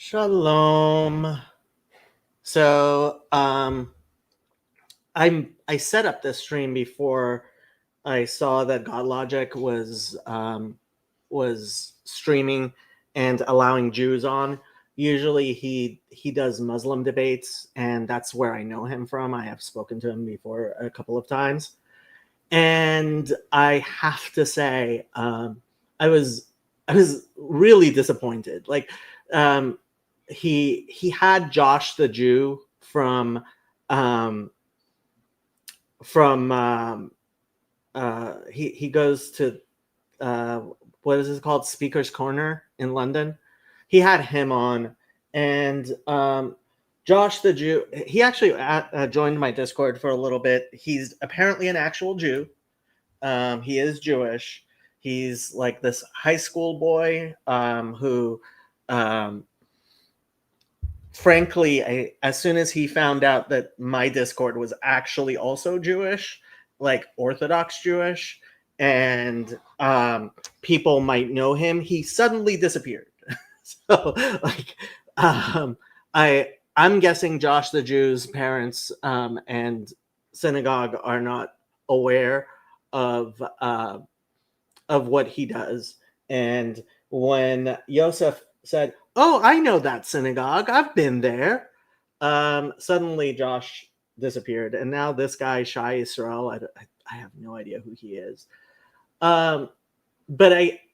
Shalom. So I set up this stream before I saw that God Logic was streaming and allowing Jews on. Usually he does Muslim debates, and that's where I know him from. I have spoken to him before a couple of times, and I have to say I was really disappointed. Like he had Josh the Jew from he goes to what is it called, Speaker's Corner in London. He had him on, and Josh the Jew, he actually joined my Discord for a little bit. He's apparently an actual Jew. He is Jewish. He's like this high school boy who frankly, as soon as he found out that my Discord was actually also Jewish, like Orthodox Jewish, and people might know him, he suddenly disappeared. So, like, I'm guessing Josh the Jew's parents and synagogue are not aware of what he does. And when Yosef said, "Oh, I know that synagogue. I've been there," suddenly Josh disappeared, and now this guy Shai Yisrael, I have no idea who he is. But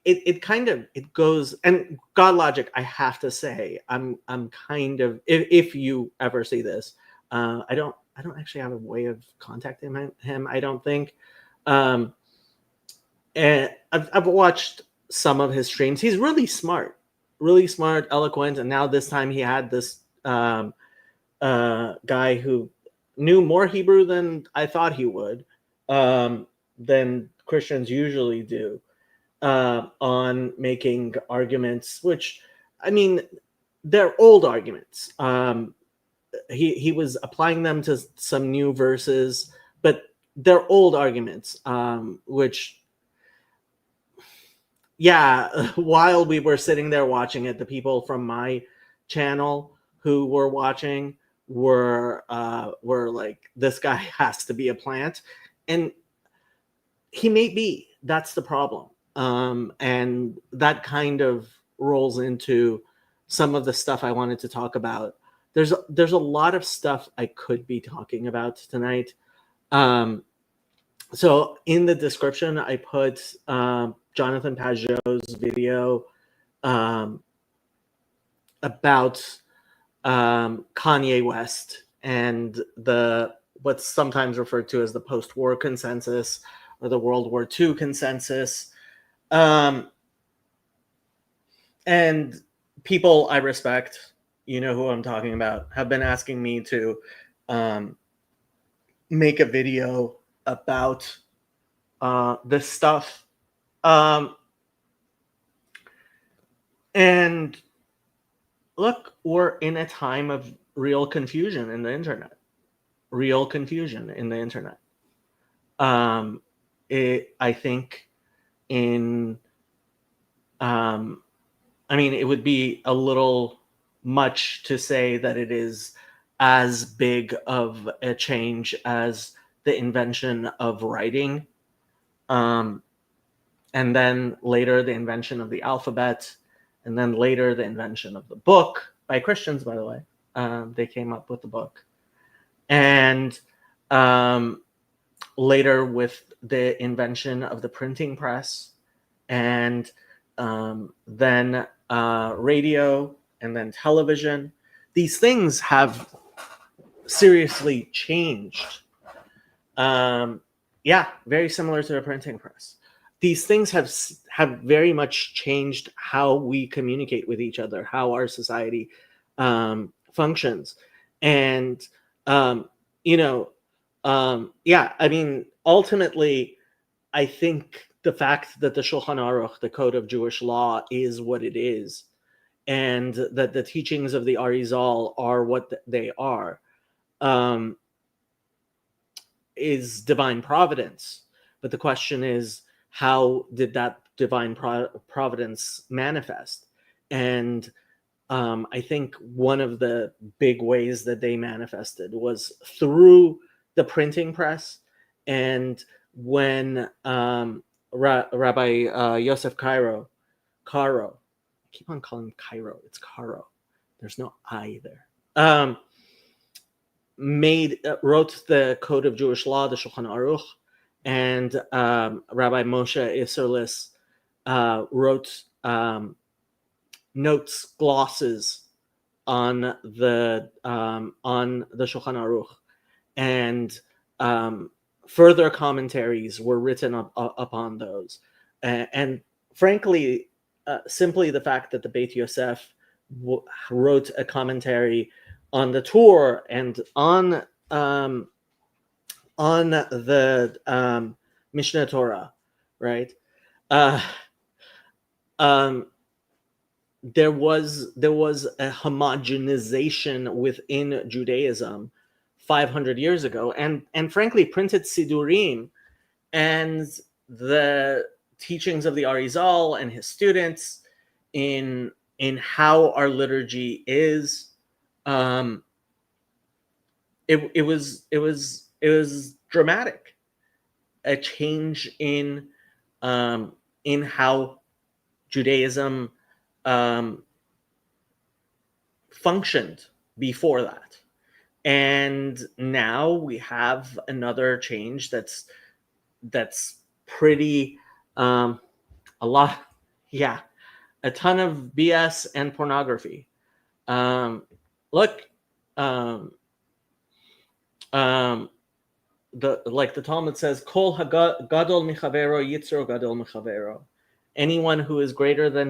it goes, and God Logic, I have to say, I'm kind of, if you ever see this, I don't actually have a way of contacting him. I don't think. And I've watched some of his streams. He's really smart, eloquent, and now this time he had this guy who knew more Hebrew than I thought he would, than Christians usually do, on making arguments, which, I mean, they're old arguments. He was applying them to some new verses, but they're old arguments, which, yeah, while we were sitting there watching it, the people from my channel who were watching were like, this guy has to be a plant, and he may be. That's the problem. And that kind of rolls into some of the stuff I wanted to talk about. There's a lot of stuff I could be talking about tonight. So in the description, I put Jonathan Pajot's video about Kanye West and what's sometimes referred to as the post-war consensus or the World War II consensus. And people I respect, you know who I'm talking about, have been asking me to make a video about this stuff. And look, we're in a time of real confusion in the internet. I think it would be a little much to say that it is as big of a change as the invention of writing, and then later the invention of the alphabet, and then later the invention of the book by Christians, by the way. They came up with the book. And later with the invention of the printing press, and then radio, and then television. These things have seriously changed. Very similar to the printing press. These things have very much changed how we communicate with each other, how our society functions. And ultimately, I think the fact that the Shulchan Aruch, the Code of Jewish Law, is what it is, and that the teachings of the Arizal are what they are, is divine providence. But the question is, how did that divine providence manifest? And I think one of the big ways that they manifested was through the printing press. And when Rabbi Yosef Caro, I keep on calling him Cairo, it's Caro. There's no I there. Wrote the Code of Jewish Law, the Shulchan Aruch, and Rabbi Moshe Isserlis wrote notes, glosses on the Shulchan Aruch, and further commentaries were written upon those. And frankly, simply the fact that the Beit Yosef wrote a commentary on the Torah and on the Mishnah Torah, right? There was a homogenization within Judaism 500 years ago, and frankly, printed Sidurim and the teachings of the Arizal and his students in how our liturgy is. It was dramatic, a change in how Judaism functioned before that. And now we have another change that's pretty a lot, yeah, a ton of BS and pornography. Look, the Talmud says, "Kol gadol michavero yitzro gadol michavero." Anyone who is greater than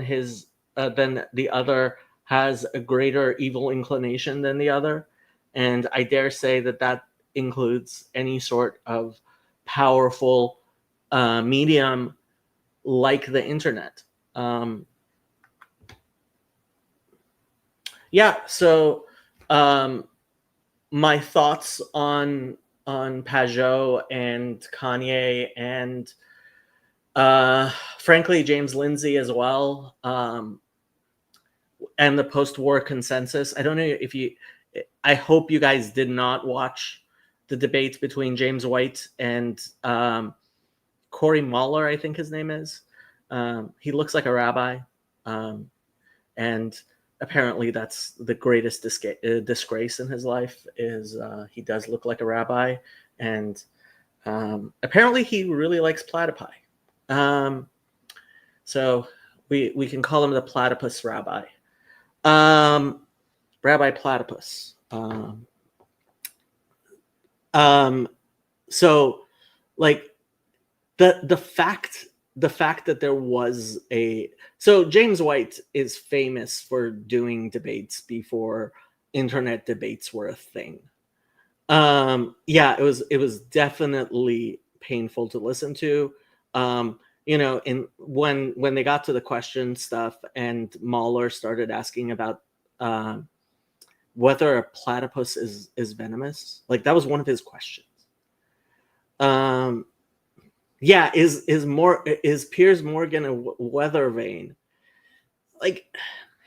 the other has a greater evil inclination than the other, and I dare say that includes any sort of powerful medium like the internet. So my thoughts on Pajot and Kanye and frankly James Lindsay as well, and the post-war consensus. I don't know I hope you guys did not watch the debate between James White and Corey Muller, I think his name is. He looks like a rabbi, and apparently that's the greatest disgrace in his life, is he does look like a rabbi, and apparently he really likes platypi. So we can call him the platypus rabbi. Rabbi Platypus. So like the fact that there was so James White is famous for doing debates before internet debates were a thing. It was definitely painful to listen to. When they got to the question stuff and Mahler started asking about whether a platypus is venomous, like that was one of his questions. Is Piers Morgan a weather vane? Like,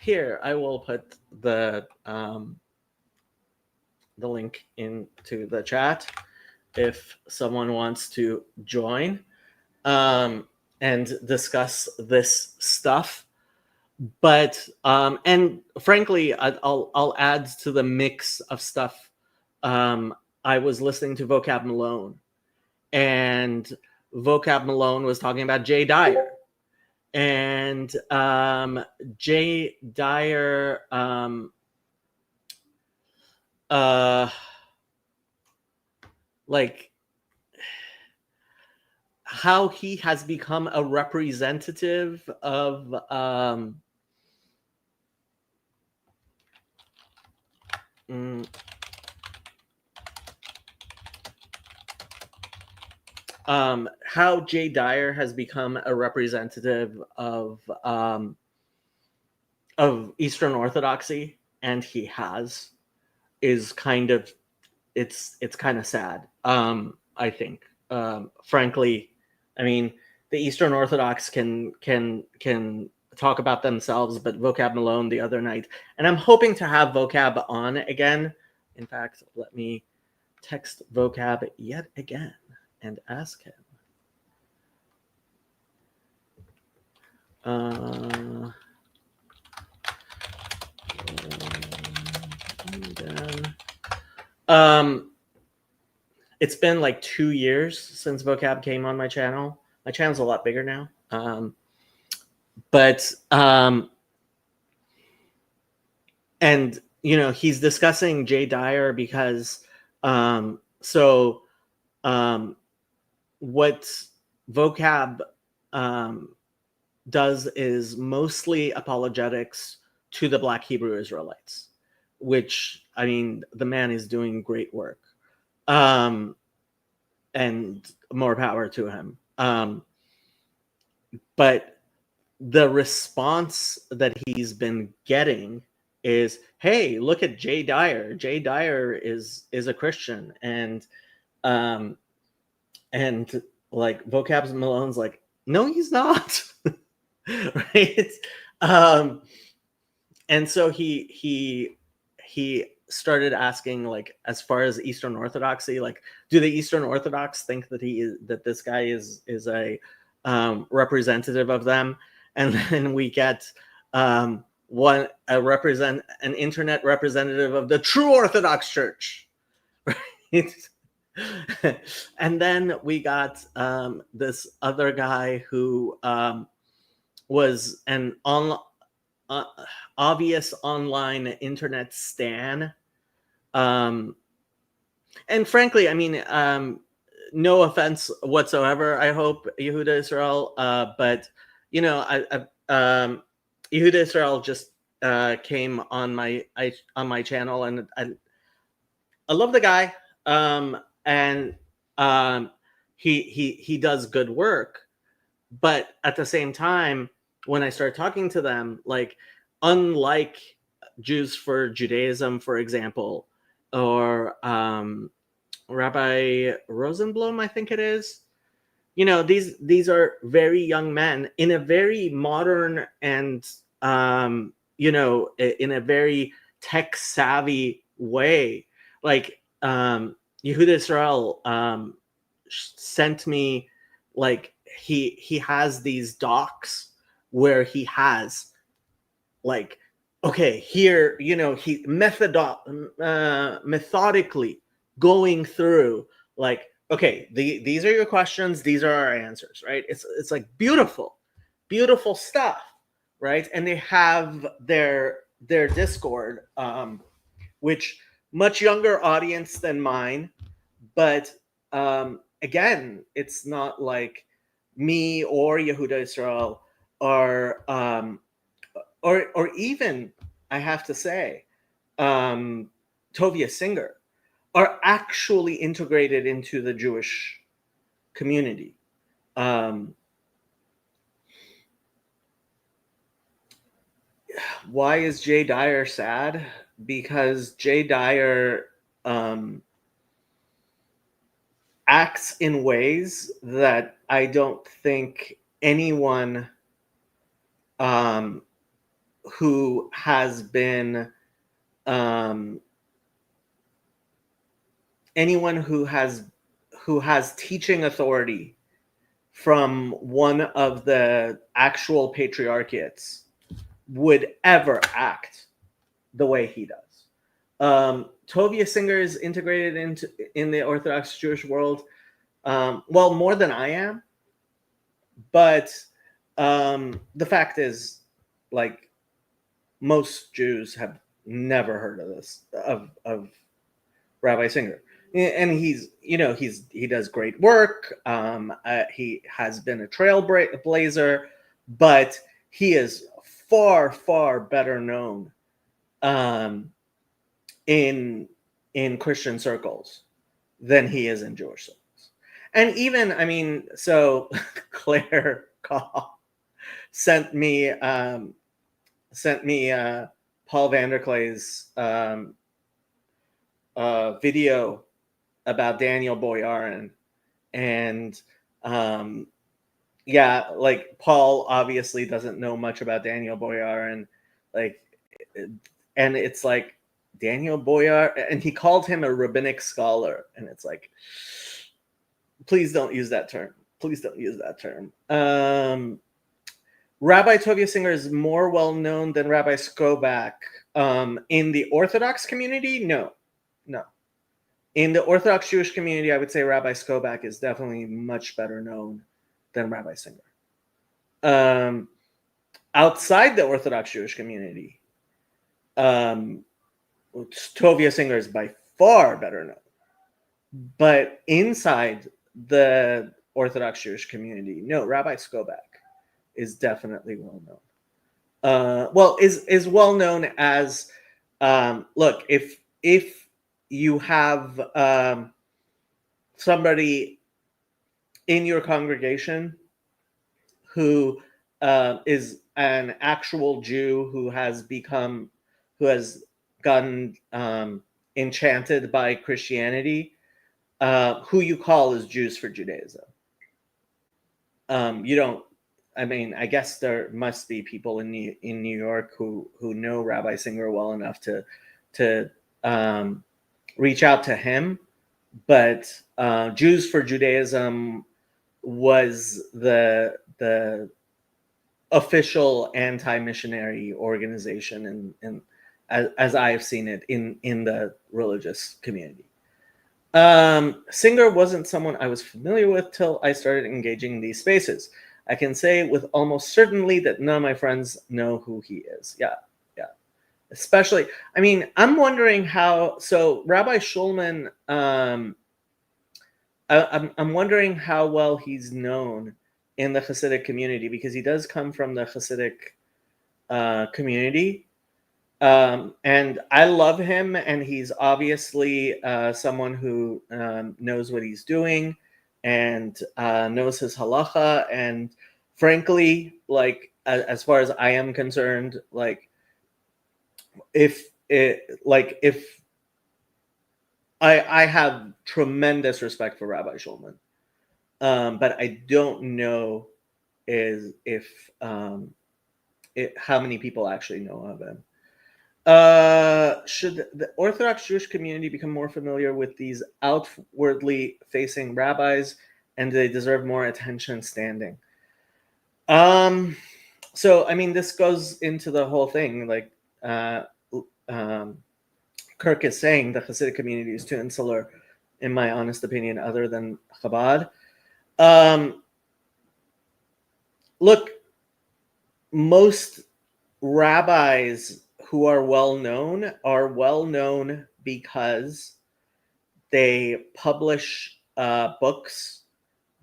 here, I will put the link into the chat if someone wants to join and discuss this stuff. But and frankly, I'll add to the mix of stuff. I was listening to Vocab Malone, and Vocab Malone was talking about Jay Dyer, and Jay Dyer like how he has become a representative of how Jay Dyer has become a representative of Eastern Orthodoxy, and is kind of it's kind of sad. I think, frankly, I mean, the Eastern Orthodox can talk about themselves, but Vocab Malone the other night. And I'm hoping to have Vocab on again. In fact, let me text Vocab yet again and ask him. It's been like 2 years since Vocab came on my channel. My channel's a lot bigger now. And he's discussing Jay Dyer because what Vocab does is mostly apologetics to the Black Hebrew Israelites, which, I mean, the man is doing great work, and more power to him. But the response that he's been getting is, hey, look at Jay Dyer. Jay Dyer is a Christian, and like Vocab Malone's like, no, he's not. Right? And so he started asking, like, as far as Eastern Orthodoxy, like, do the Eastern Orthodox think that this guy is a representative of them? And then we get an internet representative of the true Orthodox Church, right? And then we got this other guy who was an obvious online internet stan. And frankly, I mean, no offense whatsoever, I hope, Yehuda Israel, but Yehuda Israel just came on my channel, and I love the guy, and he does good work, but at the same time, when I start talking to them, like, unlike Jews for Judaism, for example, or Rabbi Rosenblum, I think it is, these are very young men in a very modern and in a very tech savvy way. Like, Yehuda Israel sent me, like, he has these docs where he has, like, okay, here, he methodically going through, like, okay, these are your questions, these are our answers, right? It's like beautiful stuff, right? And they have their Discord, which much younger audience than mine, but again, it's not like me or Yehuda Israel or even, I have to say, Tovia Singer are actually integrated into the Jewish community. Why is Jay Dyer sad? Because Jay Dyer acts in ways that I don't think anyone who has been anyone who has teaching authority from one of the actual patriarchates would ever act the way he does. Tovia Singer is integrated in the Orthodox Jewish world, well, more than I am, but the fact is, like, most Jews have never heard of this, of Rabbi Singer, and he does great work. He has been a trailblazer, but he is far better known in Christian circles than he is in Jewish circles. And even, I mean, so Claire Kaw sent me Paul Vanderklay's video about Daniel Boyarin, and yeah, like Paul obviously doesn't know much about Daniel Boyar, and like, and it's like Daniel Boyar, and he called him a rabbinic scholar, and it's like, please don't use that term. Please don't use that term. Rabbi Tovia Singer is more well known than Rabbi Skobach. In the Orthodox community, no. In the Orthodox Jewish community, I would say Rabbi Skobach is definitely much better known than Rabbi Singer. Outside the Orthodox Jewish community, Tovia Singer is by far better known. But inside the Orthodox Jewish community, no, Rabbi Skobach is definitely well known. Is well known as, look, if you have somebody in your congregation who is an actual Jew who has gotten enchanted by Christianity, who you call is Jews for Judaism. You don't. I mean, I guess there must be people in New York who know Rabbi Singer well enough to reach out to him, but Jews for Judaism was the official anti-missionary organization, and as I have seen it in the religious community. Singer wasn't someone I was familiar with till I started engaging in these spaces. I can say with almost certainty that none of my friends know who he is. Yeah. Especially, I mean, I'm wondering how. So Rabbi Schulman, I'm wondering how well he's known in the Hasidic community, because he does come from the Hasidic community. And I love him, and he's obviously someone who knows what he's doing and knows his halacha. And frankly, like, as far as I am concerned, like, if I have tremendous respect for Rabbi Schulman, but I don't know how many people actually know of him. Should the Orthodox Jewish community become more familiar with these outwardly facing rabbis, and do they deserve more attention and standing? So, I mean, this goes into the whole thing. Like Kirk is saying, the Hasidic community is too insular, in my honest opinion, other than Chabad. Look, most rabbis who are well known because they publish books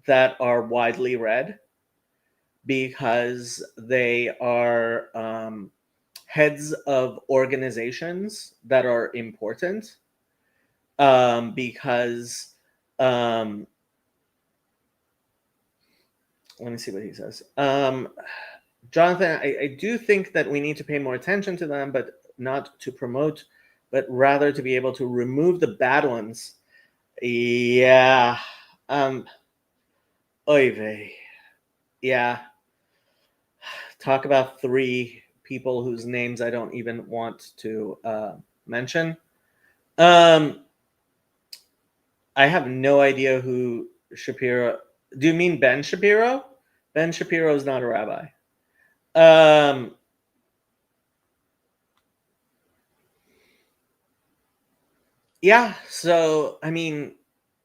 that are widely read, because they are heads of organizations that are important, because let me see what he says. Jonathan, I do think that we need to pay more attention to them, but not to promote, but rather to be able to remove the bad ones. Yeah. Oy vey. Yeah. Talk about three people whose names I don't even want to mention. I have no idea who Shapiro. Do you mean Ben Shapiro? Ben Shapiro is not a rabbi. Yeah, so I mean,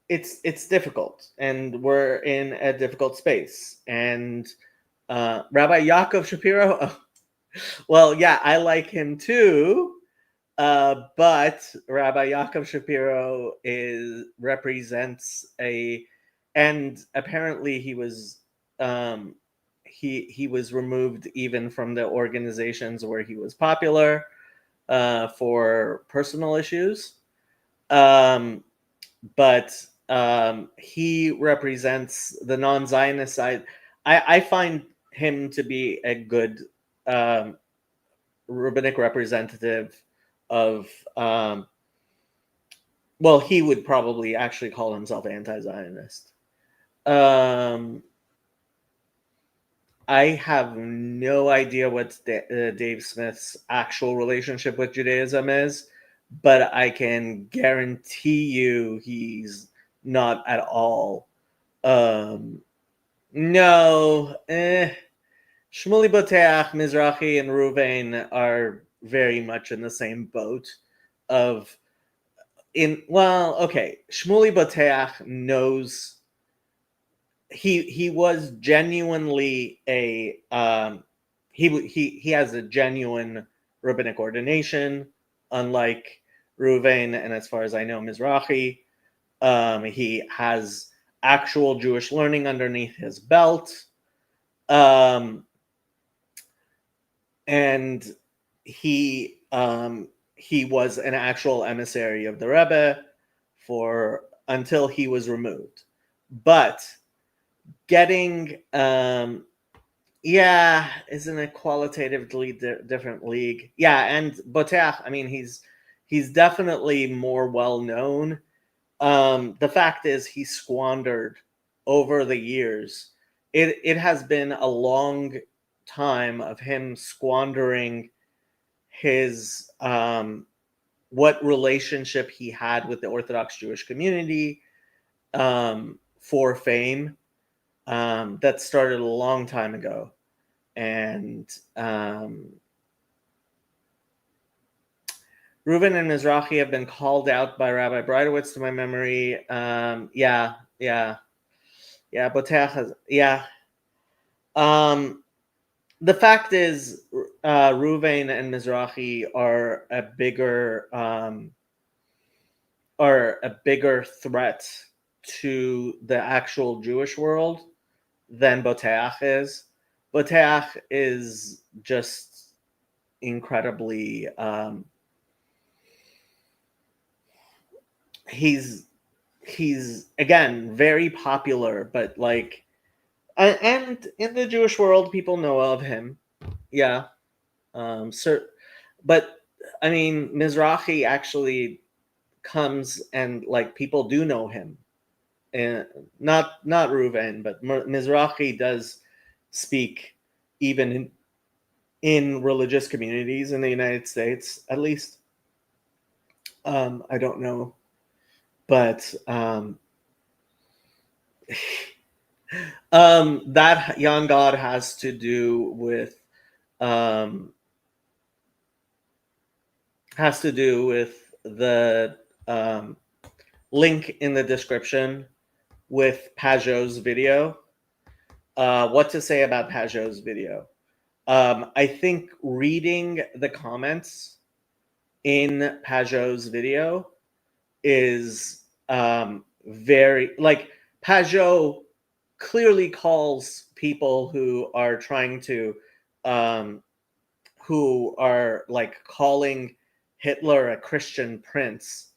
it's difficult, and we're in a difficult space. And Rabbi Yaakov Shapiro, well, yeah, I like him too, but Rabbi Yaakov Shapiro represents and apparently he was he was removed even from the organizations where he was popular for personal issues. But he represents the non-Zionist side. I find him to be a good rabbinic representative of, well, he would probably actually call himself anti-Zionist. I have no idea what Dave Smith's actual relationship with Judaism is, but I can guarantee you he's not at all. No, Shmuley Boteach, Mizrahi, and Ruvain are very much in the same boat. Shmuley Boteach knows. He was genuinely he has a genuine rabbinic ordination, unlike Ruvain, and as far as I know, Mizrahi. He has actual Jewish learning underneath his belt. And he was an actual emissary of the Rebbe until he was removed. But getting is in a qualitatively different league. Yeah, and Boteach, I mean, he's definitely more well known. The fact is, he squandered over the years. It has been a long time of him squandering his what relationship he had with the Orthodox Jewish community for fame. That started a long time ago, and Reuven and Mizrahi have been called out by Rabbi Breitowitz, to my memory. Boteach has, the fact is, Reuven and Mizrahi are a bigger threat to the actual Jewish world than Boteach is. Boteach is just incredibly he's again very popular, but like, and in the Jewish world people know of him. But I mean, Mizrahi actually comes, and like, people do know him, and not Reuven, but Mizrahi does speak even in religious communities in the United States, at least. I don't know, but that Jan God has to do with the link in the description with Pajot's video. What to say about Pajot's video? I think reading the comments in Pajot's video is very, like, Pajot clearly calls people who are trying to who are like calling Hitler a Christian prince.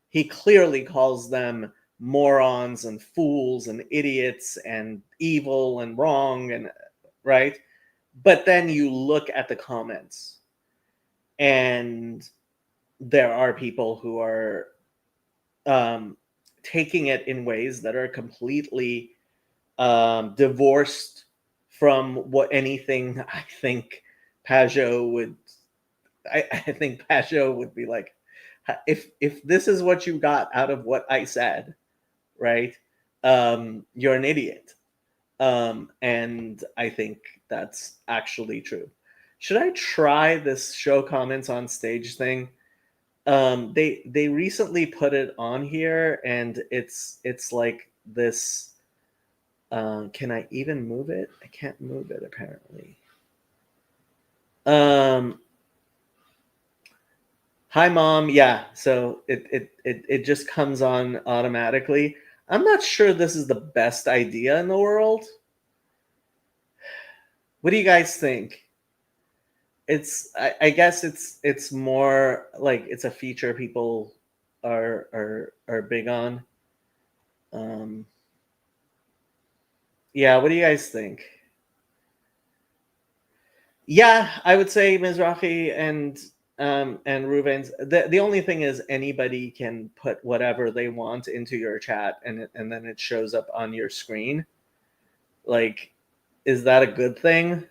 He clearly calls them morons and fools and idiots and evil and wrong, and right. But then you look at the comments, and there are people who are taking it in ways that are completely divorced from what anything I think Pajot would. I think Pajot would be like, if this is what you got out of what I said, right? You're an idiot. And I think that's actually true. Should I try this show comments on stage thing? They recently put it on here, and it's like this. Can I even move it? I can't move it apparently. Hi mom. Yeah, so it just comes on automatically. I'm not sure this is the best idea in the world. What do you guys think? I guess it's more like it's a feature people are big on. Yeah, what do you guys think? Yeah, I would say Mizrahi and Reuven's. The only thing is, anybody can put whatever they want into your chat, and then it shows up on your screen. Like, is that a good thing?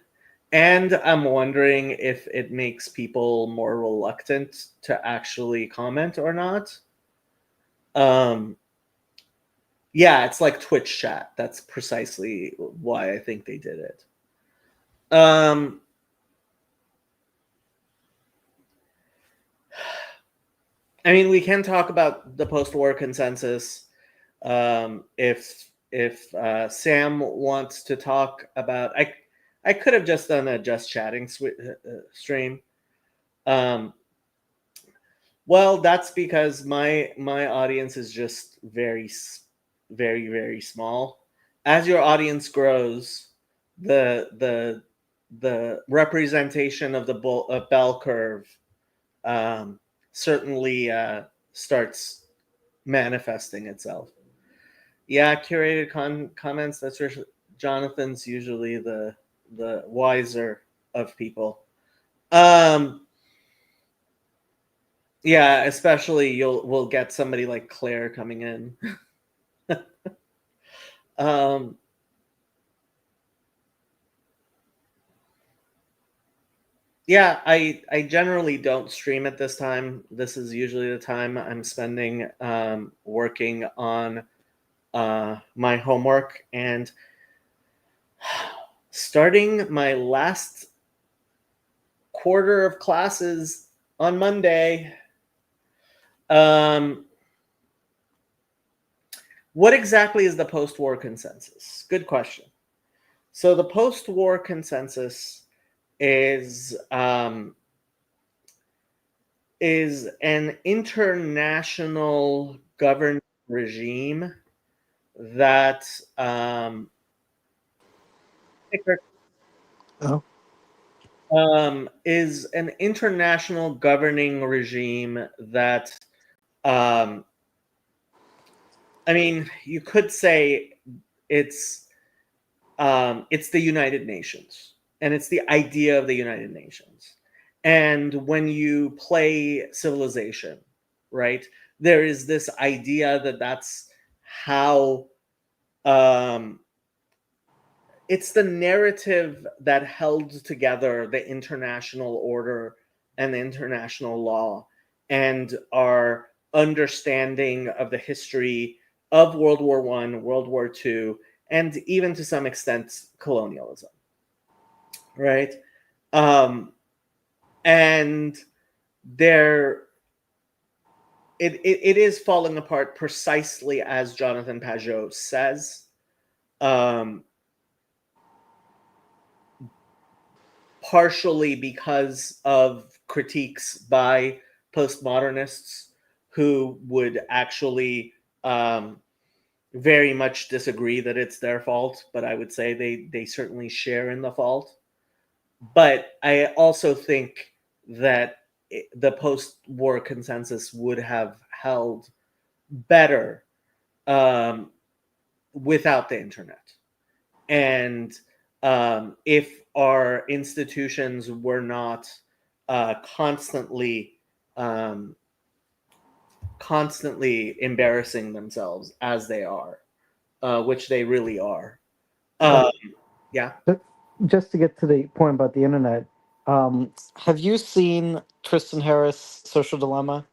And I'm wondering if it makes people more reluctant to actually comment or not. Yeah, it's like Twitch chat. That's precisely why I think they did it. I mean, we can talk about the post-war consensus. If Sam wants to talk about, I could have just done a just chatting stream. Well, that's because my audience is just very, very, very small. As your audience grows, the representation of the bell curve certainly starts manifesting itself. Yeah, curated comments. That's where Jonathan's usually the wiser of people. Yeah, especially we'll get somebody like Claire coming in. Yeah, I generally don't stream at this time. This is usually the time I'm spending working on my homework and starting my last quarter of classes on Monday. What exactly is the post-war consensus? Good question. So the post-war consensus is an international governing regime that is an international governing regime that I mean, you could say it's the United Nations, and it's the idea of the United Nations. And when you play Civilization, right, there is this idea that that's how it's the narrative that held together the international order and the international law and our understanding of the history of World War I, World War II, and even to some extent colonialism, right? And there it is falling apart precisely as Jonathan Pajot says. Partially because of critiques by postmodernists who would actually very much disagree that it's their fault, but I would say they certainly share in the fault. But I also think that the post-war consensus would have held better without the internet. And if our institutions were not constantly embarrassing themselves as they are, which they really are. Yeah. Just to get to the point about the internet, have you seen Tristan Harris' Social Dilemma?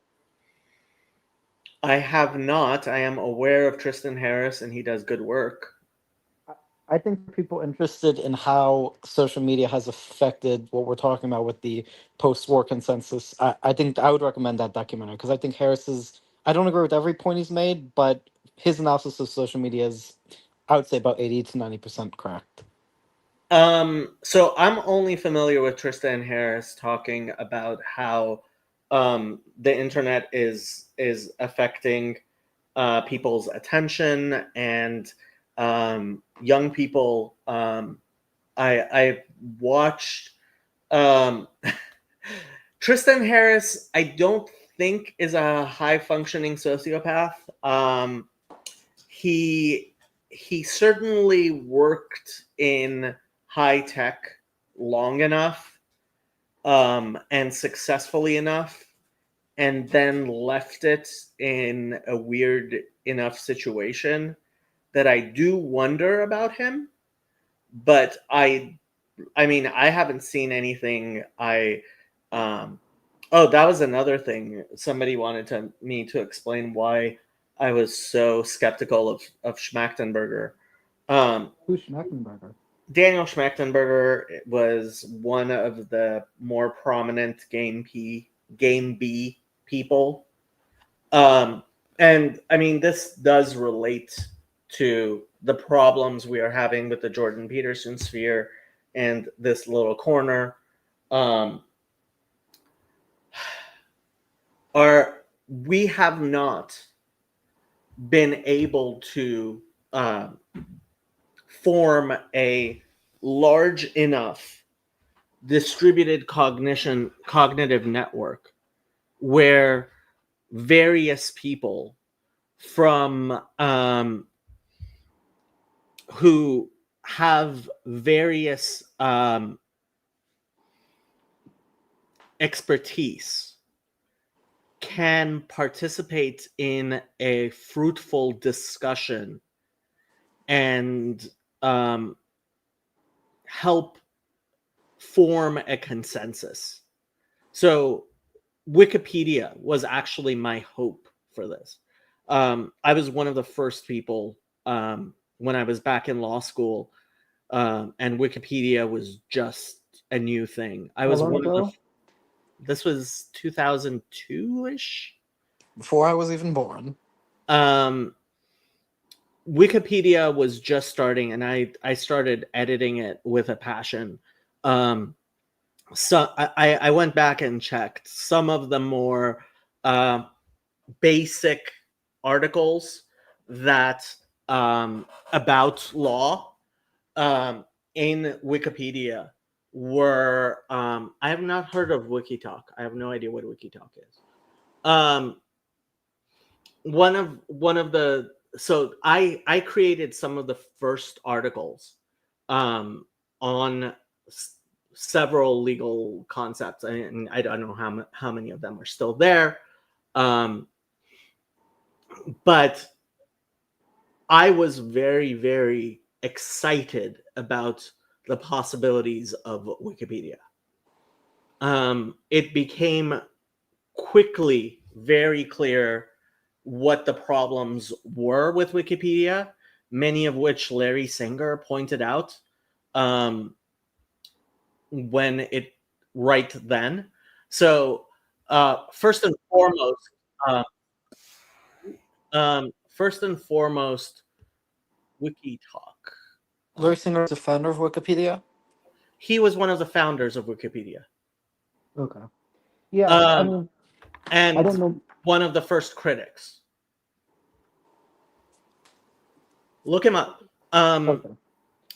I have not. I am aware of Tristan Harris, and he does good work. I think for people interested in how social media has affected what we're talking about with the post-war consensus, I think I would recommend that documentary because I think Harris's, I don't agree with every point he's made, but his analysis of social media is, I would say, about 80 to 90% correct. So I'm only familiar with Tristan Harris talking about how the internet is affecting people's attention and young people. I watched Tristan Harris. I don't think is a high functioning sociopath. He certainly worked in high tech long enough and successfully enough, and then left it in a weird enough situation that I do wonder about him. but I mean, I haven't seen anything. Oh, that was another thing. Somebody wanted me to explain why I was so skeptical of Schmachtenberger. Who's Schneckenberger? Daniel Schmachtenberger was one of the more prominent Game B people. And I mean, this does relate to the problems we are having with the Jordan Peterson sphere and this little corner. We have not been able to form a large enough distributed cognitive network where various people from who have various expertise can participate in a fruitful discussion and help form a consensus. So Wikipedia was actually my hope for this. I was one of the first people when I was back in law school, and Wikipedia was just a new thing. I was How long one of ago? this was 2002-ish. Before I was even born. Wikipedia was just starting, and I started editing it with a passion. So I went back and checked some of the more basic articles that about law in Wikipedia were I have not heard of Wikitalk. I have no idea what Wikitalk is. One of the so I created some of the first articles on several legal concepts, and I don't know how many of them are still there, but I was very, very excited about the possibilities of Wikipedia. It became quickly very clear what the problems were with Wikipedia, many of which Larry Singer pointed out when it right then. So first and foremost, Wikitalk. Larry Singer is the founder of Wikipedia? He was one of the founders of Wikipedia. Okay. Yeah, I mean, and I don't know. one of the first critics. Look him up. Okay.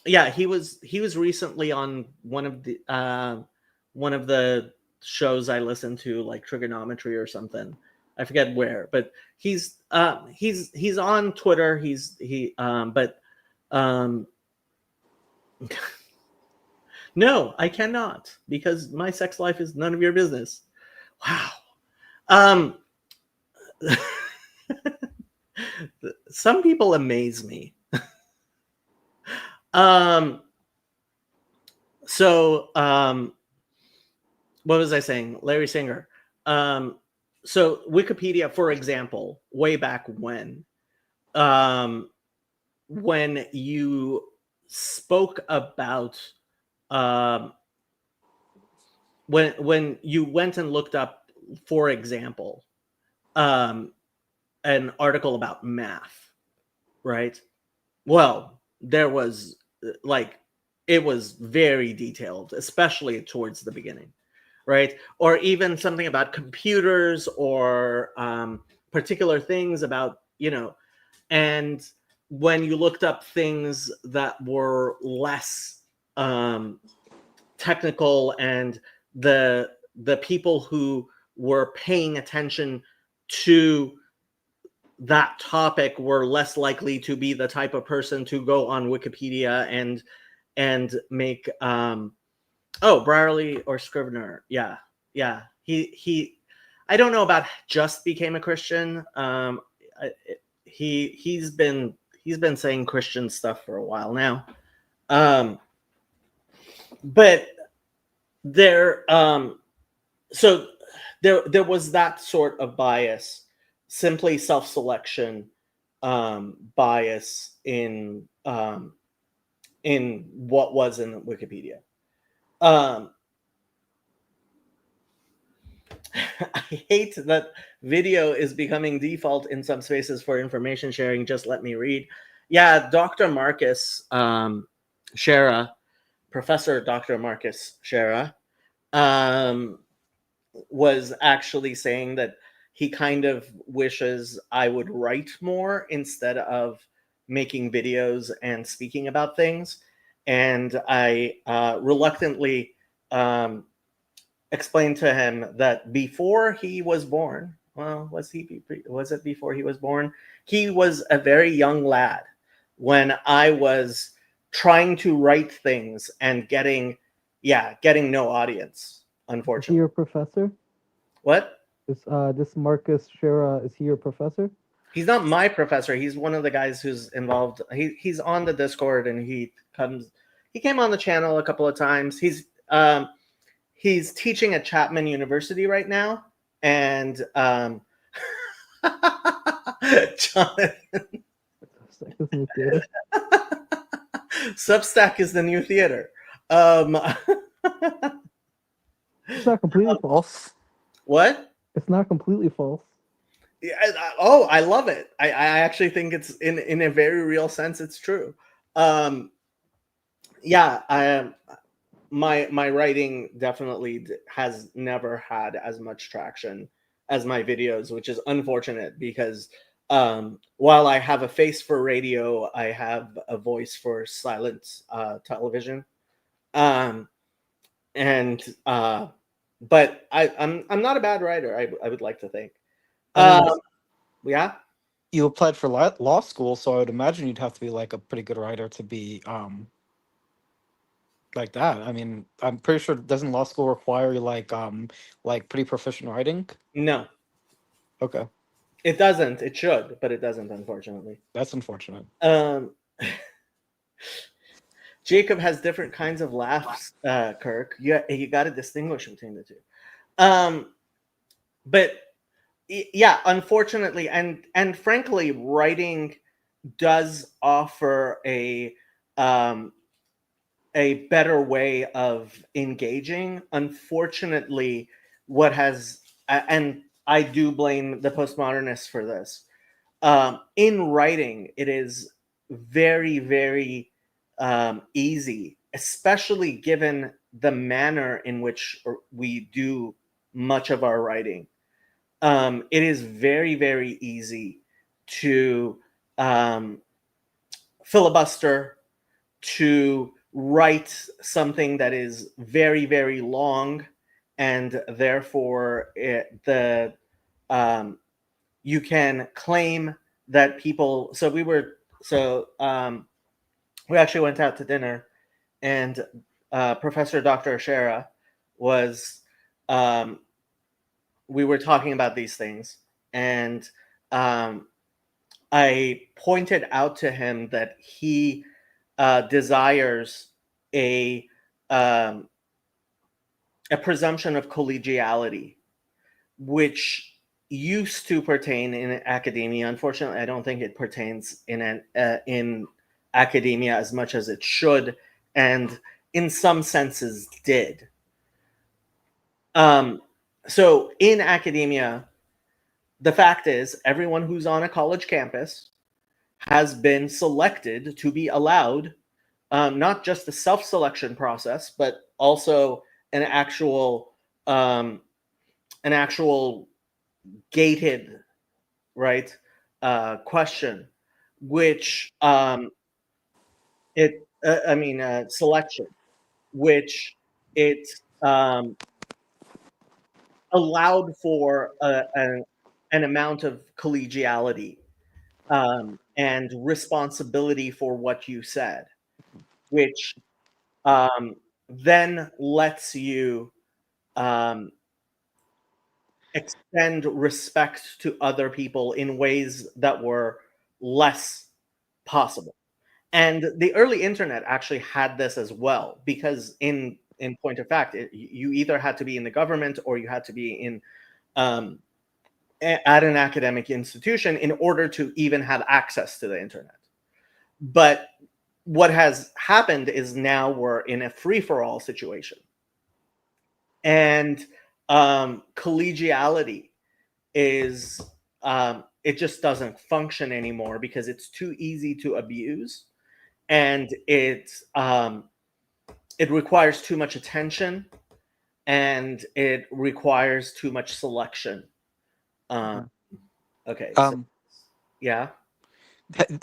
Yeah, he was recently on one of the shows I listen to, like Trigonometry or something. I forget where, but he's on Twitter. No, I cannot, because my sex life is none of your business. Wow. Some people amaze me. So what was I saying? Larry Singer. So Wikipedia, for example, way back when you spoke about when you went and looked up, for example, an article about math, right? Well, there was it was very detailed, especially towards the beginning, right? Or even something about computers or particular things about, and when you looked up things that were less technical, and the people who were paying attention to that topic were less likely to be the type of person to go on Wikipedia and make Brierly or Scrivener. Yeah. He I don't know about just became a Christian. He's been saying Christian stuff for a while now. But there, so there was that sort of bias, simply self-selection bias in what was in Wikipedia. I hate that video is becoming default in some spaces for information sharing. Just let me read. Yeah, Dr. Marcus Shara, Professor Dr. Marcus Shara, was actually saying that he kind of wishes I would write more instead of making videos and speaking about things. And I reluctantly explained to him that before he was born, well, was it before he was born? He was a very young lad when I was trying to write things and getting no audience, Is he unfortunately. your professor? What? This Marcus Shara, is he your professor? He's not my professor. He's one of the guys who's involved. He's on the Discord, and he came on the channel a couple of times. He's teaching at Chapman University right now, and Jonathan, Substack is new theater. Substack is the new theater. It's not completely false. What? It's not completely false. Yeah, I love it. I actually think it's in a very real sense, it's true. Yeah, my writing definitely has never had as much traction as my videos, which is unfortunate because while I have a face for radio, I have a voice for silent television. And but I'm not a bad writer. I would like to think. I mean, Yeah. you applied for law school, so I would imagine you'd have to be like a pretty good writer to be like that. I mean, I'm pretty sure, doesn't law school require like pretty proficient writing? No, Okay, it doesn't. It should, but it doesn't, unfortunately. that's unfortunate. Um, Jacob has different kinds of laughs, Kirk. You got to distinguish between the two. But yeah, unfortunately, and frankly, writing does offer a better way of engaging. Unfortunately, and I do blame the postmodernists for this. In writing, it is very, very easy, especially given the manner in which we do much of our writing. It is very, very easy to filibuster, to write something that is very, very long, and therefore you can claim that people. We actually went out to dinner, and Professor Dr. Shara was we were talking about these things, and I pointed out to him that he desires a um, a presumption of collegiality, which used to pertain in academia. Unfortunately, I don't think it pertains in academia as much as it should, and in some senses did. So in academia, the fact is, everyone who's on a college campus has been selected to be allowed not just the self-selection process, but also an actual gated, right, question, which selection, which it allowed for an amount of collegiality and responsibility for what you said, which then lets you extend respect to other people in ways that were less possible. And the early internet actually had this as well, because in point of fact, you either had to be in the government or you had to be in at an academic institution in order to even have access to the internet. But what has happened is now we're in a free-for-all situation, and collegiality is it just doesn't function anymore because it's too easy to abuse, and it requires too much attention, and it requires too much selection. Okay, so yeah.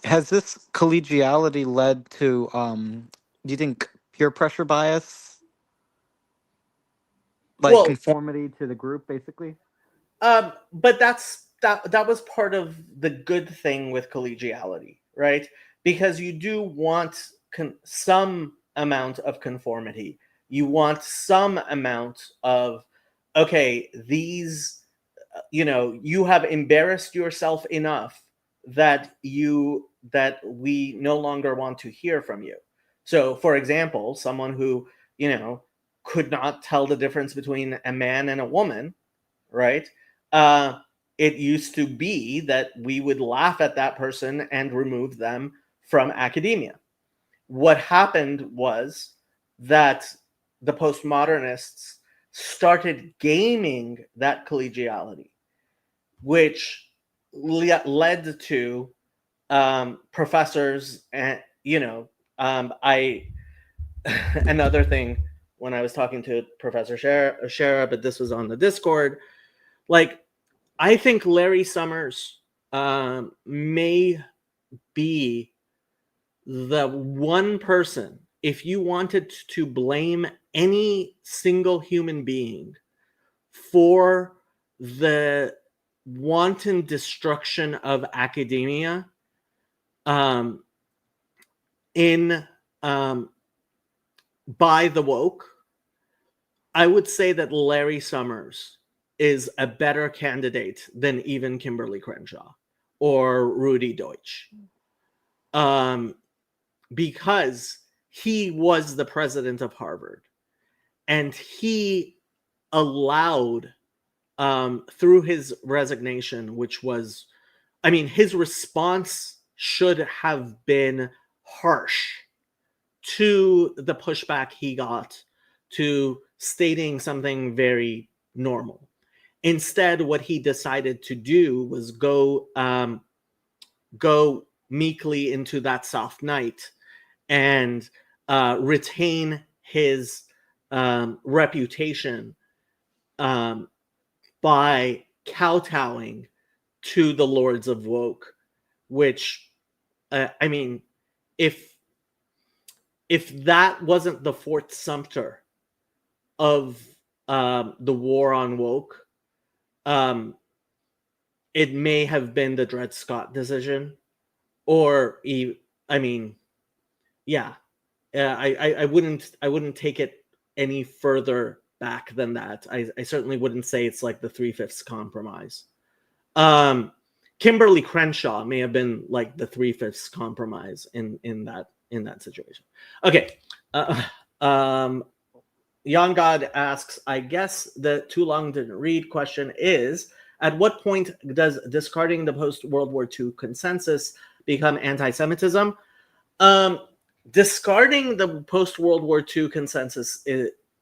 Has this collegiality led to, do you think, peer pressure bias, like Well, conformity to the group, basically? but that was part of the good thing with collegiality, right? Because you do want some amount of conformity. You want some amount of, okay, these, you have embarrassed yourself enough that we no longer want to hear from you. So, for example, someone who, could not tell the difference between a man and a woman, right? It used to be that we would laugh at that person and remove them from academia. What happened was that the postmodernists started gaming that collegiality, which led to professors and I another thing, when I was talking to Professor Shara, but this was on the Discord, like, I think Larry Summers may be the one person, if you wanted to blame any single human being for the wanton destruction of academia in by the woke, I would say that Larry Summers is a better candidate than even Kimberly Crenshaw or Rudy Deutsch, because he was the president of Harvard, and he allowed, through his resignation, which was, his response should have been harsh to the pushback he got to stating something very normal. Instead, what he decided to do was go meekly into that soft night and retain his reputation by kowtowing to the lords of woke, which if that wasn't the Fort Sumter of the war on woke, it may have been the Dred Scott decision, or yeah, I wouldn't take it any further back than that. I certainly wouldn't say it's like the 3/5 compromise. Kimberly Crenshaw may have been like the 3/5 compromise in that situation. Okay. Young God asks, I guess the too long didn't read question is, at what point does discarding the post-World War II consensus become anti-Semitism? Discarding the post-World War II consensus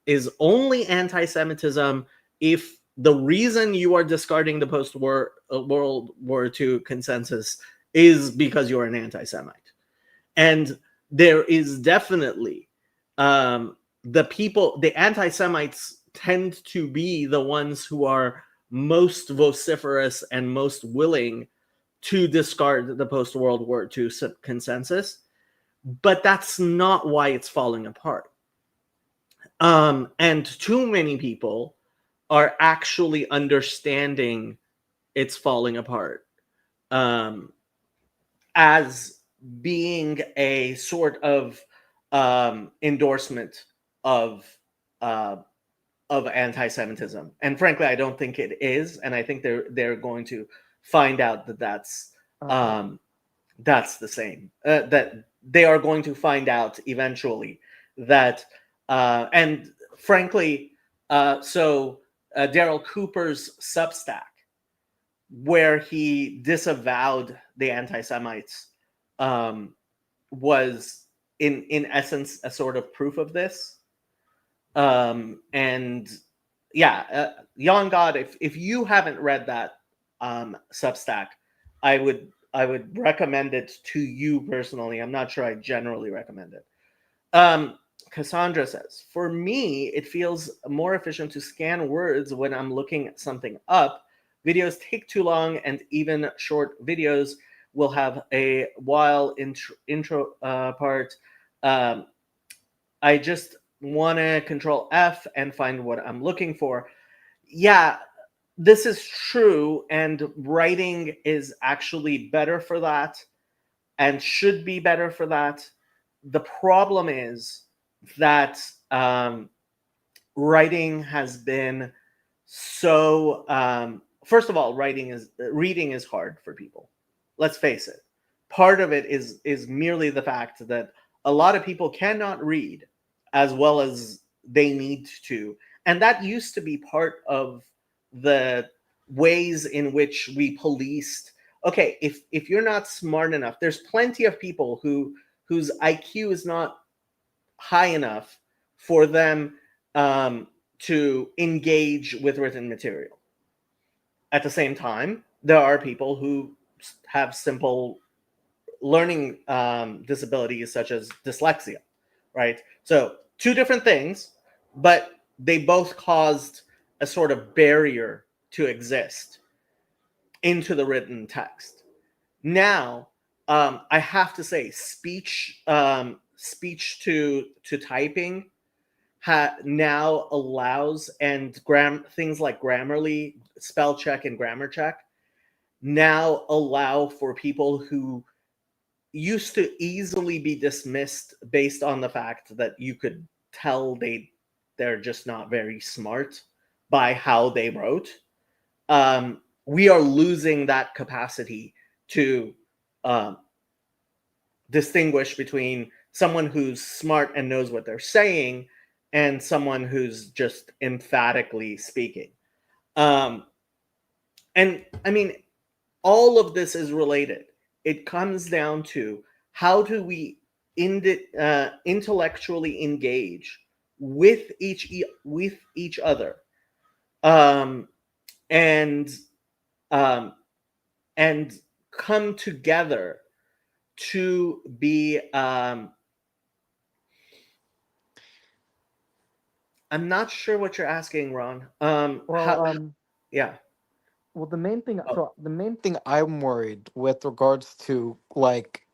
is only anti-Semitism if the reason you are discarding the post-World War II consensus is because you're an anti-Semite. And there is definitely the anti-Semites tend to be the ones who are most vociferous and most willing to discard the post-World War II consensus, but that's not why it's falling apart. And too many people are actually understanding it's falling apart as being a sort of endorsement of anti-Semitism, and frankly, I don't think it is, and I think they're going to find out that that's the same. That they are going to find out eventually that, and frankly, Daryl Cooper's Substack, where he disavowed the anti-Semites, was in essence a sort of proof of this. And yeah, Jan God, if you haven't read that Substack, I would recommend it to you personally. I'm not sure I generally recommend it. Cassandra says, for me, it feels more efficient to scan words when I'm looking something up. Videos take too long, and even short videos will have a while intro part. I just want to control F and find what I'm looking for. Yeah, this is true, and writing is actually better for that and should be better for that. The problem is that writing has been so first of all, reading is hard for people. Let's face it. Part of it is merely the fact that a lot of people cannot read as well as they need to, and that used to be part of the ways in which we policed. Okay, if you're not smart enough, there's plenty of people whose IQ is not high enough for them to engage with written material. At the same time, there are people who have simple learning disabilities such as dyslexia, right? So two different things, but they both caused a sort of barrier to exist into the written text. Now, I have to say, speech to typing now allows, and things like Grammarly, spell check and grammar check, now allow for people who used to easily be dismissed based on the fact that you could tell they're just not very smart by how they wrote. We are losing that capacity to distinguish between someone who's smart and knows what they're saying and someone who's just emphatically speaking. And I mean, all of this is related. It comes down to how do we intellectually engage with each other, and come together to be. I'm not sure what you're asking, Ron. Yeah. Well, the main thing, so the main thing I'm worried with regards to like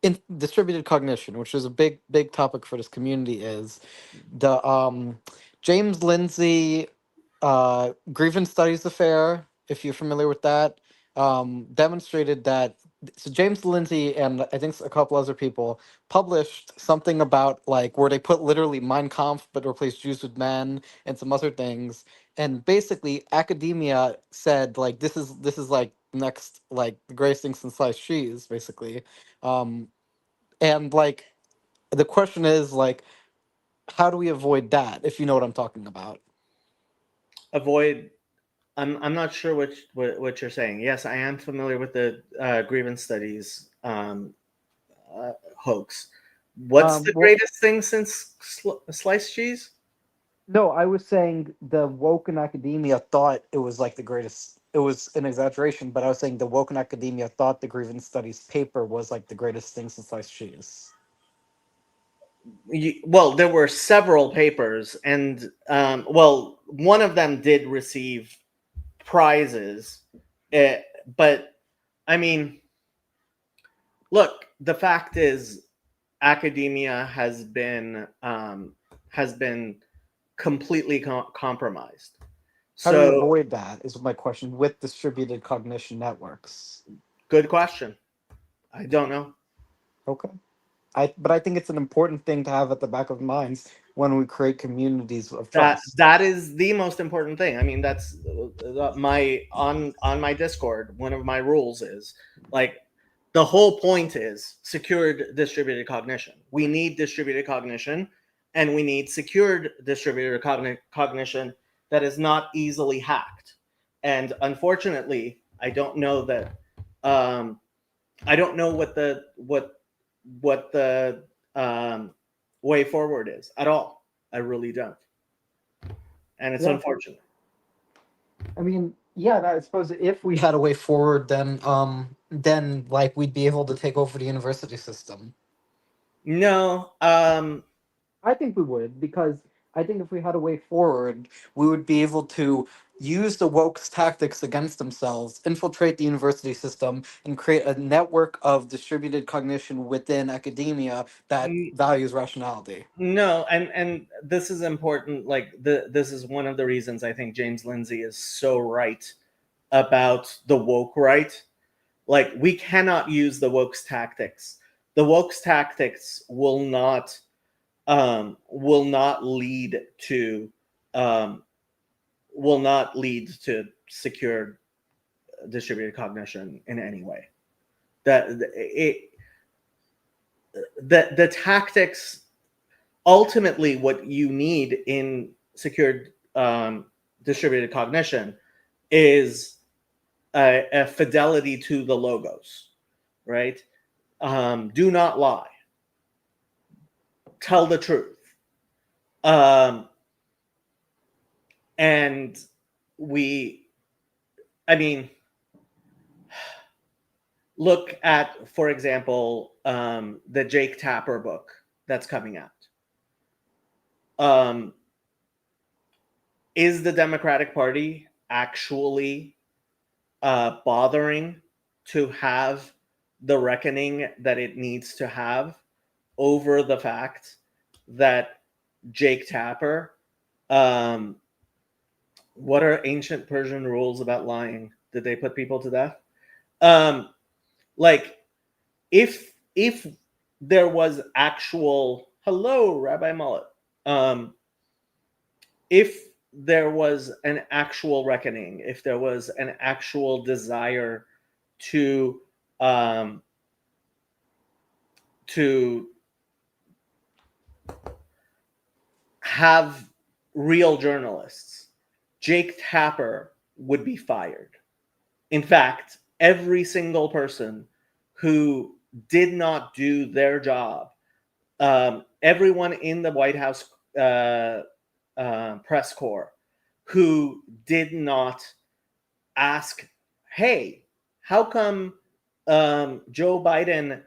in distributed cognition, which is a big topic for this community, is the James Lindsay grievance studies affair, if you're familiar with that, demonstrated that. So James Lindsay and I think a couple other people published something about like where they put literally Mein Kampf but replaced Jews with men and some other things, and basically academia said like this is like next like the greatest thing since sliced cheese basically, and like the question is like how do we avoid that, if you know what I'm talking about? Avoid. I'm not sure what you're saying. Yes, I am familiar with the grievance studies hoax. What's the greatest thing since sliced cheese? No, I was saying the woke in academia thought it was like the greatest. It was an exaggeration, but I was saying the woke in academia thought the grievance studies paper was like the greatest thing since sliced cheese. Well, there were several papers, and well, one of them did receive prizes, but I mean, look, the fact is, academia has been completely compromised. How do we So, avoid that? Is my question with distributed cognition networks. good question. I don't know. Okay. But I think it's an important thing to have at the back of minds when we create communities of trust. That is the most important thing. I mean, that's my on my Discord. One of my rules is like The whole point is secured distributed cognition. We need distributed cognition, and we need secured distributed cognition that is not easily hacked. And unfortunately, I don't know that. I don't know what the way forward is at all. I really don't, and it's Yeah. unfortunate. I mean, yeah, I suppose if we had a way forward, then like we'd be able to take over the university system. No, I think we would, because I think if we had a way forward, we would be able to use the woke's tactics against themselves, infiltrate the university system, and create a network of distributed cognition within academia that values rationality. no, and this is important. Like this is one of the reasons I think James Lindsay is so right about the woke right. Like, we cannot use the woke's tactics. The woke's tactics will not lead to secure distributed cognition in any way. The tactics, ultimately what you need in secured distributed cognition is a fidelity to the logos, right? Do not lie. Tell the truth. And look at, for example, the Jake Tapper book that's coming out. Is the Democratic Party actually bothering to have the reckoning that it needs to have over the fact that Jake Tapper, what are ancient Persian rules about lying? Did they put people to death? Like, if there was actual, hello, Rabbi Mullet, if there was an actual reckoning, if there was an actual desire to have real journalists, Jake Tapper would be fired. In fact, every single person who did not do their job, everyone in the White House press corps who did not ask, hey, how come Joe Biden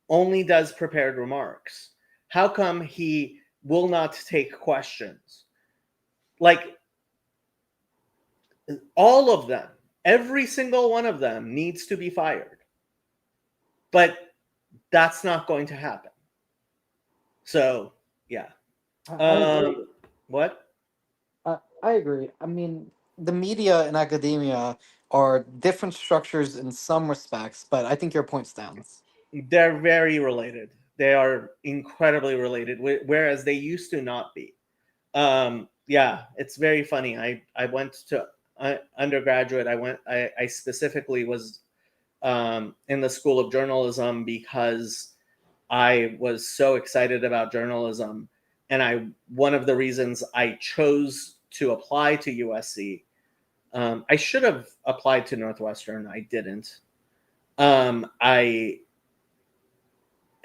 only does prepared remarks? How come he will not take questions? Like, all of them, every single one of them needs to be fired. But that's not going to happen. So, yeah. I agree. What? I agree. I mean, the media and academia are different structures in some respects, but I think your point stands. They're very related. They are incredibly related, whereas they used to not be. Yeah, it's very funny. I went to undergraduate. I specifically was in the School of Journalism because I was so excited about journalism, and one of the reasons I chose to apply to USC. I should have applied to Northwestern. I didn't.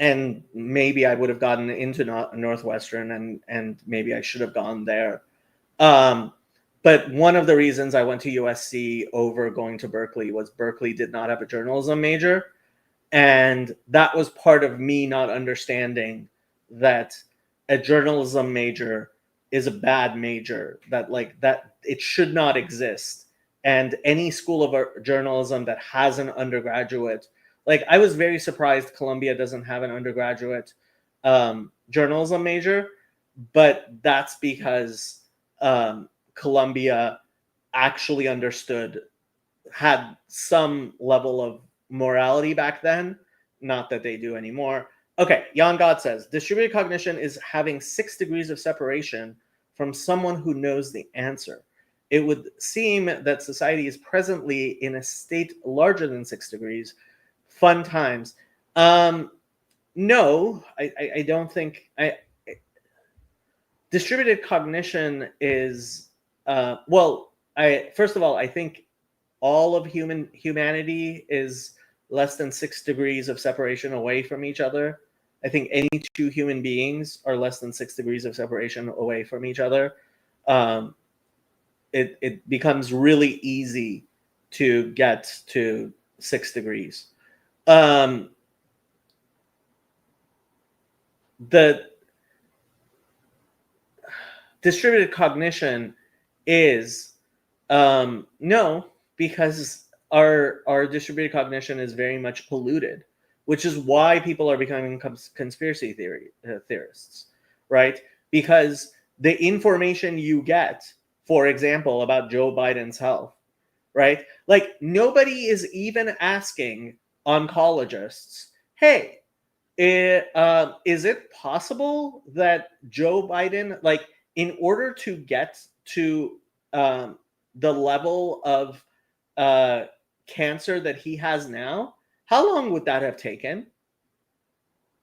And maybe I would have gotten into Northwestern, and maybe I should have gone there. But one of the reasons I went to USC over going to Berkeley was Berkeley did not have a journalism major. And that was part of me not understanding that a journalism major is a bad major, that it should not exist. And any school of journalism that has an undergraduate, like, I was very surprised Columbia doesn't have an undergraduate journalism major, but that's because Columbia actually had some level of morality back then, not that they do anymore. Okay, Jan God says, distributed cognition is having 6 degrees of separation from someone who knows the answer. It would seem that society is presently in a state larger than 6 degrees, fun times. No, I don't think distributed cognition is first of all, I think all of humanity is less than 6 degrees of separation away from each other. I think any two human beings are less than 6 degrees of separation away from each other. It becomes really easy to get to 6 degrees. The distributed cognition is no, because our distributed cognition is very much polluted, which is why people are becoming conspiracy theorists, right? Because the information you get, for example, about Joe Biden's health, right? Like nobody is even asking oncologists, hey, is it possible that Joe Biden, like, in order to get to the level of cancer that he has now, how long would that have taken?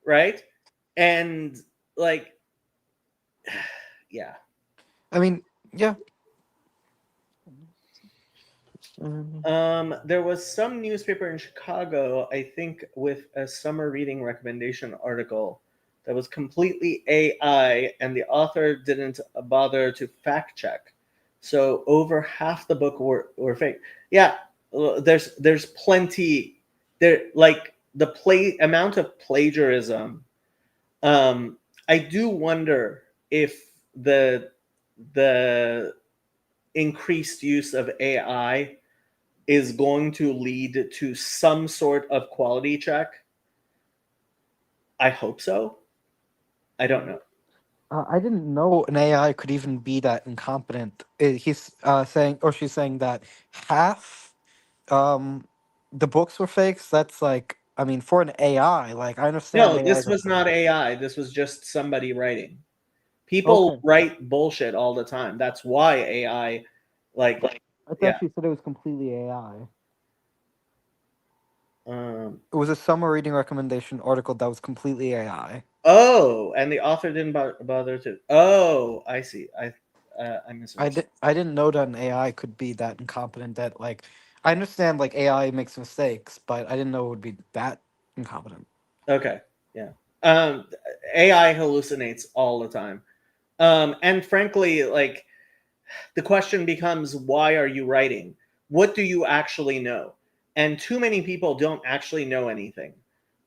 Right? And like, yeah. I mean, yeah. There was some newspaper in Chicago, I think, with a summer reading recommendation article that was completely AI, and the author didn't bother to fact check. So over half the book were fake. Yeah, there's plenty there, like the amount of plagiarism. I do wonder if the increased use of AI is going to lead to some sort of quality check. I hope so. I don't know. I didn't know an AI could even be that incompetent. He's saying, or she's saying that half the books were fakes. That's like, I mean, for an AI, like I understand No, AI. this was not AI. This was just somebody writing. People Okay. write bullshit all the time. That's why AI, like, I thought yeah. you said it was completely AI. It was a summer reading recommendation article that was completely AI. Oh, and the author didn't bother to. Oh, I see. I misunderstood. I didn't know that an AI could be that incompetent. That like, I understand like AI makes mistakes, but I didn't know it would be that incompetent. Okay, yeah. Um, AI hallucinates all the time. And frankly, like, the question becomes, why are you writing? What do you actually know? And too many people don't actually know anything.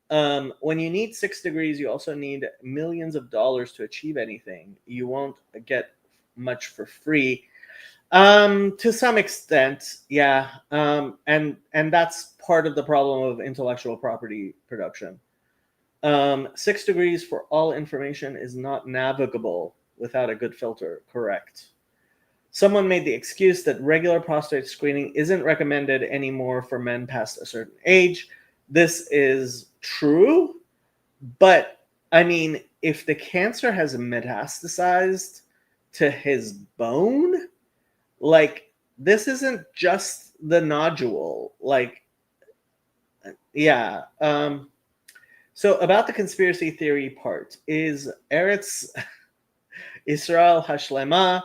When you need 6 degrees, you also need millions of dollars to achieve anything. You won't get much for free. To some extent, yeah. And that's part of the problem of intellectual property production. 6 degrees for all information is not navigable without a good filter. Correct. Someone made the excuse that regular prostate screening isn't recommended anymore for men past a certain age. This is true, but I mean, if the cancer has metastasized to his bone, like, this isn't just the nodule. Like, yeah. So about the conspiracy theory part, is Eretz Israel Hashlema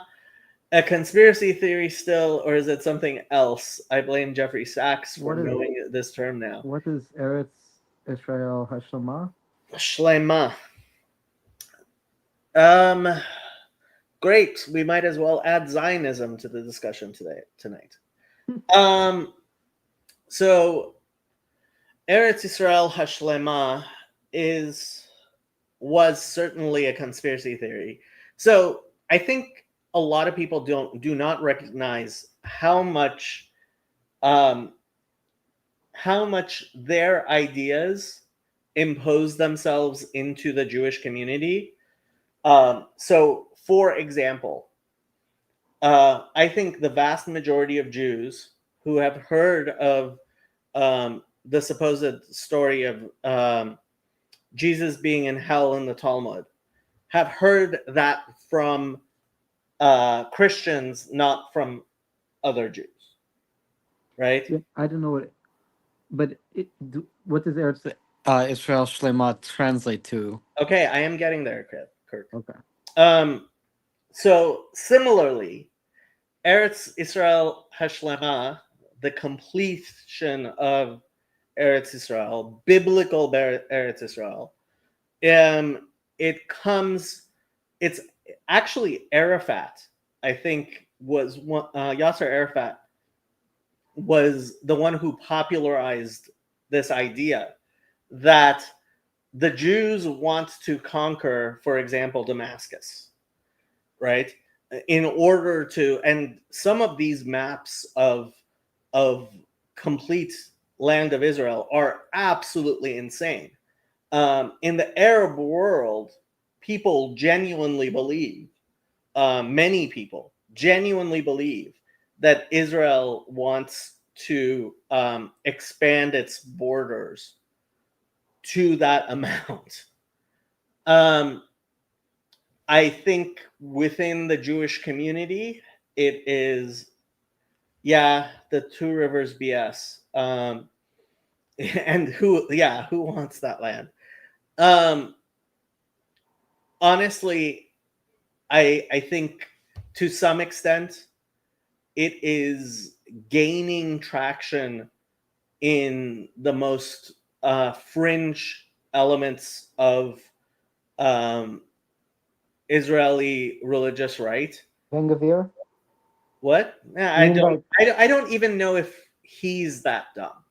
a conspiracy theory still, or is it something else? I blame Jeffrey Sachs for What is knowing this term now. what is Eretz Israel Hashlama? Shlema. Great. We might as well add Zionism to the discussion tonight. So Eretz Israel Hashlema was certainly a conspiracy theory. So I think a lot of people do not recognize how much their ideas impose themselves into the Jewish community. So, for example, I think the vast majority of Jews who have heard of the supposed story of Jesus being in hell in the Talmud have heard that from Christians, not from other Jews, right? Yeah, I didn't know what But what does Eretz? Israel Shlema translate to? Okay, I am getting there, Kirk. Okay. So similarly, Eretz Israel Hashlema, the completion of Eretz Israel, biblical Eretz Israel, it's actually Arafat, I think, was one, Yasser Arafat was the one who popularized this idea that the Jews want to conquer, for example, Damascus, right? In order to, and some of these maps of complete land of Israel are absolutely insane. In the Arab world, people genuinely believe, many people genuinely believe that Israel wants to expand its borders to that amount. I think within the Jewish community, it is, yeah, the Two Rivers BS. And who wants that land? Honestly, I think to some extent it is gaining traction in the most fringe elements of Israeli religious right. Ben Gvir? What? Yeah, I don't even know if he's that dumb.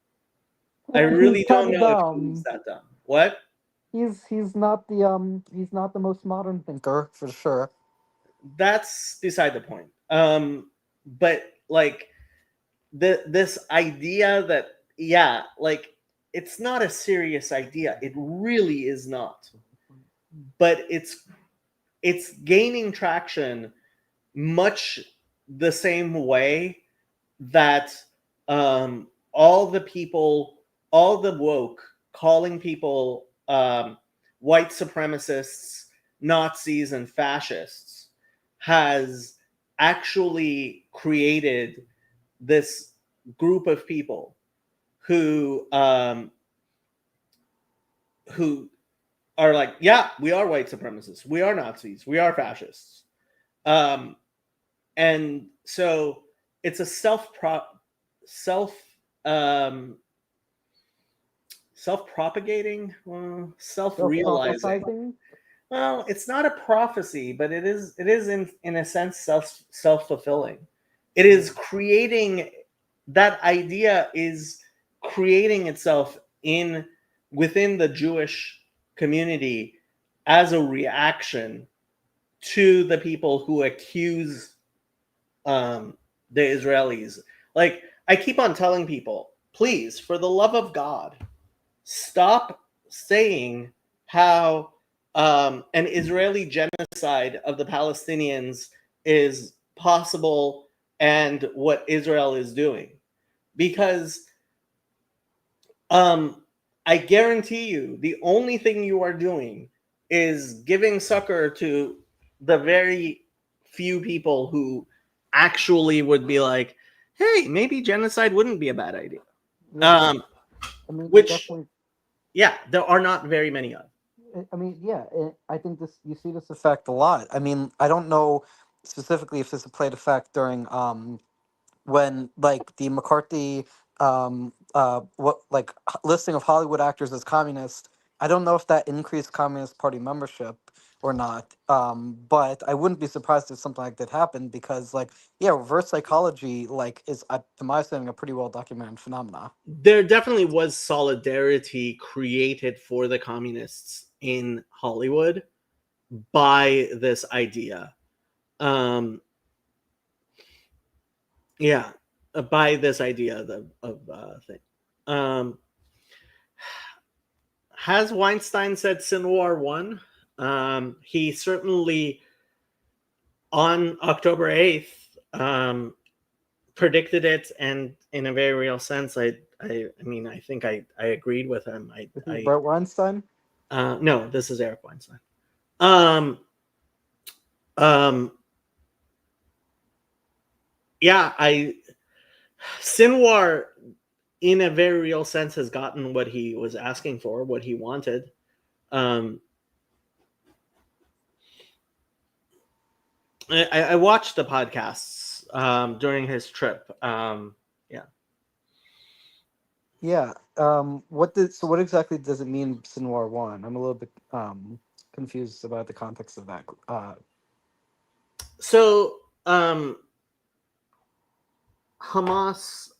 I really He's don't kind of know if he's dumb. that dumb. What? He's not the most modern thinker for sure. That's beside the point. But like this idea that, yeah, like it's not a serious idea. It really is not. But it's gaining traction much the same way that all the people, all the woke calling people white supremacists, Nazis, and fascists has actually created this group of people who are like, yeah, we are white supremacists, we are Nazis, we are fascists, and so it's a self self-propagating, self-realizing. Self-prophesying? Well, it's not a prophecy, but it is in a sense self-fulfilling. It is creating, that idea is creating itself in within the Jewish community as a reaction to the people who accuse the Israelis. Like, I keep on telling people, please, for the love of God, stop saying how an Israeli genocide of the Palestinians is possible and what Israel is doing. Because I guarantee you, the only thing you are doing is giving succor to the very few people who actually would be like, hey, maybe genocide wouldn't be a bad idea. Yeah. I mean, Which, definitely. yeah, there are not very many of. I mean, yeah. I think you see this Effect a lot. I mean, I don't know specifically if this played effect during when like the McCarthy what like listing of Hollywood actors as communist. I don't know if that increased Communist Party membership or not. But I wouldn't be surprised if something like that happened because like yeah, reverse psychology like is to my understanding a pretty well documented phenomena. There definitely was solidarity created for the communists in Hollywood by this idea. Um, yeah, by this idea of thing. Um, has Weinstein said Sinwar won? He certainly, on October 8th, predicted it, and in a very real sense, I mean, I think I agreed with him. Brett Weinstein? No, this is Eric Weinstein. Um, um, yeah, Sinwar in a very real sense, has gotten what he was asking for, what he wanted. I watched the podcasts during his trip. Yeah. What exactly does it mean, Sinwar won? I'm a little bit confused about the context of that. So Hamas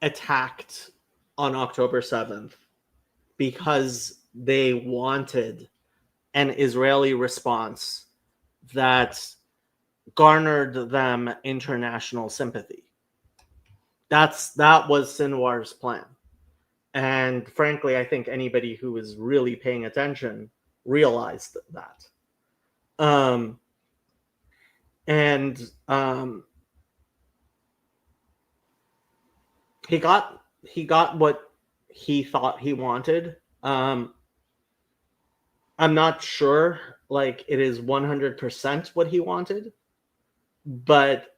attacked on October 7th because they wanted an Israeli response that garnered them international sympathy. That was Sinwar's plan. And frankly, I think anybody who was really paying attention realized that. He got what he thought he wanted. I'm not sure, like, it is 100% what he wanted, but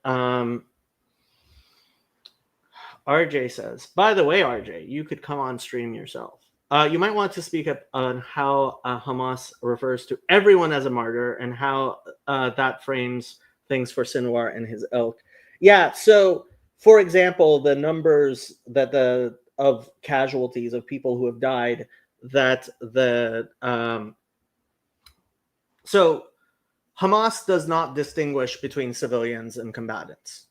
RJ says, by the way, RJ, you could come on stream yourself. You might want to speak up on how Hamas refers to everyone as a martyr and how that frames things for Sinwar and his ilk. Yeah, so for example, the numbers of casualties of people who have died, so Hamas does not distinguish between civilians and combatants.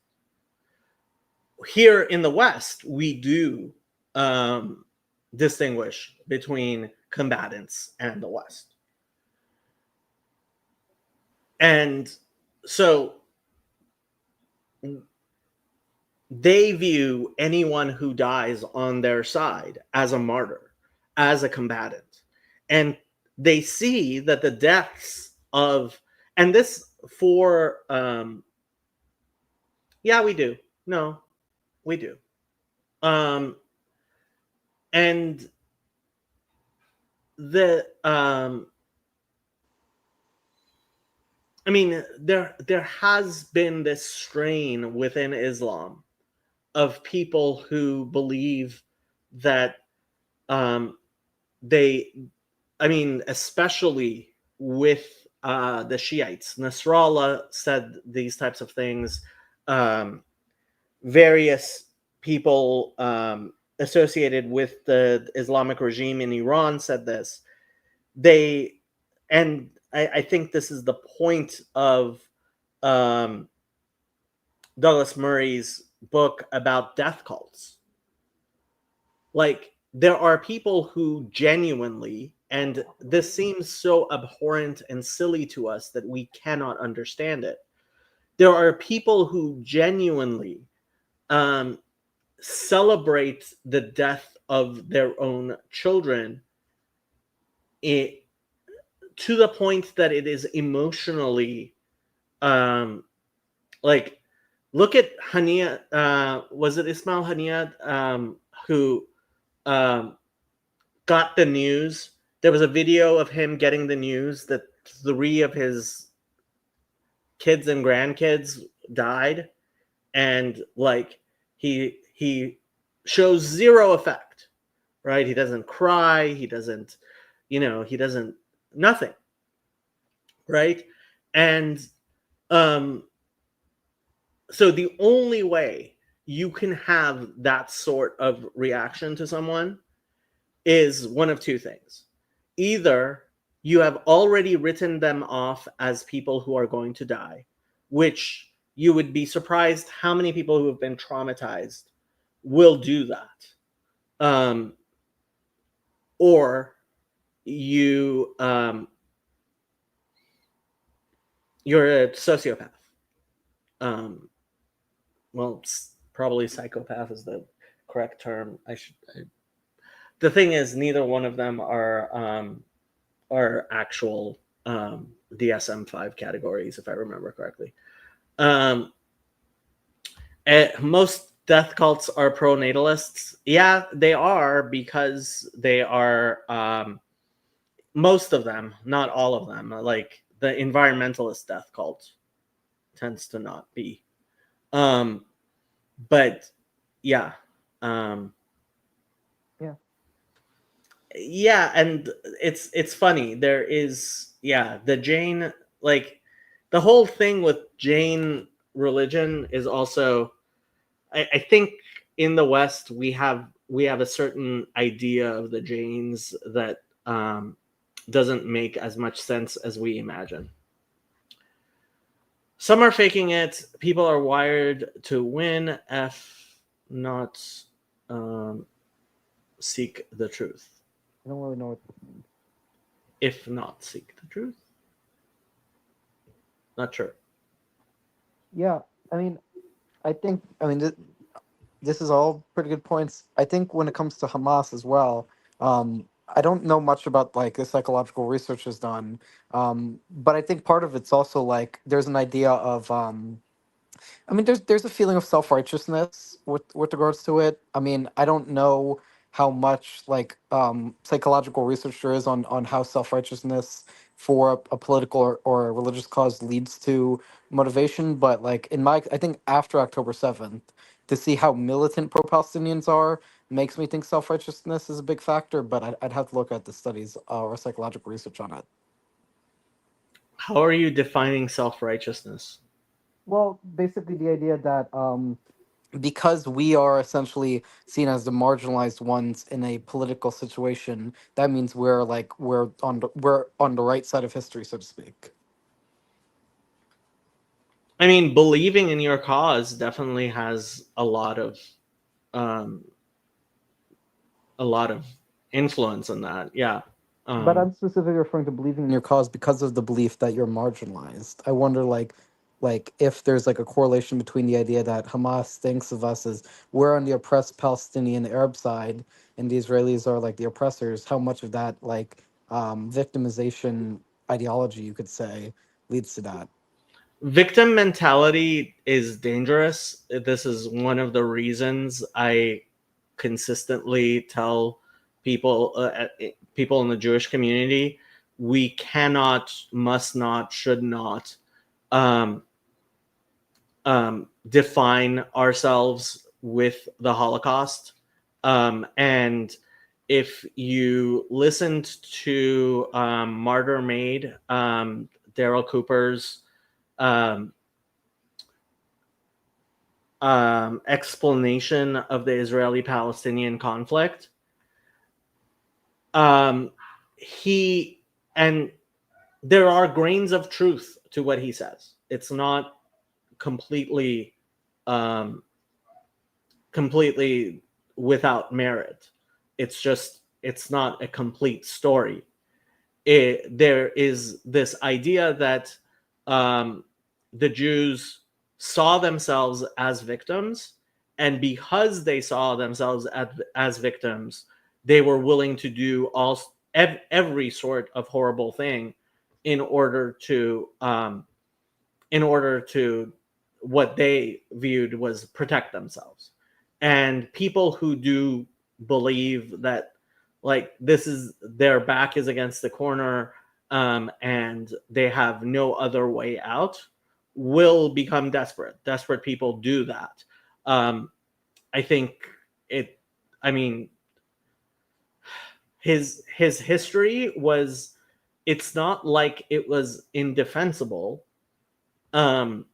Here in the West, we do distinguish between combatants and the West. And so they view anyone who dies on their side as a martyr, as a combatant. And they see that the deaths of, and this for, yeah, we do. No, we do. And the I mean, there has been this strain within Islam of people who believe that especially with the Shiites. Nasrallah said these types of things. Various people associated with the Islamic regime in Iran said this. I think this is the point of Douglas Murray's book about death cults. Like, there are people who genuinely, and this seems so abhorrent and silly to us that we cannot understand it. There are people who genuinely celebrate the death of their own children to the point that it is emotionally like, look at Hania, was it Ismail Hania who got the news? There was a video of him getting the news that 3 of his kids and grandkids died, and like he shows zero effect, right? He doesn't cry, he doesn't nothing, right? And so the only way you can have that sort of reaction to someone is one of 2 things. Either you have already written them off as people who are going to die, which you would be surprised how many people who have been traumatized will do that. Or you're a sociopath. Well, probably psychopath is the correct term. The thing is, neither one of them are actual DSM-5 categories, if I remember correctly. Most death cults are pro-natalists. Yeah, they are, because they are most of them, not all of them, like the environmentalist death cult tends to not be. But yeah. Yeah. Yeah, and it's funny. There is, yeah, the Jain, like the whole thing with Jain religion is also, I think in the West we have a certain idea of the Jains that doesn't make as much sense as we imagine. Some are faking it. People are wired to win. Not seek the truth. I don't really know what this means. If not seek the truth. Not sure. Yeah, I mean, this is all pretty good points. I think when it comes to Hamas as well, I don't know much about like the psychological research is done, but I think part of it's also like there's an idea of there's a feeling of self righteousness with regards to it. I mean, I don't know how much like psychological research there is on how self righteousness for a political or a religious cause leads to motivation, but like I think after October 7th, to see how militant pro Palestinians are makes me think self righteousness is a big factor. But I'd have to look at the studies or psychological research on it. How are you defining self-righteousness? Well, basically the idea that because we are essentially seen as the marginalized ones in a political situation, that means we're on the right side of history, so to speak. I mean, believing in your cause definitely has a lot of influence in that. Yeah. but I'm specifically referring to believing in your cause because of the belief that you're marginalized. I wonder like if there's like a correlation between the idea that Hamas thinks of us as we're on the oppressed Palestinian Arab side and the Israelis are like the oppressors, how much of that like victimization ideology, you could say, leads to that. Victim mentality is dangerous. This is one of the reasons I consistently tell people in the Jewish community, we cannot, must not, should not um, define ourselves with the Holocaust. And if you listened to Martyr Made, Daryl Cooper's um, explanation of the Israeli-Palestinian conflict, he and there are grains of truth to what he says. It's not completely completely without merit. It's just, it's not a complete story. There is this idea that the Jews saw themselves as victims, and because they saw themselves as victims, they were willing to do every sort of horrible thing in order to what they viewed was protect themselves. And people who do believe that like this is their back is against the corner, and they have no other way out, will become desperate people do that. I think it I mean his history was, it's not like it was indefensible. um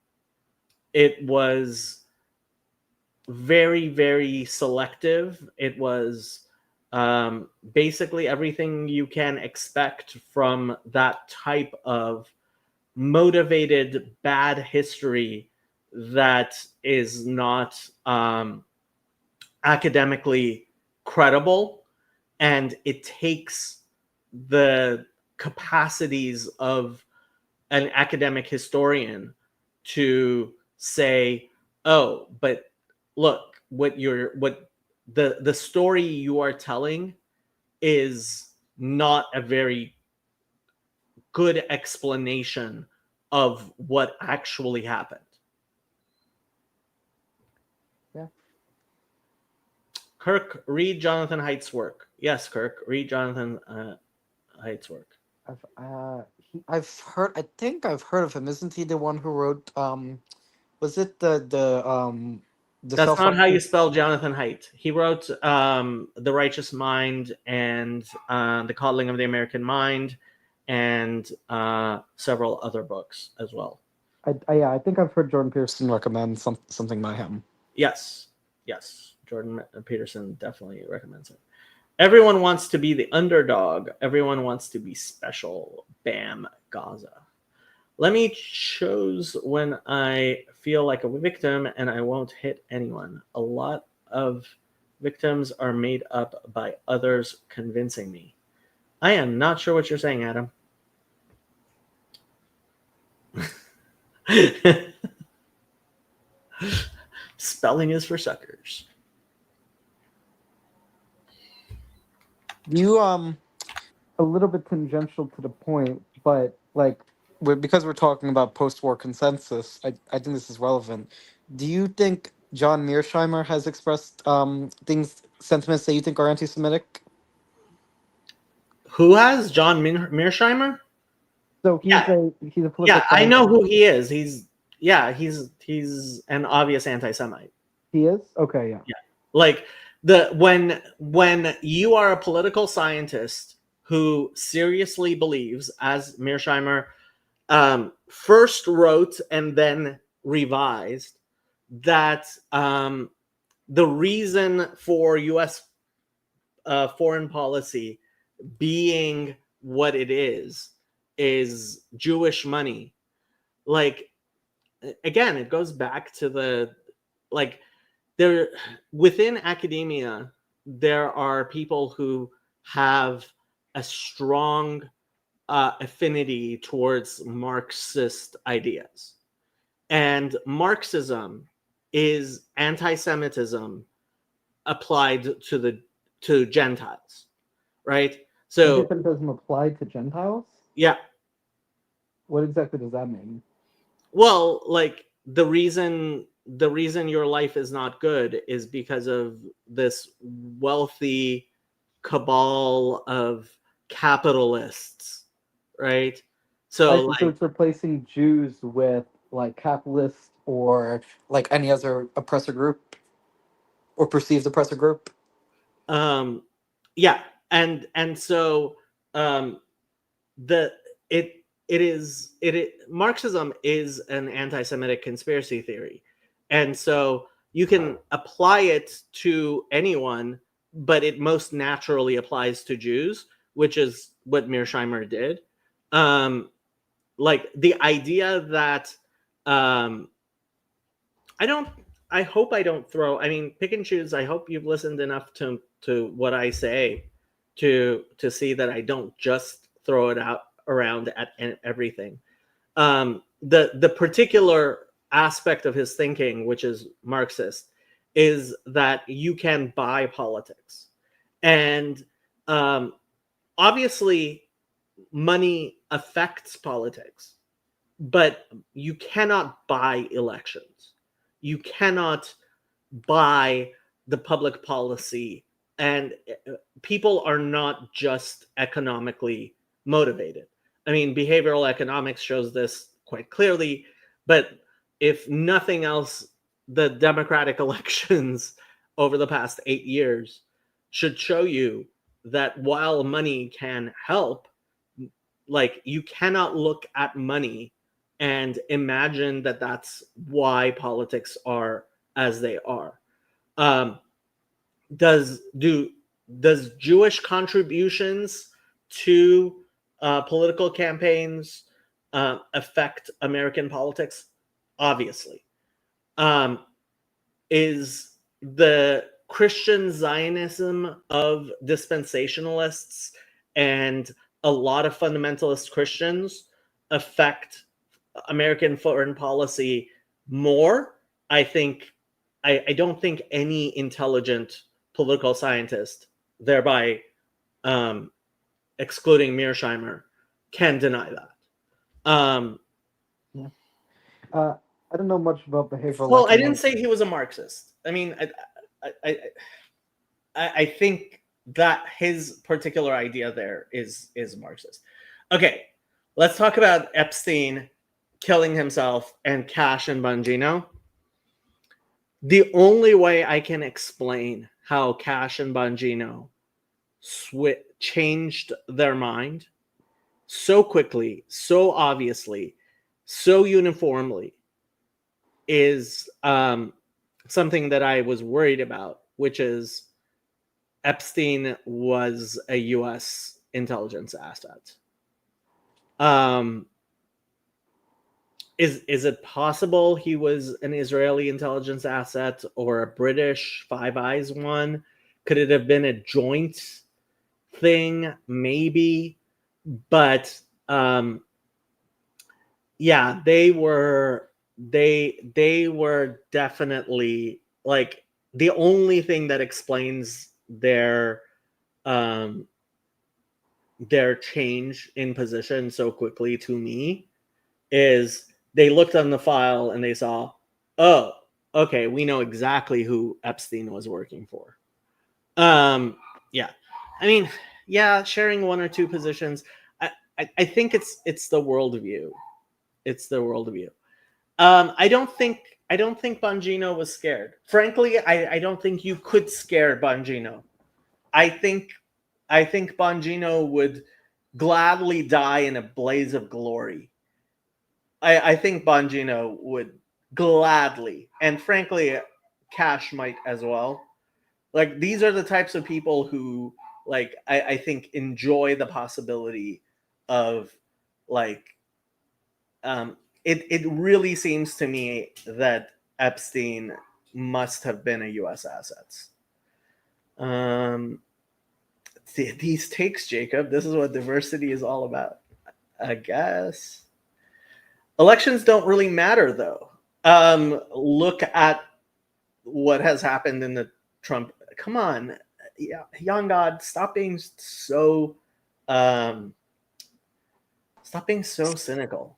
it was very, very selective. It was basically everything you can expect from that type of motivated bad history that is not academically credible, and it takes the capacities of an academic historian to say, oh, but look, what the story you are telling is not a very good explanation of what actually happened. Yeah. Kirk, read Jonathan Haidt's work. Yes, Kirk, read Jonathan Haidt's work. I've heard. I think I've heard of him. Isn't he the one who wrote? Was it the That's not how you self-righteous? spell Jonathan Haidt. He wrote The Righteous Mind and The Coddling of the American Mind and several other books as well. Yeah, I think I've heard Jordan Peterson recommend something by him. Yes. Jordan Peterson definitely recommends it. Everyone wants to be the underdog. Everyone wants to be special. Bam, Gaza. Let me choose when I feel like a victim and I won't hit anyone. A lot of victims are made up by others convincing me. I am not sure what you're saying, Adam. Spelling is for suckers. You a little bit tangential to the point, but like because we're talking about post-war consensus, I think this is relevant. Do you think John Mearsheimer has expressed sentiments that you think are anti-Semitic? Who has John Mearsheimer? So he's Yeah. a political Yeah, I know scientist. who he is. He's an obvious anti-Semite. He is? Okay, yeah. Like when you are a political scientist who seriously believes, as Mearsheimer first wrote and then revised, that the reason for U.S. Foreign policy being what it is Jewish money. Like, again, it goes back to the, like, there within academia there are people who have a strong affinity towards Marxist ideas, and Marxism is anti-Semitism applied to Gentiles, right? So Anti-Semitism applied to Gentiles? yeah, What exactly does that mean? well, like the reason your life is not good is because of this wealthy cabal of capitalists, right? I So see. So like it's replacing Jews with like capitalists or like any other oppressor group or perceived oppressor group. um yeah, and so um the Marxism is an anti-Semitic conspiracy theory, and so you can apply it to anyone, but it most naturally applies to Jews, which is what Mearsheimer did. Like the idea that um, I don't. I hope I don't throw. I mean, pick and choose. I hope you've listened enough to what I say to see that I don't just throw it out around at everything. The particular aspect of his thinking, which is Marxist, is that you can buy politics, and obviously, money affects politics, but you cannot buy elections. You cannot buy the public policy, and people are not just economically motivated. I mean, behavioral economics shows this quite clearly, but if nothing else, the democratic elections over the past 8 years should show you that while money can help, like, you cannot look at money and imagine that that's why politics are as they are. Um, does Jewish contributions to political campaigns affect American politics? Obviously. Is the Christian Zionism of dispensationalists and a lot of fundamentalist Christians affect American foreign policy more? I don't think any intelligent political scientist, thereby excluding Mearsheimer, can deny that. Yeah. I don't know much about behavioral Well, I didn't economics. say he was a Marxist. I mean, I think that his particular idea there is Marxist. Okay, let's talk about Epstein killing himself and Cash and Bongino. The only way I can explain how Cash and Bongino changed their mind so quickly, so obviously, so uniformly is something that I was worried about, which is Epstein was a U.S. intelligence asset. Is it possible he was an Israeli intelligence asset or a British Five Eyes one? Could it have been a joint thing? Maybe, but yeah, they were definitely like the only thing that explains their change in position so quickly to me is they looked on the file and they saw, oh, okay, we know exactly who Epstein was working for. Yeah, I mean, yeah, sharing one or two positions. I think it's the worldview. It's the worldview. I don't think Bongino was scared. Frankly, I don't think you could scare Bongino. I think Bongino would gladly die in a blaze of glory. I think Bongino would gladly, and frankly, Cash might as well. Like, these are the types of people who, like, I think enjoy the possibility of, like, it really seems to me that Epstein must have been a U.S. asset. These takes, Jacob. This is what diversity is all about, I guess. Elections don't really matter, though. Look at what has happened in the Trump. Come on, young God, stop being so cynical.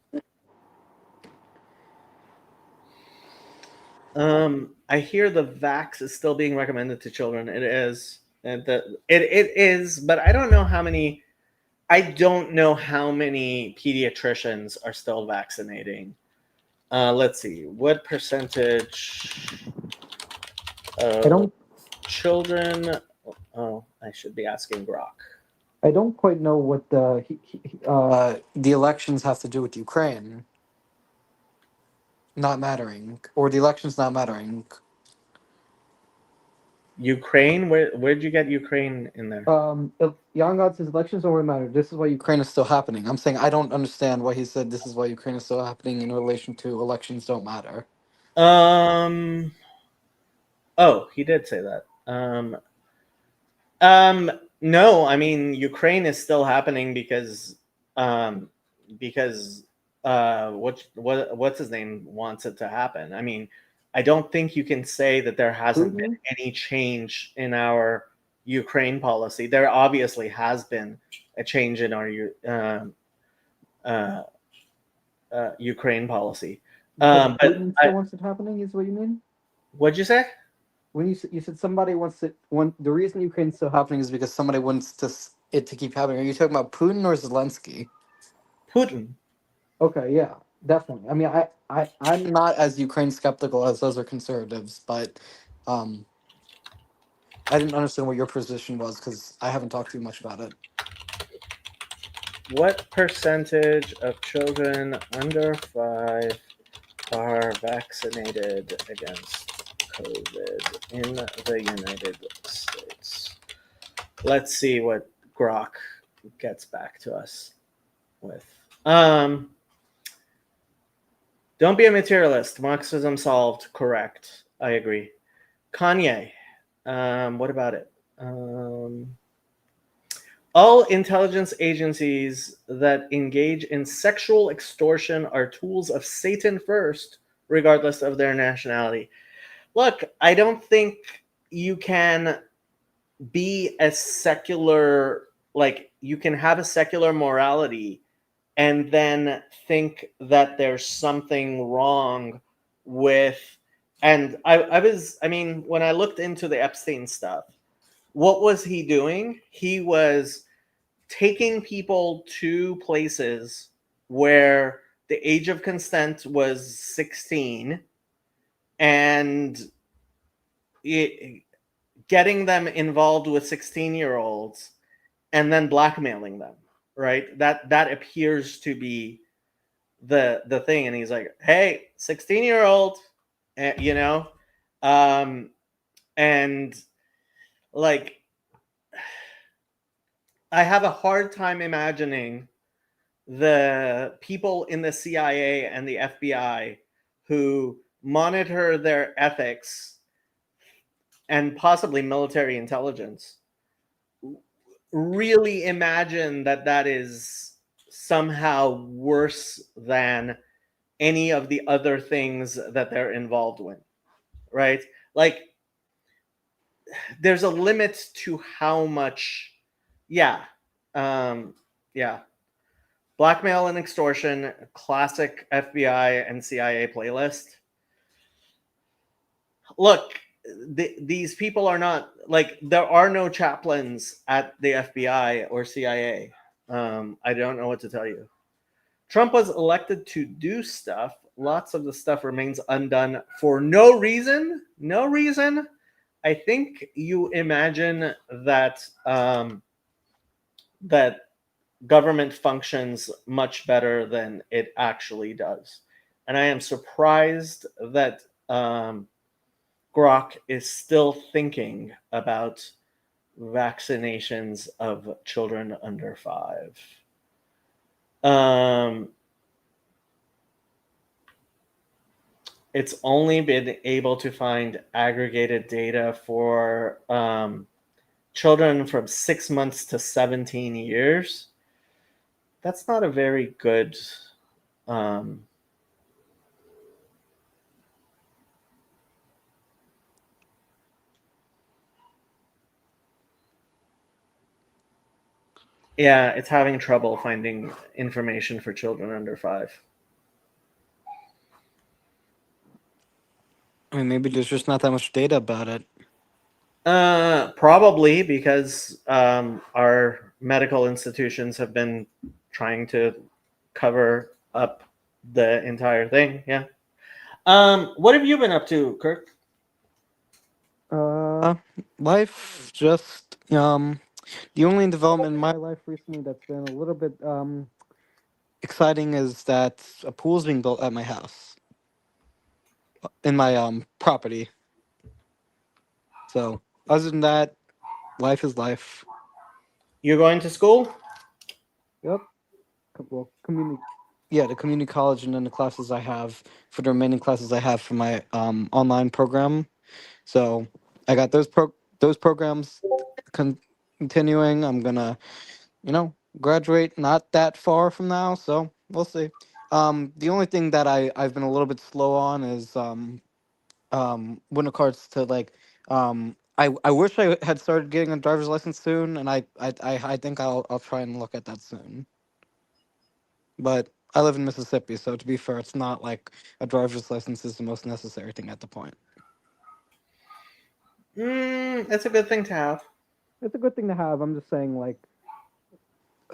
I hear the vax is still being recommended to children. It is, and it is, but I don't know how many. I don't know how many pediatricians are still vaccinating. Let's see, what percentage of children? Oh, I should be asking Grok. I don't quite know what the elections have to do with Ukraine not mattering, or the elections not mattering. Ukraine? Where'd you get Ukraine in there? If Young God says elections don't really matter. This is why Ukraine is still happening. I'm saying I don't understand why he said this is why Ukraine is still happening in relation to elections don't matter. Oh, he did say that. No, I mean, Ukraine is still happening because what's his name wants it to happen. I mean, I don't think you can say that there hasn't been any change in our Ukraine policy. There obviously has been a change in our Ukraine policy. But Putin still wants it happening, is what you mean? What'd you say? When you said somebody wants it, the reason Ukraine's still happening is because somebody wants it to keep happening. Are you talking about Putin or Zelensky? Putin. Okay, yeah, definitely. I mean, I'm not as Ukraine skeptical as those are conservatives, but I didn't understand what your position was because I haven't talked too much about it. What percentage of children under 5 are vaccinated against COVID in the United States? Let's see what Grok gets back to us with. Don't be a materialist. Marxism solved. Correct. I agree. Kanye. What about it? All intelligence agencies that engage in sexual extortion are tools of Satan first, regardless of their nationality. Look, I don't think you can be a secular, like, you can have a secular morality and then think that there's something wrong with, and I mean, when I looked into the Epstein stuff, what was he doing? He was taking people to places where the age of consent was 16 and getting them involved with 16-year-olds and then blackmailing them, right? That appears to be the thing. And he's like, hey, 16-year-old, you know, and like, I have a hard time imagining the people in the CIA and the FBI who monitor their ethics and possibly military intelligence really imagine that that is somehow worse than any of the other things that they're involved with, right? Like, there's a limit to how much, yeah, yeah. Blackmail and extortion, classic FBI and CIA playlist. Look, these people are not, like, there are no chaplains at the FBI or CIA. I don't know what to tell you. Trump was elected to do stuff. Lots of the stuff remains undone for no reason. No reason. I think you imagine that that government functions much better than it actually does. And I am surprised that Grok is still thinking about vaccinations of children under 5. It's only been able to find aggregated data for children from 6 months to 17 years. That's not a very good yeah, it's having trouble finding information for children under 5. I mean, maybe there's just not that much data about it. Probably because our medical institutions have been trying to cover up the entire thing. Yeah. What have you been up to, Kirk? Life just the only development in my life recently that's been a little bit exciting is that a pool's being built at my house in my property. So other than that, life is life. You're going to school? Yep. Well, the community college, and then the classes I have for the remaining classes I have for my online program. So I got those programs continuing. I'm gonna, graduate not that far from now, so we'll see. The only thing that I've been a little bit slow on is when it comes to like I wish I had started getting a driver's license soon, and I think I'll try and look at that soon. But I live in Mississippi, so to be fair, it's not like a driver's license is the most necessary thing at the point. It's a good thing to have. It's a good thing to have. I'm just saying, like,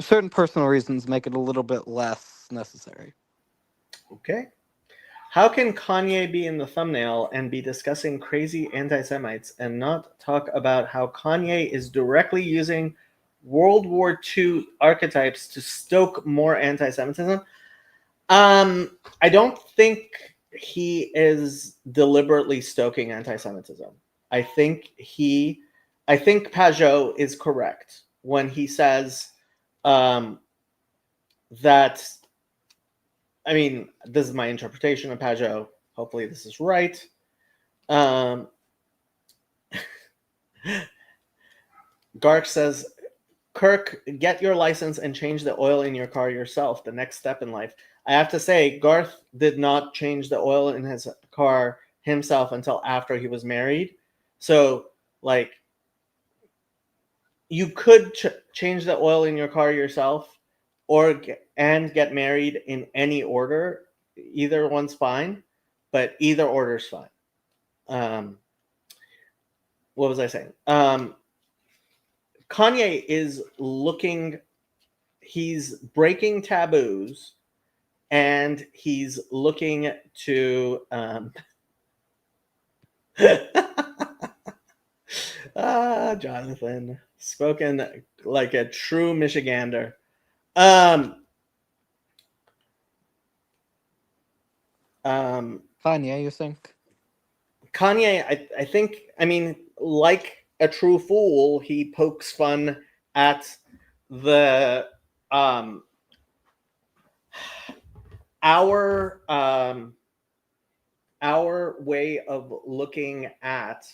certain personal reasons make it a little bit less necessary. Okay. How can Kanye be in the thumbnail and be discussing crazy anti-Semites and not talk about how Kanye is directly using World War II archetypes to stoke more anti-Semitism? I don't think he is deliberately stoking anti-Semitism. I think Pajot is correct when he says that, I mean, this is my interpretation of Pajot. Hopefully this is right. Gark says, Kirk, get your license and change the oil in your car yourself. The next step in life. I have to say, Garth did not change the oil in his car himself until after he was married. So, like, you could change the oil in your car yourself or get married in any order. Either one's fine, but either order's fine. What was I saying? Kanye is looking, he's breaking taboos, and he's looking to Jonathan, spoken like a true Michigander. Kanye, you think? Kanye, I think, I mean, like a true fool, he pokes fun at the our way of looking at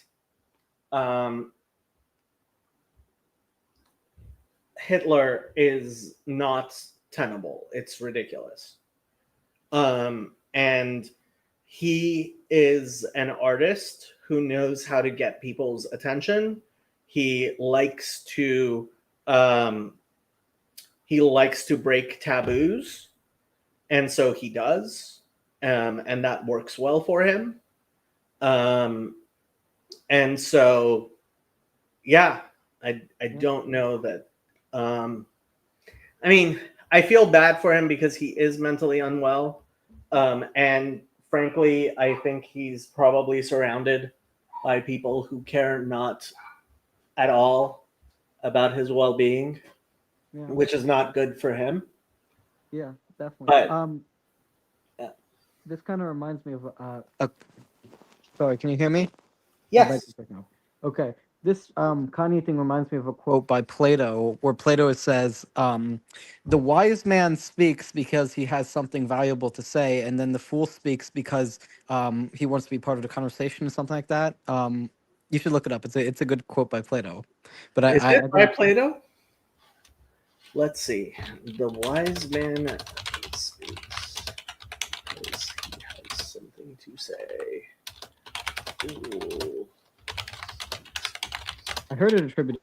Hitler is not tenable. It's ridiculous. And he is an artist who knows how to get people's attention. He likes to break taboos, and so he does, and that works well for him. And so, yeah, I don't know that. I mean, I feel bad for him because he is mentally unwell. And frankly, I think he's probably surrounded by people who care not at all about his well-being, Yeah. which is not good for him. Yeah, definitely. But yeah. This kind of reminds me of sorry, can you hear me? Yes. Okay. This Kanye thing reminds me of a quote by Plato, where Plato says, "The wise man speaks because he has something valuable to say, and then the fool speaks because he wants to be part of the conversation," or something like that. You should look it up. It's a good quote by Plato. But Is it I by think, Plato? Let's see. The wise man speaks because he has something to say. Ooh. I heard it attributed.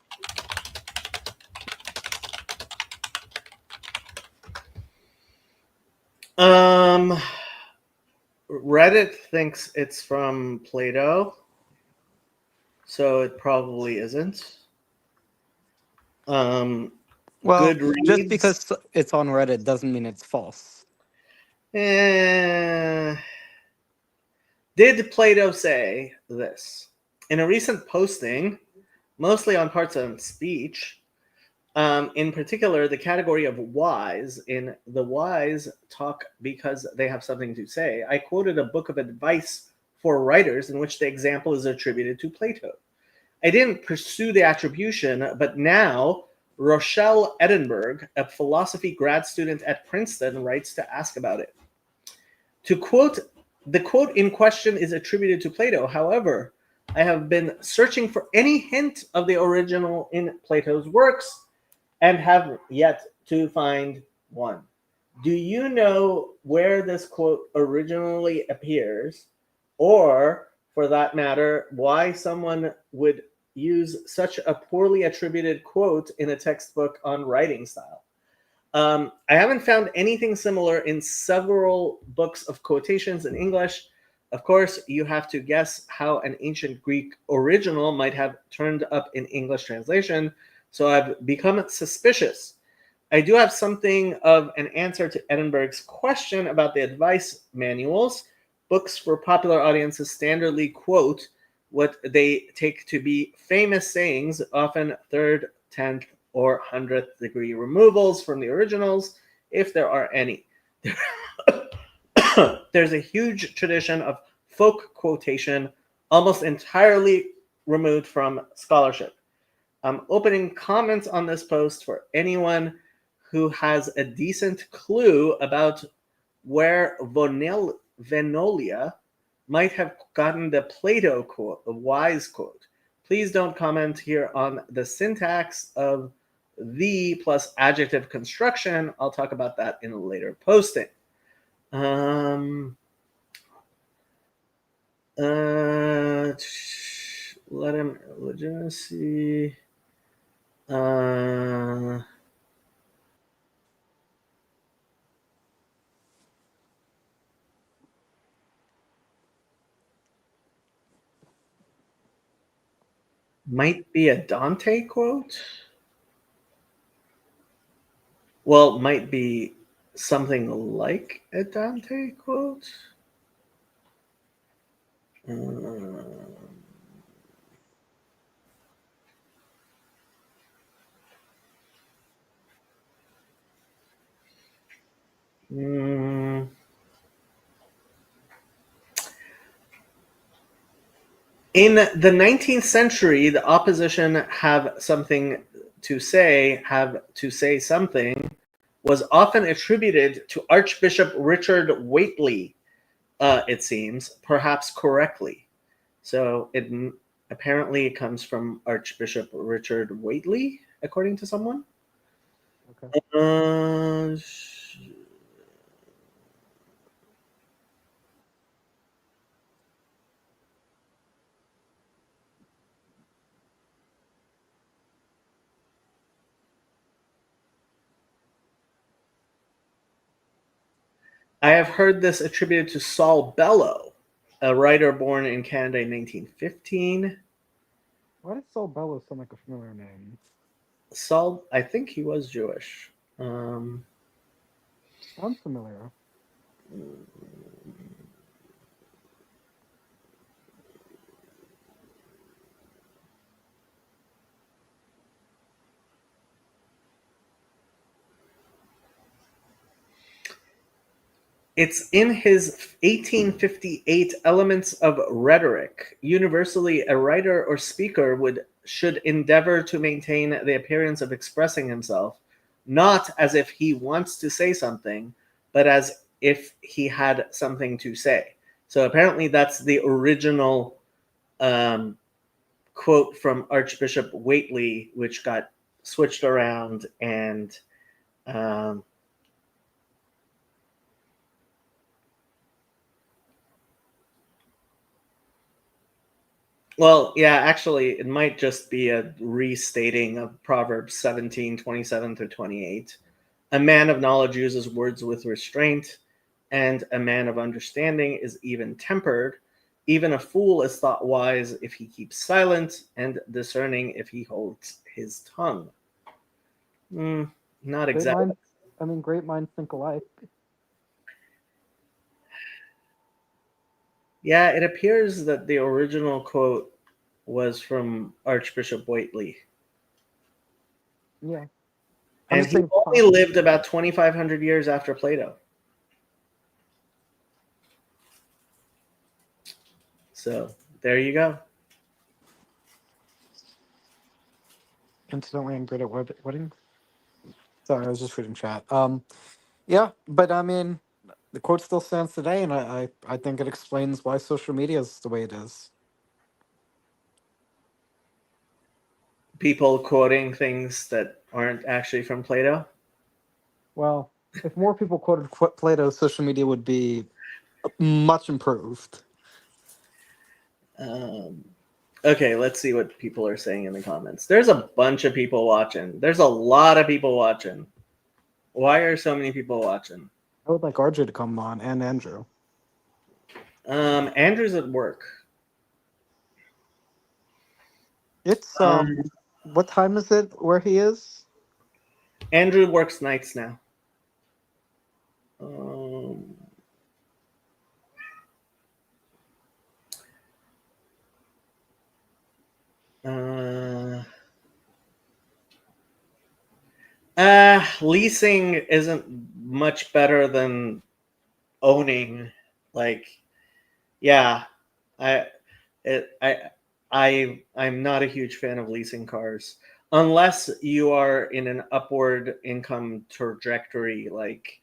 Reddit thinks it's from Plato, so it probably isn't. Well, just Goodreads. because it's on Reddit doesn't mean it's false. Did Plato say this? In a recent posting, mostly on parts of speech, in particular, the category of wise, in the wise talk because they have something to say, I quoted a book of advice for writers in which the example is attributed to Plato. I didn't pursue the attribution, but now Rochelle Edinburgh, a philosophy grad student at Princeton, writes to ask about it. To quote, the quote in question is attributed to Plato. However, I have been searching for any hint of the original in Plato's works and have yet to find one. Do you know where this quote originally appears, or, for that matter, why someone would use such a poorly attributed quote in a textbook on writing style? I haven't found anything similar in several books of quotations in English. Of course, you have to guess how an ancient Greek original might have turned up in English translation, so I've become suspicious. I do have something of an answer to Edinburgh's question about the advice manuals. Books for popular audiences standardly quote what they take to be famous sayings, often third, 10th, or 100th degree removals from the originals, if there are any. There's a huge tradition of folk quotation, almost entirely removed from scholarship. I'm opening comments on this post for anyone who has a decent clue about where Venolia might have gotten the Plato quote, the wise quote. Please don't comment here on the syntax of the plus adjective construction. I'll talk about that in a later posting. Let him legitimacy. Might be a Dante quote. Well, might be something like a Dante quote. Mm. In the 19th century, the opposition have to say something was often attributed to Archbishop Richard Whately, it seems, perhaps correctly. So it apparently comes from Archbishop Richard Whately, according to someone. Okay. I have heard this attributed to Saul Bellow, a writer born in Canada in 1915. Why does Saul Bellow sound like a familiar name? Saul, I think he was Jewish. Sounds familiar. It's in his 1858 Elements of Rhetoric. Universally, a writer or speaker should endeavor to maintain the appearance of expressing himself, not as if he wants to say something, but as if he had something to say. So apparently that's the original quote from Archbishop Whately, which got switched around and well, yeah, actually, it might just be a restating of Proverbs 17:27-28. A man of knowledge uses words with restraint, and a man of understanding is even tempered. Even a fool is thought wise if he keeps silent, and discerning if he holds his tongue. Not Great exactly. minds, great minds think alike. Yeah, it appears that the original quote was from Archbishop Whately. Yeah. And he only lived about 2,500 years after Plato. So there you go. Incidentally, I'm great at weddings. Sorry, I was just reading chat. Yeah, but the quote still stands today, and I think it explains why social media is the way it is. People quoting things that aren't actually from Plato. Well, if more people quoted Plato, social media would be much improved. Okay, let's see what people are saying in the comments. There's a bunch of people watching. There's a lot of people watching. Why are so many people watching? I would like RJ to come on, and Andrew. Andrew's at work. It's what time is it where he is? Andrew works nights now. Leasing isn't much better than owning. Like, yeah, I'm not a huge fan of leasing cars unless you are in an upward income trajectory, like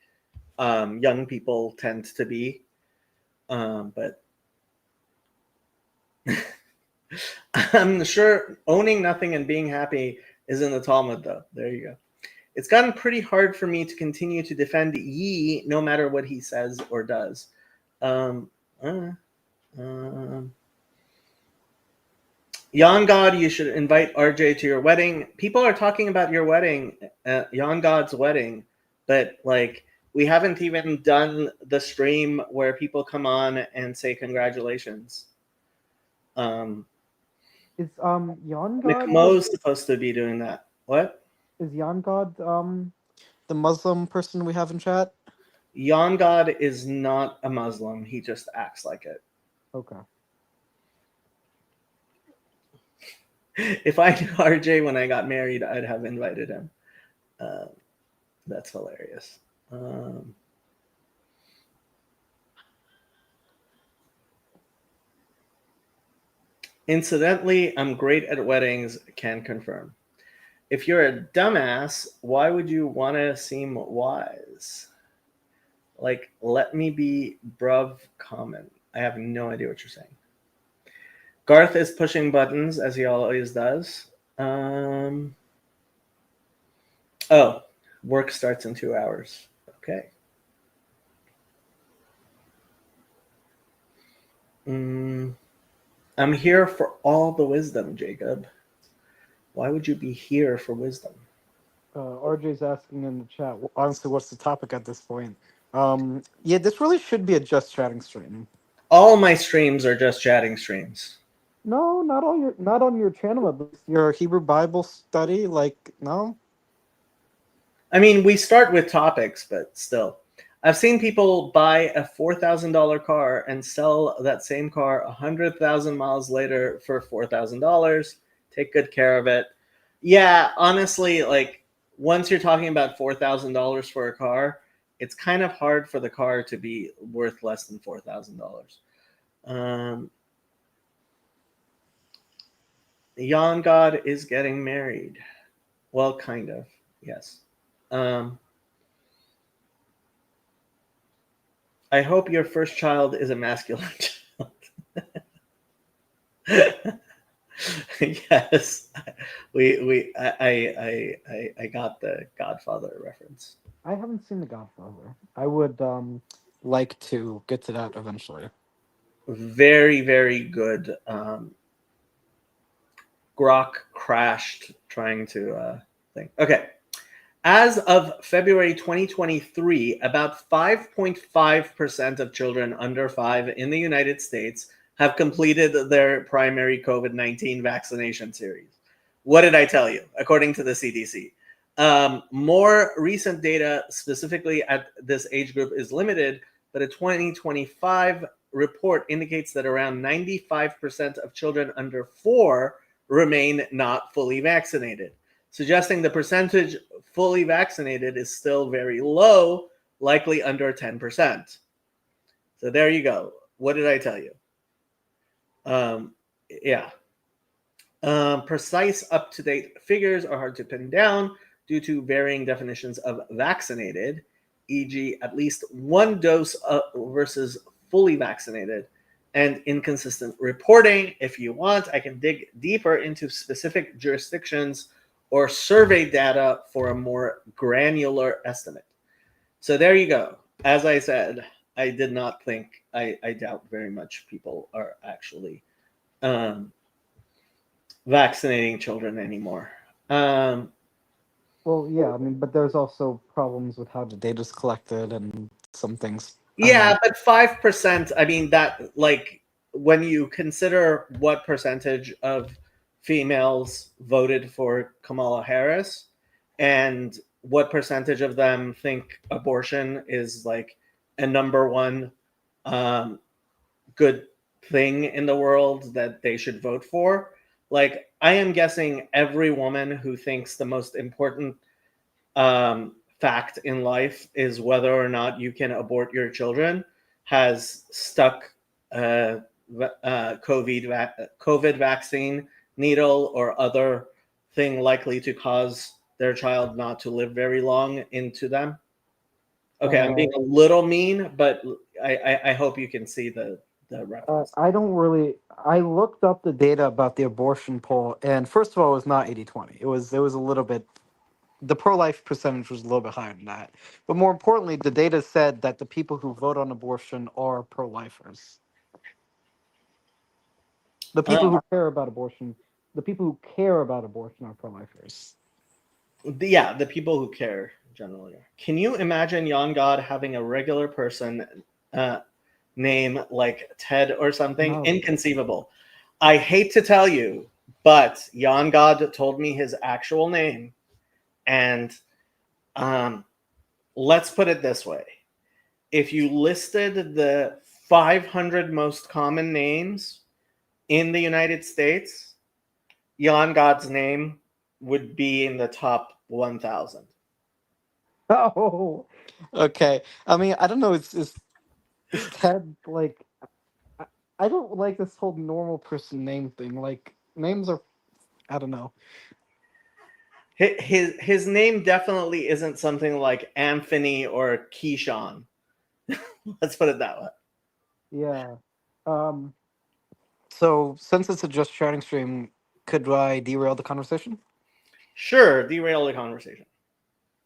young people tend to be. But I'm sure owning nothing and being happy is in the Talmud, though. There you go. It's gotten pretty hard for me to continue to defend Yi, no matter what he says or does. Yon God, you should invite RJ to your wedding. People are talking about your wedding, Yon God's wedding, but like we haven't even done the stream where people come on and say congratulations. Is Yon God Nick Mo's supposed to be doing that. What? is Yon God the Muslim person we have in chat? Yon God is not a Muslim. He just acts like it. Okay. If I knew RJ when I got married, I'd have invited him. That's hilarious. Incidentally, I'm great at weddings, can confirm. If you're a dumbass, why would you want to seem wise? Like, let me be bruv comment. I have no idea what you're saying. Garth is pushing buttons, as he always does. Oh, work starts in 2 hours. Okay. I'm here for all the wisdom, Jacob. Why would you be here for wisdom? RJ's asking in the chat, honestly, what's the topic at this point? Yeah, this really should be a just chatting stream. All my streams are just chatting streams. No, not on your channel, at least. Your Hebrew Bible study, like, no? I mean, we start with topics, but still. I've seen people buy a $4,000 car and sell that same car 100,000 miles later for $4,000. Take good care of it. Yeah, honestly, like once you're talking about $4,000 for a car, it's kind of hard for the car to be worth less than $4,000. Yon God is getting married. Well, kind of, yes. I hope your first child is a masculine child. Yes, I got the Godfather reference. I haven't seen The Godfather. I would like to get to that eventually. Very, very good. Grok crashed trying to think. Okay. As of February 2023, about 5.5% of children under 5 in the United States have completed their primary COVID-19 vaccination series. What did I tell you? According to the CDC. More recent data specifically at this age group is limited, but a 2025 report indicates that around 95% of children under 4 remain not fully vaccinated, suggesting the percentage fully vaccinated is still very low, likely under 10%. So there you go. What did I tell you? Precise, up-to-date figures are hard to pin down due to varying definitions of vaccinated, e.g. at least one dose versus fully vaccinated, and inconsistent reporting. If you want, I can dig deeper into specific jurisdictions or survey data for a more granular estimate. So there you go. As I said, I did not think, I doubt very much people are actually vaccinating children anymore. Well, yeah, I mean, but there's also problems with how the data's collected and some things. Yeah, but 5%, I mean, that, like, when you consider what percentage of females voted for Kamala Harris and what percentage of them think abortion is like a number one good thing in the world that they should vote for, like, I am guessing every woman who thinks the most important fact in life is whether or not you can abort your children has stuck COVID vaccine needle or other thing likely to cause their child not to live very long into them. Okay, I'm being a little mean, but I hope you can see the reference. I looked up the data about the abortion poll, and first of all, it was not 80-20. It was a little bit, the pro-life percentage was a little bit higher than that. But more importantly, the data said that the people who vote on abortion are pro-lifers. The people who care about abortion are pro-lifers. Yeah, the people who care generally. Can you imagine Yon God having a regular person name like Ted or something? No. Inconceivable. I hate to tell you, but Yon God told me his actual name, and let's put it this way. If you listed the 500 most common names in the United States, Jan God's name would be in the top 1,000. Oh, okay. I mean, I don't know. It's Ted like I, I don't like this whole normal person name thing. Like names are, I don't know. His name definitely isn't something like Anthony or Keyshawn. Let's put it that way. Yeah. Um. So since it's a just chatting stream, could I derail the conversation? Sure, derail the conversation.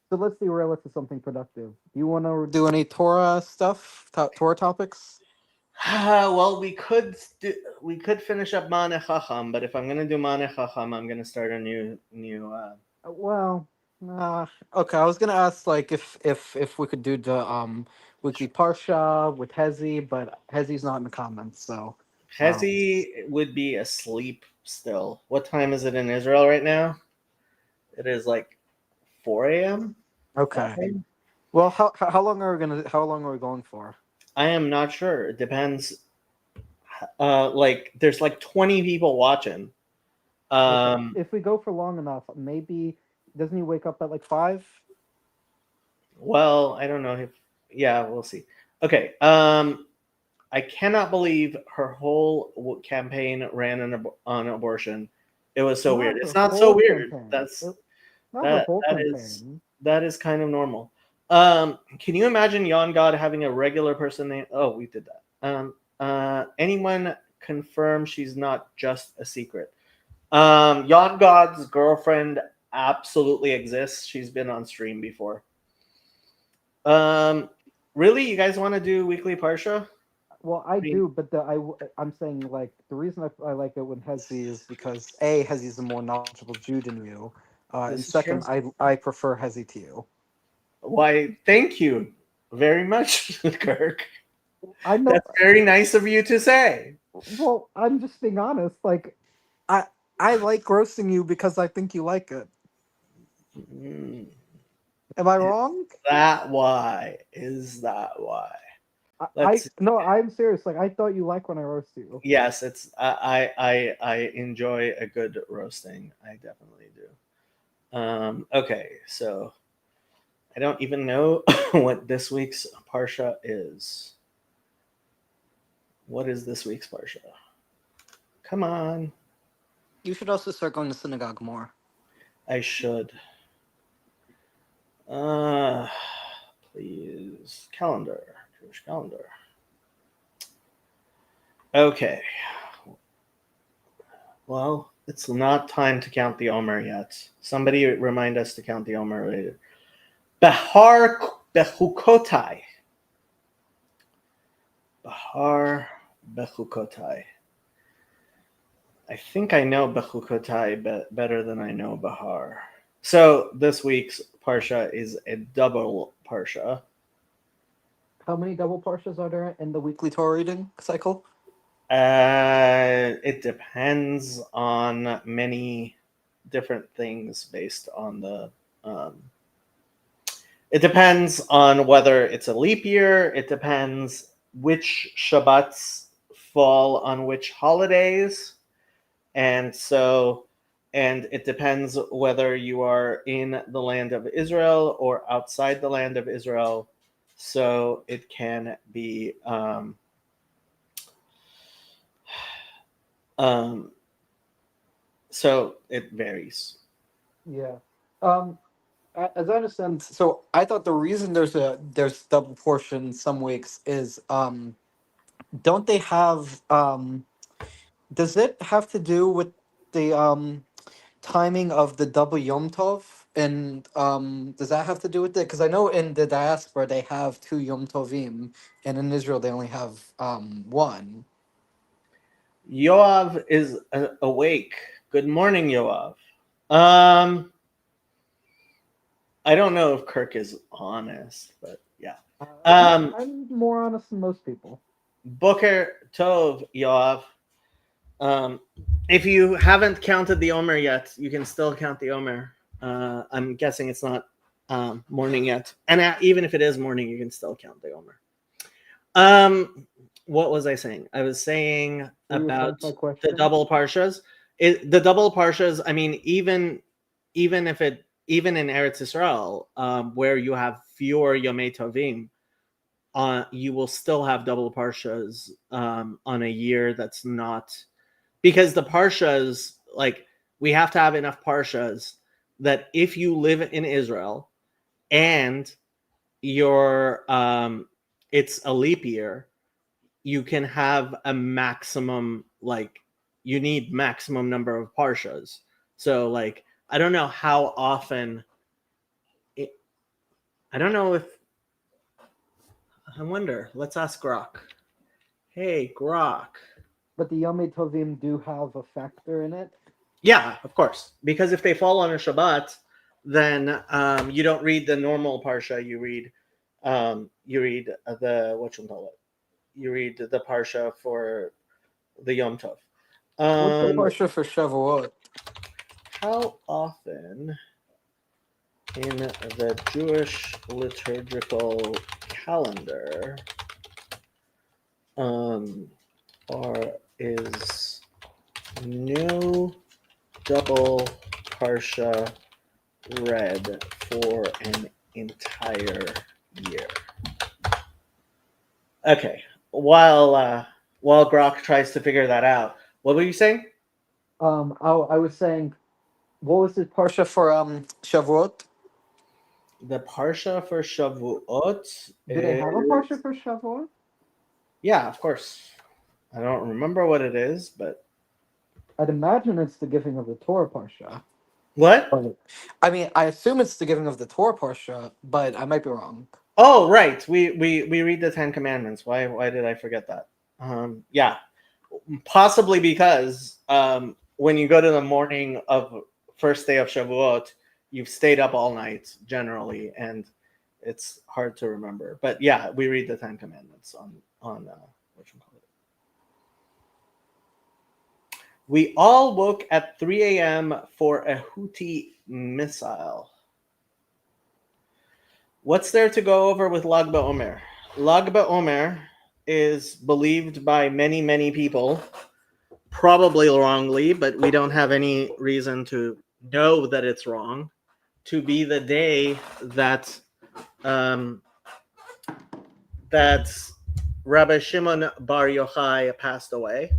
So let's derail it to something productive. Do you want to do any Torah stuff? Torah topics? Well, we could finish up Mane Chacham, but if I'm gonna do Mane Chacham, I'm gonna start a new. Well, okay. I was gonna ask like if we could do the weekly parsha with Hezi, but Hezi's not in the comments, so Hezi would be asleep still. What time is it in Israel right now? It is like 4 a.m. okay. Well, how long are we going for? I am not sure. It depends. Like there's like 20 people watching. Okay. If we go for long enough, maybe doesn't he wake up at like 5? Well, I don't know if. Yeah, we'll see. Okay. I cannot believe her whole campaign ran on abortion. It was so weird. It's not so weird. That is kind of normal. Can you imagine Jan God having a regular person name? Oh, we did that. Anyone confirm she's not just a secret? Jan God's girlfriend absolutely exists. She's been on stream before. Really, you guys want to do weekly Parsha? Well, I do, but I'm saying like the reason I like it when Hezi is because A, Hezi's a more knowledgeable Jew than you, and second, I prefer Hezi to you. Why? Thank you very much, Kirk. I know that's very nice of you to say. Well, I'm just being honest. Like, I like roasting you because I think you like it. Mm. Am I wrong? Is that why? No, I'm serious. Like I thought you like when I roast you. Yes, it's I enjoy a good roasting. I definitely do. Okay, so I don't even know what this week's Parsha is. What is this week's Parsha? Come on. You should also start going to synagogue more. I should. Please. Jewish calendar. Okay. Well, it's not time to count the Omer yet. Somebody remind us to count the Omer later. Bahar Bechukotai. Bahar Bechukotai. I think I know Bechukotai better than I know Bahar. So this week's Parsha is a double Parsha. How many double Parshas are there in the weekly Torah reading cycle? It depends on many different things based on the. It depends on whether it's a leap year. It depends which Shabbats fall on which holidays. And it depends whether you are in the land of Israel or outside the land of Israel. So it can be so it varies. Yeah. As I understand, so I thought the reason there's double portion some weeks is don't they have does it have to do with the timing of the double Yom Tov? And does that have to do with it? Because I know in the diaspora they have 2 Yom Tovim, and in Israel they only have 1. Yoav is awake. Good morning, Yoav. I don't know if Kirk is honest, but yeah. I'm more honest than most people. Boker Tov, Yoav. If you haven't counted the Omer yet, you can still count the Omer. I'm guessing it's not morning yet. And even if it is morning, you can still count the Omer. What was I saying? I was saying about the double parshas. The double parshas, I mean, even in Eretz Israel, where you have fewer Yomei Tovim, you will still have double parshas on a year that's not, because the parshas, like, we have to have enough parshas that if you live in Israel and you're it's a leap year, you can have a maximum, like, you need maximum number of parshas. So, like, I don't know how often I don't know if, I wonder, let's ask Grok. Hey, Grok. But the Yom Tovim do have a factor in it. Yeah, of course. Because if they fall on a Shabbat, then you don't read the normal parsha. You read the whatchamacallit. You read the parsha for the Yom Tov. What's the parsha for Shavuot? How often in the Jewish liturgical calendar is no double parsha read for an entire year? Okay, while Grok tries to figure that out, what were you saying? I was saying, what was the parsha for Shavuot? The parsha for Shavuot. Do they have a parsha for Shavuot? Yeah, of course. I don't remember what it is, but I'd imagine it's the giving of the Torah parsha. what? I mean, I assume it's the giving of the Torah parsha, but I might be wrong. Oh, right. We read the Ten Commandments. Why did I forget that? Yeah, possibly because when you go to the morning of first day of Shavuot, you've stayed up all night generally, and it's hard to remember. But yeah, we read the Ten Commandments on what you call it. We all woke at 3 a.m. for a Houthi missile. What's there to go over with Lag BaOmer? Lag BaOmer is believed by many, many people, probably wrongly, but we don't have any reason to know that it's wrong, to be the day that that Rabbi Shimon Bar Yochai passed away.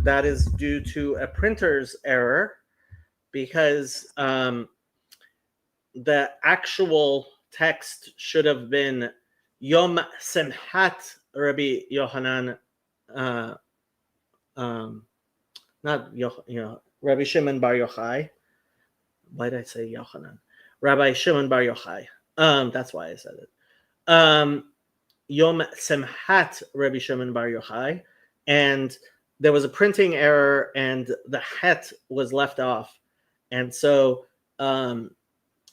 That is due to a printer's error, because the actual text should have been Yom Semhat Rabbi Yohanan, not Rabbi Shimon Bar Yochai. Why did I say Yohanan? Rabbi Shimon Bar Yochai. That's why I said it. Yom Semhat Rabbi Shimon Bar Yochai, and there was a printing error, and the het was left off, and so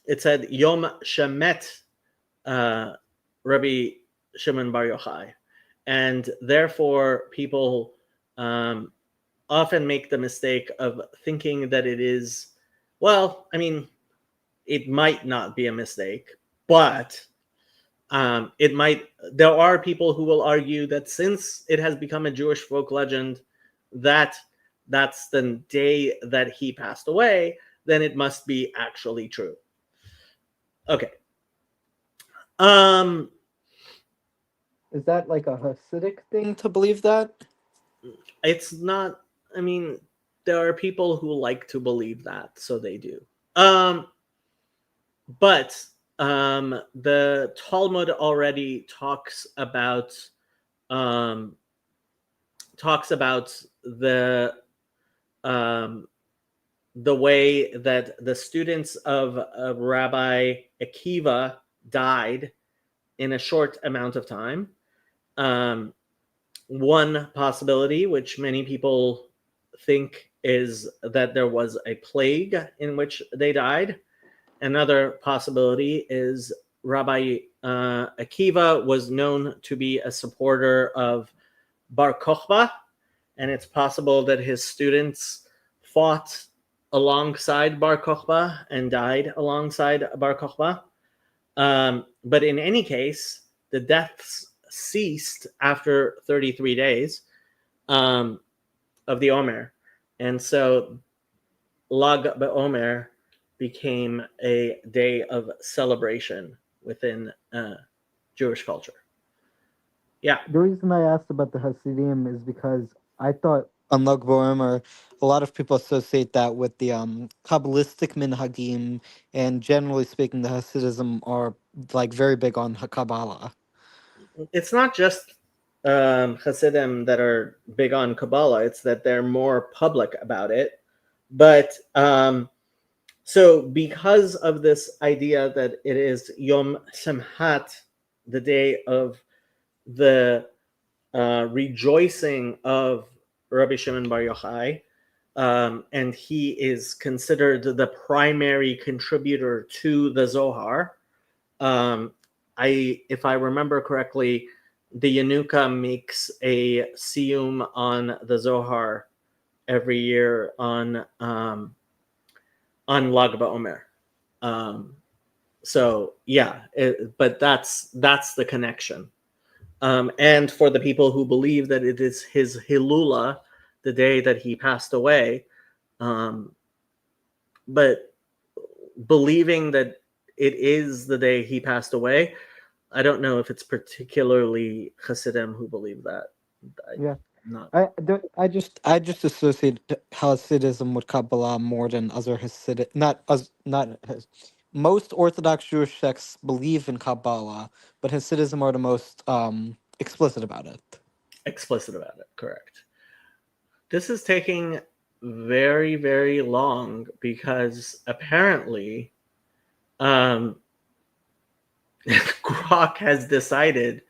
it said Yom Shemet Rabbi Shimon Bar Yochai, and therefore people often make the mistake of thinking that it is, well, I mean, it might not be a mistake, but it might. There are people who will argue that since it has become a Jewish folk legend that that's the day that he passed away, then it must be actually true. Okay. Is that like a Hasidic thing to believe that? It's not. I mean, there are people who like to believe that, so they do. But the Talmud already talks about the way that the students of Rabbi Akiva died in a short amount of time. One possibility, which many people think, is that there was a plague in which they died. Another possibility is Rabbi Akiva was known to be a supporter of Bar Kokhba, and it's possible that his students fought alongside Bar Kokhba and died alongside Bar Kokhba. But in any case, the deaths ceased after 33 days of the Omer. And so Lag BaOmer became a day of celebration within Jewish culture. Yeah. The reason I asked about the Hasidim is because I thought on Lag BaOmer, a lot of people associate that with the Kabbalistic minhagim, and generally speaking, the Hasidism are like very big on Kabbalah. It's not just Hasidim that are big on Kabbalah, it's that they're more public about it. But so because of this idea that it is Yom Simchat, the day of the rejoicing of Rabbi Shimon Bar Yochai, and he is considered the primary contributor to the Zohar. If I remember correctly, the Yanuka makes a siyum on the Zohar every year on Lag BaOmer. So yeah, but that's the connection. And for the people who believe that it is his Hilula, the day that he passed away, but believing that it is the day he passed away, I don't know if it's particularly Hasidim who believe that. Yeah. Not. I just associate Hasidism with Kabbalah more than other Hasidic. Most Orthodox Jewish sects believe in Kabbalah, but Hasidism are the most explicit about it. Explicit about it, correct. This is taking very, very long because apparently Grok has decided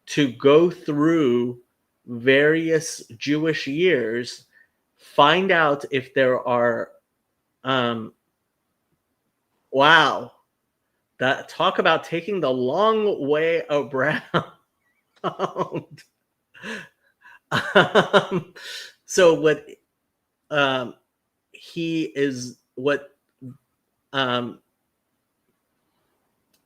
to go through various Jewish years, find out if there are wow, that talk about taking the long way around. So what he is, what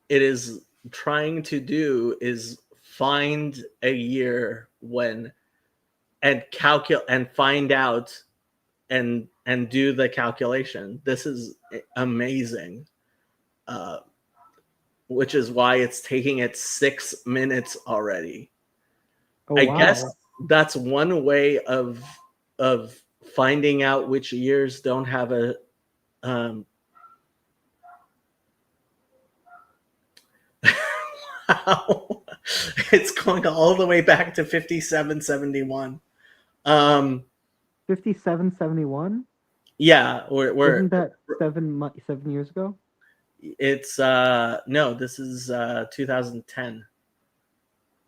it is trying to do is find a year when and calculate and find out and do the calculation. This is amazing, which is why it's taking it 6 minutes already. Oh, I wow. guess that's one way of finding out which years don't have a wow. It's going all the way back to 5771. 5771? Yeah, we're Isn't that 7 years ago? it's no, this is 2010.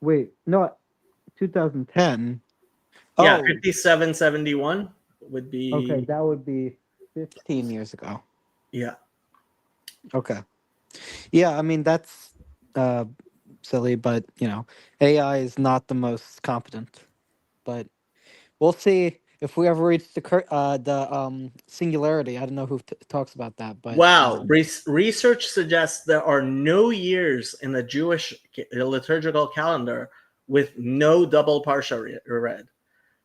Wait, no, 2010. Yeah, Oh, 5771 would be okay, that would be 15 years ago. yeah. Okay. Yeah, I mean that's silly, but AI is not the most competent. But we'll see if we ever reach the singularity. I don't know who talks about that, but Wow, research suggests there are no years in the Jewish liturgical calendar with no double parsha read.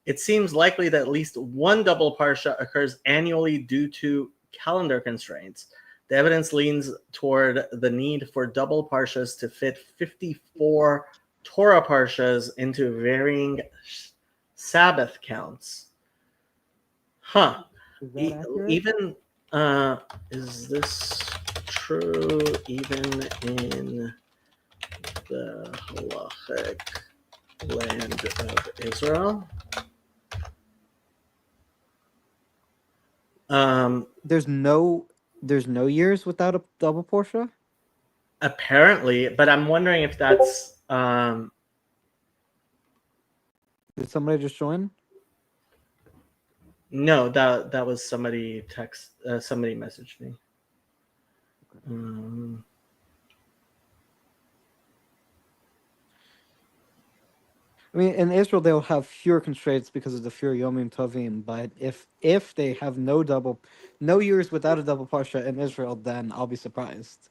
It seems likely that at least one double parsha occurs annually due to calendar constraints. The evidence leans toward the need for double parshas to fit 54 Torah parshas into varying Sabbath counts. Huh. is that accurate? Even is this true even in the halachic land of Israel? There's no years without a double Porsche. Apparently, but I'm wondering if that's Did somebody just join? no, that was somebody somebody messaged me. I mean, in Israel they'll have fewer constraints because of the fewer Yomim Tovim. But if they have no years without a double parsha in Israel, then I'll be surprised.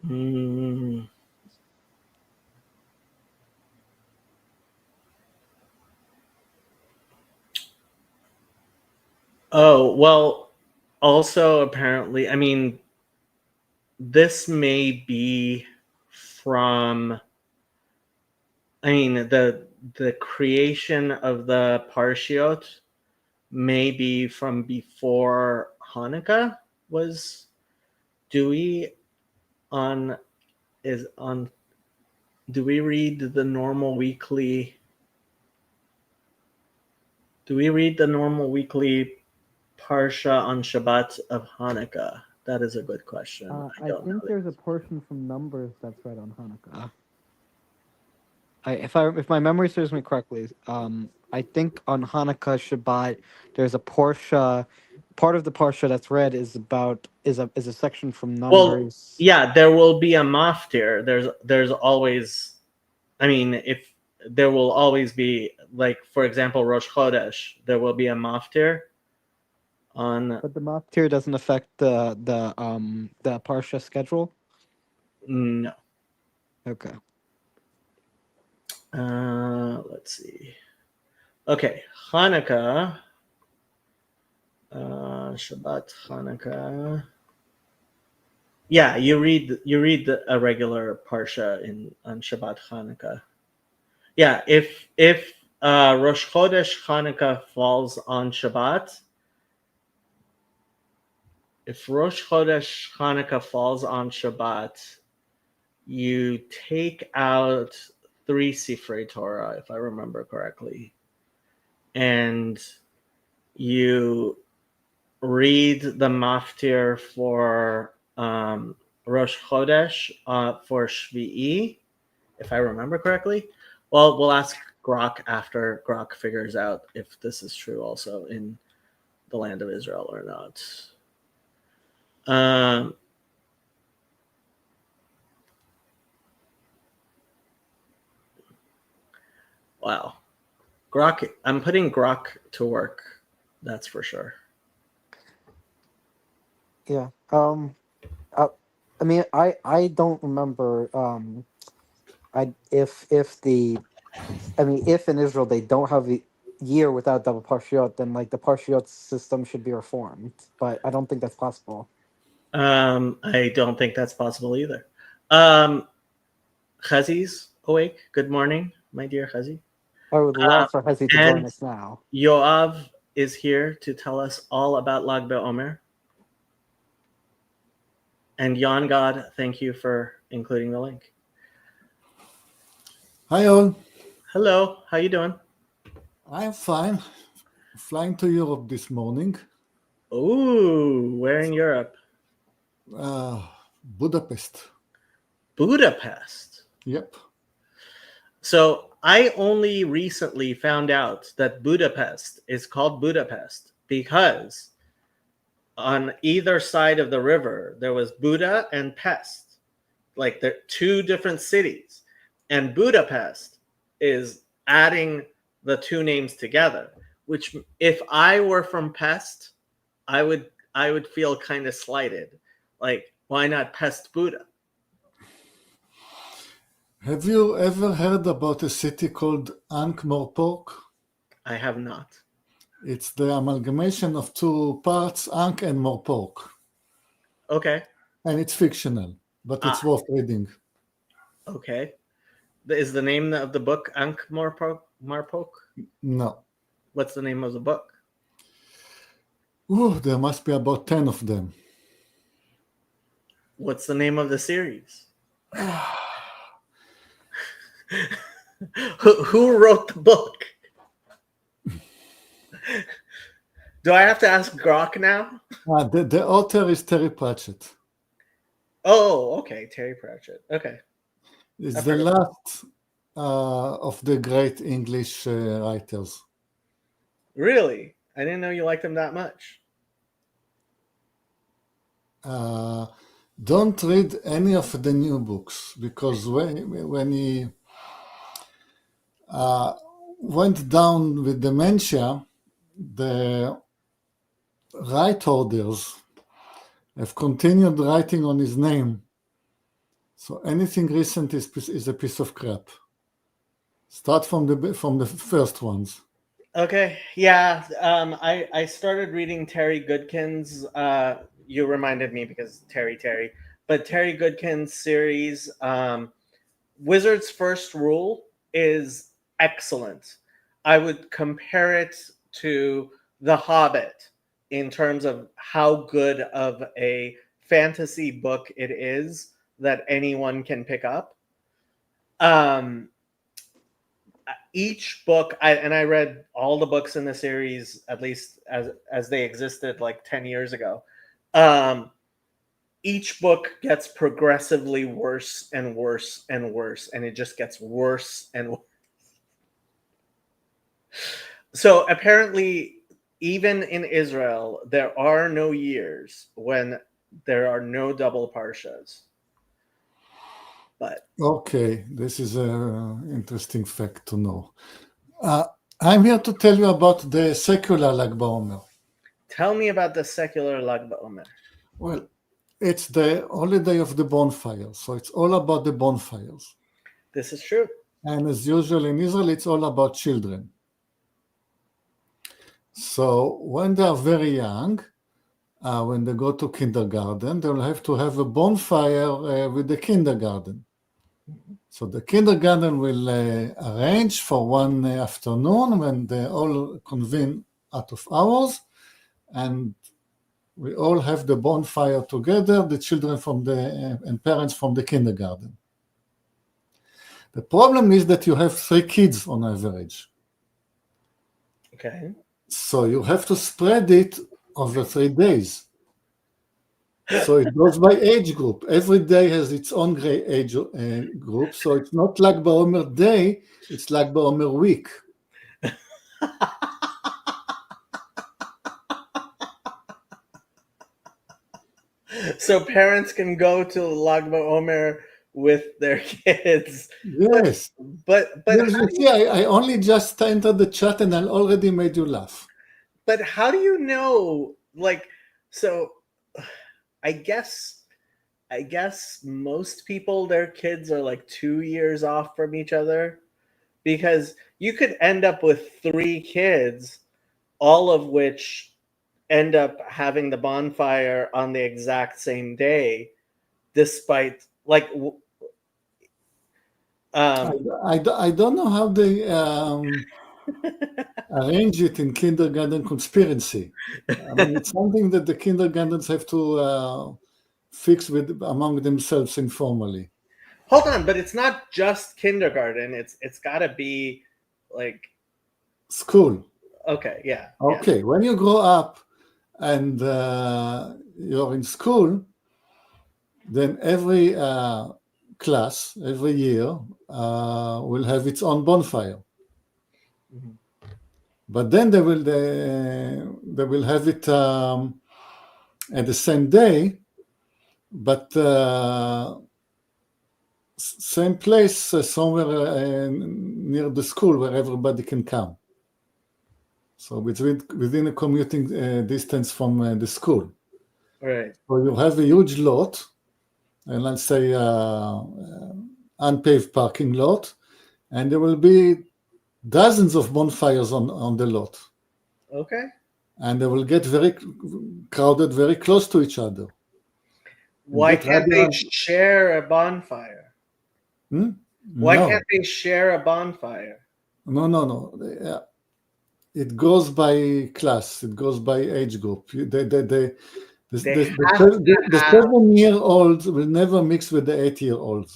Mm. Oh, well, also apparently, I mean, this may be from, I mean, the creation of the Parshiot may be from before Hanukkah was. Do we on is on do we read the normal weekly Parsha on Shabbat of Hanukkah? That is a good question. I I don't know. think there's a portion from Numbers that's read on Hanukkah. If my memory serves me correctly, I think on Hanukkah Shabbat there's a Porsche. Part of the Parsha that's read is a section from Well, Numbers. yeah, there will be a maftir. There's always, I mean, if there will always be, like, for example, Rosh Chodesh, there will be a maftir on. But the Maftir doesn't affect the Parsha schedule. No. Okay. Let's see. Okay, Hanukkah. Shabbat Hanukkah. Yeah, you read a regular parsha on Shabbat Hanukkah. Yeah, if Rosh Chodesh Hanukkah falls on Shabbat, you take out 3 Sifrei Torah, if I remember correctly, and you read the maftir for Rosh Chodesh for Shvi'i, if I remember correctly. Well, we'll ask Grok after Grok figures out if this is true also in the land of Israel or not. Wow. Grok, I'm putting Grok to work. That's for sure. Yeah. I mean, I don't remember. If in Israel they don't have a year without double parshiot, then like the parshiot system should be reformed. But I don't think that's possible. I don't think that's possible either. Chazi's awake. Good morning, my dear Chazi. I would love for Hezi to join us now. Yoav is here to tell us all about Lag BaOmer. And Yon God, thank you for including the link. Hi all. Hello, how you doing? I'm fine. Flying to Europe this morning. Ooh, where in Europe? Budapest. Budapest. Yep. So I only recently found out that Budapest is called Budapest because on either side of the river there was Buda and Pest. Like they're 2 different cities. And Budapest is adding the 2 names together, which if I were from Pest, I would feel kind of slighted. Like, why not Pest Buda? Have you ever heard about a city called Ankh-Morpork? I have not. It's the amalgamation of 2 parts, Ankh and Morpork. Okay. And it's fictional, but it's worth reading. Okay. Is the name of the book Ankh-Morpork? No. What's the name of the book? Ooh, there must be about 10 of them. What's the name of the series? Who wrote the book? Do I have to ask Grok now? The author is Terry Pratchett. Oh, okay. Terry Pratchett. Okay. It's the last of the great English writers. Really? I didn't know you liked him that much. Don't read any of the new books because when he went down with dementia, the right orders have continued writing on his name. So anything recent is a piece of crap. Start from the first ones. Okay, yeah. I started reading Terry Goodkin's. You reminded me because Terry, but Terry Goodkin's series, Wizard's First Rule, is excellent. I would compare it to The Hobbit in terms of how good of a fantasy book it is that anyone can pick up. Each book, I read all the books in the series, at least as they existed like 10 years ago. Each book gets progressively worse and worse and worse, and it just gets worse and worse. So apparently, even in Israel, there are no years when there are no double parshas. But okay, this is an interesting fact to know. I'm here to tell you about the secular Lag BaOmer. Tell me about the secular Lag BaOmer. Well, it's the holiday of the bonfire, so it's all about the bonfires. This is true. And as usual in Israel, it's all about children. So when they are very young, when they go to kindergarten, they'll have to have a bonfire with the kindergarten. So the kindergarten will arrange for one afternoon when they all convene out of hours, and we all have the bonfire together, the children from and parents from the kindergarten. The problem is that you have 3 kids on average. Okay. So you have to spread it over 3 days. So it goes by age group. Every day has its own age group. So it's not Lag BaOmer day, it's Lag BaOmer week. So parents can go to Lag BaOmer with their kids. Yes. But Yes, you see, I only just entered the chat and I already made you laugh. But how do you know? Like, so I guess most people, their kids are like 2 years off from each other, because you could end up with 3 kids, all of which end up having the bonfire on the exact same day, despite like I don't know how they arrange it in kindergarten conspiracy. I mean, it's something that the kindergartens have to fix among themselves informally. Hold on, but it's not just kindergarten. It's got to be like school. Okay, yeah. Okay, when you grow up and you're in school, then every class, every year, will have its own bonfire. Mm-hmm. But then they will have it at the same day, but same place somewhere near the school where everybody can come. So within a commuting distance from the school. Right. So you have a huge lot, and let's say unpaved parking lot, and there will be dozens of bonfires on the lot. Okay. And they will get very crowded, very close to each other. Why can't they share a bonfire? Why can't they share a bonfire? No. It goes by class. It goes by age the 7-year-olds will never mix with the 8-year-olds.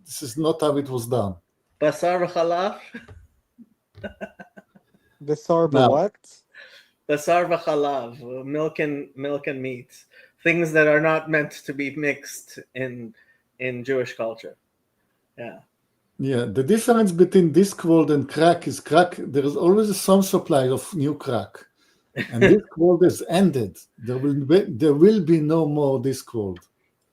This is not how it was done. Basar v'chalav? Basar what? Basar v'chalav, milk and meat. Things that are not meant to be mixed in Jewish culture. Yeah. Yeah, the difference between Discworld and crack is crack. There is always some supply of new crack, and Discworld has ended. There will be no more Discworld.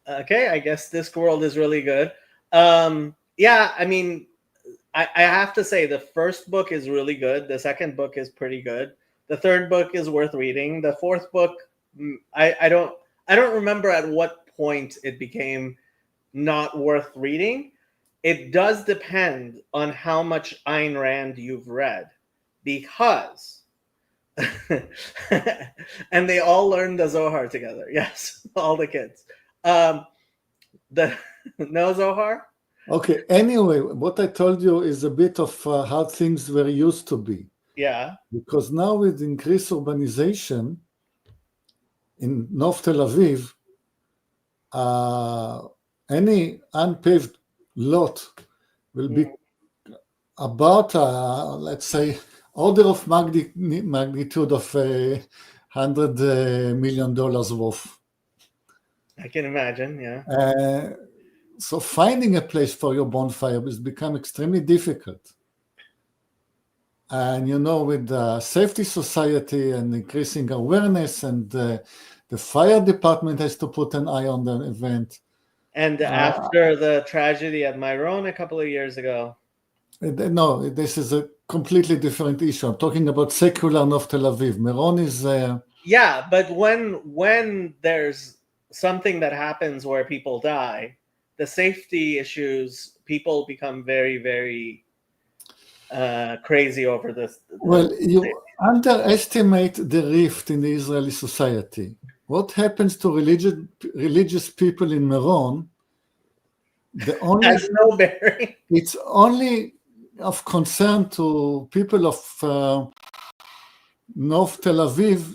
Okay, I guess Discworld is really good. Yeah, I mean, I have to say the first book is really good. The second book is pretty good. The third book is worth reading. The fourth book, I don't remember at what point it became not worth reading. It does depend on how much Ayn Rand you've read, because and they all learned the Zohar together. Yes, all the kids. The no Zohar. Okay, anyway, what I told you is a bit of how things were used to be. Yeah. Because now with increased urbanization in North Tel Aviv, any unpaved lot will be about, let's say, order of magnitude of $100 million worth. I can imagine, yeah. So finding a place for your bonfire has become extremely difficult. And with the safety society and increasing awareness, and the fire department has to put an eye on the event. And after the tragedy at Myron a couple of years ago. No, this is a completely different issue. I'm talking about secular North Tel Aviv. Meron is... Yeah, but when there's something that happens where people die, the safety issues, people become very, very crazy over this. Well, you underestimate the rift in the Israeli society. What happens to religious people in Meron? Has no bearing. It's only of concern to people of North Tel Aviv,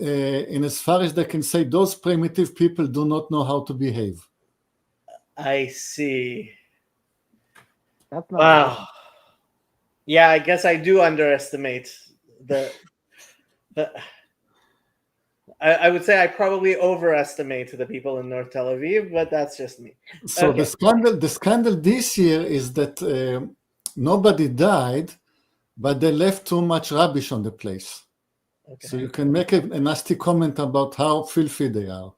in as far as they can say those primitive people do not know how to behave. I see. That's not Wow. Yeah, I guess I do underestimate the I would say I probably overestimate the people in North Tel Aviv, but that's just me. So Okay. the scandal this year is that nobody died, but they left too much rubbish on the place. Okay. So you can make a nasty comment about how filthy they are.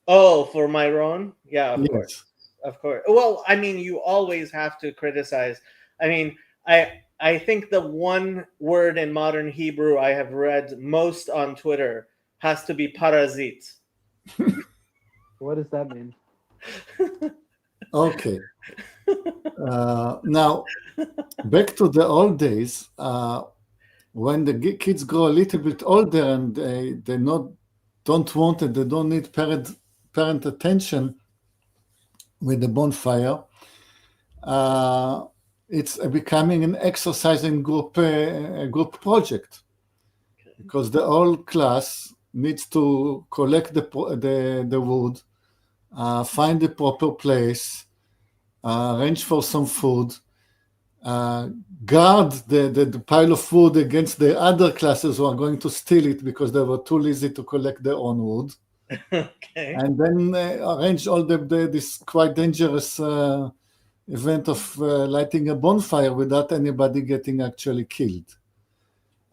Oh, for Myron? Yeah, of Yes. course. Of course. Well, I mean, you always have to criticize. I mean, I think the one word in modern Hebrew I have read most on Twitter has to be parazit. What does that mean? Okay. Now, back to the old days, when the kids grow a little bit older and they don't want it, they don't need parent attention with the bonfire, it's becoming an exercise in group project, because the whole class needs to collect the wood, find the proper place, arrange for some food, guard the pile of wood against the other classes who are going to steal it because they were too lazy to collect their own wood. Okay. And then arrange all this quite dangerous event of lighting a bonfire without anybody getting actually killed.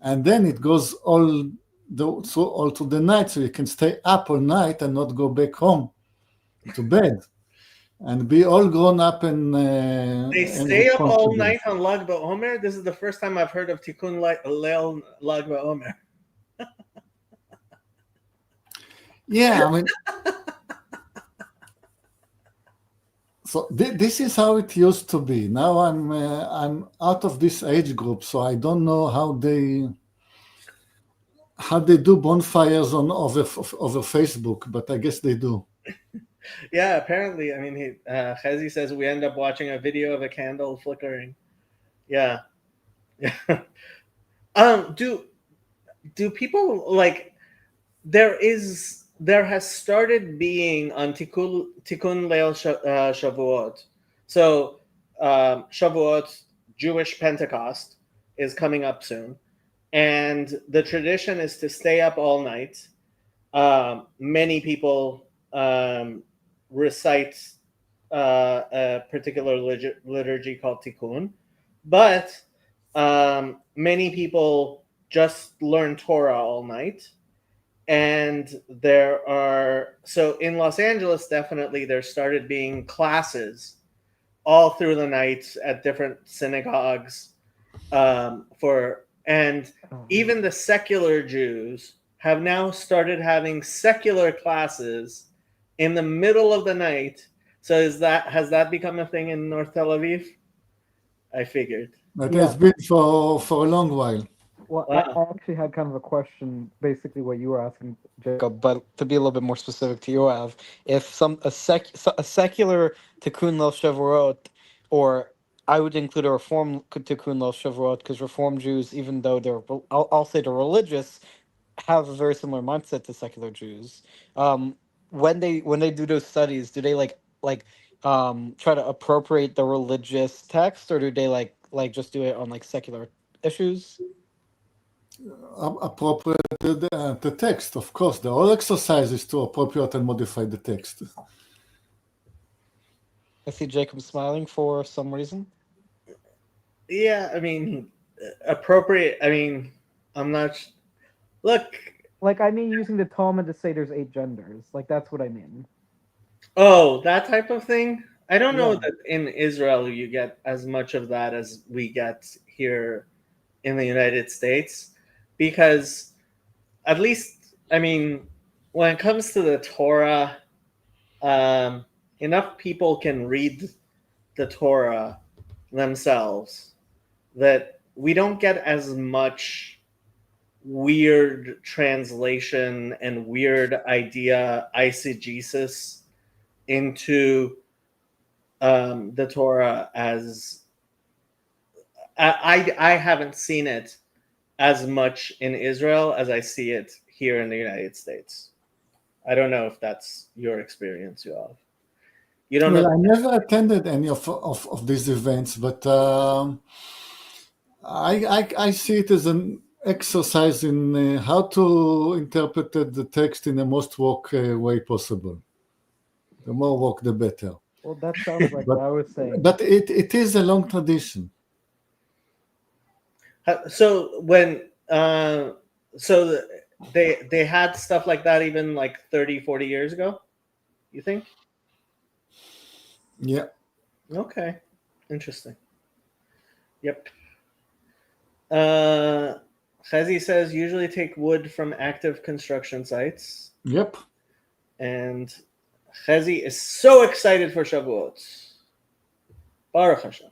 And then it goes all to the night, so you can stay up all night and not go back home to bed and be all grown up and they stay up all night on Lag BaOmer. This is the first time I've heard of Tikkun Leil Lag BaOmer. Yeah, I mean, so this is how it used to be. Now I'm out of this age group, so I don't know how they do bonfires over Facebook, but I guess they do. Yeah, apparently. I mean, Chezi says we end up watching a video of a candle flickering. Yeah. Do people like? There has started being on Tikkun Leil Shavuot. So Shavuot, Jewish Pentecost, is coming up soon, and the tradition is to stay up all night. Many people recite a particular liturgy called Tikkun, but many people just learn Torah all night. And so in Los Angeles, definitely there started being classes all through the night at different synagogues and even the secular Jews have now started having secular classes in the middle of the night. So has that become a thing in North Tel Aviv? I figured. It Yeah. has been for a long while. Well, Wow. I actually had kind of a question, basically what you were asking, Jacob, but to be a little bit more specific to Yoav, if a secular Tikkun Lel Shavuot, or I would include a Reform Tikkun Lel Shavuot, because Reform Jews, even though I'll say they're religious, have a very similar mindset to secular Jews. When they do those studies, do they try to appropriate the religious text, or do they like just do it on like secular issues? Appropriated the text, of course. The whole exercise is to appropriate and modify the text. I see Jacob smiling for some reason. Yeah, I mean, appropriate. I mean, I'm not. Look. Like, I mean, using the Talmud to say there's 8 genders. Like, that's what I mean. Oh, that type of thing. I don't know Yeah. that in Israel you get as much of that as we get here in the United States, because at least, I mean, when it comes to the Torah, enough people can read the Torah themselves that we don't get as much weird translation and weird idea eisegesis into the Torah as I haven't seen it as much in Israel as I see it here in the United States. I don't know if that's your experience, Yoav. You don't Well, know. I never attended any of these events, but I see it as an exercise in how to interpret the text in the most woke way possible. The more woke, the better. Well, that sounds like what I was saying. But it is a long tradition. So when they had stuff like that even like 30, 40 years ago, you think? Yeah. Okay. Interesting. Yep. Chazi says usually take wood from active construction sites. Yep. And Chazi is so excited for Shavuot. Baruch Hashem.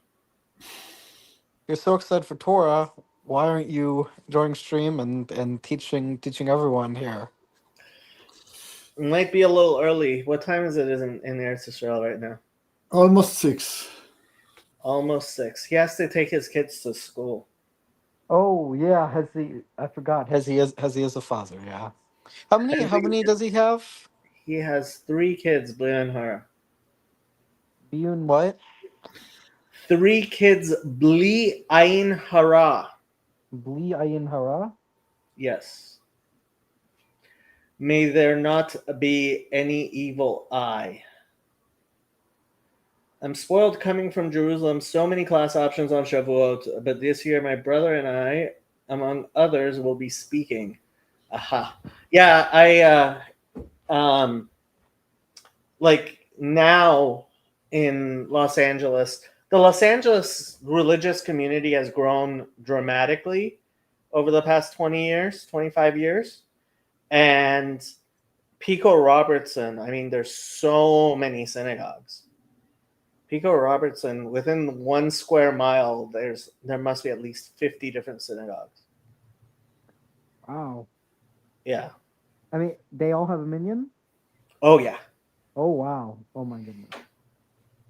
You're so excited for Torah. Why aren't you joining stream and teaching everyone here? It might be a little early. What time is it in Eretz Israel right now? Almost 6. Almost 6. He has to take his kids to school. Oh yeah, I forgot. Hezi is a father. Yeah. How many does he have? He has 3 kids, Bli Hara. Biyun what? 3 kids, Bli Ayin Hara. Bli Ayin Hara? Yes. May there not be any evil eye. I'm spoiled coming from Jerusalem. So many class options on Shavuot, but this year my brother and I, among others, will be speaking. Aha. Yeah, like now in Los Angeles, the Los Angeles religious community has grown dramatically over the past 20 years, 25 years. And Pico Robertson, I mean, there's so many synagogues. Pico Robertson, within 1 square mile, there must be at least 50 different synagogues. Wow. Yeah. I mean, they all have a minion? Oh yeah. Oh wow. Oh my goodness.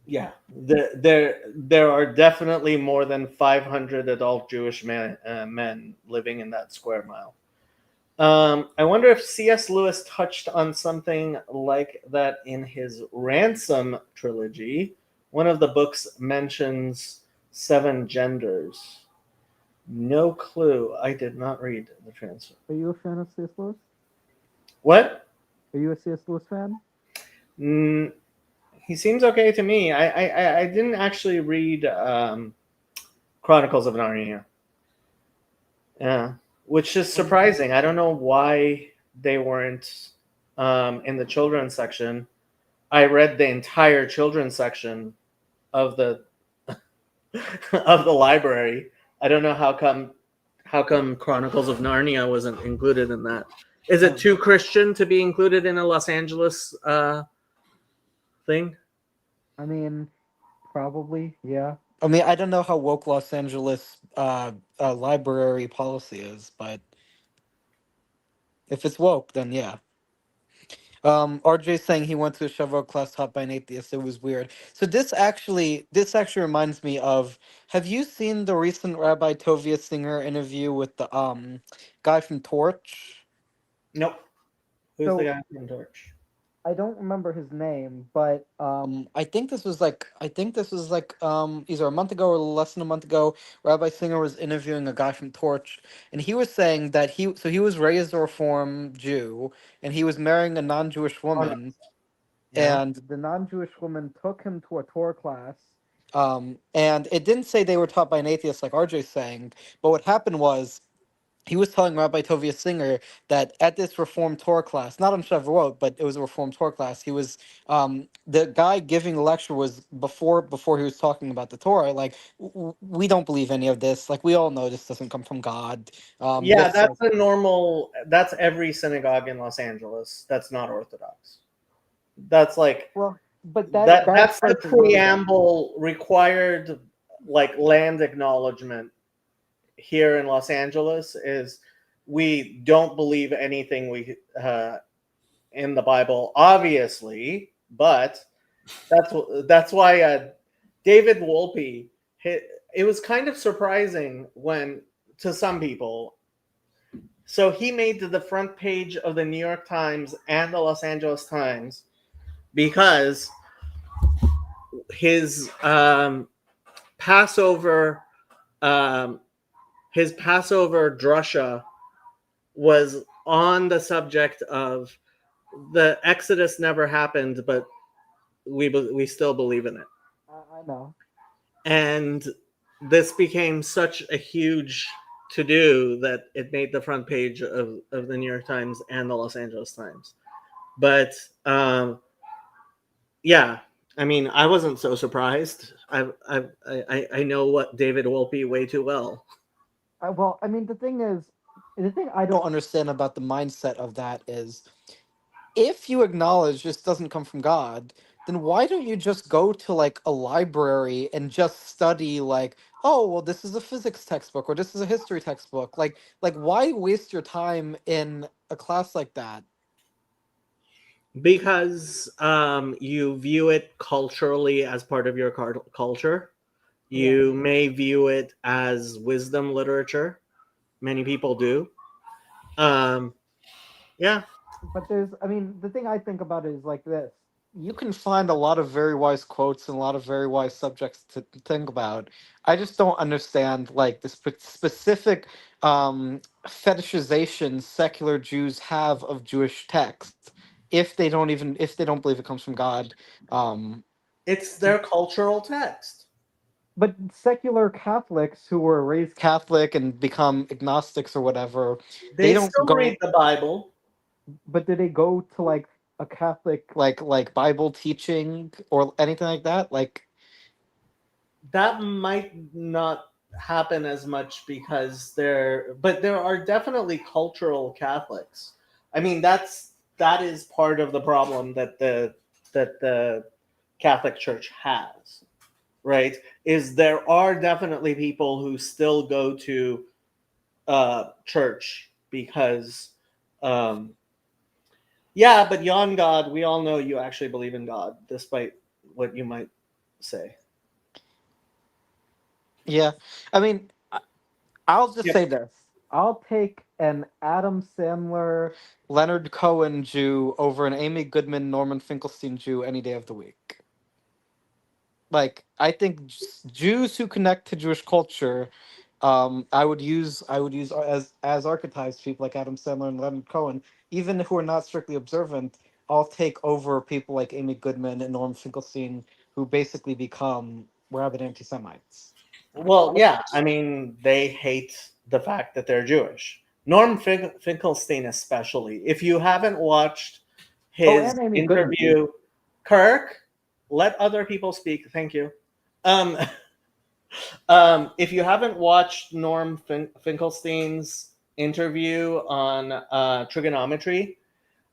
Yeah. There are definitely more than 500 adult Jewish men living in that square mile. I wonder if C.S. Lewis touched on something like that in his Ransom trilogy. One of the books mentions 7 genders. No clue. I did not read the transfer. Are you a fan of C.S. Lewis? What? Are you a C.S. Lewis fan? He seems okay to me. I didn't actually read Chronicles of Narnia. Yeah, which is surprising. I don't know why they weren't in the children's section. I read the entire children's section of the of the library. I don't know how come Chronicles of Narnia wasn't included in that. Is it too Christian to be included in a Los Angeles thing? I mean, probably, yeah. I mean, I don't know how woke Los Angeles library policy is, but if it's woke, then yeah. RJ saying he went to a Shavuot class taught by an atheist. It was weird. So this actually reminds me of. Have you seen the recent Rabbi Tovia Singer interview with the guy from Torch? Nope. Who's So- the guy from Torch? I don't remember his name, but I think this was like either a month ago or less than a month ago. Rabbi Singer was interviewing a guy from Torch, and he was saying that he was raised a Reform Jew, and he was marrying a non-Jewish woman, Yeah. and the non-Jewish woman took him to a Torah class. and it didn't say they were taught by an atheist like RJ's saying, but what happened was he was telling Rabbi Tovia Singer that at this Reformed Torah class, not on Shavuot, but it was a Reformed Torah class. He was the guy giving the lecture was before he was talking about the Torah. Like we don't believe any of this. Like we all know this doesn't come from God. Yeah, This- that's every synagogue in Los Angeles. That's not Orthodox. That's like Well, but that's the like preamble required, like land acknowledgement here in Los Angeles is we don't believe anything we in the Bible, obviously, but that's why David Wolpe it was kind of surprising when to some people. So he made the front page of the New York Times and the Los Angeles Times because his Passover drasha was on the subject of the Exodus never happened, but we still believe in it. I know. And this became such a huge to-do that it made the front page of the New York Times and the Los Angeles Times. But yeah, I mean, I wasn't so surprised. I know what David Wolpe way too well. Well, I mean, the thing I don't understand about the mindset of that is if you acknowledge this doesn't come from God, then why don't you just go to like a library and just study like, oh well, this is a physics textbook or this is a history textbook. Like why waste your time in a class like that? Because you view it culturally as part of your culture. You may view it as wisdom literature. Many people do. Yeah. But the thing I think about is like this. You can find a lot of very wise quotes and a lot of very wise subjects to think about. I just don't understand like the specific fetishization secular Jews have of Jewish texts if they don't believe it comes from God. It's their cultural text. But secular Catholics who were raised Catholic and become agnostics or whatever, They don't still go read the Bible. but did they go to like a Catholic like Bible teaching or anything like that? Like That might not happen as much because there are definitely cultural Catholics. I mean, that is part of the problem that the Catholic Church has, right? Is there are definitely people who still go to church because yeah, but yon God, we all know you actually believe in God, despite what you might say. yeah, I mean, I'll just Yep. say this. I'll take an Adam Sandler. Leonard Cohen Jew over an Amy Goodman, Norman Finkelstein Jew any day of the week. Like, I think Jews who connect to Jewish culture, I would use as archetypes people like Adam Sandler and Leonard Cohen, even who are not strictly observant. I'll take over people like Amy Goodman and Norman Finkelstein, who basically become rabid anti-Semites. Well, yeah, I mean, they hate the fact that they're Jewish. Norm Finkelstein, especially. If you haven't watched his and Amy Goodman. interview, Kirk, let other people speak. Thank you. Um, if you haven't watched Norm Finkelstein's interview on trigonometry,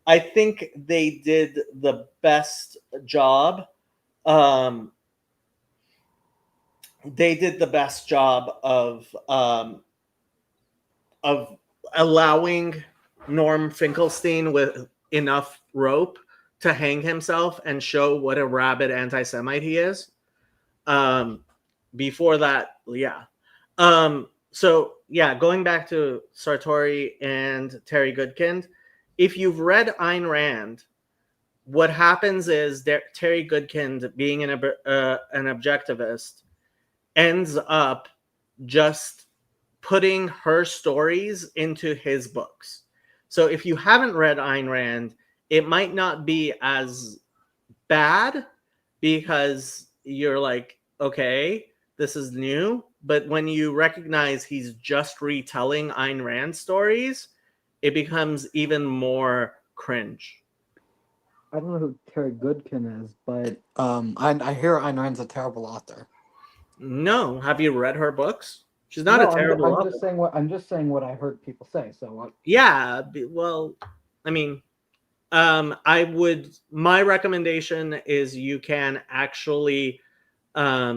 I think they did the best job. They did the best job of allowing Norm Finkelstein with enough rope to hang himself and show what a rabid anti-Semite he is. Before that, yeah. So yeah, going back to Sartori and Terry Goodkind, if you've read Ayn Rand, what happens is that Terry Goodkind, being an objectivist, ends up just putting her stories into his books. So if you haven't read Ayn Rand, it might not be as bad because you're like, okay, this is new. But when you recognize he's just retelling Ayn Rand stories, it becomes even more cringe. I don't know who Terry Goodkin is, but I hear Ayn Rand's a terrible author. No, have you read her books? She's not No, a terrible I'm author. just saying what I heard people say. So what? Yeah, well, I mean, my recommendation is you can actually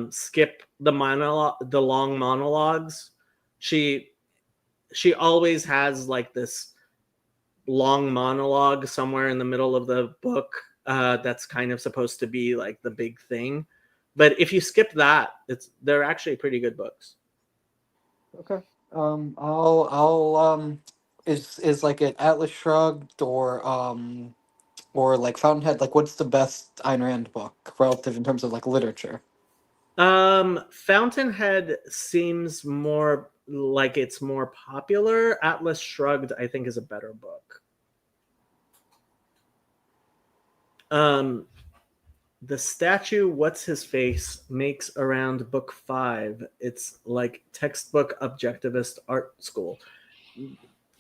skip the long monologues. She always has like this long monologue somewhere in the middle of the book that's kind of supposed to be like the big thing. But if you skip that, they're actually pretty good books. Okay. I'll is like an Atlas Shrugged or like Fountainhead, like what's the best Ayn Rand book relative in terms of like literature? Fountainhead seems more like it's more popular. Atlas Shrugged, I think, is a better book. The statue, what's his face, makes around book 5. It's like textbook objectivist art school.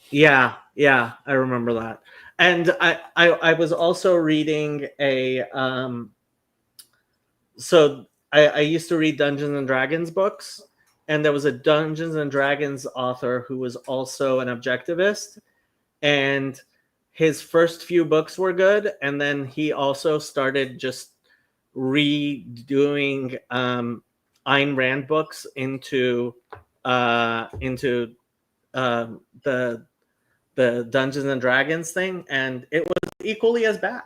Yeah, I remember that. And I was also reading so I used to read Dungeons and Dragons books, and there was a Dungeons and Dragons author who was also an objectivist, and his first few books were good, and then he also started just redoing Ayn Rand books into the Dungeons and Dragons thing, and it was equally as bad.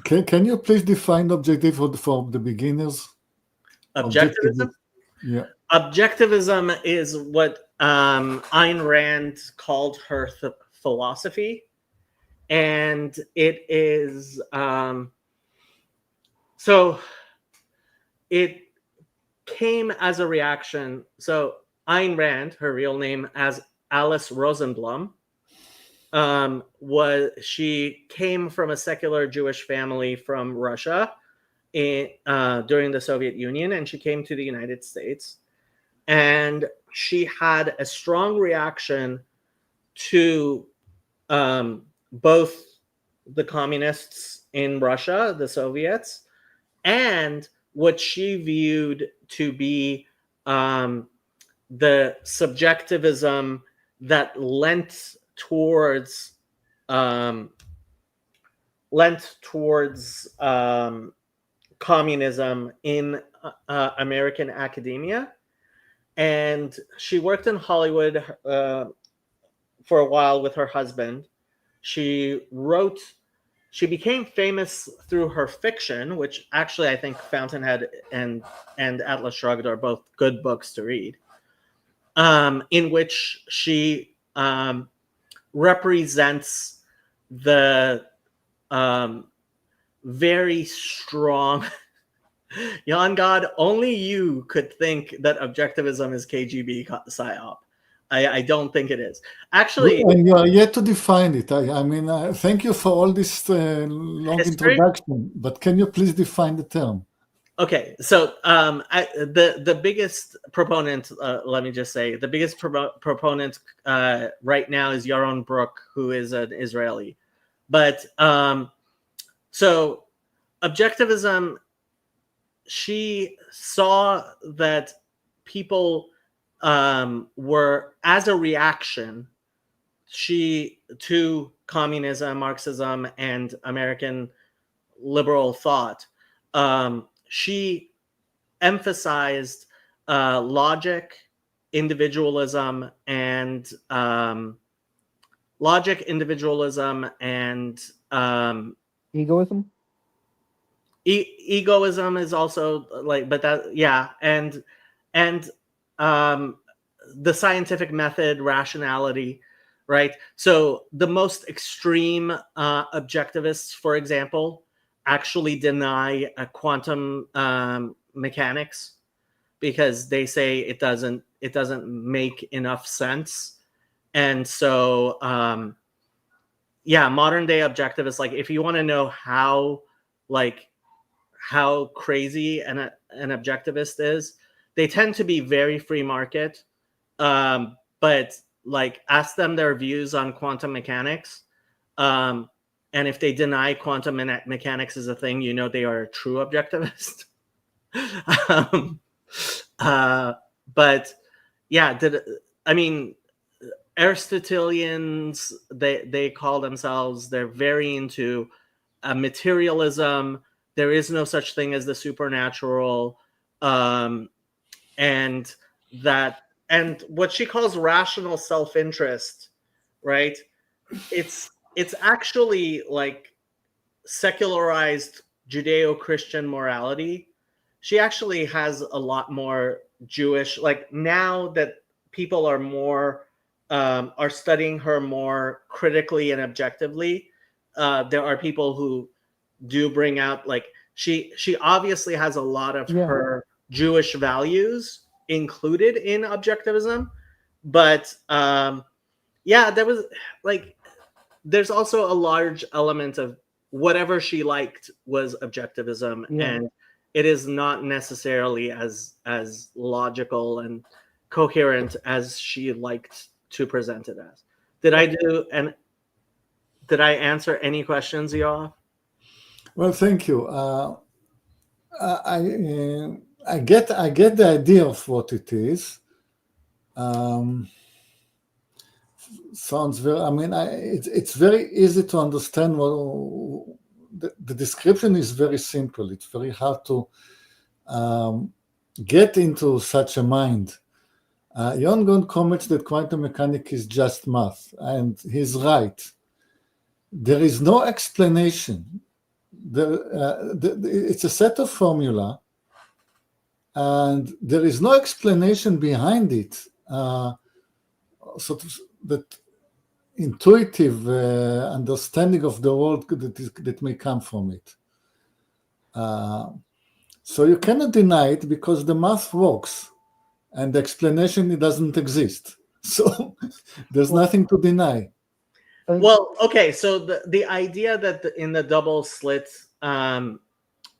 Can you please define objective for the beginners? Objectivism? Yeah. Objectivism is what Ayn Rand called her philosophy, and it is so it came as a reaction. So Ayn Rand, her real name as Alice Rosenblum, she came from a secular Jewish family from Russia during the Soviet Union, and she came to the United States, and she had a strong reaction to both the communists in Russia, the Soviets, and what she viewed to be the subjectivism that lent towards communism in American academia. And she worked in Hollywood for a while with her husband. She became famous through her fiction, which actually I think Fountainhead and Atlas Shrugged are both good books to read, in which she represents the very strong Jan God, only you could think that objectivism is KGB psyop. I don't think it is. Actually, and you are yet to define it. I mean, thank you for all this long history? introduction, but can you please define the term? Okay, so the biggest proponent, let me just say, the biggest proponent right now is Yaron Brook, who is an Israeli. But so objectivism she saw that people were, as a reaction to communism, Marxism, and American liberal thought, she emphasized logic, individualism, and Egoism. egoism is also like, but that, yeah, and the scientific method, rationality, right? So the most extreme objectivists, for example, actually deny quantum mechanics because they say it doesn't make enough sense. And so yeah, modern day objectivists, like, if you want to know how crazy an objectivist is, they tend to be very free market, but like, ask them their views on quantum mechanics, and if they deny quantum mechanics is a thing, you know they are a true objectivist. But yeah, I mean, Aristotelians, they call themselves, they're very into materialism. There is no such thing as the supernatural, and what she calls rational self-interest, right? It's actually like secularized Judeo-Christian morality. She actually has a lot more Jewish, like, now that people are more are studying her more critically and objectively, there are people who do bring out, like, she obviously has a lot of her Jewish values included in objectivism, but yeah, there was, like, there's also a large element of whatever she liked was objectivism, and it is not necessarily as logical and coherent as she liked to present it as. Did I answer any questions, y'all? Well, thank you. I get the idea of what it is. Sounds very. I mean, it's very easy to understand. The description is very simple. It's very hard to get into such a mind. Jon Gon comments that quantum mechanics is just math, and he's right. There is no explanation. It's a set of formula, and there is no explanation behind it. Sort of that intuitive understanding of the world that may come from it. So you cannot deny it because the math works, and the explanation, it doesn't exist. So there's nothing to deny. Well, okay, so the idea that in the double slit in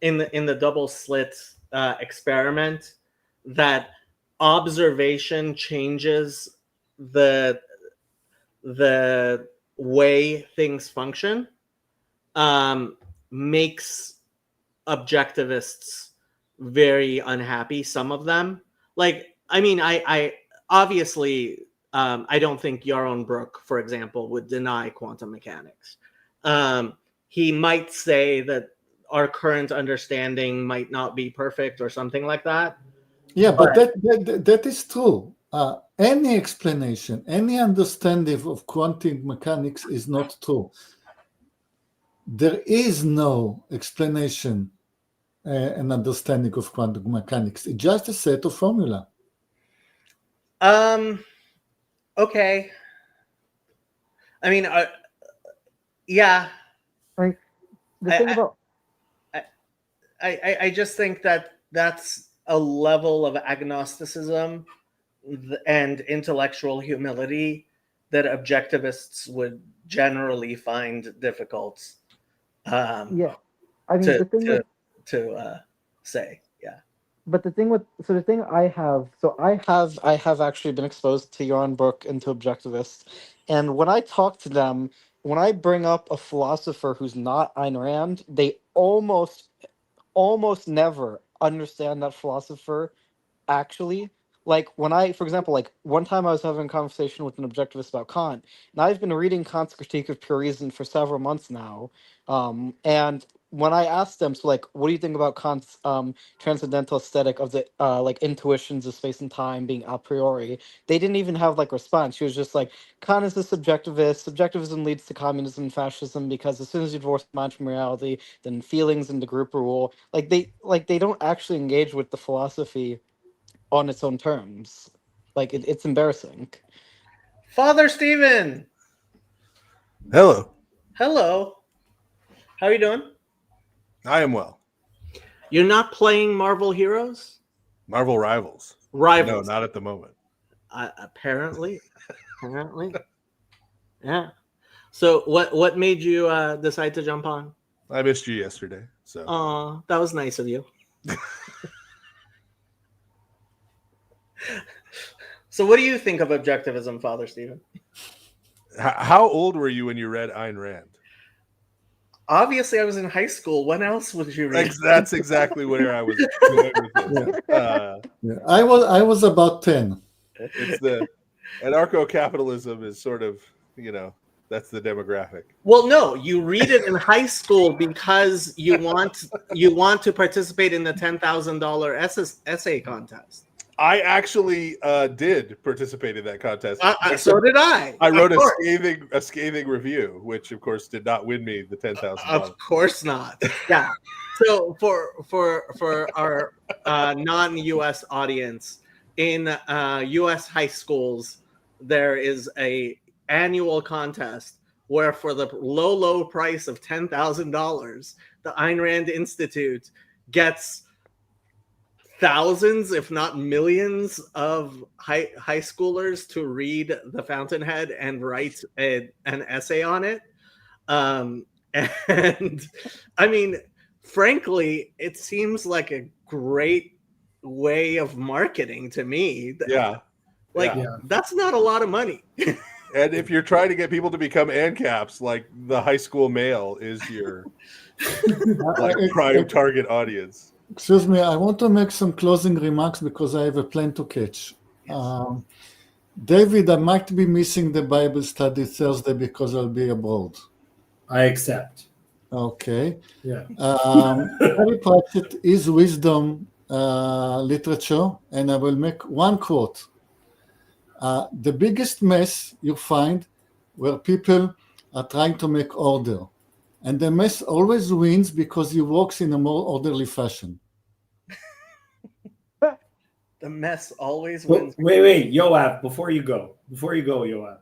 the double slit experiment, that observation changes the way things function, makes objectivists very unhappy. Some of them, like, I mean, I obviously, I don't think Yaron Brook, for example, would deny quantum mechanics. He might say that our current understanding might not be perfect or something like that. Yeah, but that is true. Any explanation, any understanding of quantum mechanics is not true. There is no explanation and understanding of quantum mechanics. It's just a set of formula. Okay. I mean, yeah. Right. The thing about I just think that that's a level of agnosticism and intellectual humility that objectivists would generally find difficult. I mean, the thing to say, yeah. But the thing I have actually been exposed to Yaron Brook and to objectivists, and when I talk to them, when I bring up a philosopher who's not Ayn Rand, they almost never understand that philosopher actually. Like when I, for example, like one time I was having a conversation with an objectivist about Kant, and I've been reading Kant's Critique of Pure Reason for several months now. And when I asked them, so like, what do you think about Kant's transcendental aesthetic of the like intuitions of space and time being a priori? They didn't even have like response. She was just like, Kant is a subjectivist. Subjectivism leads to communism and fascism because as soon as you divorce mind from reality, then feelings and the group rule. Like they don't actually engage with the philosophy on its own terms. Like it's embarrassing. Father Stephen, Hello. hello. How are you doing? I am well. You're not playing Marvel Heroes? Marvel Rivals. Rivals. No, not at the moment. Apparently. Yeah. So what made you decide to jump on? I missed you yesterday. So That was nice of you. So what do you think of objectivism, Father Stephen? how old were you when you read Ayn Rand? Obviously, I was in high school. When else would you read? That's exactly where I was going with this. Yeah. I was about 10. It's anarcho-capitalism is sort of, that's the demographic. Well, no, you read it in high school because you want to participate in the $10,000 essay contest. I actually did participate in that contest. So did I. I wrote a scathing review, which of course did not win me the $10,000. Of course not. Yeah. So for our non-US audience, in US high schools, there is a annual contest where for the low price of $10,000, the Ayn Rand Institute gets thousands, if not millions, of high schoolers to read The Fountainhead and write an essay on it. And I mean, frankly, it seems like a great way of marketing to me. Yeah. That's not a lot of money. And if you're trying to get people to become ANCAPs, like the high school male is your prime target audience. Excuse me, I want to make some closing remarks because I have a plane to catch. Yes. David, I might be missing the Bible study Thursday because I'll be abroad. I accept. Okay. Yeah. Harry Pratchett is wisdom literature, and I will make one quote. The biggest mess you find where people are trying to make order. And the mess always wins because he works in a more orderly fashion. The mess always wins. Wait, Yoav, before you go, Yoav,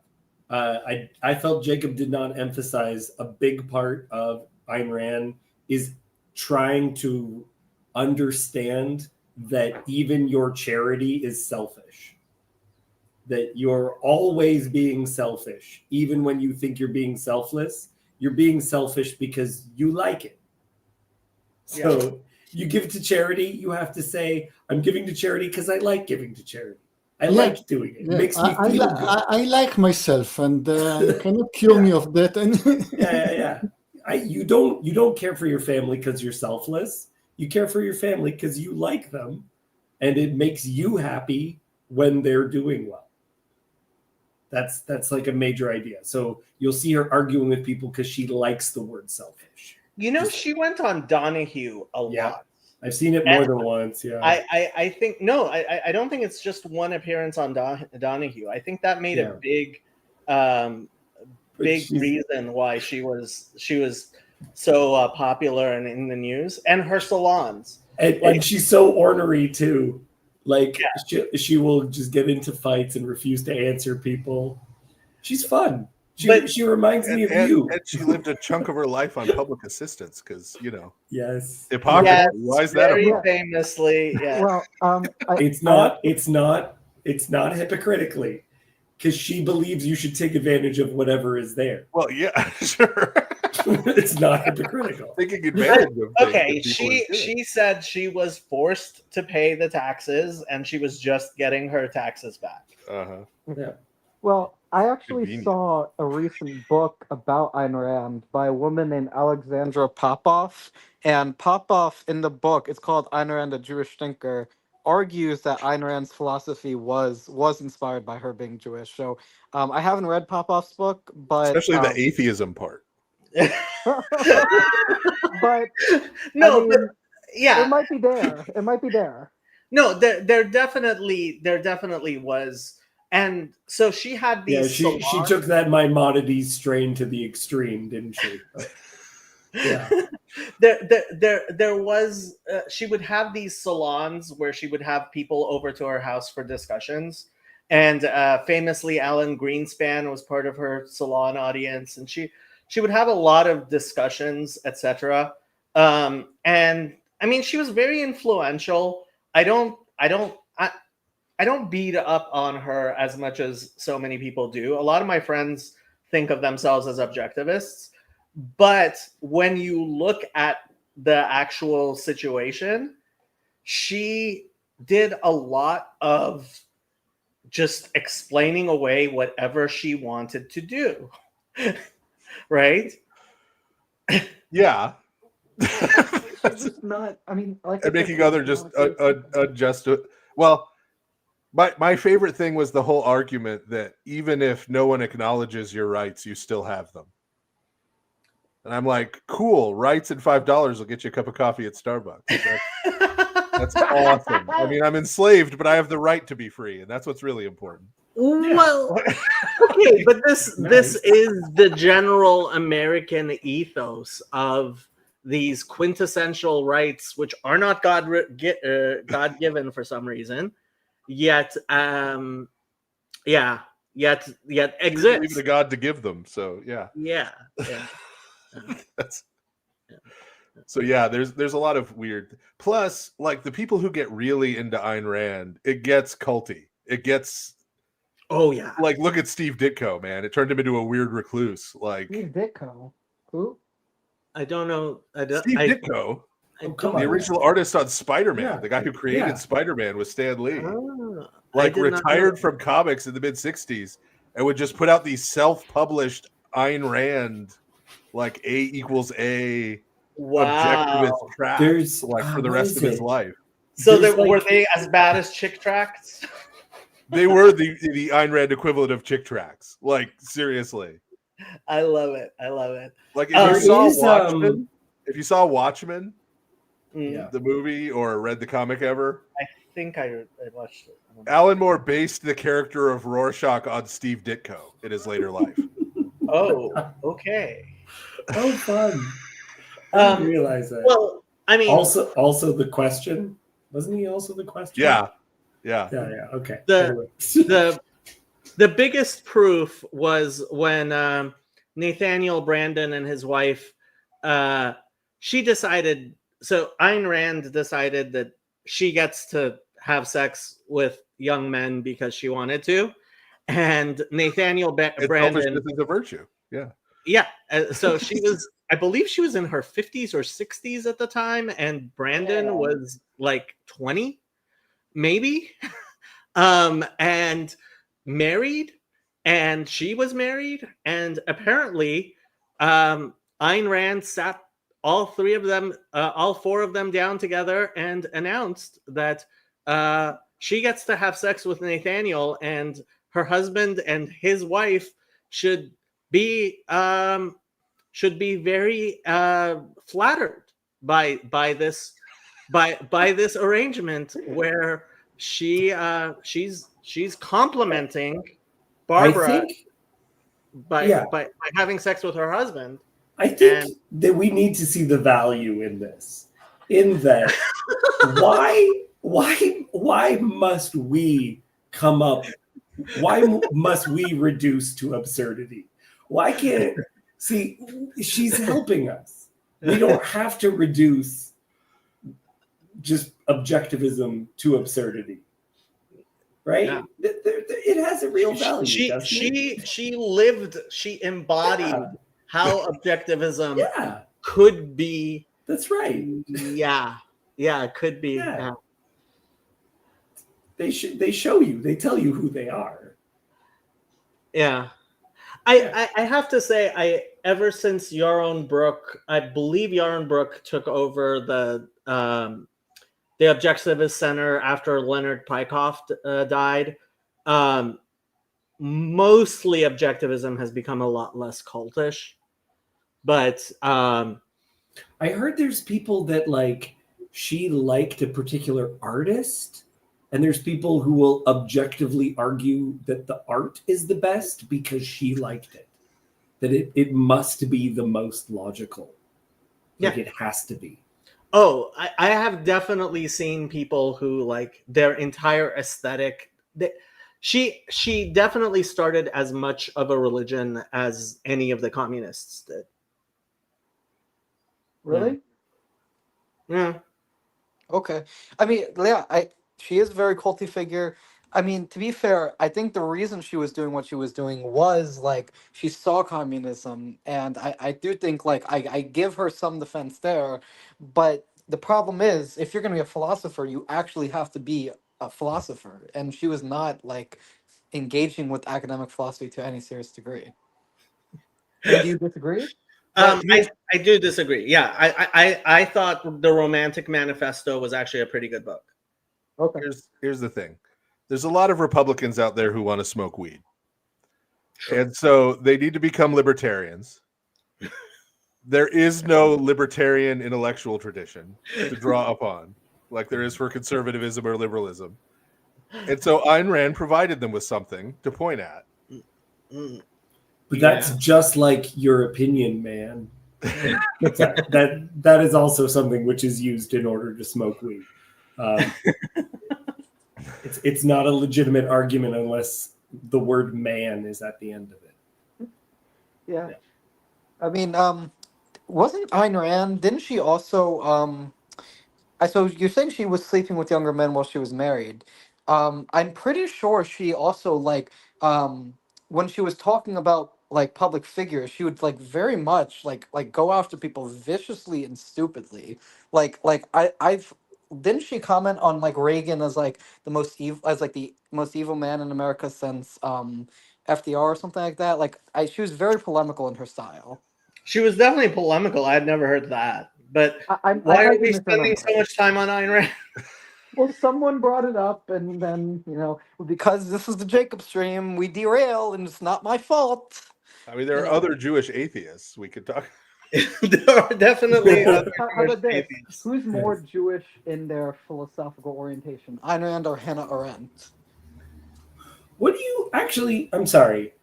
I felt Jacob did not emphasize a big part of Ayn Rand is trying to understand that even your charity is selfish. That you're always being selfish, even when you think you're being selfless. You're being selfish because you like it. So you give to charity, you have to say, I'm giving to charity because I like giving to charity. I like doing it. It makes me feel good. I like myself, and you cannot cure me of that. Yeah. You don't care for your family because you're selfless. You care for your family because you like them, and it makes you happy when they're doing well. That's like a major idea. So you'll see her arguing with people because she likes the word selfish. She went on Donahue a lot. I've seen it more than once. Yeah. I think I don't think it's just one appearance on Donahue. I think that made a big reason why she was so popular and in the news, and her salons. And she's so ornery too. She will just get into fights and refuse to answer people. She's fun. She reminds me of you. And she lived a chunk of her life on public assistance because, Yes. hypocrisy. Yes, Why is that? Very famously, yeah. Well, It's not hypocritically, because she believes you should take advantage of whatever is there. Well, yeah, sure. It's not hypocritical. Taking advantage of Okay, she said she was forced to pay the taxes and she was just getting her taxes back. Uh-huh. Yeah. Well, I actually Convenient. saw a recent book about Ayn Rand by a woman named Alexandra Popoff. And Popoff in the book, it's called Ayn Rand, a Jewish Thinker, argues that Ayn Rand's philosophy was inspired by her being Jewish. So I haven't read Popoff's book, but Especially the atheism part. but No, I mean, but it yeah, might be there. It might be there. no, there definitely was, and so she had Yeah, these. she salons. took that Maimonides strain to the extreme, didn't she? Yeah. there was she would have these salons where she would have people over to her house for discussions, and famously Alan Greenspan was part of her salon audience, and she would have a lot of discussions, etc. And I mean, she was very influential. I don't beat up on her as much as so many people do. A lot of my friends think of themselves as objectivists. But when you look at the actual situation, she did a lot of just explaining away whatever she wanted to do. Right? Yeah. It's just not. I mean, like And making other just unjust. Well, my favorite thing was the whole argument that even if no one acknowledges your rights, you still have them. And I'm like, cool, rights and $5 will get you a cup of coffee at Starbucks. That's awesome. I mean, I'm enslaved, but I have the right to be free, and that's what's really important. Well, okay, but this is the general American ethos of these quintessential rights, which are not God-given for some reason, yet yet exist. Leave it to God to give them. So yeah. So yeah, there's a lot of weird. Plus, like the people who get really into Ayn Rand, it gets culty. It gets. Oh yeah. Like look at Steve Ditko, man. It turned him into a weird recluse. Like Steve Ditko. Who? I don't know. Steve Ditko, the original artist on Spider-Man, Yeah. the guy who created Spider-Man was Stan Lee. Like retired from comics in the mid '60s and would just put out these self-published Ayn Rand, like A = A. Objectivist tracks. There's like for the rest of his life. So were they as bad as Chick Tracts? They were the Ayn Rand equivalent of Chick Tracts. Like seriously. I love it. Like if you saw Watchmen, the movie, or read the comic ever, I think I watched it. Alan Moore based the character of Rorschach on Steve Ditko in his later life. Oh, okay. Oh, fun. I didn't realize that. Well, I mean, also the question, wasn't he also the question? Yeah. Okay. The biggest proof was when Nathaniel Branden and his wife, she decided. So Ayn Rand decided that she gets to have sex with young men because she wanted to, and Nathaniel Branden is a virtue. Yeah. Yeah. So she was. I believe she was in her 50s or 60s at the time, and Brandon was like 20, maybe, and married, and she was married, and apparently Ayn Rand sat all four of them down together and announced that she gets to have sex with Nathaniel, and her husband and his wife should be very flattered by this arrangement where she's complimenting Barbara by having sex with her husband. I think that we need to see the value in this. In that, why must we come up? Why must we reduce to absurdity? Why can't see? She's helping us. We don't have to reduce just objectivism to absurdity, right? Yeah. It has a real value. She lived. She embodied how objectivism could be. That's right. Yeah, it could be. Yeah. They show you. They tell you who they are. Yeah. I have to say, ever since Yaron Brook, I believe Yaron Brook took over the Objectivist Center after Leonard Peikoff died. Mostly objectivism has become a lot less cultish, but I heard there's people that like she liked a particular artist, and there's people who will objectively argue that the art is the best because she liked it. That it must be the most logical. Like it has to be. Oh, I have definitely seen people who like their entire aesthetic. She definitely started as much of a religion as any of the communists did. Really? Yeah. Okay. I mean, yeah, she is a very culty figure. I mean, to be fair, I think the reason she was doing what she was doing was like she saw communism, and I do think like I give her some defense there, but the problem is if you're gonna be a philosopher, you actually have to be a philosopher, and she was not like engaging with academic philosophy to any serious degree. I mean, do you disagree? I do disagree. Yeah, I thought the Romantic Manifesto was actually a pretty good book. Okay. Here's the thing. There's a lot of Republicans out there who want to smoke weed. Sure. And so they need to become libertarians. There is no libertarian intellectual tradition to draw upon, like there is for conservatism or liberalism. And so Ayn Rand provided them with something to point at. But that's just like your opinion, man. that is also something which is used in order to smoke weed. It's not a legitimate argument unless the word "man" is at the end of it. Yeah. I mean, wasn't Ayn Rand? Didn't she also? So you're saying she was sleeping with younger men while she was married. I'm pretty sure she also like when she was talking about like public figures, she would like very much like go after people viciously and stupidly. I've didn't she comment on like Reagan as like the most evil as like the most evil man in America since FDR or something like that. She was very polemical in her style. She was definitely polemical. I had never heard that. But why are we spending so much time on Ayn Rand? Well, someone brought it up, and then because this is the Jacob stream, we derail, and it's not my fault. I mean, there are other Jewish atheists we could talk. There are definitely other How Jewish about this? atheists. Who's more Jewish in their philosophical orientation, Ayn Rand or Hannah Arendt? What do you actually? I'm sorry.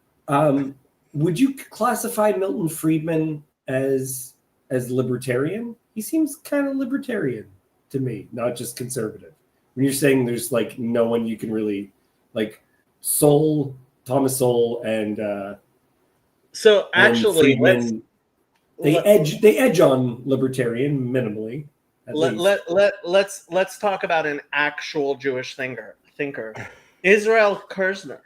Would you classify Milton Friedman as libertarian? He seems kind of libertarian to me, not just conservative. When you're saying there's like no one you can really like, Thomas Sowell, and so actually, Friedman, they edge on libertarian minimally. Let's talk about an actual Jewish thinker. Israel Kirzner.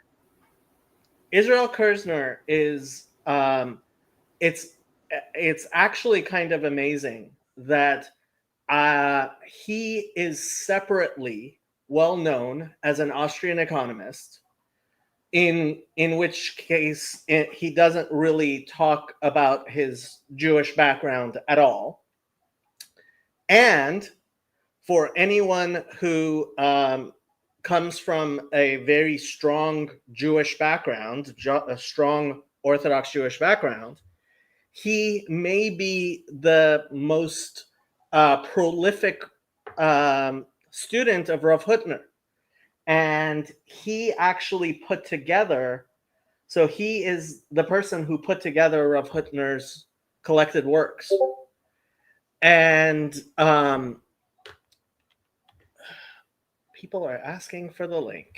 Israel Kirzner is it's actually kind of amazing that he is separately well known as an Austrian economist, in which case he doesn't really talk about his Jewish background at all. And for anyone who comes from a very strong Jewish background, a strong Orthodox Jewish background, he may be the most prolific student of Rav Hutner. And he actually put together, so he is the person who put together Rav Hutner's collected works. And people are asking for the link.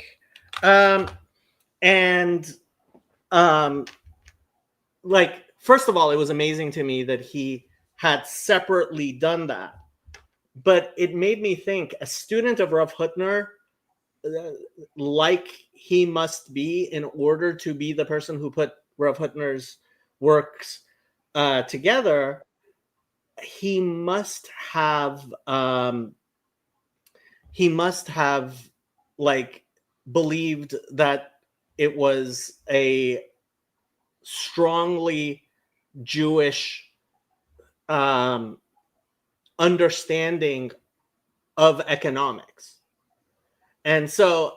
First of all, it was amazing to me that he had separately done that. But it made me think, a student of Rav Hutner, like he must be in order to be the person who put Rav Hutner's works together, he must have like believed that it was a strongly Jewish understanding of economics. And so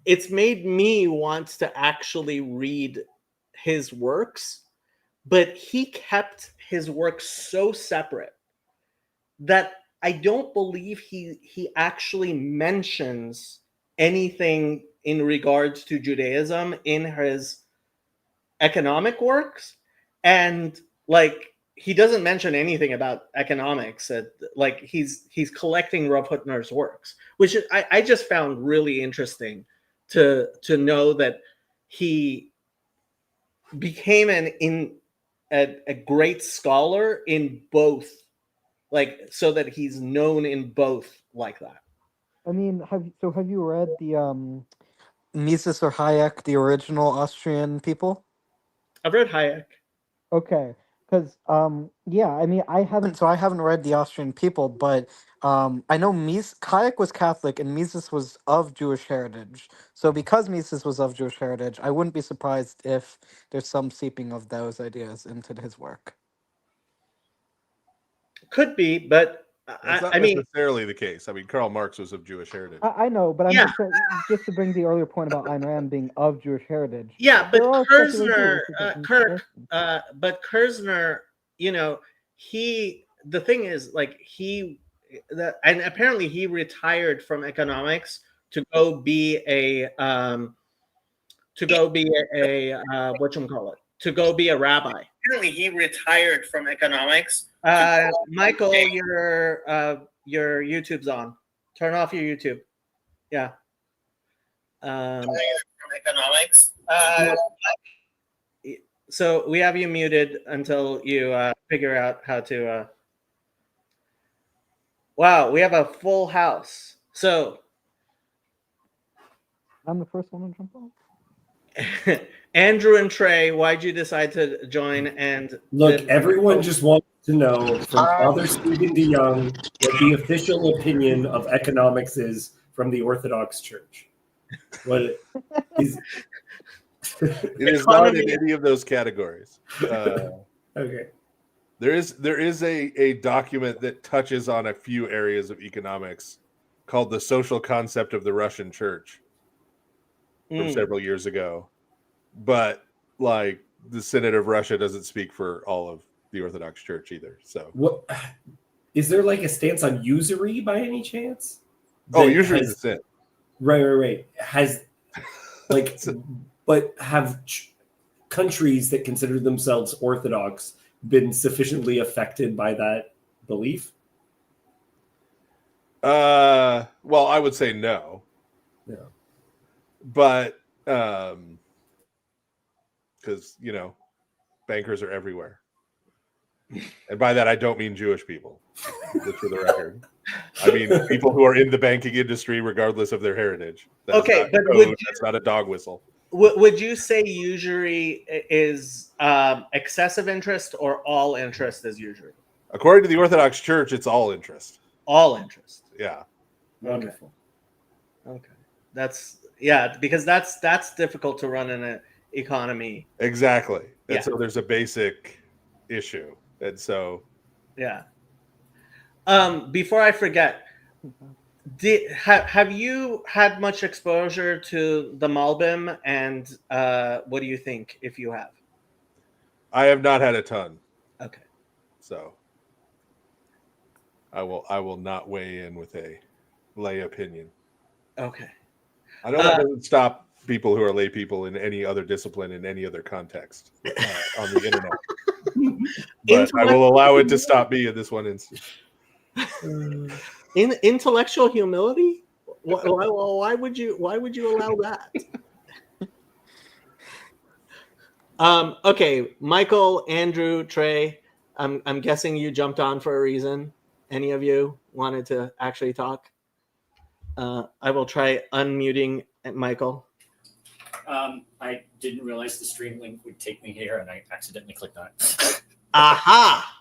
it's made me want to actually read his works, but he kept his works so separate that I don't believe he actually mentions anything in regards to Judaism in his economic works. And like, he doesn't mention anything about economics. Like he's collecting Rav Hutner's works, which I just found really interesting to know that he became a great scholar in both, like, so that he's known in both like that. I mean, have you read the Mises or Hayek, the original Austrian people? I've read Hayek. Okay, because yeah, I mean, I haven't read the Austrian people, but I know Hayek was Catholic and Mises was of Jewish heritage. So because Mises was of Jewish heritage, I wouldn't be surprised if there's some seeping of those ideas into his work. Could be, but That's not I mean, necessarily the case. I mean, Karl Marx was of Jewish heritage. I know, but I'm Yeah. just to bring the earlier point about Ayn Rand being of Jewish heritage. yeah, but There are Kerzner, speculators Kirk, but Kerzner, the thing is, like, and apparently he retired from economics to go be a whatchamacallit, to go be a rabbi. Apparently he retired from economics. Michael, your YouTube's on. Turn off your YouTube. Yeah. From economics. So we have you muted until you figure out how to. Wow, we have a full house. So I'm the first one to jump on. Andrew and Trey, why'd you decide to join? And Look, everyone just wants to know from Father Stephen DeYoung what the official opinion of economics is from the Orthodox Church. What is It is not in any of those categories. okay? There is a document that touches on a few areas of economics called The Social Concept of the Russian Church from several years ago. But like the Synod of Russia doesn't speak for all of the Orthodox Church either. So What is there like a stance on usury by any chance? Oh, usury is a sin. Right. Has like, but have countries that consider themselves Orthodox been sufficiently affected by that belief? Well, I would say no. Yeah. But because bankers are everywhere. And by that I don't mean Jewish people, just for the record. I mean people who are in the banking industry regardless of their heritage. That's not a dog whistle. Would you say usury is excessive interest or all interest is usury? According to the Orthodox Church, it's all interest. All interest. Yeah. Wonderful. Okay. Because that's difficult to run in an economy. Exactly. And so there's a basic issue. And so before I forget, have you had much exposure to the Malbim, and what do you think if you have? I have not had a ton. Okay. So I will not weigh in with a lay opinion. Okay. I know that doesn't stop people who are lay people in any other discipline in any other context on the internet. But I will allow it to stop me in this one instance. In intellectual humility? Why would you allow that? Okay, Michael, Andrew, Trey, I'm guessing you jumped on for a reason. Any of you wanted to actually talk? I will try unmuting Michael. I didn't realize the stream link would take me here, and I accidentally clicked on it. Aha!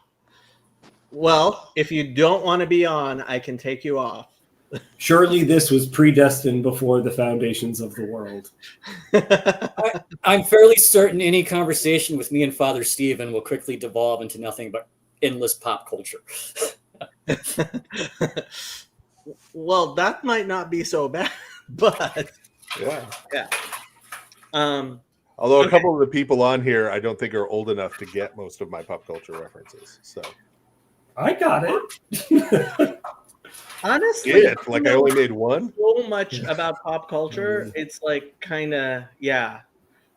Well, if you don't want to be on, I can take you off. Surely this was predestined before the foundations of the world. I'm fairly certain any conversation with me and Father Stephen will quickly devolve into nothing but endless pop culture. Well, that might not be so bad, but Yeah. yeah. Although a Okay. couple of the people on here, I don't think are old enough to get most of my pop culture references. So I got it. Honestly, yeah, like I only made one. so much about pop culture. It's like kind of, yeah.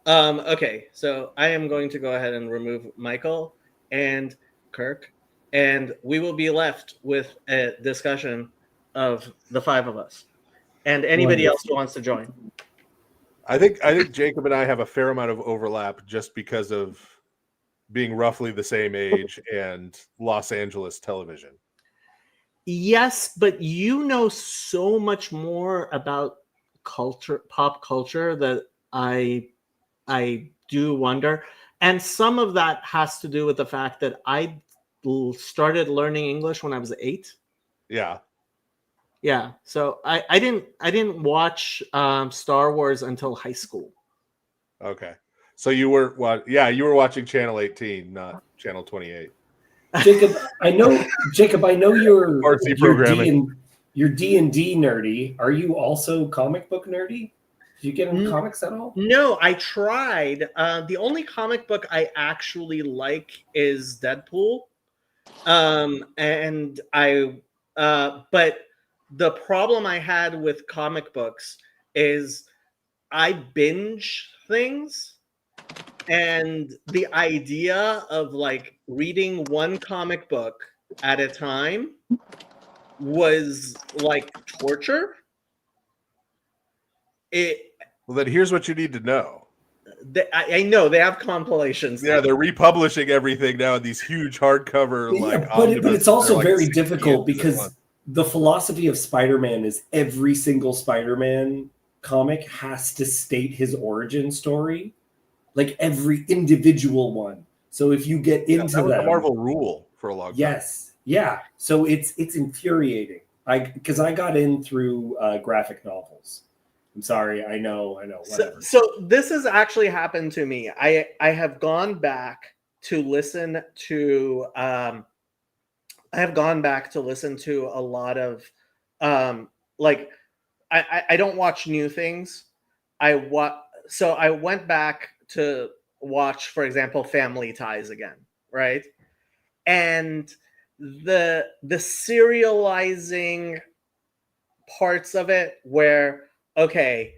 Okay, so I am going to go ahead and remove Michael and Kirk, and we will be left with a discussion of the five of us and anybody else who wants to join. I think Jacob and I have a fair amount of overlap just because of being roughly the same age and Los Angeles television. Yes, but you know so much more about pop culture, that I do wonder. And some of that has to do with the fact that I started learning English when I was 8. Yeah. Yeah, so I didn't watch Star Wars until high school. Okay. So you were you were watching Channel 18, not Channel 28. Jacob, I know you're RC programming. you're D&D nerdy. Are you also comic book nerdy? Do you get into comics at all? No, I tried. The only comic book I actually like is Deadpool. And but the problem I had with comic books is I binge things, and the idea of like reading one comic book at a time was like torture. Well, then here's what you need to know. I know they have compilations. Yeah, they're republishing everything now in these huge hardcover but it's also like very difficult because the philosophy of Spider-Man is every single Spider-Man comic has to state his origin story, like every individual one. So if you get into that was them, the Marvel rule for a long time. Yes, yeah. So it's infuriating. Because I got in through graphic novels. I'm sorry. I know. Whatever. So this has actually happened to me. I have gone back to listen to a lot of like I don't watch new things. So I went back to watch, for example, Family Ties again, right? And the serializing parts of it where, okay,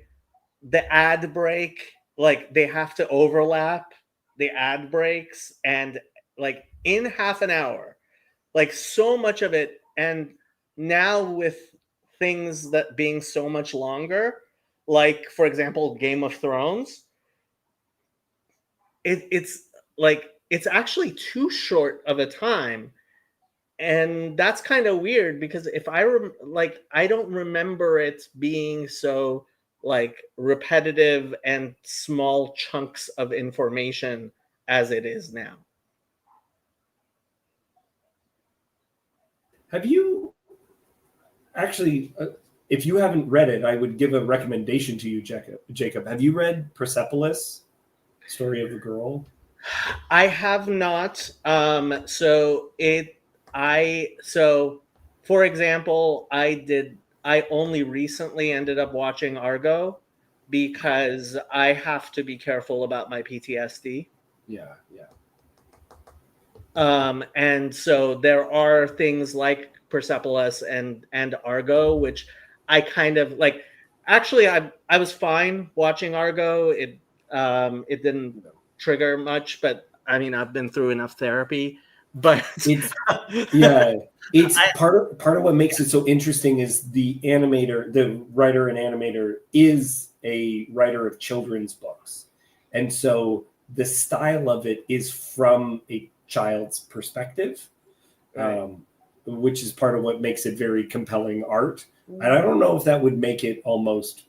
the ad break, like they have to overlap the ad breaks, and like in half an hour, like so much of it. And now with things that being so much longer, like for example, Game of Thrones, it's like it's actually too short of a time. And that's kind of weird because if I don't remember it being so like repetitive and small chunks of information as it is now. Have you actually, if you haven't read it, I would give a recommendation to you, Jacob. Have you read Persepolis, Story of a Girl? I have not. For example, I only recently ended up watching Argo because I have to be careful about my PTSD. Yeah. And so there are things like Persepolis and Argo, which I kind of like. Actually, I was fine watching Argo. It didn't trigger much, but I mean, I've been through enough therapy. But it's part of what makes it so interesting is the writer and animator is a writer of children's books, and so the style of it is from a child's perspective, right. Which is part of what makes it very compelling art. And I don't know if that would make it almost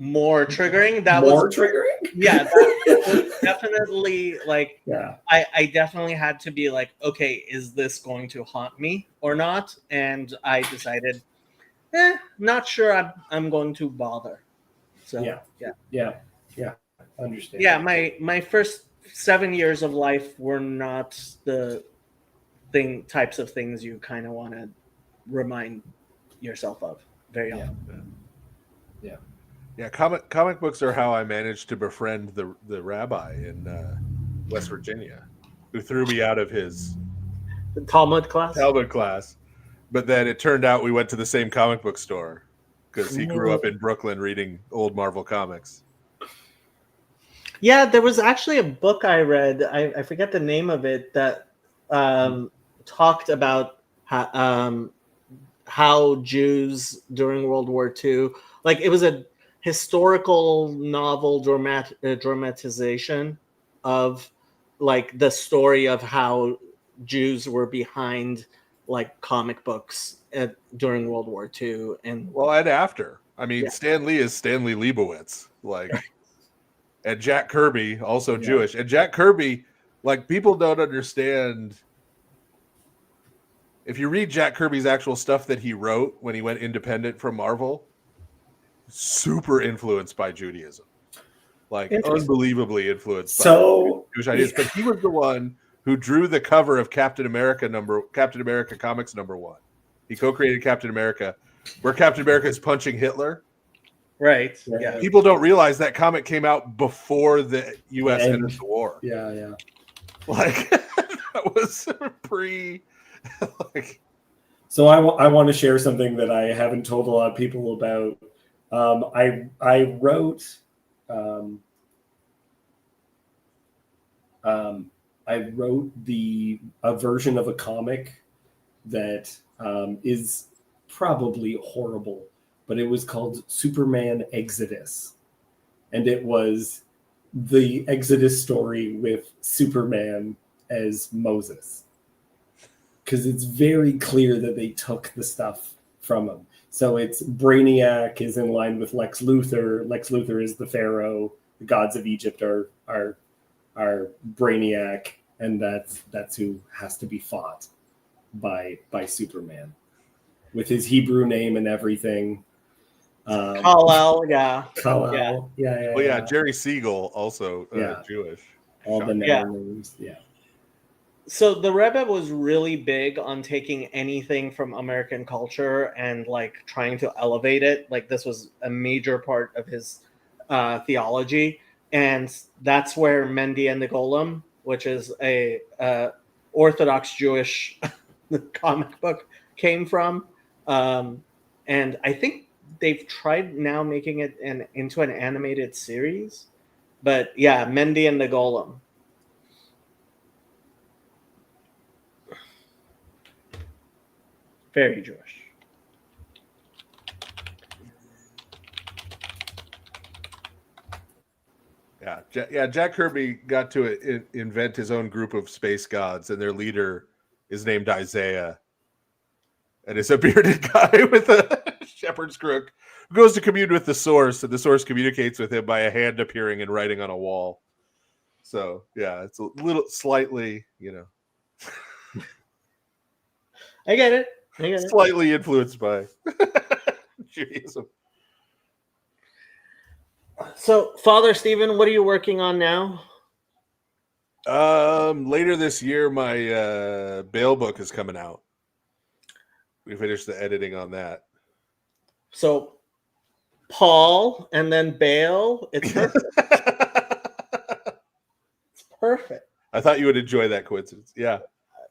more triggering. Triggering? Yeah, that was definitely like, yeah. I definitely had to be like, okay, is this going to haunt me or not? And I decided not sure I'm going to bother. So Yeah. Understand. yeah, my first 7 years of life were not the types of things you kind of want to remind yourself of very often. Yeah, comic books are how I managed to befriend the rabbi in West Virginia, who threw me out of his The Talmud class. Talmud class. But then it turned out we went to the same comic book store because he grew up in Brooklyn reading old Marvel comics. Yeah, there was actually a book I read. I forget the name of it that talked about how Jews during World War II, like it was a historical novel dramatization of like the story of how Jews were behind like comic books during World War II. And after. I mean, Stan Lee is Stanley Leibowitz, like, and Jack Kirby, also Jewish. And Jack Kirby, like, people don't understand. If you read Jack Kirby's actual stuff that he wrote when he went independent from Marvel, super influenced by Judaism, like unbelievably influenced by Jewish ideas. But he was the one who drew the cover of Captain America Comics #1. He co-created Captain America, where Captain America is punching Hitler. Right. Yeah. People don't realize that comic came out before the U.S. entered the war. Yeah. Like that was pre. So I want to share something that I haven't told a lot of people about. I wrote a version of a comic that is probably horrible, but it was called Superman Exodus, and it was the Exodus story with Superman as Moses, because it's very clear that they took the stuff from him. So it's Brainiac is in line with Lex Luthor. Lex Luthor is the Pharaoh. The gods of Egypt are Brainiac, and that's who has to be fought by Superman with his Hebrew name and everything. Kal-El, yeah. Kal-El, yeah. Well, yeah, Jerry Siegel, also Jewish. All the names, So the Rebbe was really big on taking anything from American culture and like trying to elevate it. Like this was a major part of his theology, and that's where Mendy and the Golem, which is a Orthodox Jewish comic book, came from. And I think they've tried now making it into an animated series. But yeah, Mendy and the Golem. Very Jewish. Yeah. Jack Kirby got to invent his own group of space gods, and their leader is named Isaiah, and it's a bearded guy with a shepherd's crook who goes to commune with the Source, and the Source communicates with him by a hand appearing and writing on a wall. So yeah, it's a little slightly, I get it. Slightly influenced by Judaism. So, Father Stephen, what are you working on now? Later this year, my Bale book is coming out. We finished the editing on that. So, Paul and then Bale. It's perfect. It's perfect. I thought you would enjoy that coincidence. Yeah.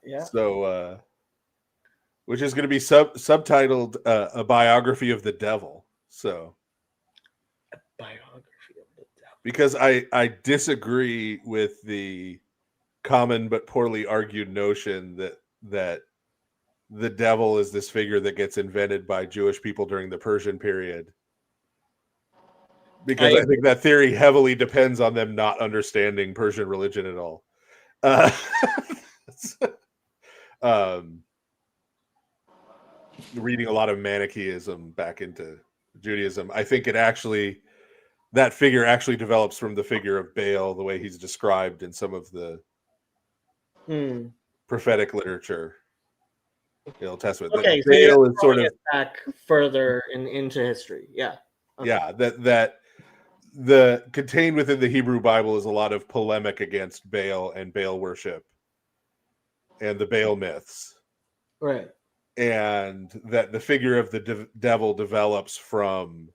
Yeah. So, which is going to be subtitled "A Biography of the Devil." So, a biography of the devil. Because I disagree with the common but poorly argued notion that the devil is this figure that gets invented by Jewish people during the Persian period. Because I think that theory heavily depends on them not understanding Persian religion at all. Reading a lot of Manichaeism back into Judaism, I think that figure actually develops from the figure of Baal, the way he's described in some of the prophetic literature. the Old Testament. Okay, That so you're Baal is sort throwing of it back further into history. Yeah. Okay. yeah, that the contained within the Hebrew Bible is a lot of polemic against Baal and Baal worship and the Baal myths, Right. and that the figure of the devil develops from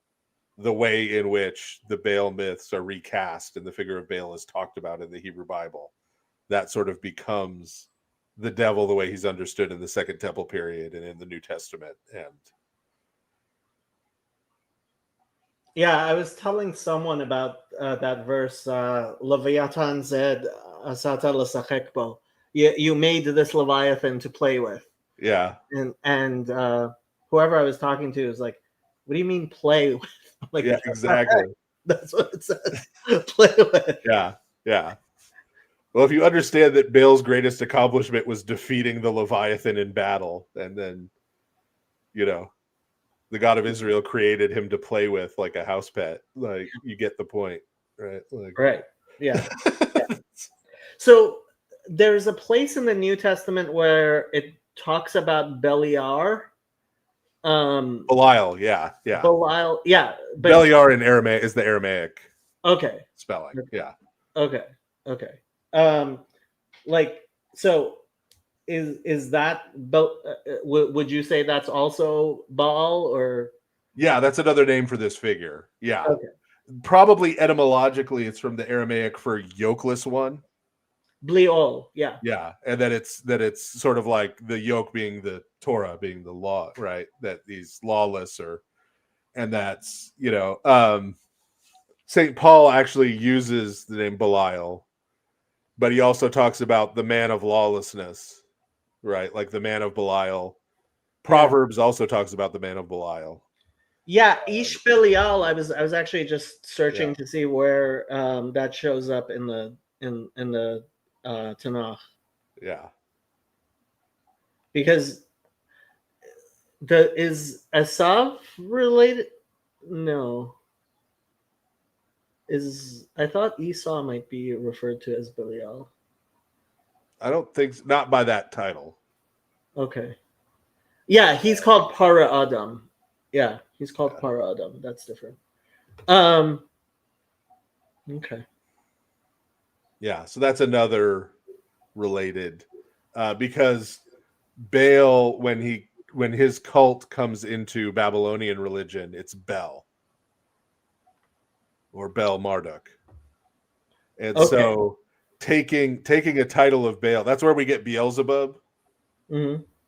the way in which the Baal myths are recast and the figure of Baal is talked about in the Hebrew Bible. That sort of becomes the devil the way he's understood in the Second Temple period and in the New Testament. And Yeah, I was telling someone about that verse, Leviathan said, Asata l'sachek. You made this Leviathan to play with. yeah, And whoever I was talking to was like, what do you mean play with? I'm like, yeah, exactly. that's what it says. Play with. Yeah. Well, if you understand that Baal's greatest accomplishment was defeating the Leviathan in battle, and then, the God of Israel created him to play with like a house pet, like you get the point, right? Like, Right. Yeah. So there's a place in the New Testament where it talks about Beliar. Belial, yeah. Belial, yeah. But, Beliar in Aramaic is the Aramaic okay. spelling, yeah. Okay. So is that would you say that's also Baal or? Yeah, that's another name for this figure. Yeah. Okay. Probably etymologically it's from the Aramaic for yokeless one. Bliol, yeah. Yeah, and that it's sort of like the yoke being the Torah, being the law, right? That these lawless and that's, St. Paul actually uses the name Belial, but he also talks about the man of lawlessness, right? Like the man of Belial. Proverbs also talks about the man of Belial. Yeah, Ish Belial. I was actually just searching to see where that shows up in the Tanakh. Yeah. Because is Esav related? No. I thought Esau might be referred to as Belial. I don't think not by that title. Okay. Yeah, he's called Para Adam. Yeah, he's called Para Adam. That's different. Okay. Yeah, so that's another related because Baal, when his cult comes into Babylonian religion, it's Bel or Bel Marduk, and so taking a title of Baal, that's where we get Beelzebub,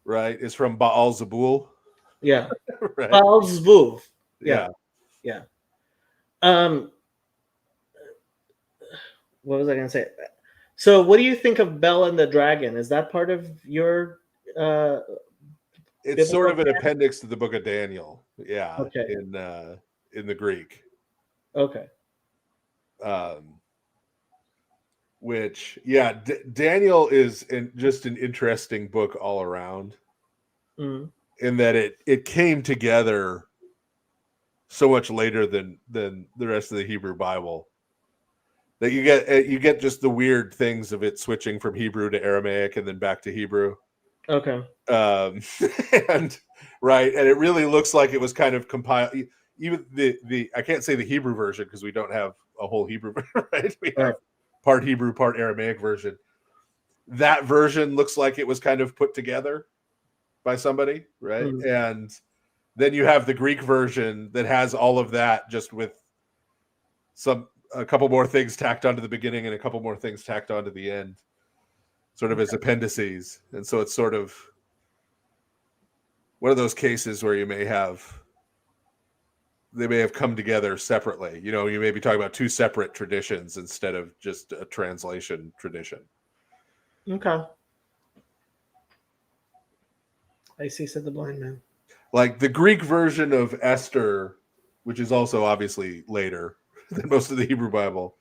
right? Is from Baal Zebul. Yeah, right? Baal Zebul. Yeah. What was I going to say? So, what do you think of Bel and the Dragon? Is that part of your? It's sort of an appendix to the Book of Daniel. Yeah. Okay. In the Greek. Okay. Which, Daniel is just an interesting book all around. In that it came together so much later than the rest of the Hebrew Bible. That you get just the weird things of it switching from Hebrew to Aramaic and then back to Hebrew. Okay. And it really looks like it was kind of compiled. Even the I can't say the Hebrew version because we don't have a whole Hebrew, right? We have part Hebrew, part Aramaic version. That version looks like it was kind of put together by somebody, right? And then you have the Greek version that has all of that, just with a couple more things tacked onto the beginning and a couple more things tacked onto the end, sort of as appendices. And so it's sort of one of those cases where they may have come together separately. You may be talking about two separate traditions instead of just a translation tradition. Okay. I see, said the blind man. Like the Greek version of Esther, which is also obviously later than most of the Hebrew Bible,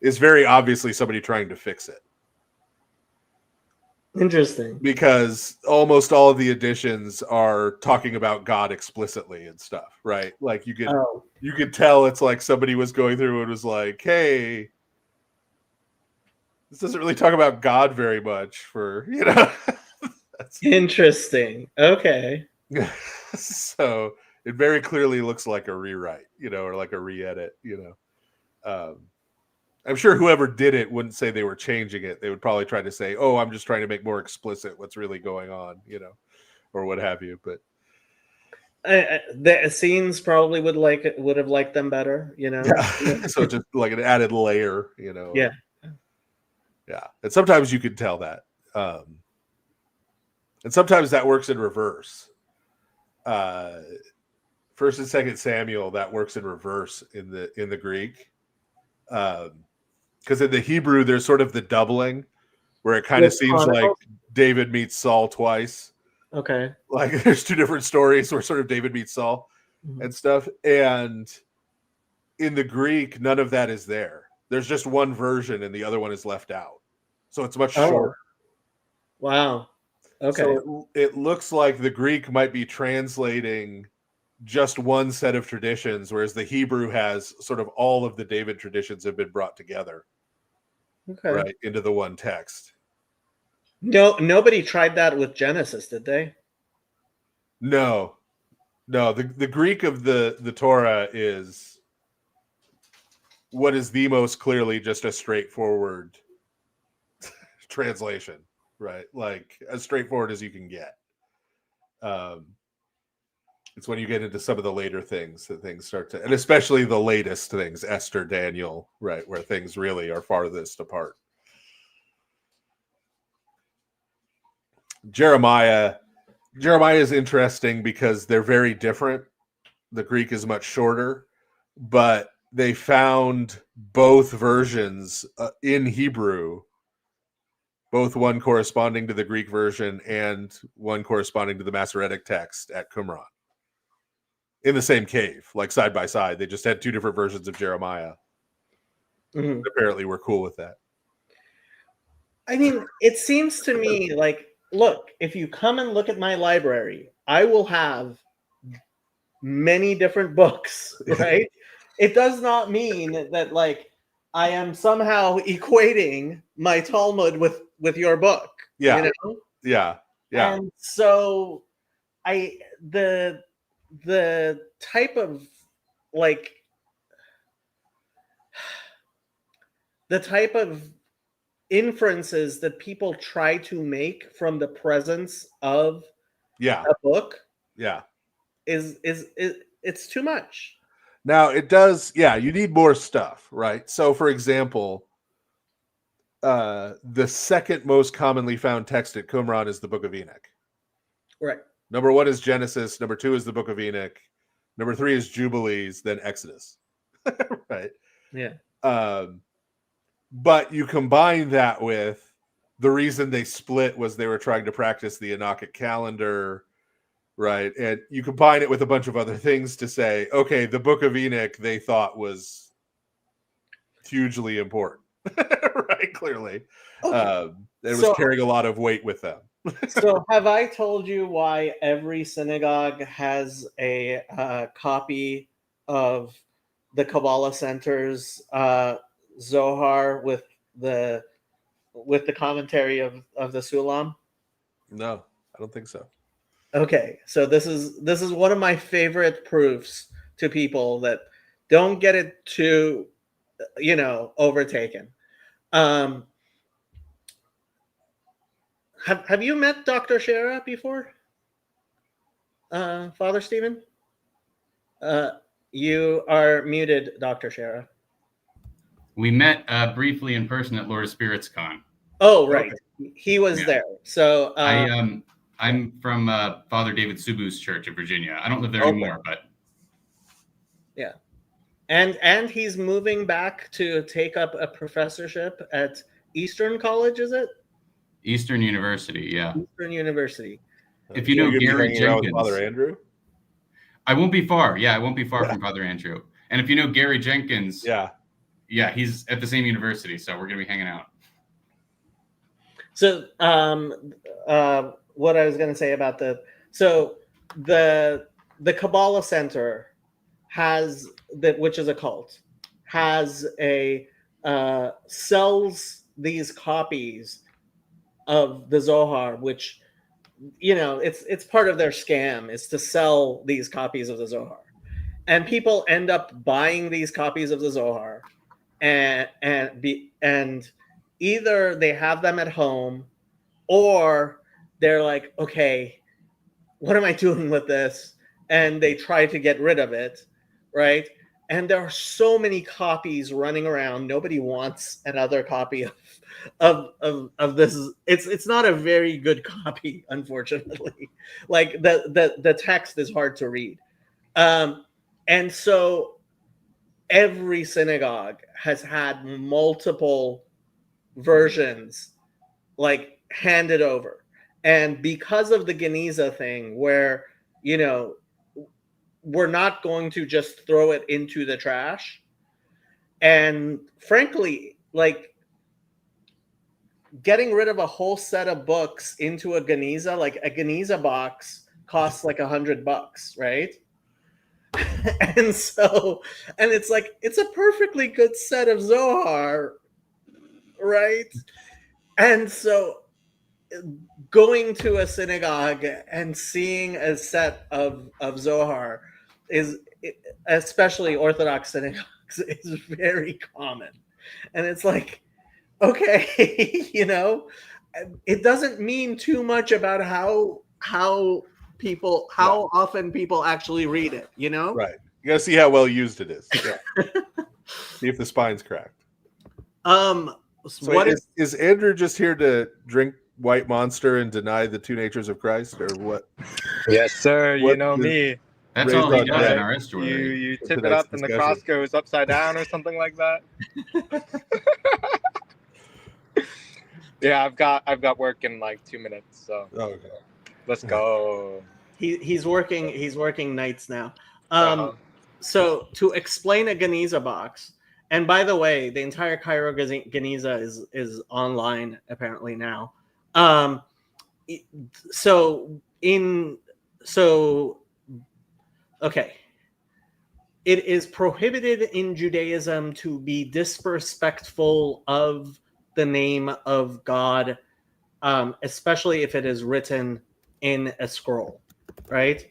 is very obviously somebody trying to fix it. Interesting. Because almost all of the editions are talking about God explicitly and stuff, right? Like you could tell it's like somebody was going through and was like, hey, this doesn't really talk about God very much for, Interesting. Okay. So it very clearly looks like a rewrite, or like a re-edit, I'm sure whoever did it wouldn't say they were changing it. They would probably try to say, "Oh, I'm just trying to make more explicit what's really going on," or what have you. But the Essenes probably would have liked them better, yeah, so just like an added layer, Yeah. Yeah, and sometimes you can tell that, and sometimes that works in reverse. First and Second Samuel, that works in reverse in the Greek, because in the Hebrew there's sort of the doubling where it kind of seems like David meets Saul twice. Okay. Like there's two different stories where sort of David meets Saul and stuff, and in the Greek none of that is there. There's just one version and the other one is left out, so it's much shorter. Wow. Okay. So it looks like the Greek might be translating just one set of traditions, whereas the Hebrew has sort of all of the David traditions have been brought together, right, into the one text. No, nobody tried that with Genesis, did they? No. The Greek of the Torah is what is the most clearly just a straightforward translation, right? Like as straightforward as you can get. It's when you get into some of the later things that things start to, and especially the latest things, Esther, Daniel, right, where things really are farthest apart. Jeremiah is interesting because they're very different. The Greek is much shorter, but they found both versions in Hebrew, both one corresponding to the Greek version and one corresponding to the Masoretic text at Qumran. In the same cave, like side by side. They just had two different versions of Jeremiah. Mm-hmm. Apparently we're cool with that. I mean, it seems to me like, look, if you come and look at my library, I will have many different books, right? It does not mean that like I am somehow equating my Talmud with your book. Yeah. Yeah. And so the type of like the type of inferences that people try to make from the presence of a book is it's too much. Now it does, you need more stuff, right? So for example, the second most commonly found text at Qumran is the Book of Enoch. Right. Number 1 is Genesis, number 2 is the Book of Enoch, number 3 is Jubilees, then Exodus. Right? Yeah. But you combine that with the reason they split was they were trying to practice the Enochic calendar, right? And you combine it with a bunch of other things to say, okay, the Book of Enoch they thought was hugely important, right? Clearly. Okay. It was carrying a lot of weight with them. So have I told you why every synagogue has a copy of the Kabbalah Center's Zohar with the commentary of the Sulam? No, I don't think so. Okay, so this is one of my favorite proofs to people that don't get it too, overtaken. Have you met Dr. Shera before, Father Stephen? You are muted, Dr. Shera. We met briefly in person at Lord of Spirits Con. Oh, right. Okay. He was there. So I'm from Father David Subu's church in Virginia. I don't live there anymore, but yeah. And he's moving back to take up a professorship at Eastern College, is it? Eastern University, yeah. Eastern University. If you know Gary Jenkins, Father Andrew, I won't be far. Yeah, I won't be far from Father Andrew. And if you know Gary Jenkins, yeah, he's at the same university, so we're gonna be hanging out. So, what I was going to say about the Kabbalah Center has which is a cult, has sells these copies of the Zohar, which it's part of their scam is to sell these copies of the Zohar, and people end up buying these copies of the Zohar, and either they have them at home, or they're like, okay, what am I doing with this? And they try to get rid of it, right? And there are so many copies running around. Nobody wants another copy of this. It's not a very good copy, unfortunately. Like the text is hard to read, and so every synagogue has had multiple versions like handed over. And because of the Geniza thing, where we're not going to just throw it into the trash, and frankly, like getting rid of a whole set of books into a Geniza, like a Geniza box costs like $100, right? And it's like, it's a perfectly good set of Zohar, right? And so going to a synagogue and seeing a set of Zohar is, especially Orthodox synagogues, is very common. And it's like, okay, it doesn't mean too much about how often people actually read it, Right. You gotta see how well used it is. Yeah. See if the spine's cracked. So what is Andrew just here to drink White Monster and deny the two natures of Christ, or what? Yes, sir. You know me. That's all he does in our estuary. You tip it up and the cross goes upside down or something like that. Yeah, I've got work in like 2 minutes, so okay. Let's go. He's working nights now. So to explain a Geniza box, and by the way, the entire Cairo Geniza is online apparently now. Okay. It is prohibited in Judaism to be disrespectful of the name of God, especially if it is written in a scroll, right?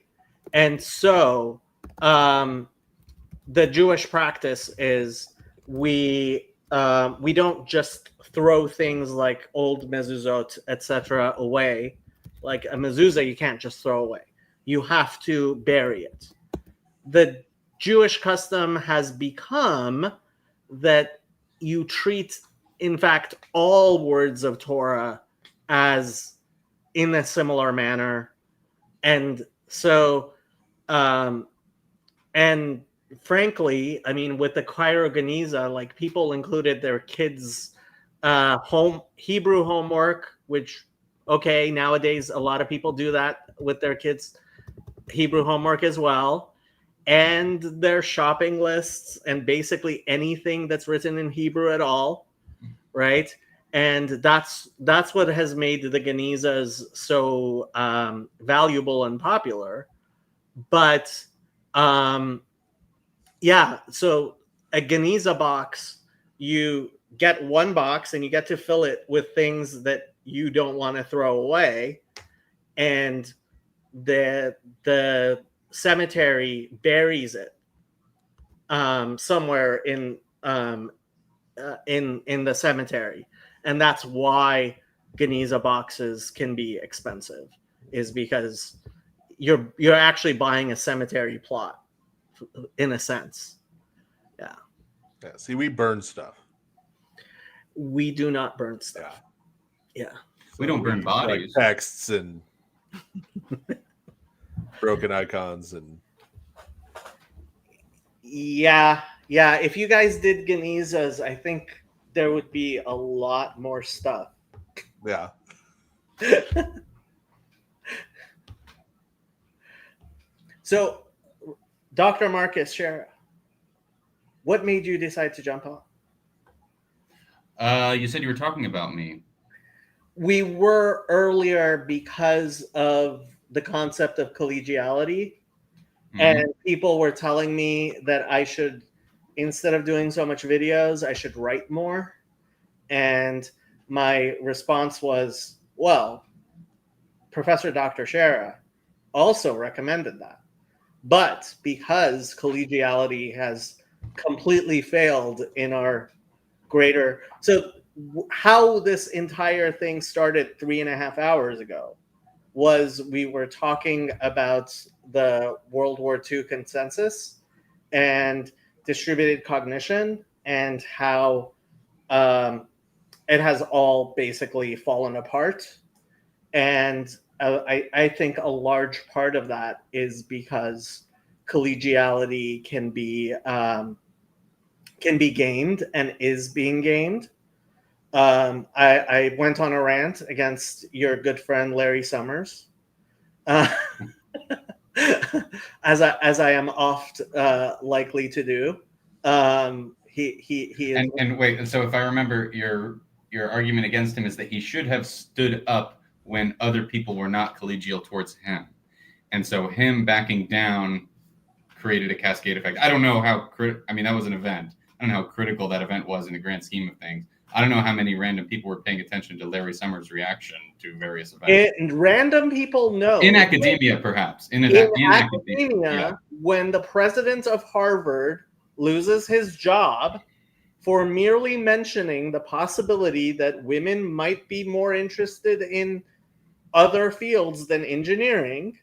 And so the Jewish practice is we don't just throw things like old mezuzot, etc. away. Like a mezuzah, you can't just throw away. You have to bury it. The Jewish custom has become that you treat, in fact, all words of Torah as in a similar manner. And so, and frankly, I mean, with the Cairo Geniza, like people included their kids' Hebrew homework, which, okay, nowadays a lot of people do that with their kids' Hebrew homework as well, and their shopping lists, and basically anything that's written in Hebrew at all, right? And that's what has made the Genizas so valuable and popular. But yeah, so a Geniza box, you get one box and you get to fill it with things that you don't want to throw away, and the cemetery buries it somewhere in the cemetery. And that's why Geniza boxes can be expensive, is because you're actually buying a cemetery plot in a sense. Yeah. See, we burn stuff. We do not burn stuff. Yeah. We don't burn bodies. Like texts and broken icons and yeah. If you guys did Genizas, I think there would be a lot more stuff. Yeah. So, Dr. Marcus Shara, what made you decide to jump on? You said you were talking about me. We were earlier because of the concept of collegiality. Mm-hmm. And people were telling me that I should, instead of doing so much videos, I should write more. And my response was, well, Professor Dr. Shara also recommended that. But because collegiality has completely failed in our greater... So how this entire thing started 3.5 hours ago was we were talking about the World War II consensus and distributed cognition and how it has all basically fallen apart. And I think a large part of that is because collegiality can be gamed and is being gamed. I went on a rant against your good friend Larry Summers, as I am oft likely to do. He is... And wait, and so if I remember, your argument against him is that he should have stood up when other people were not collegial towards him, and so him backing down created a cascade effect. I don't know how I mean, that was an event. I don't know how critical that event was in the grand scheme of things. I don't know how many random people were paying attention to Larry Summers' reaction to various events. Random people know. In academia, perhaps. In academia, when the president of Harvard loses his job for merely mentioning the possibility that women might be more interested in other fields than engineering,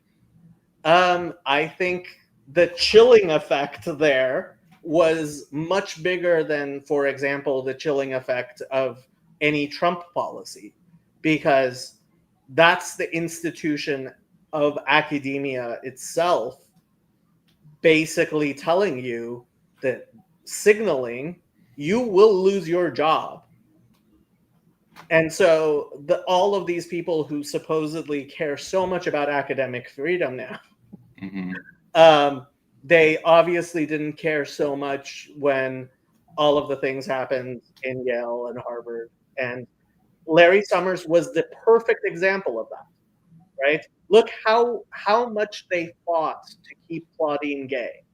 I think the chilling effect there was much bigger than, for example, the chilling effect of any Trump policy, because that's the institution of academia itself basically telling you that, signaling you will lose your job. And so all of these people who supposedly care so much about academic freedom now, they obviously didn't care so much when all of the things happened in Yale and Harvard. And Larry Summers was the perfect example of that, right? Look how much they fought to keep Claudine gay.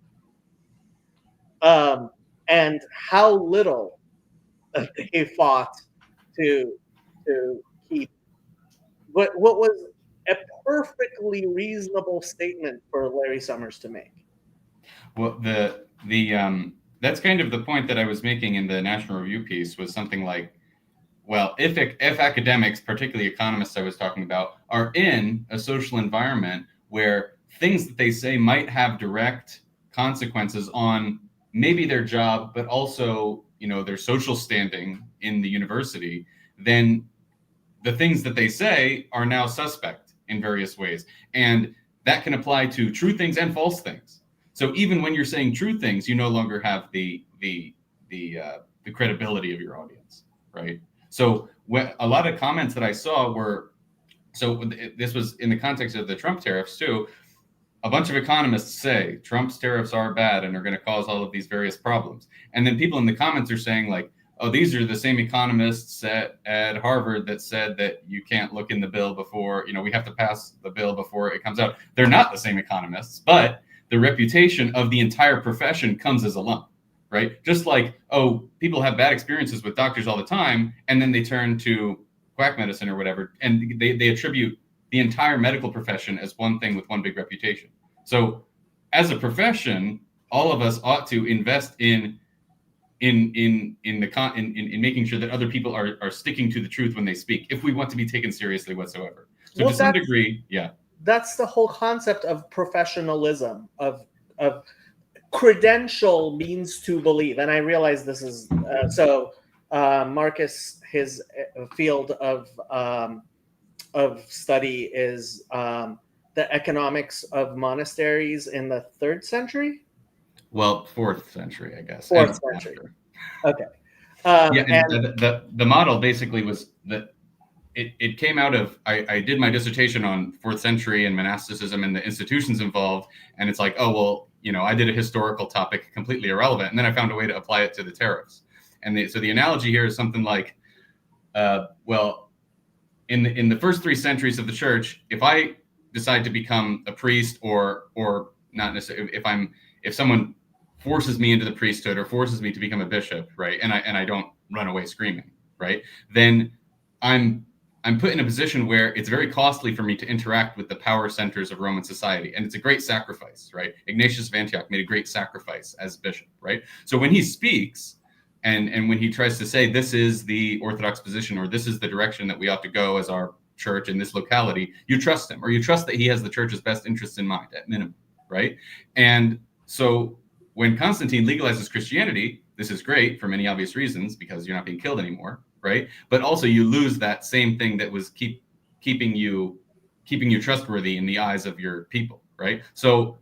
And how little they fought to keep what was a perfectly reasonable statement for Larry Summers to make. Well, that's kind of the point that I was making in the National Review piece, was something like, well, if academics, particularly economists I was talking about, are in a social environment where things that they say might have direct consequences on maybe their job, but also, their social standing in the university, then the things that they say are now suspect in various ways. And that can apply to true things and false things. So even when you're saying true things, you no longer have the credibility of your audience, right? So a lot of comments that I saw were, so this was in the context of the Trump tariffs too. A bunch of economists say Trump's tariffs are bad and are going to cause all of these various problems. And then people in the comments are saying like, oh, these are the same economists at Harvard that said that you can't look in the bill before, we have to pass the bill before it comes out. They're not the same economists, but the reputation of the entire profession comes as a lump, right? Just like, oh, people have bad experiences with doctors all the time, and then they turn to quack medicine or whatever, and they attribute the entire medical profession as one thing with one big reputation. So as a profession, all of us ought to invest in making sure that other people are sticking to the truth when they speak, if we want to be taken seriously whatsoever. So to some degree, yeah. That's the whole concept of professionalism, of credential means to believe. And I realize this is Marcus, his field of study is the economics of monasteries in the 3rd century. Well, 4th century, I guess. 4th century. Okay. And the model basically was that it came out of, I did my dissertation on 4th century and monasticism and the institutions involved. And it's like, oh, well, I did a historical topic completely irrelevant. And then I found a way to apply it to the tariffs. And so the analogy here is something like, well, in the first 3 centuries of the church, if I decide to become a priest or not necessarily, if someone forces me into the priesthood or forces me to become a bishop, right, and I don't run away screaming, right, then I'm I'm put in a position where it's very costly for me to interact with the power centers of Roman society. And it's a great sacrifice, right? Ignatius of Antioch made a great sacrifice as bishop, right? So when he speaks and when he tries to say, this is the Orthodox position, or this is the direction that we ought to go as our church in this locality, you trust him, or you trust that he has the church's best interests in mind at minimum, right? And so when Constantine legalizes Christianity, this is great for many obvious reasons, because you're not being killed anymore, right? But also you lose that same thing that was keeping you trustworthy in the eyes of your people, right? So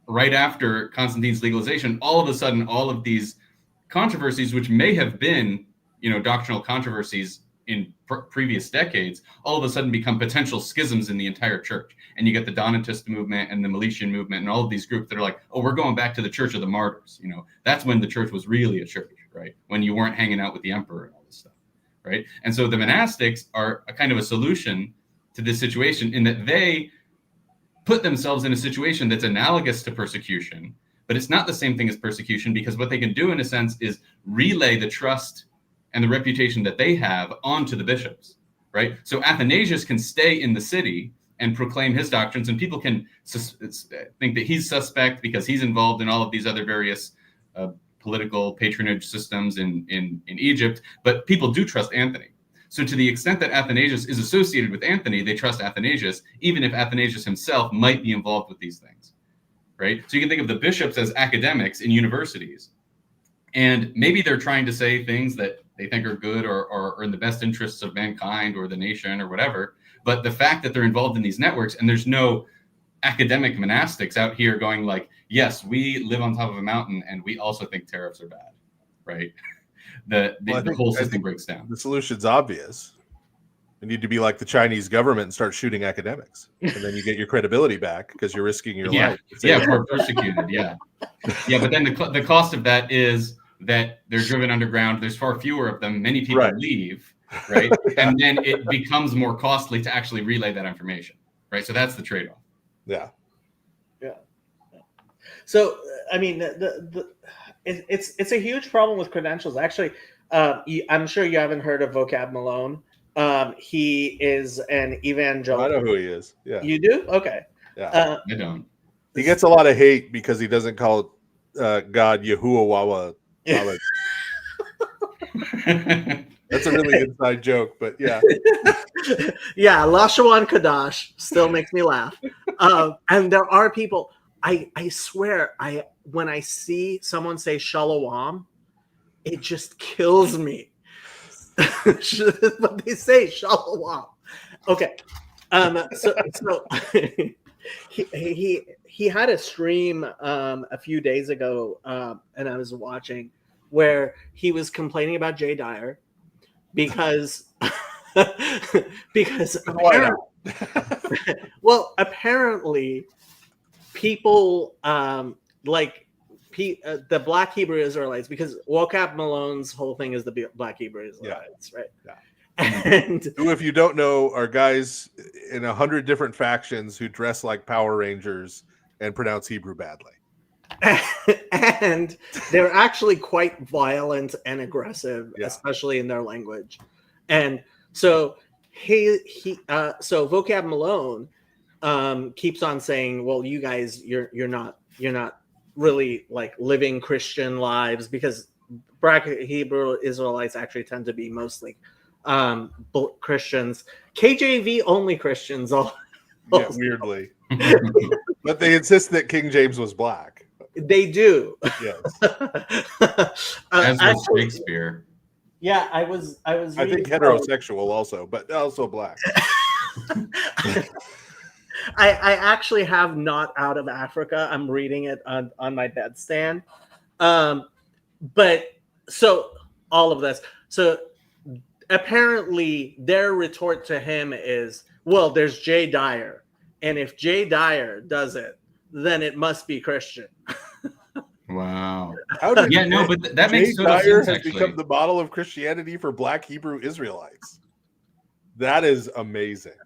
right after Constantine's legalization, all of a sudden, all of these controversies, which may have been, doctrinal controversies in previous decades, all of a sudden become potential schisms in the entire church. And you get the Donatist movement and the Meletian movement and all of these groups that are like, oh, we're going back to the Church of the Martyrs. That's when the church was really a church, right? When you weren't hanging out with the emperor and all this stuff, right? And so the monastics are a kind of a solution to this situation, in that they put themselves in a situation that's analogous to persecution, but it's not the same thing as persecution, because what they can do in a sense is relay the trust and the reputation that they have onto the bishops, right? So Athanasius can stay in the city and proclaim his doctrines, and people can think that he's suspect because he's involved in all of these other various political patronage systems in Egypt, but people do trust Anthony. So to the extent that Athanasius is associated with Anthony, they trust Athanasius, even if Athanasius himself might be involved with these things, right? So you can think of the bishops as academics in universities, and maybe they're trying to say things that they think are good or in the best interests of mankind or the nation or whatever. But the fact that they're involved in these networks, and there's no academic monastics out here going like, yes, we live on top of a mountain and we also think tariffs are bad, right? The whole system breaks down. The solution's obvious. You need to be like the Chinese government and start shooting academics, and then you get your credibility back because you're risking your life. Yeah, we're persecuted. Yeah, but then the cost of that is that they're driven underground. There's far fewer of them. Many people leave, right? And then it becomes more costly to actually relay that information, right? So that's the trade-off. Yeah. So I mean, it's a huge problem with credentials. Actually, I'm sure you haven't heard of Vocab Malone. He is an evangelical. I know who he is. Yeah. You do? Okay. Yeah. I don't. He gets a lot of hate because he doesn't call God Yahuwah Wawa. That's a really inside joke, but yeah. Yeah, Lashawan Kadash still makes me laugh. And there are people, I swear, when I see someone say Shalom, it just kills me. But they say Shalom. Okay. So he had a stream a few days ago, and I was watching, where he was complaining about Jay Dyer because apparently people the Black Hebrew Israelites, because Vocab Malone's whole thing is the Black Hebrew Israelites, right? Yeah. And who, if you don't know, are guys in 100 different factions who dress like Power Rangers and pronounce Hebrew badly. And they're actually quite violent and aggressive, especially in their language. And so so Vocab Malone keeps on saying, well, you guys, you're not really like living Christian lives, because Black Hebrew Israelites actually tend to be mostly Christians, KJV only Christians. Yeah, weirdly. But they insist that King James was black. They do. Yes. As was Shakespeare. Yeah, I was. I think heterosexual also, but also black. I actually have Not Out of Africa. I'm reading it on my bedstand. But so all of this. So apparently their retort to him is, well, there's Jay Dyer. And if Jay Dyer does it, then it must be Christian. Wow. But that makes total Dyer sense, has actually. become the model of Christianity for Black Hebrew Israelites. That is amazing.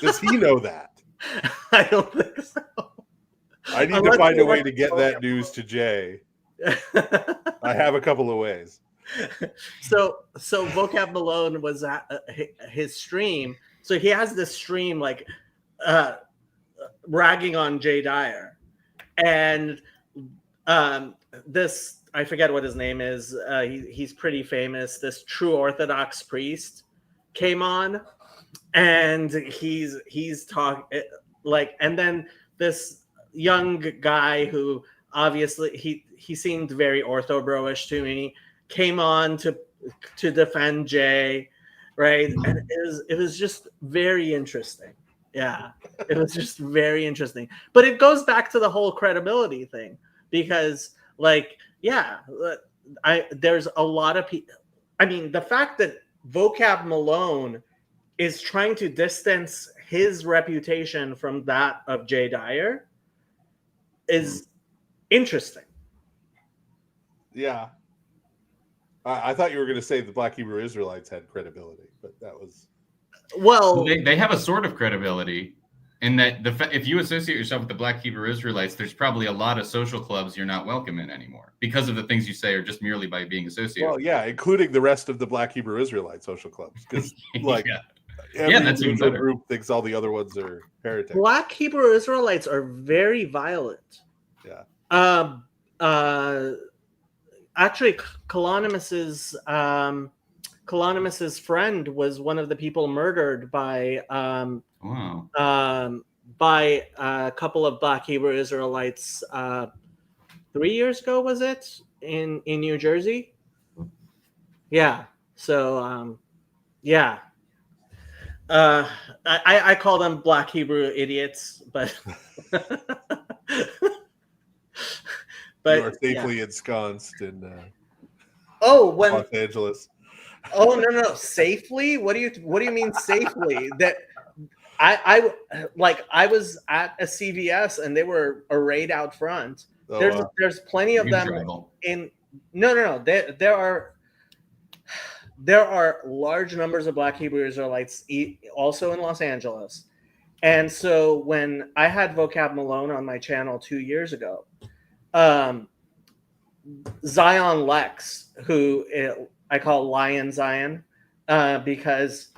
Does he know that? I don't think so. I need to find a way to get that news to Jay. I have a couple of ways. So Vocab Malone was at his stream. So he has this stream like ragging on Jay Dyer, and this, I forget what his name is. He's pretty famous. This true Orthodox priest came on, and he's talking like, and then this young guy who obviously he seemed very ortho-bro-ish to me came on to defend Jay, right? And it was just very interesting. Yeah, it was just very interesting. But it goes back to the whole credibility thing, because like, yeah, there's a lot of people. I mean, the fact that Vocab Malone is trying to distance his reputation from that of Jay Dyer is interesting. Yeah. I thought you were going to say the Black Hebrew Israelites had credibility, but that was... Well, they have a sort of credibility in that if you associate yourself with the Black Hebrew Israelites, there's probably a lot of social clubs you're not welcome in anymore because of the things you say, or just merely by being associated. Well, yeah, including the rest of the Black Hebrew Israelite social clubs, because like every that's even better. group thinks all the other ones are heretics. Black Hebrew Israelites are very violent. Yeah. Actually, Colonimus's friend was one of the people murdered by by a couple of Black Hebrew Israelites 3 years ago, was it, in New Jersey? Yeah. So yeah. I call them Black Hebrew idiots, but But you are safely ensconced in when Los Angeles. Oh no, safely? What do you mean safely? That I was at a CVS and they were arrayed out front. There's plenty of them in no. There are large numbers of Black Hebrew Israelites also in Los Angeles. And so when I had Vocab Malone on my channel 2 years ago, Zion Lex, who I call Lion Zion, because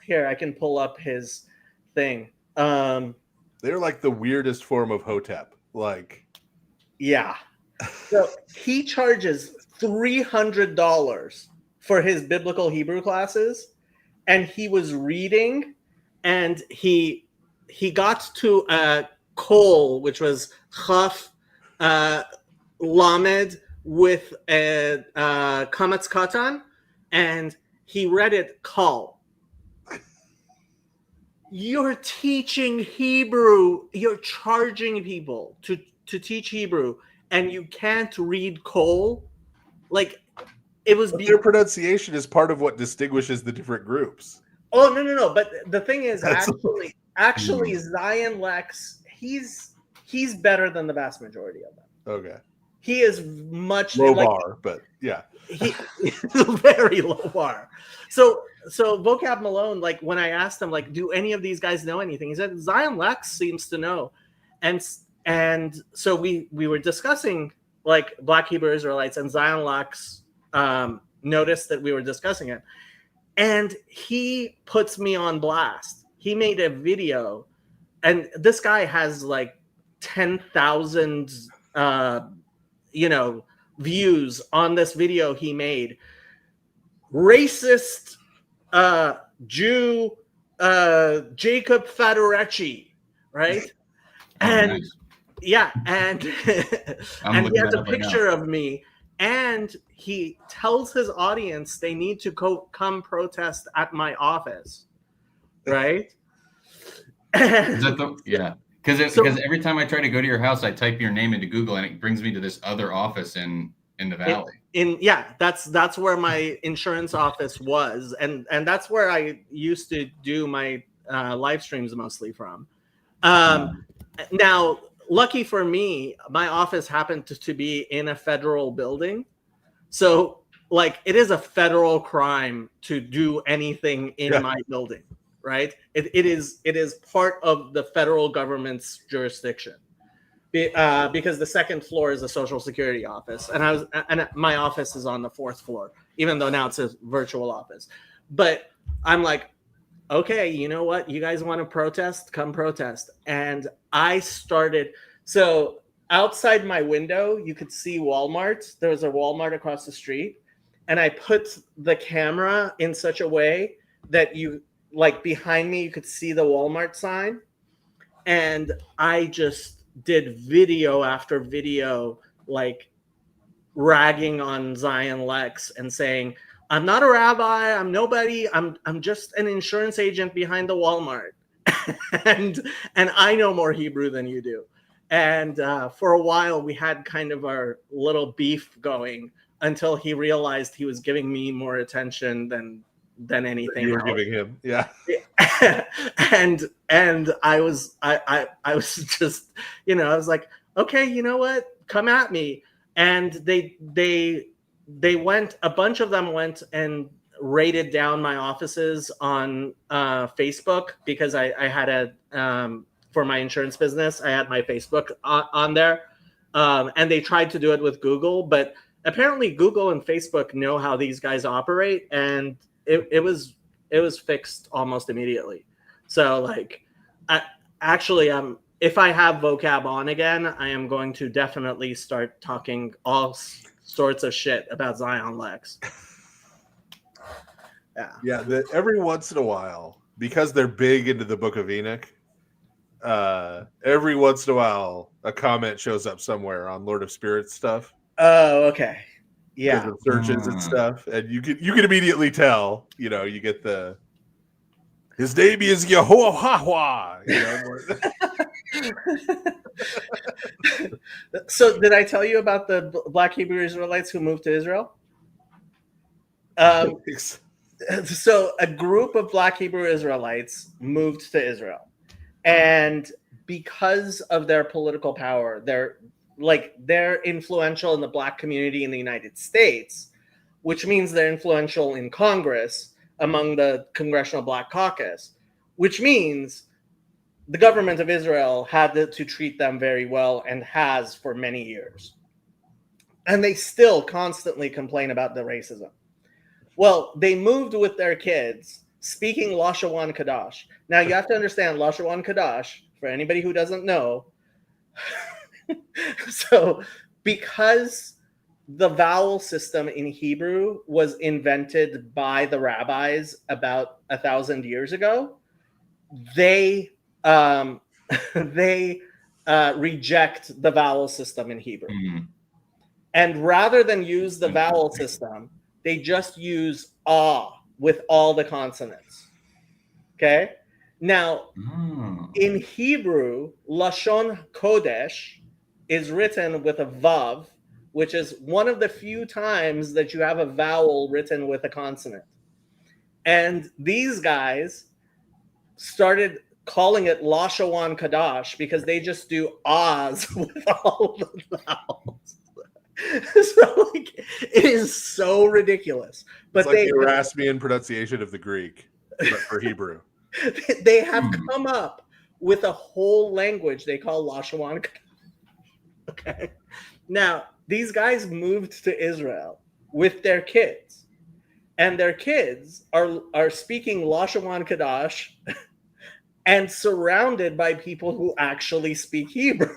here I can pull up his thing. They're like the weirdest form of Hotep. Like, yeah. So he charges $300 for his biblical Hebrew classes, and he was reading, and he got to Kol, which was Chaf Lamed with a Kamatz Katan, and he read it Kol. You're teaching Hebrew. You're charging people to teach Hebrew, and you can't read Kol. Like, it was. Their pronunciation is part of what distinguishes the different groups. Oh no! But the thing is, actually, Zion Lex, he's better than the vast majority of them. Okay. He is much low bar, but yeah, he's very low bar. So Vocab Malone, like when I asked him, like, do any of these guys know anything? He said Zion Lex seems to know, and so we were discussing like Black Hebrew Israelites, and Zion Lex noticed that we were discussing it, and he puts me on blast. He made a video, and this guy has like 10,000 views on this video he made. Racist Jew Jacob Federecci, right? And nice. Yeah, and and he has a picture of me, and he tells his audience they need to come protest at my office, right? Yeah. Because every time I try to go to your house, I type your name into Google and it brings me to this other office in the valley. That's where my insurance office was, and that's where I used to do my live streams mostly from. Now, lucky for me, my office happened to be in a federal building, so like it is a federal crime to do anything in my building. Right? It is part of the federal government's jurisdiction. because the second floor is a social security office, and my office is on the 4th floor, even though now it's a virtual office. But I'm like, okay, you know what? You guys want to protest? Come protest. And I started. So outside my window, you could see Walmart. There was a Walmart across the street, and I put the camera in such a way that you, like, behind me, you could see the Walmart sign. And I just did video after video, like ragging on Zion Lex and saying, I'm not a rabbi, I'm nobody, I'm just an insurance agent behind the Walmart. and I know more Hebrew than you do. And for a while we had kind of our little beef going until he realized he was giving me more attention than anything you were else. giving him. Yeah. and I was just, I was like, okay, you know what? Come at me. And they went, a bunch of them went and rated down my offices on Facebook, because I had for my insurance business, I had my Facebook on there. And they tried to do it with Google, but apparently Google and Facebook know how these guys operate, and it was fixed almost immediately. So like, if I have vocab on again, I am going to definitely start talking all sorts of shit about Zion Lex. Yeah. Every once in a while, because they're big into the Book of Enoch, every once in a while a comment shows up somewhere on Lord of Spirits stuff. Oh, okay. Yeah. Because of searches and stuff, and you can immediately tell. You get the, his name is Yehoahah. So did I tell you about the Black Hebrew Israelites who moved to Israel? So a group of Black Hebrew Israelites moved to Israel, and because of their political power, they're influential in the Black community in the United States, which means they're influential in Congress among the Congressional Black Caucus, which means the government of Israel had to treat them very well, and has for many years. And they still constantly complain about the racism. Well, they moved with their kids speaking Lashawan Kadash. Now, you have to understand Lashawan Kadash, for anybody who doesn't know. So, because the vowel system in Hebrew was invented by the rabbis about 1,000 years ago, they reject the vowel system in Hebrew. And rather than use the vowel system, they just use with all the consonants. Okay? Now, in Hebrew, Lashon Kodesh is written with a vav, which is one of the few times that you have a vowel written with a consonant. And these guys started calling it Lashawan Kadash because they just do ahs with all the vowels. So like, it is so ridiculous. But it's like the Erasmian pronunciation of the Greek, but for Hebrew. They have come up with a whole language they call Lashawan Kadash. Okay. Now, these guys moved to Israel with their kids, and their kids are speaking Lashawan Kadash and surrounded by people who actually speak Hebrew.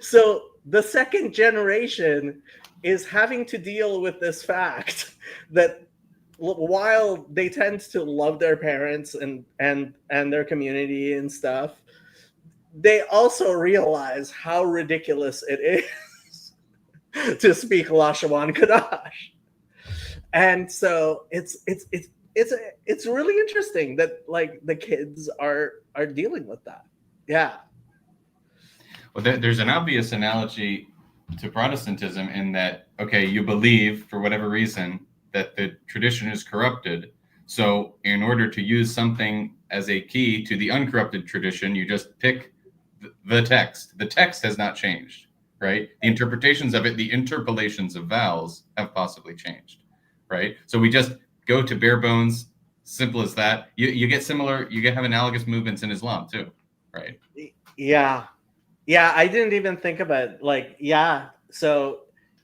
So the second generation is having to deal with this fact that while they tend to love their parents and their community and stuff, they also realize how ridiculous it is to speak Lashawan Kadash. And so it's really interesting that like the kids are dealing with that. Yeah. Well, there's an obvious analogy to Protestantism in that, okay, you believe for whatever reason that the tradition is corrupted. So in order to use something as a key to the uncorrupted tradition, you just pick the text. The text has not changed, right? The interpretations of it, the interpolations of vowels have possibly changed, right? So we just go to bare bones, simple as that. You have analogous movements in Islam too, right? Yeah. Yeah, I didn't even think about like, yeah. So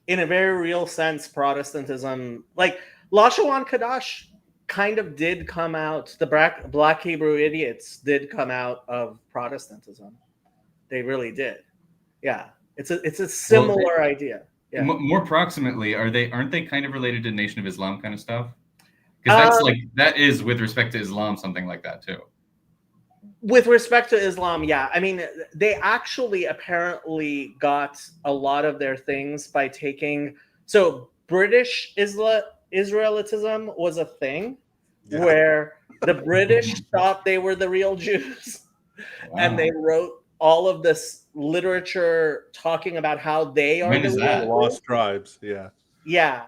in a very real sense, Protestantism, like Lashawan Kadash kind of did come out, the Black Hebrew idiots did come out of Protestantism. They really did. Yeah. It's a similar idea. Yeah. More proximately, aren't they kind of related to Nation of Islam kind of stuff? Because that's that is with respect to Islam, something like that too. With respect to Islam, yeah. I mean, they actually apparently got a lot of their things by taking. So British Israelitism was a thing where the British thought they were the real Jews, and they wrote all of this literature talking about how they are the real lost tribes. Yeah. Yeah.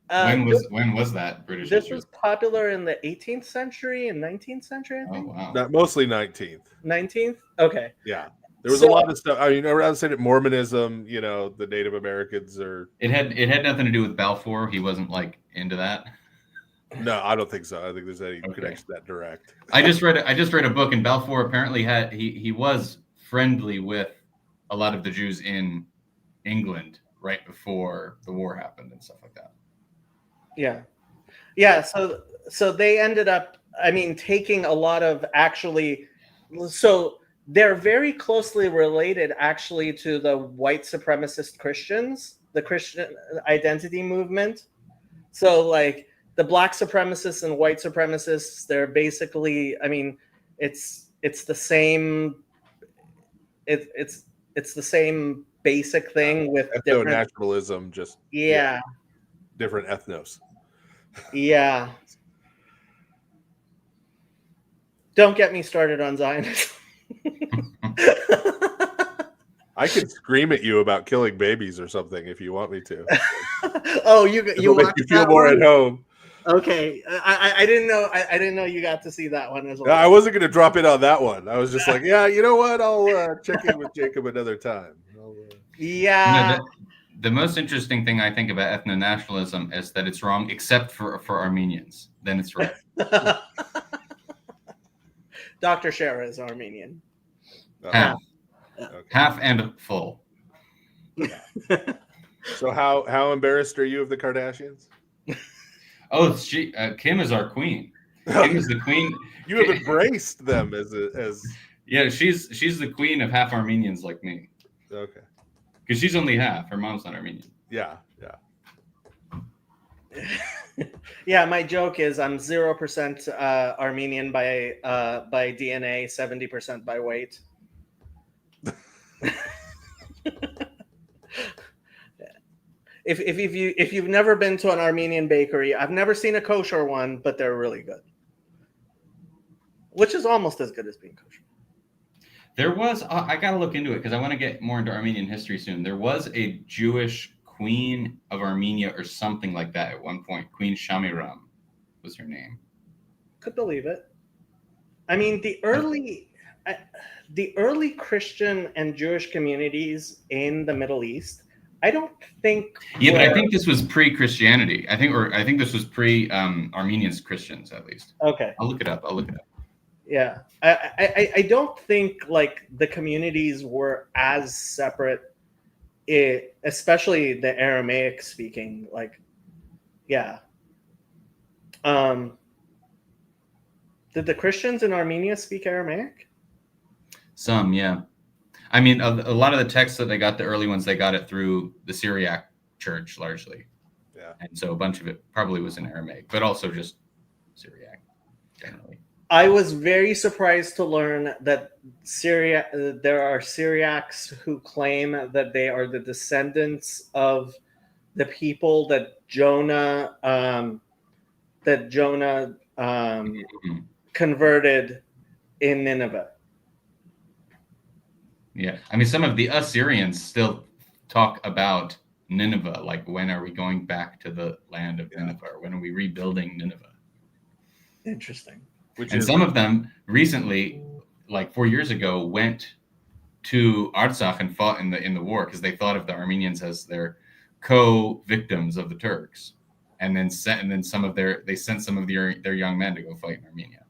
When was that British? This was popular in the 18th century and 19th century, I think. Oh wow. Not mostly 19th. 19th? Okay. Yeah. There was a lot of stuff. I mean, around saying Mormonism, you know, the Native Americans are. It had nothing to do with Balfour. He wasn't like into that. No, I don't think so. I think there's any connection that direct. I just read a book, and Balfour apparently he was friendly with a lot of the Jews in England right before the war happened and stuff like that. Yeah. So they ended up, I mean, taking a lot of actually. So they're very closely related actually to the white supremacist Christians, the Christian identity movement. So like the black supremacists and white supremacists, they're basically, I mean, it's the same. It's the same basic thing with different nationalism, just different ethnos. Yeah. Don't get me started on Zionism. I could scream at you about killing babies or something if you want me to. Oh, you make you feel more at home. Okay, I didn't know. I didn't know you got to see that one as well. No, I wasn't going to drop in on that one. I was just like, yeah, you know what? I'll check in with Jacob another time. Yeah. The most interesting thing I think about ethno-nationalism is that it's wrong, except for Armenians. Then it's right. Dr. Shara is Armenian. Half. Half and full. So how embarrassed are you of the Kardashians? Oh, Kim is our queen. Kim is the queen. You have embraced them as yeah. She's the queen of half Armenians like me. Okay. Because she's only half. Her mom's not Armenian. Yeah. Yeah, my joke is I'm 0% Armenian by DNA, 70% by weight. If you've never been to an Armenian bakery, I've never seen a kosher one, but they're really good. Which is almost as good as being kosher. There was, I got to look into it because I want to get more into Armenian history soon. There was a Jewish queen of Armenia or something like that at one point. Queen Shamiram was her name. Could believe it. I mean, the early Christian and Jewish communities in the Middle East, I don't think. Yeah, but I think this was pre-Christianity. I think this was pre-Armenian Christians at least. Okay. I'll look it up. Yeah, I don't think like the communities were as separate, especially the Aramaic speaking. Like, yeah. Did the Christians in Armenia speak Aramaic? Some, yeah. I mean, a lot of the texts that they got, the early ones, they got it through the Syriac church largely. Yeah. And so a bunch of it probably was in Aramaic, but also just Syriac generally. I was very surprised to learn that there are Syriacs who claim that they are the descendants of the people that Jonah converted in Nineveh. Yeah, I mean, some of the Assyrians still talk about Nineveh, like when are we going back to the land of Nineveh, or when are we rebuilding Nineveh? Interesting. Some of them recently, like 4 years ago, went to Artsakh and fought in the war because they thought of the Armenians as their co-victims of the Turks, and then sent some of their young men to go fight in Armenia.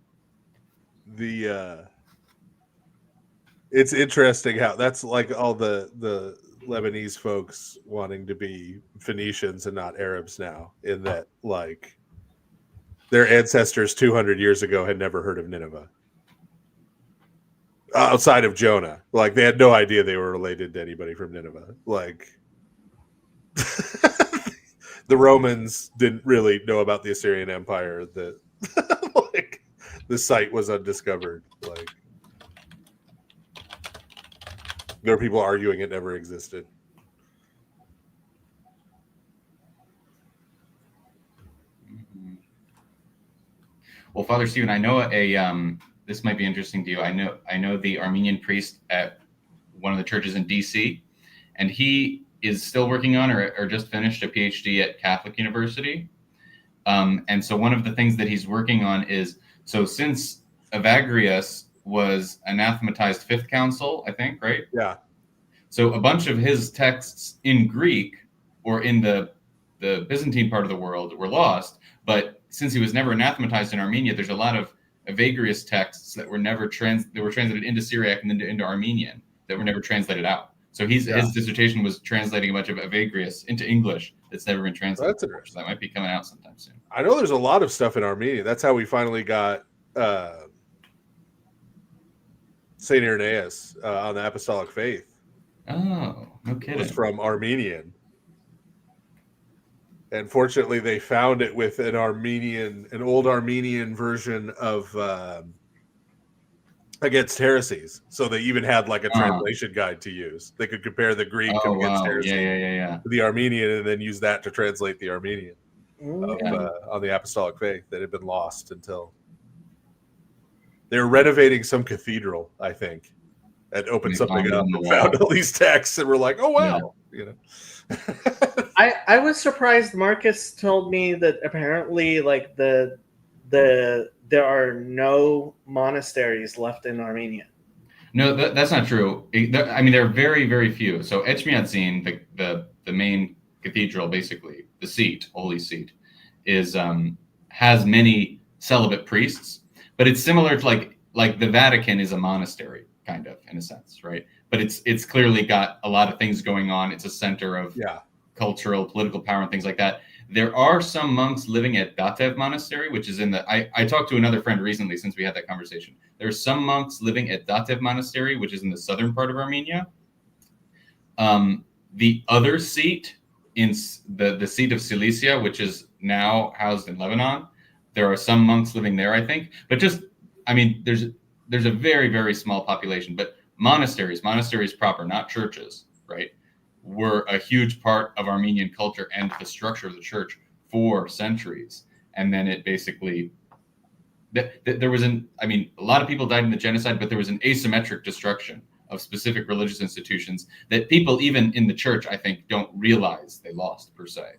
it's interesting how that's like all the Lebanese folks wanting to be Phoenicians and not Arabs now, in that like their ancestors 200 years ago had never heard of Nineveh outside of Jonah. Like they had no idea they were related to anybody from Nineveh. Like the Romans didn't really know about the Assyrian Empire. That like the site was undiscovered. Like there were people arguing it never existed. Well, Father Stephen, I know this might be interesting to you. I know the Armenian priest at one of the churches in DC, and he is still working on or just finished a PhD at Catholic University. And so one of the things that he's working on is, so since Evagrius was anathematized Fifth Council, I think, right? Yeah. So a bunch of his texts in Greek or in the Byzantine part of the world were lost, but since he was never anathematized in Armenia, there's a lot of Evagrius texts that were never translated into Syriac and then into Armenian that were never translated out. So his dissertation was translating a bunch of Evagrius into English that's never been translated. That's interesting. So that might be coming out sometime soon. I know there's a lot of stuff in Armenia. That's how we finally got Saint Irenaeus on the Apostolic Faith. Oh, no It kidding. was from Armenian. And fortunately, they found it with an old Armenian version of Against Heresies. So they even had like a translation guide to use. They could compare the Greek of Against Heresy Yeah. to the Armenian, and then use that to translate the Armenian on the Apostolic Faith that had been lost until they were renovating some cathedral, I think, and opened something up and found all these texts, and were like, "Oh wow!" You know. I was surprised. Marcus told me that apparently, like there are no monasteries left in Armenia. No, that's not true. I mean, there are very, very few. So Etchmiadzin, the main cathedral, basically the seat, holy seat, is has many celibate priests, but it's similar to like the Vatican is a monastery, kind of, in a sense, right? But it's clearly got a lot of things going on. It's a center of cultural, political power and things like that. There are some monks living at Datev Monastery, which is in the, I talked to another friend recently since we had that conversation. There are some monks living at Datev Monastery, which is in the southern part of Armenia. The other seat, in the seat of Cilicia, which is now housed in Lebanon, there are some monks living there, I think. But just, I mean, there's a very, very small population. But monasteries proper, not churches, right, were a huge part of Armenian culture and the structure of the church for centuries. And then it basically, there was a lot of people died in the genocide, but there was an asymmetric destruction of specific religious institutions that people even in the church, I think, don't realize they lost per se,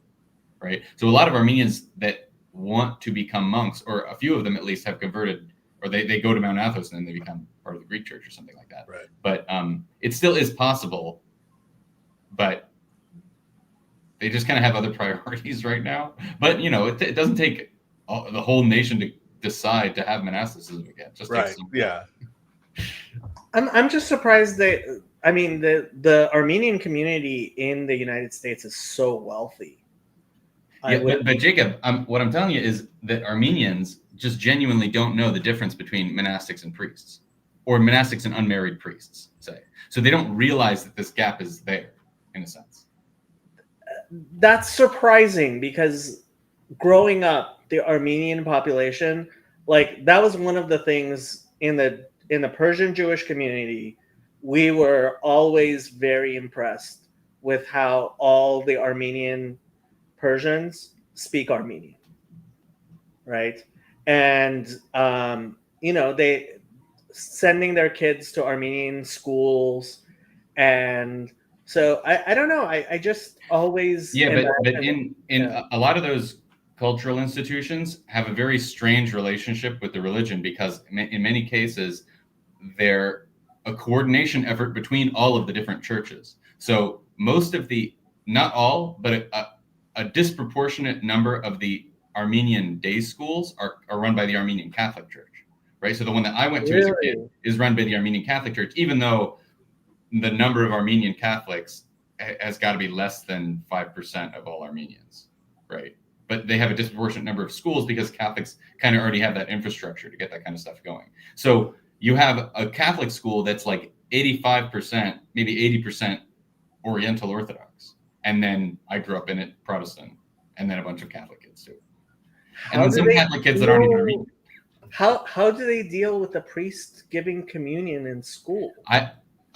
right? So a lot of Armenians that want to become monks, or a few of them at least, have converted, or they go to Mount Athos and then they become part of the Greek church or something like that. Right. But it still is possible, but they just kind of have other priorities right now. But, you know, it doesn't take the whole nation to decide to have monasticism again. Just right. Yeah. I'm just surprised that, I mean, the Armenian community in the United States is so wealthy. Yeah, but Jacob, what I'm telling you is that Armenians just genuinely don't know the difference between monastics and priests, or monastics and unmarried priests, say. So they don't realize that this gap is there, in a sense. That's surprising, because growing up, the Armenian population, like, that was one of the things in the Persian Jewish community. We were always very impressed with how all the Armenian Persians speak Armenian, right? And they sending their kids to Armenian schools, and so I don't know. I just always but in a lot of those cultural institutions have a very strange relationship with the religion, because in many cases they're a coordination effort between all of the different churches. So most of not all, but a disproportionate number of the Armenian day schools are run by the Armenian Catholic Church, right? So the one that I went to as a kid is run by the Armenian Catholic Church, even though the number of Armenian Catholics has got to be less than 5% of all Armenians, right? But they have a disproportionate number of schools because Catholics kind of already have that infrastructure to get that kind of stuff going. So you have a Catholic school that's like 85%, maybe 80% Oriental Orthodox. And then I grew up in it, Protestant, and then a bunch of Catholic kids too. And then some Catholic kids that aren't even Armenian. How do they deal with the priest giving communion in school?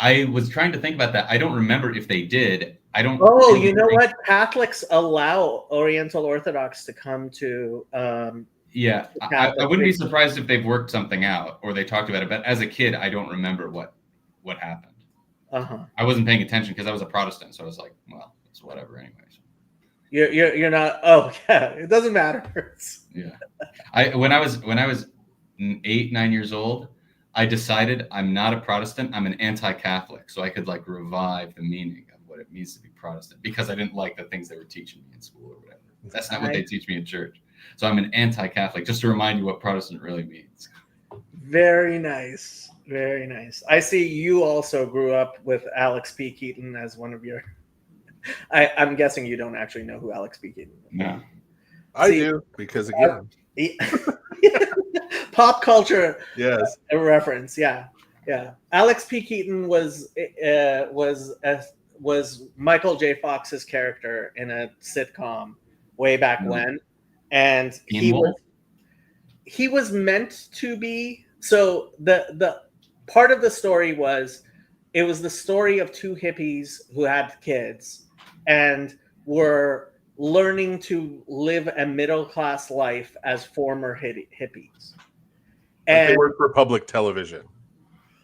I was trying to think about that. I don't remember if they did. I don't. Oh, you know what? Catholics allow Oriental Orthodox to come to. Yeah, I wouldn't be surprised if they've worked something out or they talked about it. But as a kid, I don't remember what happened. I wasn't paying attention because I was a Protestant, so I was like, well, it's whatever, anyways. You're not. Oh, yeah, it doesn't matter. Yeah, when I was 8-9 years old, I decided I'm not a Protestant. I'm an anti-Catholic, so I could like revive the meaning of what it means to be Protestant because I didn't like the things they were teaching me in school or whatever. That's not what they teach me in church. So I'm an anti-Catholic, just to remind you what Protestant really means. Very nice. Very nice. I see you also grew up with Alex P. Keaton as one of your... I'm guessing you don't actually know who Alex P. Keaton is. No. I do, because again... Pop culture reference, yeah. Alex P. Keaton was Michael J. Fox's character in a sitcom way back when, and he was meant to be. So the part of the story was it was the story of two hippies who had kids and were learning to live a middle-class life as former hippies. And they worked for public television.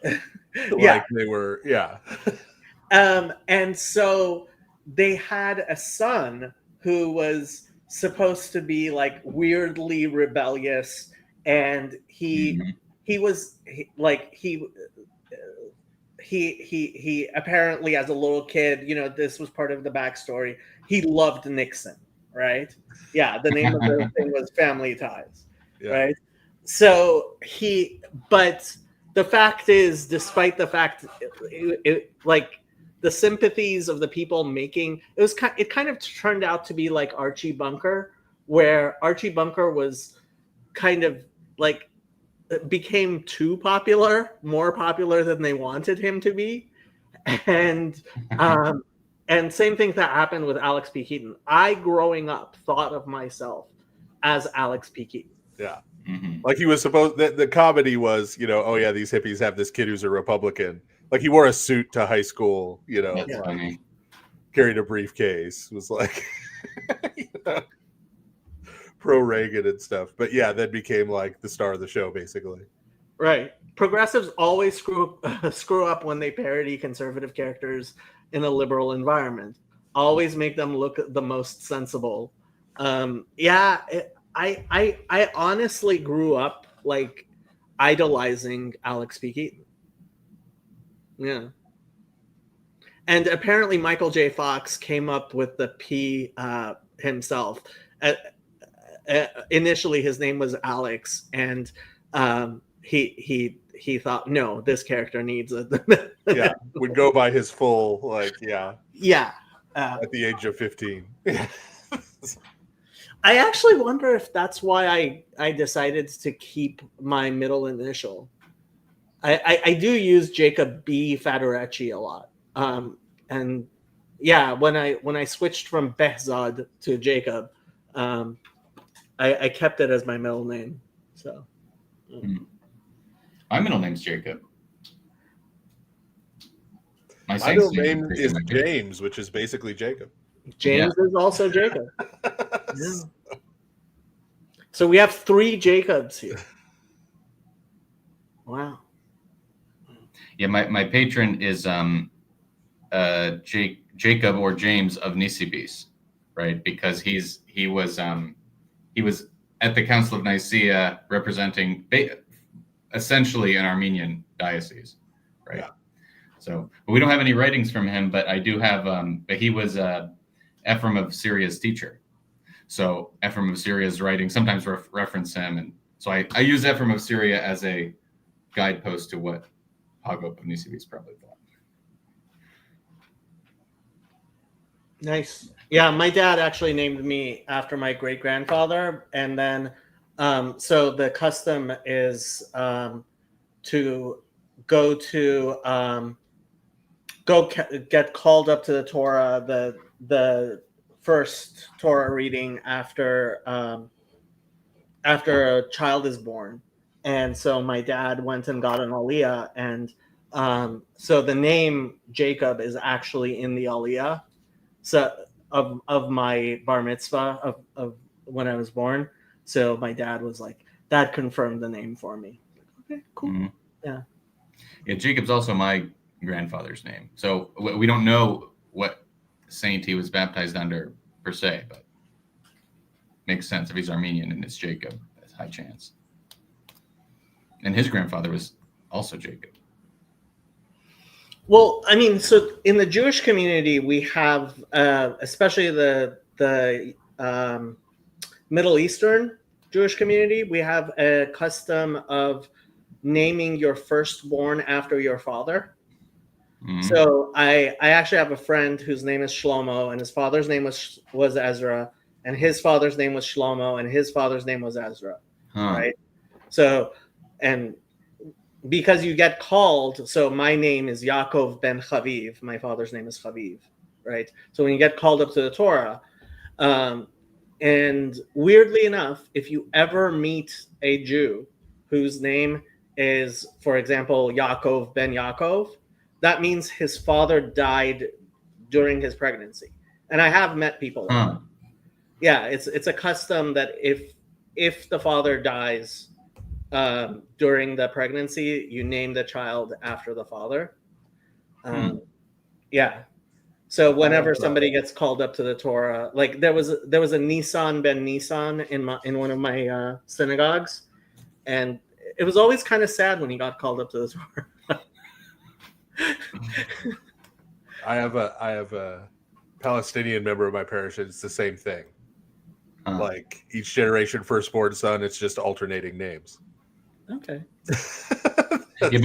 They were, and so they had a son who was supposed to be like weirdly rebellious, and he apparently as a little kid, this was part of the backstory. He loved Nixon, right? Yeah, the name of the thing was Family Ties, right? So but the fact is, despite the fact, like the sympathies of the people making it kind of turned out to be like Archie Bunker, where Archie Bunker was kind of like became too popular, more popular than they wanted him to be, and same thing that happened with Alex P. Keaton. I, growing up, thought of myself as Alex P. Keaton. Yeah. Mm-hmm. Like he was supposed that the comedy was, oh yeah, these hippies have this kid who's a Republican. Like he wore a suit to high school, That's funny. Carried a briefcase, was like pro Reagan and stuff. But yeah, that became like the star of the show, basically. Right. Progressives always screw up when they parody conservative characters in a liberal environment. Always make them look the most sensible. I honestly grew up like idolizing Alex P. Keaton. Yeah. And apparently Michael J. Fox came up with the P himself. Initially his name was Alex, and he thought, no, this character needs a would go by his full at the age of 15. I actually wonder if that's why I decided to keep my middle initial. I do use Jacob B. Federecci a lot. And yeah, when I switched from Behzad to Jacob, I kept it as my middle name. So my middle name's Jacob. My middle name is James, which is basically Jacob. James is also Jacob. So we have 3 Jacobs here. Wow. Yeah, my patron is Jacob or James of Nisibis, right? Because he was at the Council of Nicaea representing essentially an Armenian diocese, right? Yeah. So we don't have any writings from him, but I do have. But he was Ephraim of Syria's teacher. So Ephraim of Syria's writings sometimes reference him, and So I use that from Assyria as a guidepost to what Hago of Nisibis probably thought. Nice. Yeah, my dad actually named me after my great grandfather, and then so the custom is to go get called up to the Torah, the first Torah reading after a child is born. And so my dad went and got an aliyah, and so the name Jacob is actually in the aliyah, so of my bar mitzvah of when I was born. So my dad was like, that confirmed the name for me. Okay, cool. Mm-hmm. Yeah. Yeah, Jacob's also my grandfather's name. So we don't know what saint he was baptized under per se, but makes sense if he's Armenian and it's Jacob. That's high chance. And his grandfather was also Jacob. Well, I mean, so in the Jewish community, we have, especially the Middle Eastern Jewish community, we have a custom of naming your firstborn after your father. Mm-hmm. So I actually have a friend whose name is Shlomo, and his father's name was Ezra, and his father's name was Shlomo, and his father's name was Ezra, right? So, and because you get called, so my name is Yaakov ben Chaviv, my father's name is Chaviv, right? So when you get called up to the Torah, and weirdly enough, if you ever meet a Jew whose name is, for example, Yaakov ben Yaakov, that means his father died during his pregnancy. And I have met people like that. Yeah, it's a custom that if the father dies during the pregnancy, you name the child after the father. Yeah. So whenever somebody gets called up to the Torah, like there was a Nisan ben Nisan in one of my synagogues, and it was always kind of sad when he got called up to the Torah. I have a Palestinian member of my parish, and it's the same thing. Like each generation firstborn son, it's just alternating names. Okay. Yeah,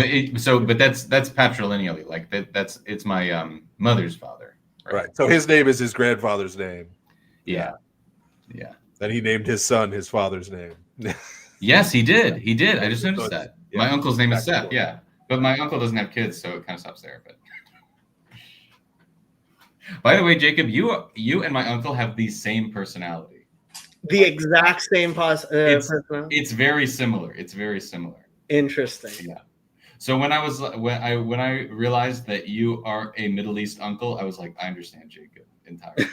but that's patrilineally, like it's my mother's father. Right. So his name is his grandfather's name. Yeah. Then he named his son his father's name. Yes, he did. I just noticed that. Yeah, my uncle's name is Seth. Yeah, but my uncle doesn't have kids, so it kind of stops there. But by the way, Jacob, you and my uncle have the same personality. The exact same personality. It's very similar. Interesting. Yeah. So when I realized that you are a Middle East uncle, I was like, I understand Jacob entirely.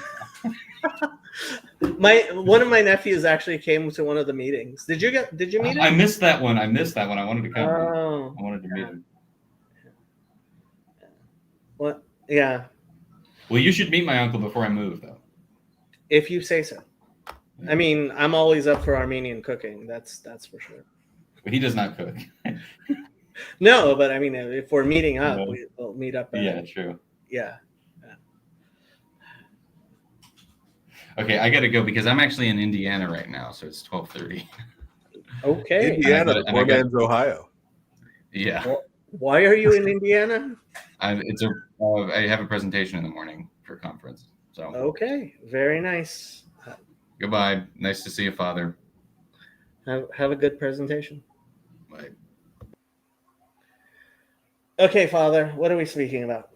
One of my nephews actually came to one of the meetings. Did you meet him? I missed that one. I wanted to come. Oh, I wanted to meet him. What? Yeah. Well, you should meet my uncle before I move, though. If you say so. Yeah. I mean, I'm always up for Armenian cooking. That's for sure. But he does not cook. No, but I mean, if we're meeting up, we'll meet up. Yeah, true. Yeah. Okay, I got to go because I'm actually in Indiana right now, so it's 12:30. Okay. Indiana, poor man's Ohio. Yeah. Why are you in Indiana? I have a presentation in the morning for a conference. So. Okay, very nice. Goodbye. Nice to see you, Father. Have a good presentation. Bye. Okay, Father, what are we speaking about?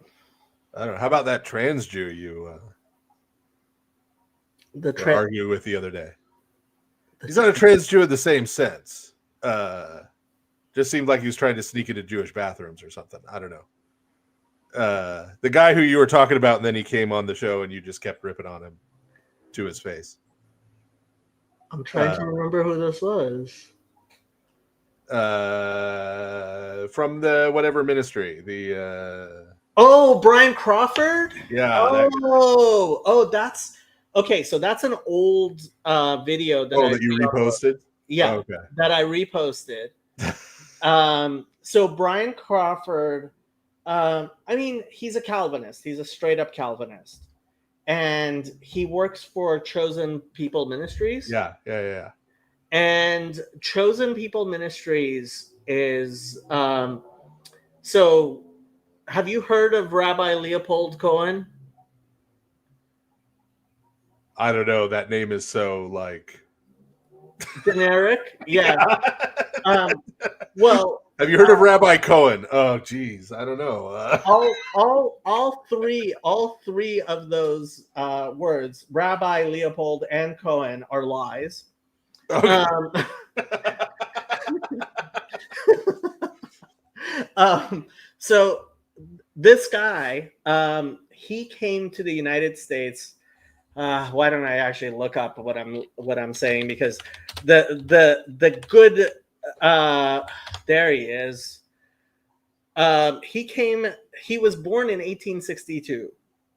I don't know. How about that trans Jew you argued with the other day? He's not a trans Jew in the same sense. Just seemed like he was trying to sneak into Jewish bathrooms or something. I don't know. The guy who you were talking about, and then he came on the show and you just kept ripping on him to his face. I'm trying to remember who this was. From the whatever ministry, Brian Crawford. Yeah. That's okay. So that's an old video that you reposted. Yeah, okay. That I reposted. So Brian Crawford, I mean, he's a Calvinist. He's a straight up Calvinist, and he works for Chosen People Ministries. Yeah. And Chosen People Ministries is so. Have you heard of Rabbi Leopold Cohen? I don't know. That name is so like Generic, yeah. Well, have you heard of Rabbi Cohen? Oh, geez, I don't know. all three of those words, Rabbi Leopold and Cohen, are lies. Okay. So this guy, he came to the United States. Why don't I actually look up what I'm saying, because the good there he is. He was born in 1862,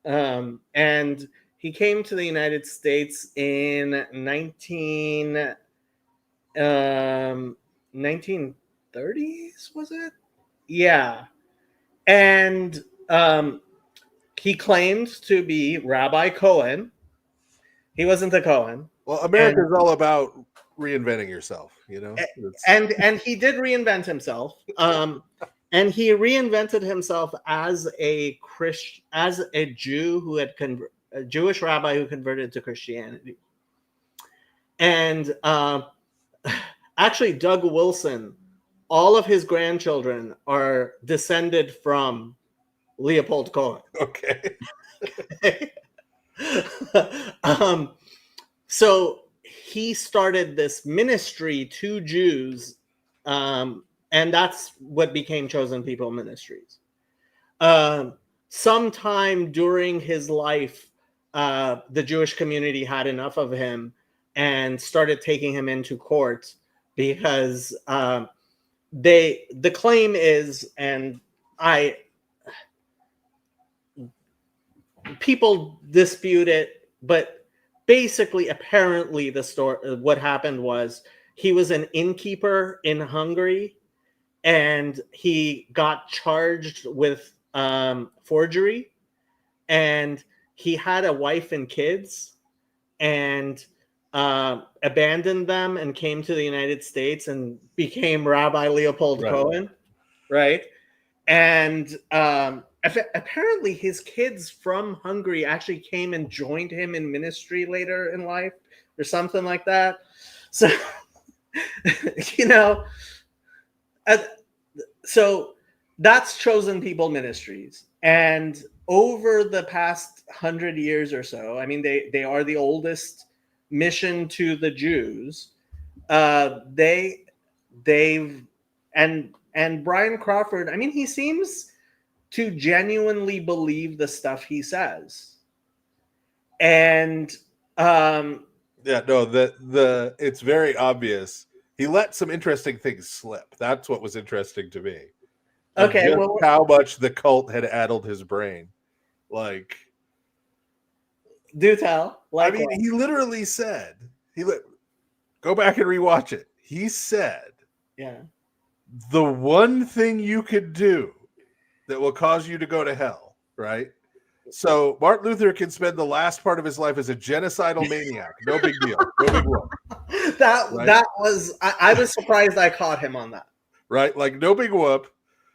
and he came to the United States in 1930s, was it? Yeah. And he claimed to be Rabbi Cohen. He wasn't a Cohen. Well, America's all about reinventing yourself, you know. And he did reinvent himself. And he reinvented himself as a Jew who had a Jewish rabbi who converted to Christianity. And actually, Doug Wilson, all of his grandchildren are descended from Leopold Cohen. Okay. So he started this ministry to Jews, and that's what became Chosen People Ministries. Sometime during his life, the Jewish community had enough of him and started taking him into court, because the claim is, and people dispute it, but basically, apparently, the story, what happened was, he was an innkeeper in Hungary, and he got charged with forgery, and he had a wife and kids, and abandoned them and came to the United States and became Rabbi Leopold Cohen, right? And apparently his kids from Hungary actually came and joined him in ministry later in life, or something like that. So, you know, so that's Chosen People Ministries. And over the past 100 years or so, I mean, they are the oldest mission to the Jews. And Brian Crawford, I mean, he seems to genuinely believe the stuff he says. And it's very obvious. He let some interesting things slip. That's what was interesting to me. Okay, well, how much the cult had addled his brain. Like, do tell. Like, I mean, he literally said, go back and rewatch it. He said, yeah, the one thing you could do that will cause you to go to hell, right? So Martin Luther can spend the last part of his life as a genocidal maniac. No big deal. No big whoop. That was, I was surprised I caught him on that. Right? Like, no big whoop.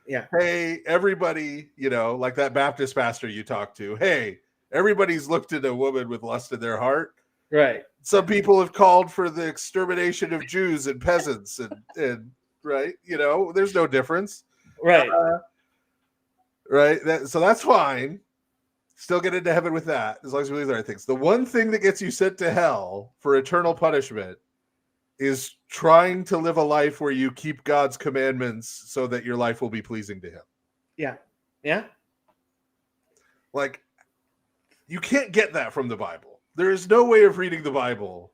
Yeah. Hey, everybody, you know, like that Baptist pastor you talked to. Hey, everybody's looked at a woman with lust in their heart. Right. Some people have called for the extermination of Jews and peasants and right, you know, there's no difference. Right. Right. So that's fine. Still get into heaven with that, as long as you believe the right things. The one thing that gets you sent to hell for eternal punishment is trying to live a life where you keep God's commandments so that your life will be pleasing to him. Yeah. Yeah. Like, you can't get that from the Bible. There is no way of reading the Bible.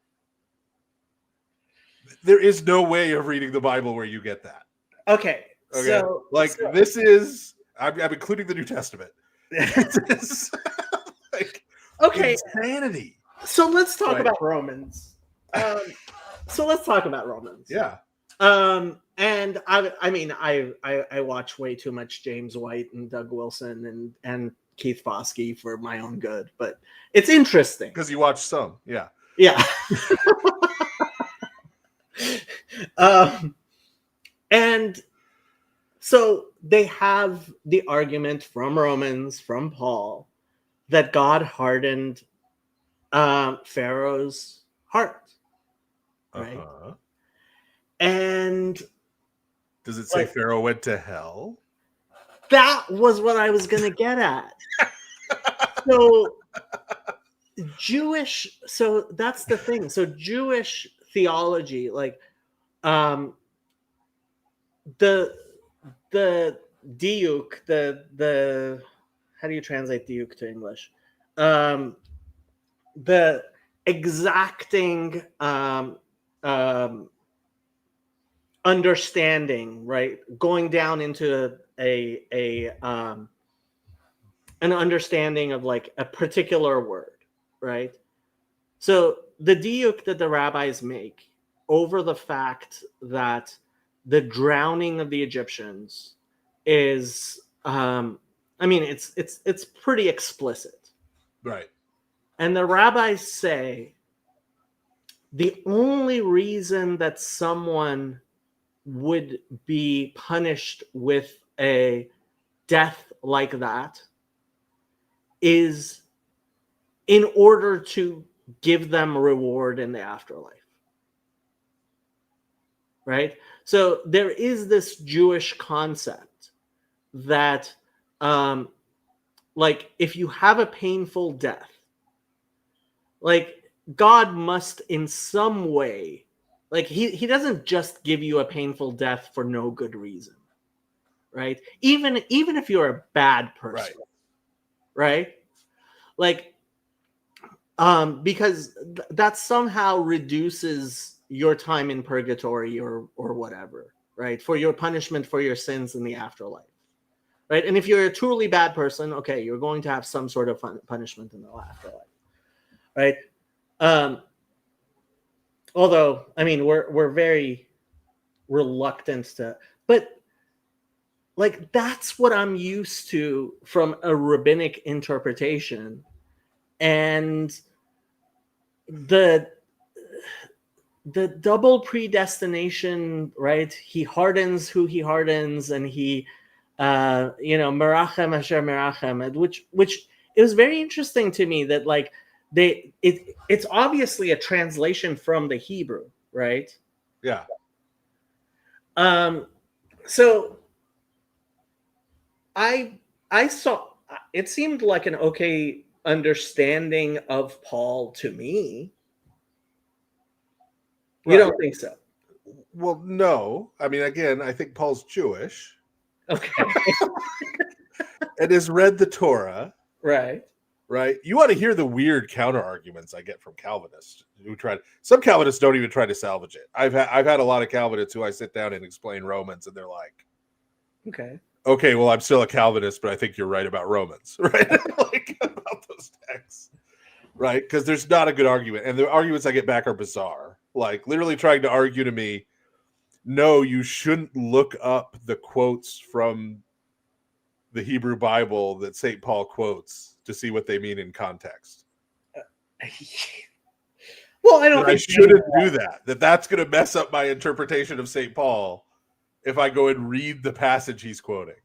There is no way of reading the Bible where you get that. Okay. So, this is, I'm including the New Testament. Like, okay, insanity. So let's talk about Romans. Yeah. And I mean, I watch way too much James White and Doug Wilson and Keith Foskey for my own good, but it's interesting because you watch some. Yeah. And so they have the argument from Romans, from Paul, that God hardened Pharaoh's heart, right? Uh-huh. And Does it say like, Pharaoh went to hell? that was what I was going to get at. So that's the thing. So Jewish theology, like the diuk, the how do you translate diuk to English? The exacting understanding, right? Going down into an understanding of like a particular word, right? So the diuk that the rabbis make over the fact that the drowning of the Egyptians is, it's pretty explicit. Right. And the rabbis say the only reason that someone would be punished with a death like that is in order to give them reward in the afterlife. Right? So there is this Jewish concept that like if you have a painful death, like God must in some way, like he doesn't just give you a painful death for no good reason, right? Even if you're a bad person, right? Like because that somehow reduces your time in purgatory or whatever, right? For your punishment for your sins in the afterlife, right? And if you're a truly bad person, okay, you're going to have some sort of punishment in the afterlife, right? Although, I mean, we're very reluctant to, but like that's what I'm used to from a rabbinic interpretation, and the double predestination, right? He hardens who he hardens, and he, merachem asher merachem, which it was very interesting to me that like it's obviously a translation from the Hebrew, right? Yeah. So I saw it seemed like an okay understanding of Paul to me. You don't think so? Well, no. I mean, again, I think Paul's Jewish. Okay. And has read the Torah. Right. Right. You want to hear the weird counter arguments I get from Calvinists who some Calvinists don't even try to salvage it. I've had a lot of Calvinists who I sit down and explain Romans, and they're like, okay, well, I'm still a Calvinist, but I think you're right about Romans, right? Like about those texts, right? Because there's not a good argument, and the arguments I get back are bizarre. Like literally trying to argue to me, no, you shouldn't look up the quotes from the Hebrew Bible that St. Paul quotes to see what they mean in context. Well, I don't think I shouldn't do that. That's going to mess up my interpretation of St. Paul if I go and read the passage he's quoting.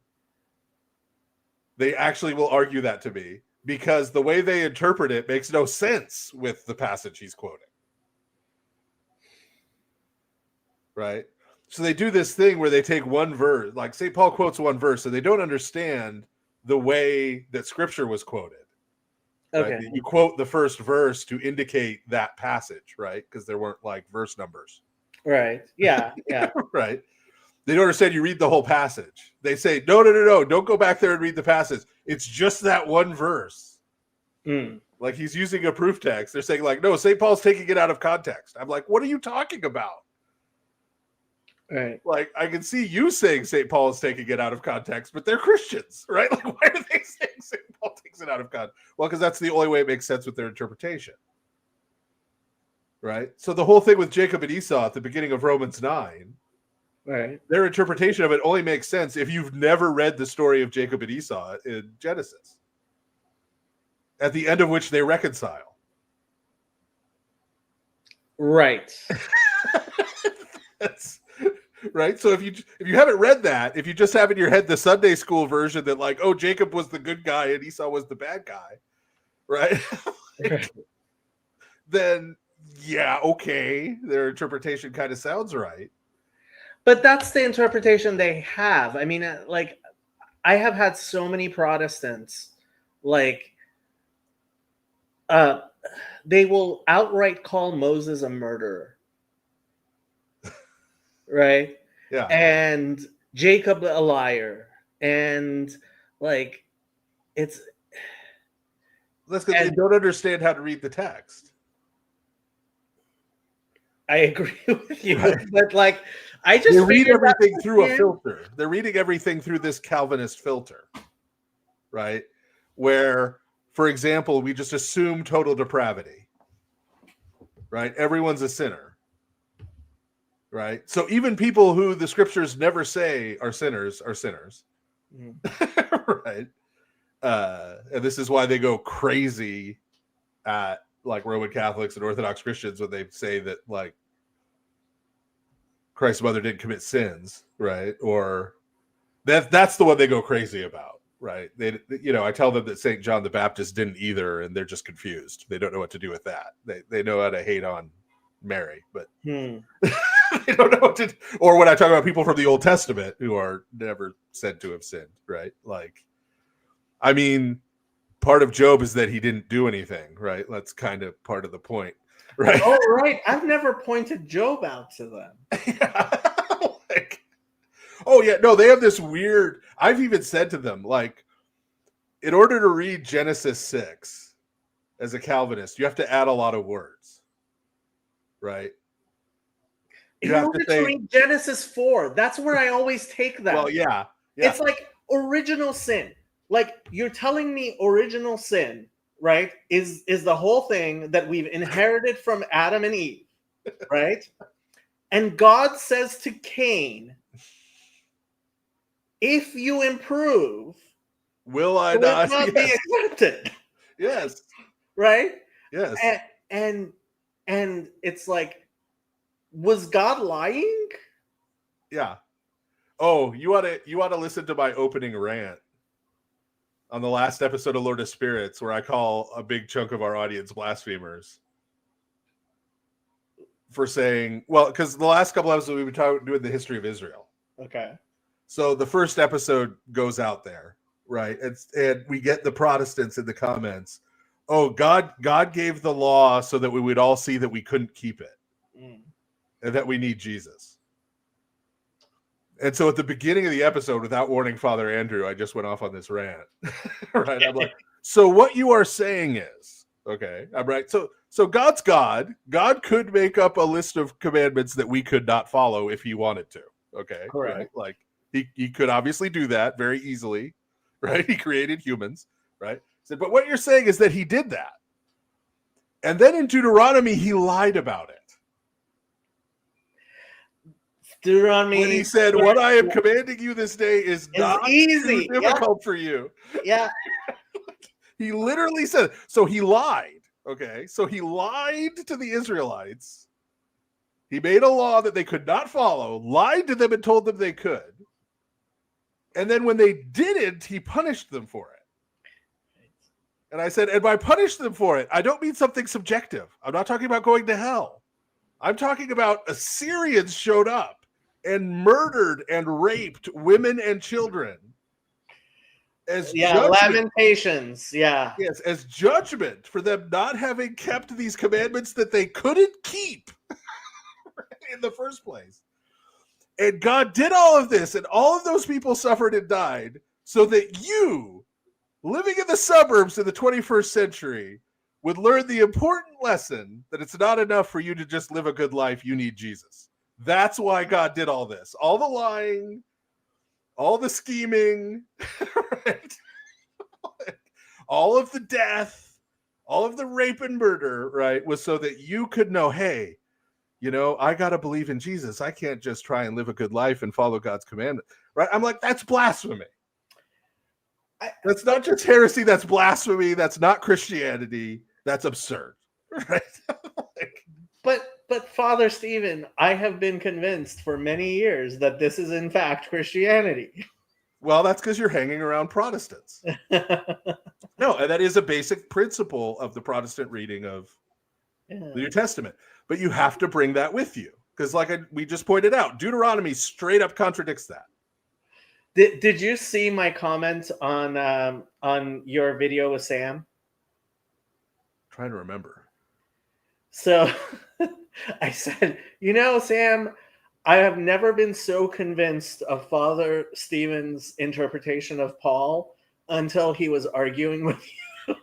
They actually will argue that to me because the way they interpret it makes no sense with the passage he's quoting. Right? So they do this thing where they take one verse, like St. Paul quotes one verse, and they don't understand the way that scripture was quoted. Okay. Right? You quote the first verse to indicate that passage, right? Because there weren't like verse numbers. Right. Yeah. Yeah. Right. They don't understand you read the whole passage. They say, no, don't go back there and read the passage. It's just that one verse. Like he's using a proof text. They're saying like, no, St. Paul's taking it out of context. I'm like, what are you talking about? Right. Like I can see you saying St. Paul is taking it out of context, but they're Christians, right? Like why are they saying St. Paul takes it out of context? Well, because that's the only way it makes sense with their interpretation. Right? So the whole thing with Jacob and Esau at the beginning of Romans 9, right? Their interpretation of it only makes sense if you've never read the story of Jacob and Esau in Genesis, at the end of which they reconcile. Right. That's right. So if you haven't read that, if you just have in your head the Sunday school version that like, oh, Jacob was the good guy and Esau was the bad guy, right? Then yeah, okay, their interpretation kind of sounds right. But that's the interpretation they have. I mean, like, I have had so many Protestants, like, they will outright call Moses a murderer, right? Yeah. And Jacob a liar, and like, it's. That's because they don't understand how to read the text. I agree with you, Right. but like, I just They read figured everything that through a in. filter. They're reading everything through this Calvinist filter, right? Where, for example, we just assume total depravity, right? Everyone's a sinner, right? So even people who the scriptures never say are sinners are sinners, right? And this is why they go crazy at like Roman Catholics and Orthodox Christians when they say that like Christ's mother didn't commit sins, right? Or that's the one they go crazy about, right? They, you know, I tell them that St. John the Baptist didn't either, and they're just confused. They don't know what to do with that. They know how to hate on Mary, but they don't know what to. Or when I talk about people from the Old Testament who are never said to have sinned, right? Like, I mean, part of Job is that he didn't do anything, right? That's kind of part of the point, right? Oh, right. I've never pointed Job out to them. Yeah. Like, oh yeah, no, they have this weird. I've even said to them, like, in order to read Genesis 6 as a Calvinist, you have to add a lot of words, right? In order to read Genesis 4, that's where I always take that. Well, yeah. It's like original sin. Like, you're telling me original sin, right, is the whole thing that we've inherited from Adam and Eve, right? And God says to Cain, if you improve, will I not be accepted? Yes. Right? Yes. And it's like, was God lying? Yeah. Oh, you ought to listen to my opening rant on the last episode of Lord of Spirits, where I call a big chunk of our audience blasphemers for saying, well, because the last couple episodes we've been doing the history of Israel. Okay. So the first episode goes out there, right? And we get the Protestants in the comments. Oh, God gave the law so that we would all see that we couldn't keep it, and that we need Jesus. And so at the beginning of the episode, without warning Father Andrew, I just went off on this rant. Right? I'm like, so what you are saying is, okay, I'm right. So God's God. God could make up a list of commandments that we could not follow if he wanted to. Okay. Correct. Right? Like he could obviously do that very easily, right? He created humans, right? So, but what you're saying is that he did that. And then in Deuteronomy, he lied about it. Deuteronomy, when he said, what I am commanding you this day is not easy, too difficult for you. Yeah. He literally said, so he lied. Okay. So he lied to the Israelites. He made a law that they could not follow, lied to them and told them they could. And then when they didn't, he punished them for it. And I said, and by punish them for it, I don't mean something subjective. I'm not talking about going to hell. I'm talking about Assyrians showed up and murdered and raped women and children as judgment. Lamentations, yes, as judgment for them not having kept these commandments that they couldn't keep in the first place. And God did all of this, and all of those people suffered and died so that you, living in the suburbs in the 21st century, would learn the important lesson that it's not enough for you to just live a good life. You need Jesus. That's why God did all this. All the lying, all the scheming, right? All of the death, all of the rape and murder, right, was so that you could know, hey, you know, I got to believe in Jesus. I can't just try and live a good life and follow God's commandment, right? I'm like, that's blasphemy. That's not just heresy. That's blasphemy. That's not Christianity. That's absurd, right? But but Father Stephen, I have been convinced for many years that this is in fact Christianity. Well, that's because you're hanging around Protestants. No, and that is a basic principle of the Protestant reading of the New Testament. But you have to bring that with you. Because we just pointed out, Deuteronomy straight up contradicts that. Did you see my comment on your video with Sam? I'm trying to remember. So I said, Sam, I have never been so convinced of Father Stephen's interpretation of Paul until he was arguing with you.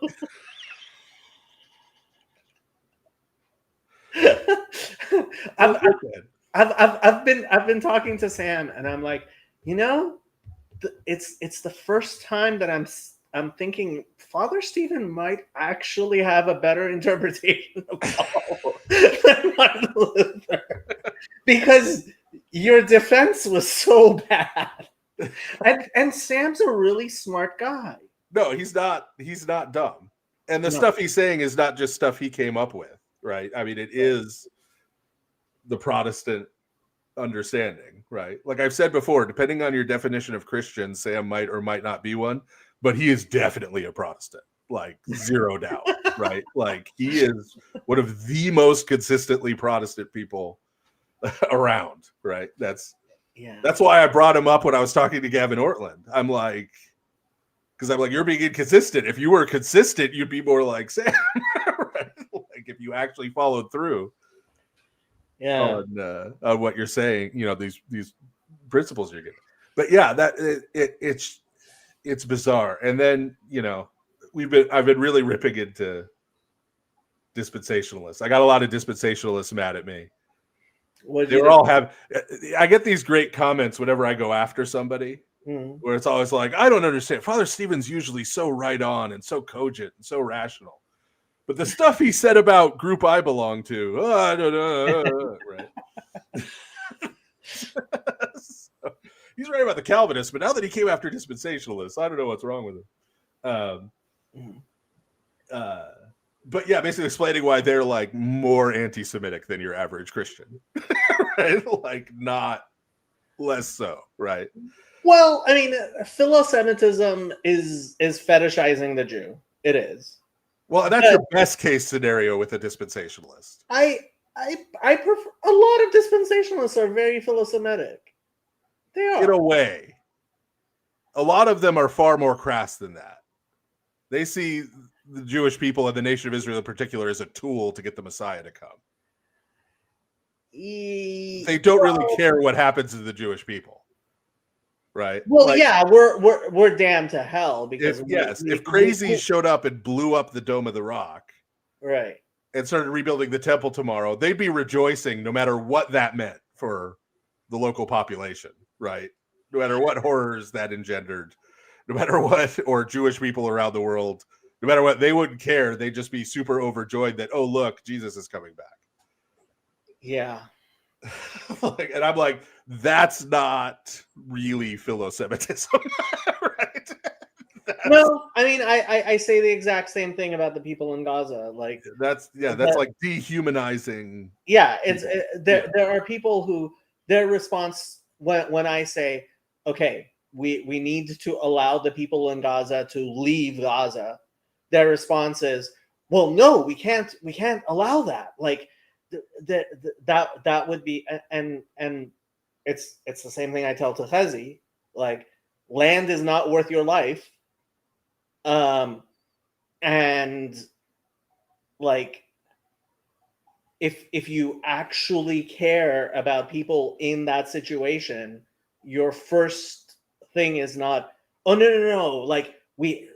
I've been talking to Sam, and I'm like, it's the first time that I'm thinking Father Stephen might actually have a better interpretation of Paul than Martin Luther, because your defense was so bad. And Sam's a really smart guy. No, he's not dumb. And the stuff he's saying is not just stuff he came up with, right? I mean, it is the Protestant understanding, right? Like I've said before, depending on your definition of Christian, Sam might or might not be one, but he is definitely a Protestant, like zero doubt, right? Like he is one of the most consistently Protestant people around, right? That's why I brought him up when I was talking to Gavin Ortland. I'm like, you're being inconsistent. If you were consistent, you'd be more like Sam, right? Like if you actually followed through on what you're saying, these principles you're getting. But yeah, that it's bizarre. And then I've been really ripping into dispensationalists. I got a lot of dispensationalists mad at me. I get these great comments whenever I go after somebody, where it's always like, I don't understand. Father Stephen's usually so right on and so cogent and so rational. But the stuff he said about group I belong to, I don't know. Right. So, he's right about the Calvinists, but now that he came after dispensationalists, I don't know what's wrong with him. But yeah, basically explaining why they're like more anti-Semitic than your average Christian, right? Like not less so, right? Well, I mean, philo-Semitism is fetishizing the Jew. It is. Well, and that's your best case scenario with a dispensationalist. I prefer, a lot of dispensationalists are very philo-Semitic. They are. In a way. A lot of them are far more crass than that. They see the Jewish people and the nation of Israel in particular as a tool to get the Messiah to come. They don't really care what happens to the Jewish people. Right. Well, we're damned to hell because if crazies showed up and blew up the Dome of the Rock, right, and started rebuilding the temple tomorrow, they'd be rejoicing no matter what that meant for the local population, right? No matter what horrors that engendered, no matter what, or Jewish people around the world, no matter what, they wouldn't care. They'd just be super overjoyed that, oh, look, Jesus is coming back. Yeah. And I'm like, that's not really philo-Semitism, right? Well, I mean, I say the exact same thing about the people in Gaza. Like that's like dehumanizing. Yeah, there are people who their response when I say, okay, we need to allow the people in Gaza to leave Gaza, their response is, well, no, we can't allow that. Like that would be, and it's the same thing I tell to Chezi, like land is not worth your life. And like if you actually care about people in that situation, your first thing is not, oh no, like we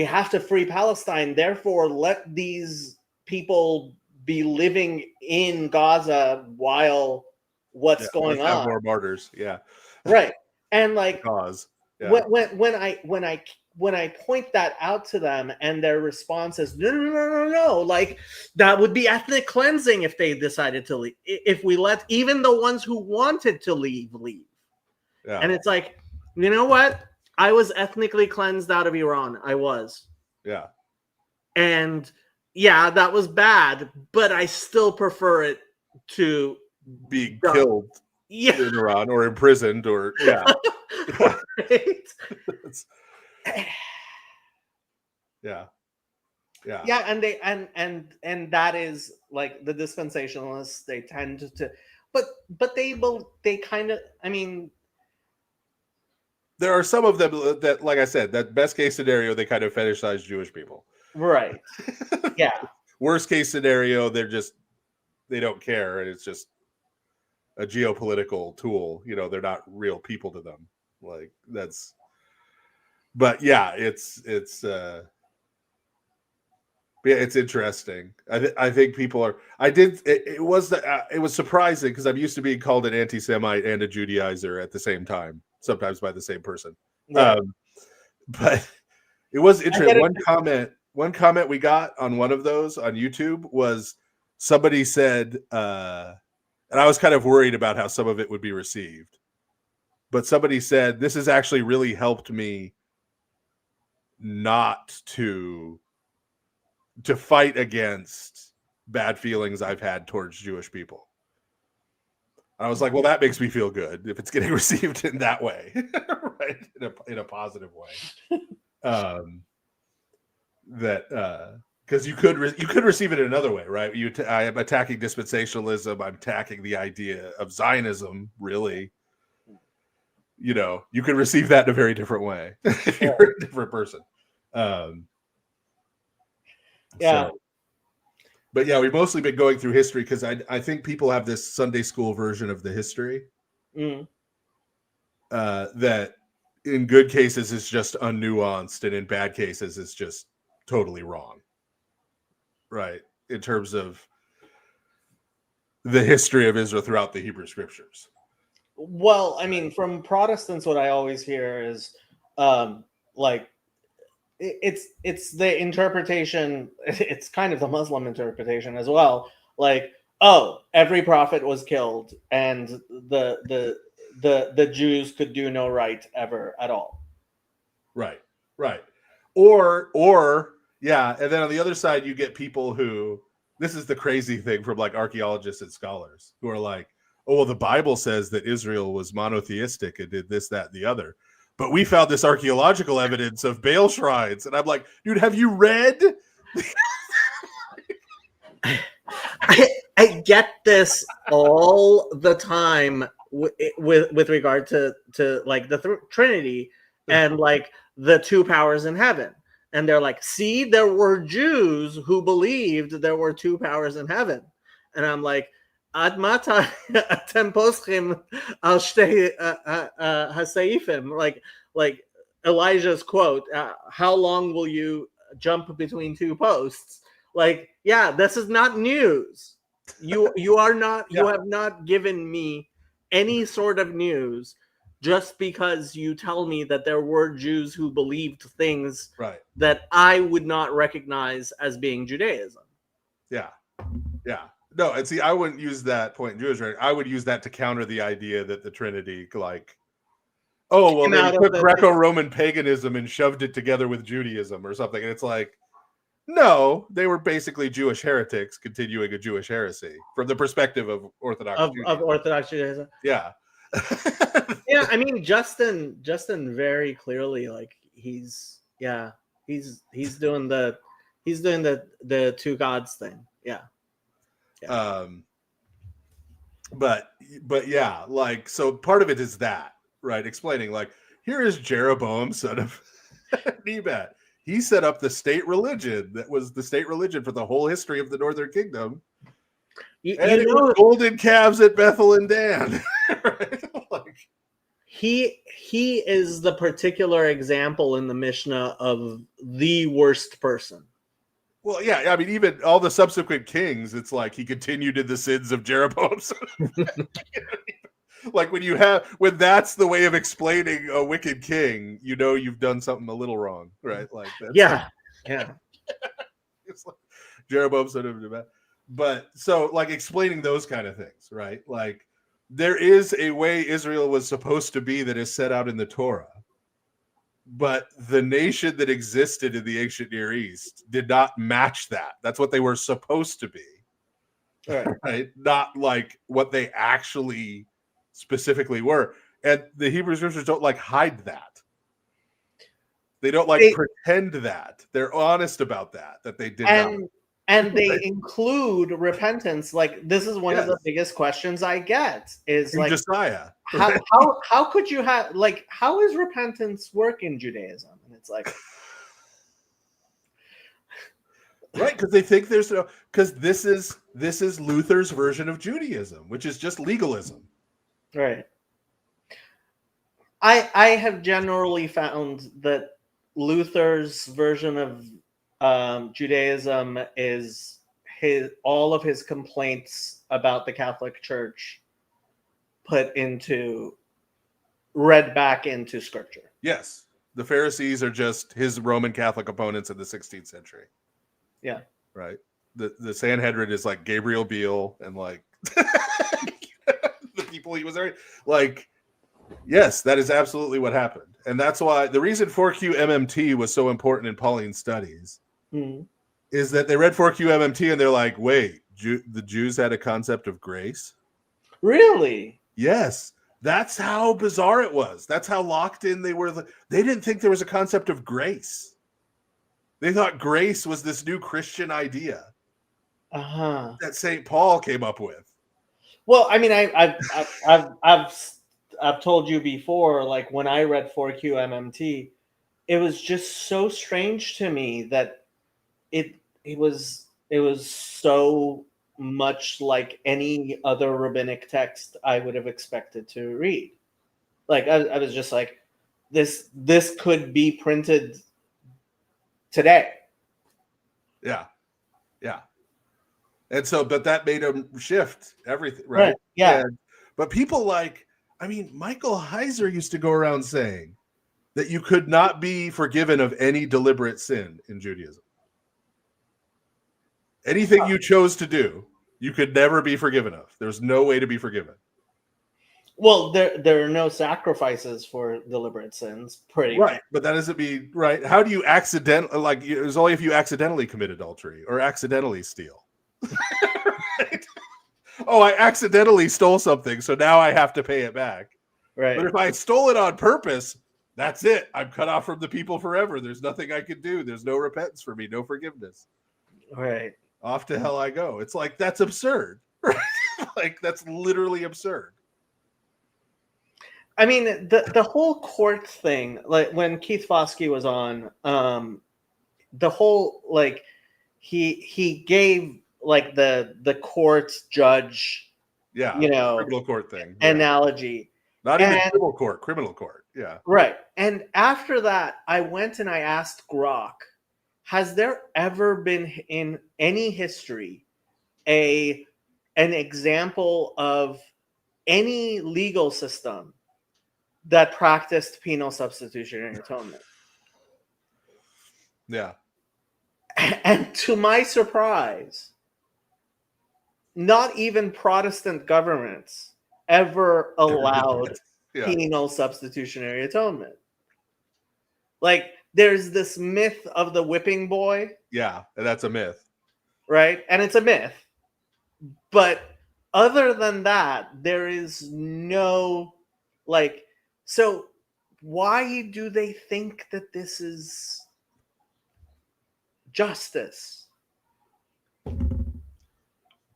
have to free Palestine, therefore let these people be living in Gaza while what's going on. More martyrs, yeah, right. And like cause when I point that out to them and their response is no, like that would be ethnic cleansing if they decided to leave, if we let even the ones who wanted to leave. Yeah. And it's like, you know what, I was ethnically cleansed out of Iran. I was. Yeah. And yeah, that was bad, but I still prefer it to being Yeah. killed yeah, in Iran or imprisoned or yeah. right? It's- yeah. Yeah. Yeah, and they and that is like the dispensationalists. They tend to, but they kind of. I mean, There are some of them that, like I said, that best case scenario, they kind of fetishize Jewish people. right? Yeah, Worst case scenario, they don't care, and it's just a geopolitical tool. You know, they're not real people to them. Like that's, but yeah, it's interesting. I think people are. It was surprising because I'm used to being called an anti-Semite and a Judaizer at the same time, sometimes by the same person. right. But it was get interesting. it. One comment we got on one of those on YouTube was somebody said, and I was kind of worried about how some of it would be received, but somebody said, this has actually really helped me not to fight against bad feelings I've had towards Jewish people. I was like, well, that makes me feel good if it's getting received in that way, right? In a positive way. Because you could receive it in another way, right? I am attacking dispensationalism. I'm attacking the idea of Zionism. Really, you know, you can receive that in a very different way if you're a different person. Yeah. But yeah, we've mostly been going through history because I think people have this Sunday school version of the history that in good cases is just unnuanced and in bad cases is just totally wrong. Right. In terms of the history of Israel throughout the Hebrew scriptures. Well, I mean, from Protestants, what I always hear is like it's the interpretation. It's kind of the Muslim interpretation as well. Like, oh, every prophet was killed, and the Jews could do no right ever at all. Right. Or yeah, and then on the other side, you get people who, this is the crazy thing from like archaeologists and scholars who are like, oh, well, the Bible says that Israel was monotheistic and did this, that, and the other. But we found this archaeological evidence of Baal shrines. And I'm like, dude, have you read? I get this all the time with regard to like the Trinity and like the two powers in heaven. And they're like, see, there were Jews who believed there were two powers in heaven. And I'm like, Ad mata atem poschim al shtei haseifim. Like Elijah's quote, how long will you jump between two posts? Like, yeah, this is not news. You are not, you have not given me any sort of news just because you tell me that there were Jews who believed things that I would not recognize as being Judaism. Yeah. No, and see, I wouldn't use that point in Jewish rhetoric. I would use that to counter the idea that the Trinity, like, oh, well, they took Greco-Roman paganism and shoved it together with Judaism or something. And it's like, no, they were basically Jewish heretics continuing a Jewish heresy from the perspective of Orthodox Judaism. Of Orthodox Judaism. Yeah. Yeah, I mean, Justin very clearly, like, he's doing the two gods thing. Yeah. But yeah, like, so part of it is that, right? Explaining, like, here is Jeroboam, son of Nebat. He set up the state religion that was the state religion for the whole history of the Northern Kingdom. And it was golden calves at Bethel and Dan. Right? Like, he is the particular example in the Mishnah of the worst person. Well, yeah, I mean, even all the subsequent kings, it's like he continued in the sins of Jeroboam. Like when that's the way of explaining a wicked king, you know you've done something a little wrong, right? Like that's yeah. It's like Jeroboam sort of, but so like explaining those kind of things, right? Like there is a way Israel was supposed to be that is set out in the Torah. But the nation that existed in the ancient Near East did not match that. That's what they were supposed to be. right? Not like what they actually specifically were. And the Hebrew scriptures don't like hide that. They don't like pretend that. They're honest about that they did not. And they include repentance. Like, this is one of the biggest questions I get is like, Josiah. How could you have, like, how is repentance work in Judaism? And it's like, right, because they think there's no, because this is Luther's version of Judaism, which is just legalism. Right. I have generally found that Luther's version of Judaism is all of his complaints about the Catholic Church read back into Scripture. Yes, the Pharisees are just his Roman Catholic opponents in the 16th century. Yeah. Right. The Sanhedrin is like Gabriel Beale and like the people he was there. Like, yes, that is absolutely what happened. And that's why the reason 4Q MMT was so important in Pauline studies is that they read 4Q MMT and they're like, wait, the Jews had a concept of grace? Really? Yes. That's how bizarre it was. That's how locked in they were. They didn't think there was a concept of grace. They thought grace was this new Christian idea that St. Paul came up with. Well, I mean, I've told you before, like when I read 4Q MMT, it was just so strange to me that it was so much like any other rabbinic text I would have expected to read. Like I was just like, this could be printed today. Yeah. And so, but that made him shift everything, right? Yeah. But people like, I mean, Michael Heiser used to go around saying that you could not be forgiven of any deliberate sin in Judaism. Anything you chose to do, you could never be forgiven of. There's no way to be forgiven. Well, there are no sacrifices for deliberate sins, pretty right. But that doesn't mean right. How do you it's only if you accidentally commit adultery or accidentally steal. Right? Oh, I accidentally stole something, so now I have to pay it back. Right. But if I stole it on purpose, that's it. I'm cut off from the people forever. There's nothing I can do. There's no repentance for me, no forgiveness. Right. Off to hell I go. It's like, that's absurd. Right? Like, that's literally absurd. I mean, the whole court thing, like when Keith Foskey was on, the whole, like, he gave like the court judge, criminal court thing analogy. Not even civil court, criminal court. Yeah. Right. And after that, I went and I asked Grok, has there ever been in any history an example of any legal system that practiced penal substitutionary atonement? Yeah. And to my surprise, not even Protestant governments ever allowed penal substitutionary atonement. Like, there's this myth of the whipping boy. Yeah, that's a myth. Right? And it's a myth. But other than that, there is no, like, so why do they think that this is justice?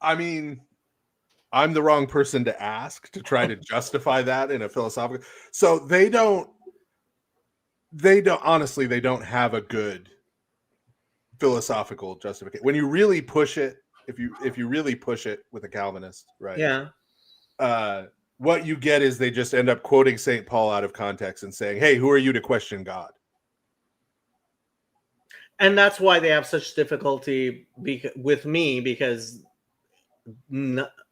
I mean, I'm the wrong person to ask to try to justify that in a philosophical. So they don't honestly, they don't have a good philosophical justification. When you really push it, if you really push it with a Calvinist, right? Yeah. What you get is they just end up quoting St. Paul out of context and saying, hey, who are you to question God? And that's why they have such difficulty with me, because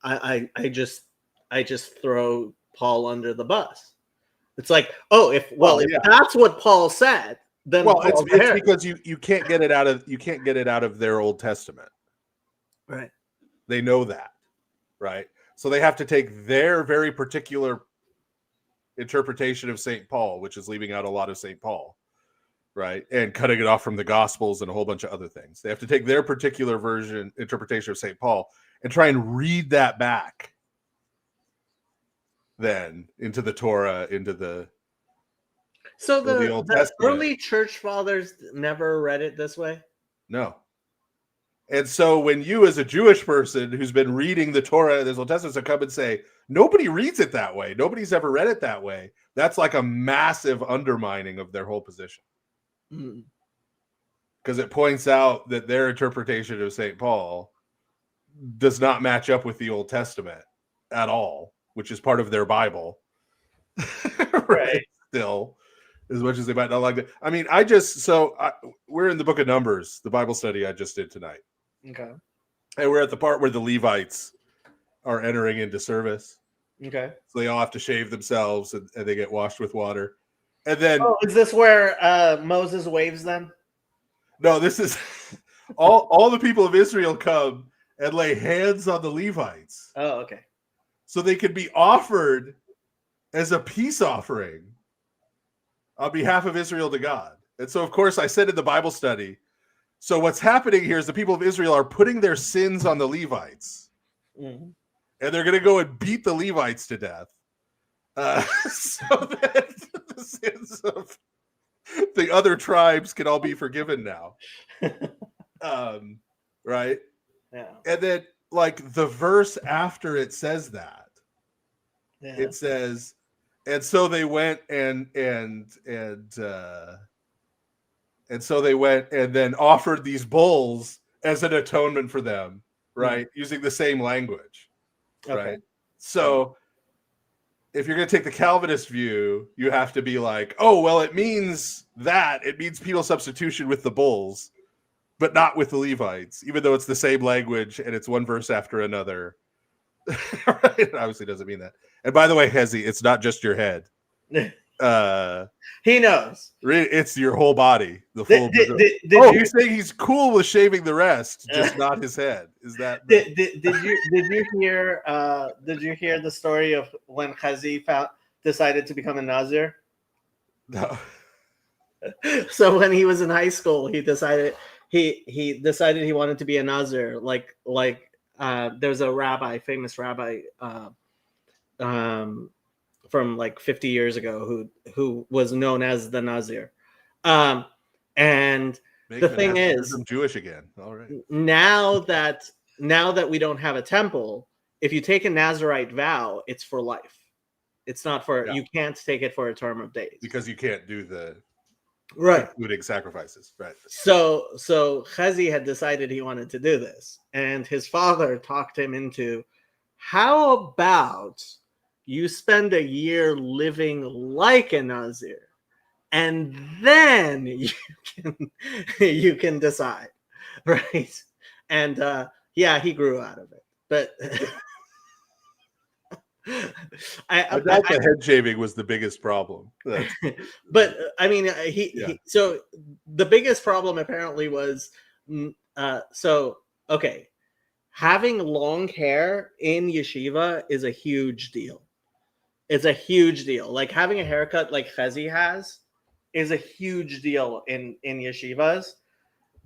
I just throw Paul under the bus. It's like, if that's what Paul said, then it's because you can't get it out of their Old Testament. Right. They know that, right? So they have to take their very particular interpretation of St. Paul, which is leaving out a lot of St. Paul, right? And cutting it off from the Gospels and a whole bunch of other things. They have to take their particular interpretation of St. Paul and try and read that back then into the Torah, into the So the the Old Testament. early church fathers never read it this way? No. And so when you, as a Jewish person who's been reading the Torah, this Old Testament, so come and say, nobody reads it that way. Nobody's ever read it that way. That's like a massive undermining of their whole position. Because it points out that their interpretation of St. Paul does not match up with the Old Testament at all, which is part of their Bible. Right. Still, as much as they might not like it. I mean, we're in the book of Numbers, the Bible study I just did tonight. Okay. And we're at the part where the Levites are entering into service. Okay. So they all have to shave themselves and they get washed with water. And then is this where Moses waves them? No, this is all the people of Israel come and lay hands on the Levites. Oh, okay. So they could be offered as a peace offering on behalf of Israel to God. And so, of course, I said in the Bible study, so what's happening here is the people of Israel are putting their sins on the Levites. And they're going to go and beat the Levites to death. So that the sins of the other tribes can all be forgiven now. Right? Yeah. And then, like, the verse after it says that, it says, and so they went and so they went and then offered these bulls as an atonement for them, right? Using the same language, right? So if you're going to take the Calvinist view, you have to be like, oh, well, it means penal substitution with the bulls, but not with the Levites, even though it's the same language and it's one verse after another. Right? It obviously doesn't mean that. And by the way, Hezi, it's not just your head. He knows. It's your whole body. The full. You're saying he's cool with shaving the rest, just not his head. Is that? Did you hear? Did you hear the story of when Hezi decided to become a Nazir? No. So when he was in high school, he decided he wanted to be a Nazir. Like there's a famous rabbi from like 50 years ago who was known as the Nazir. And the thing is, I'm Jewish again. All right. Now that we don't have a temple, if you take a Nazirite vow, it's for life. It's not for you can't take it for a term of days because you can't do the including sacrifices, right? So Hezi had decided he wanted to do this, and his father talked him into, how about you spend a year living like a Nazir, and then you can decide, right? And he grew out of it, but I doubt the head shaving was the biggest problem. But I mean, so the biggest problem apparently was having long hair in yeshiva is a huge deal. It's a huge deal. Like having a haircut like Hezi has is a huge deal in yeshivas,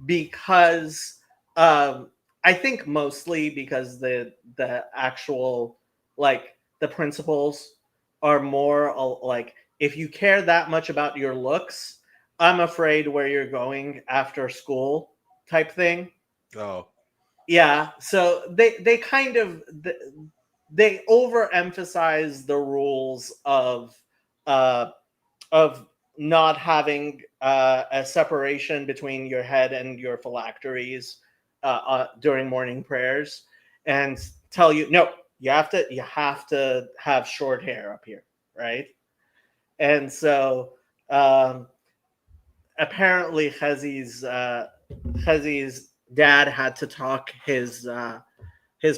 because I think mostly because the actual, like, the principles are more like, if you care that much about your looks, I'm afraid where you're going after school type thing. Oh. Yeah. So they kind of they overemphasize the rules of not having a separation between your head and your phylacteries during morning prayers, and tell you, no, you have to have short hair up here, right? And so apparently Hezi's dad had to talk his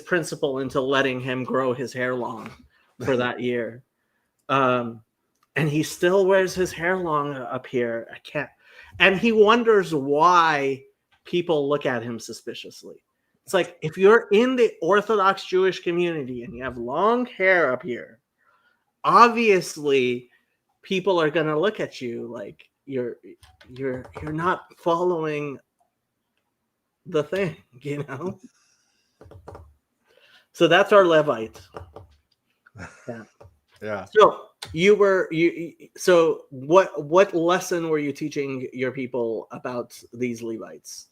principal into letting him grow his hair long for that year. And he still wears his hair long up here. I can't. And he wonders why people look at him suspiciously. It's like, if you're in the Orthodox Jewish community and you have long hair up here, obviously people are going to look at you like you're not following the thing, you know? So that's our Levite. Yeah. So so what lesson were you teaching your people about these Levites?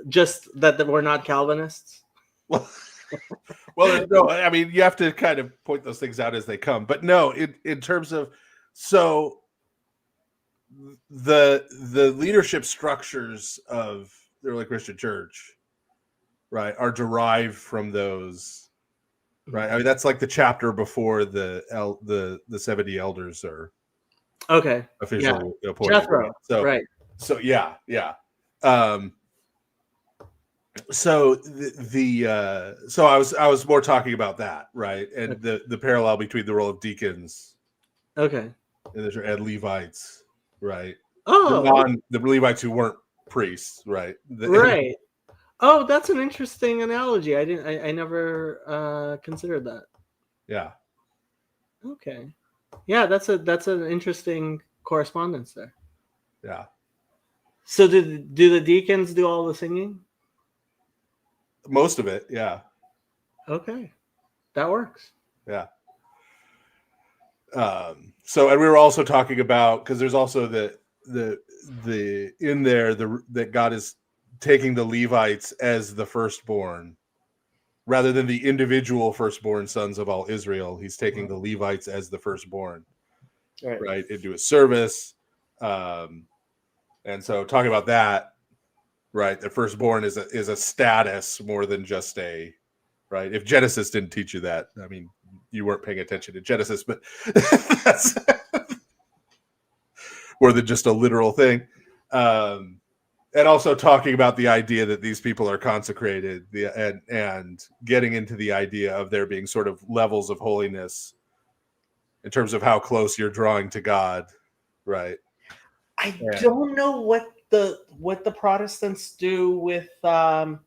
Just that we're not Calvinists? Well, no, I mean, you have to kind of point those things out as they come. But no, in terms of, so the leadership structures of the early Christian church, right, are derived from those, right? I mean, that's like the chapter before the 70 elders are officially appointed. Jethro, So right. So yeah. So so I was more talking about that, right, and the parallel between the role of deacons, Okay. and Levites, right? Oh, The Levites who weren't priests, right? right. Oh, that's an interesting analogy. I never considered that. Yeah. Okay. Yeah, that's an interesting correspondence there. Yeah. So do the deacons do all the singing? Most of it, yeah. Okay. That works. Yeah. So, and we were also talking about, because there's also the in there that God is taking the Levites as the firstborn rather than the individual firstborn sons of all Israel. He's taking the Levites as the firstborn, right, into his service. And so talking about that, right, the firstborn is a status more than just a, right. If Genesis didn't teach you that, I mean, you weren't paying attention to Genesis, but that's more than just a literal thing. And also talking about the idea that these people are consecrated, and getting into the idea of there being sort of levels of holiness in terms of how close you're drawing to God, right? I don't know what the Protestants do with Korah,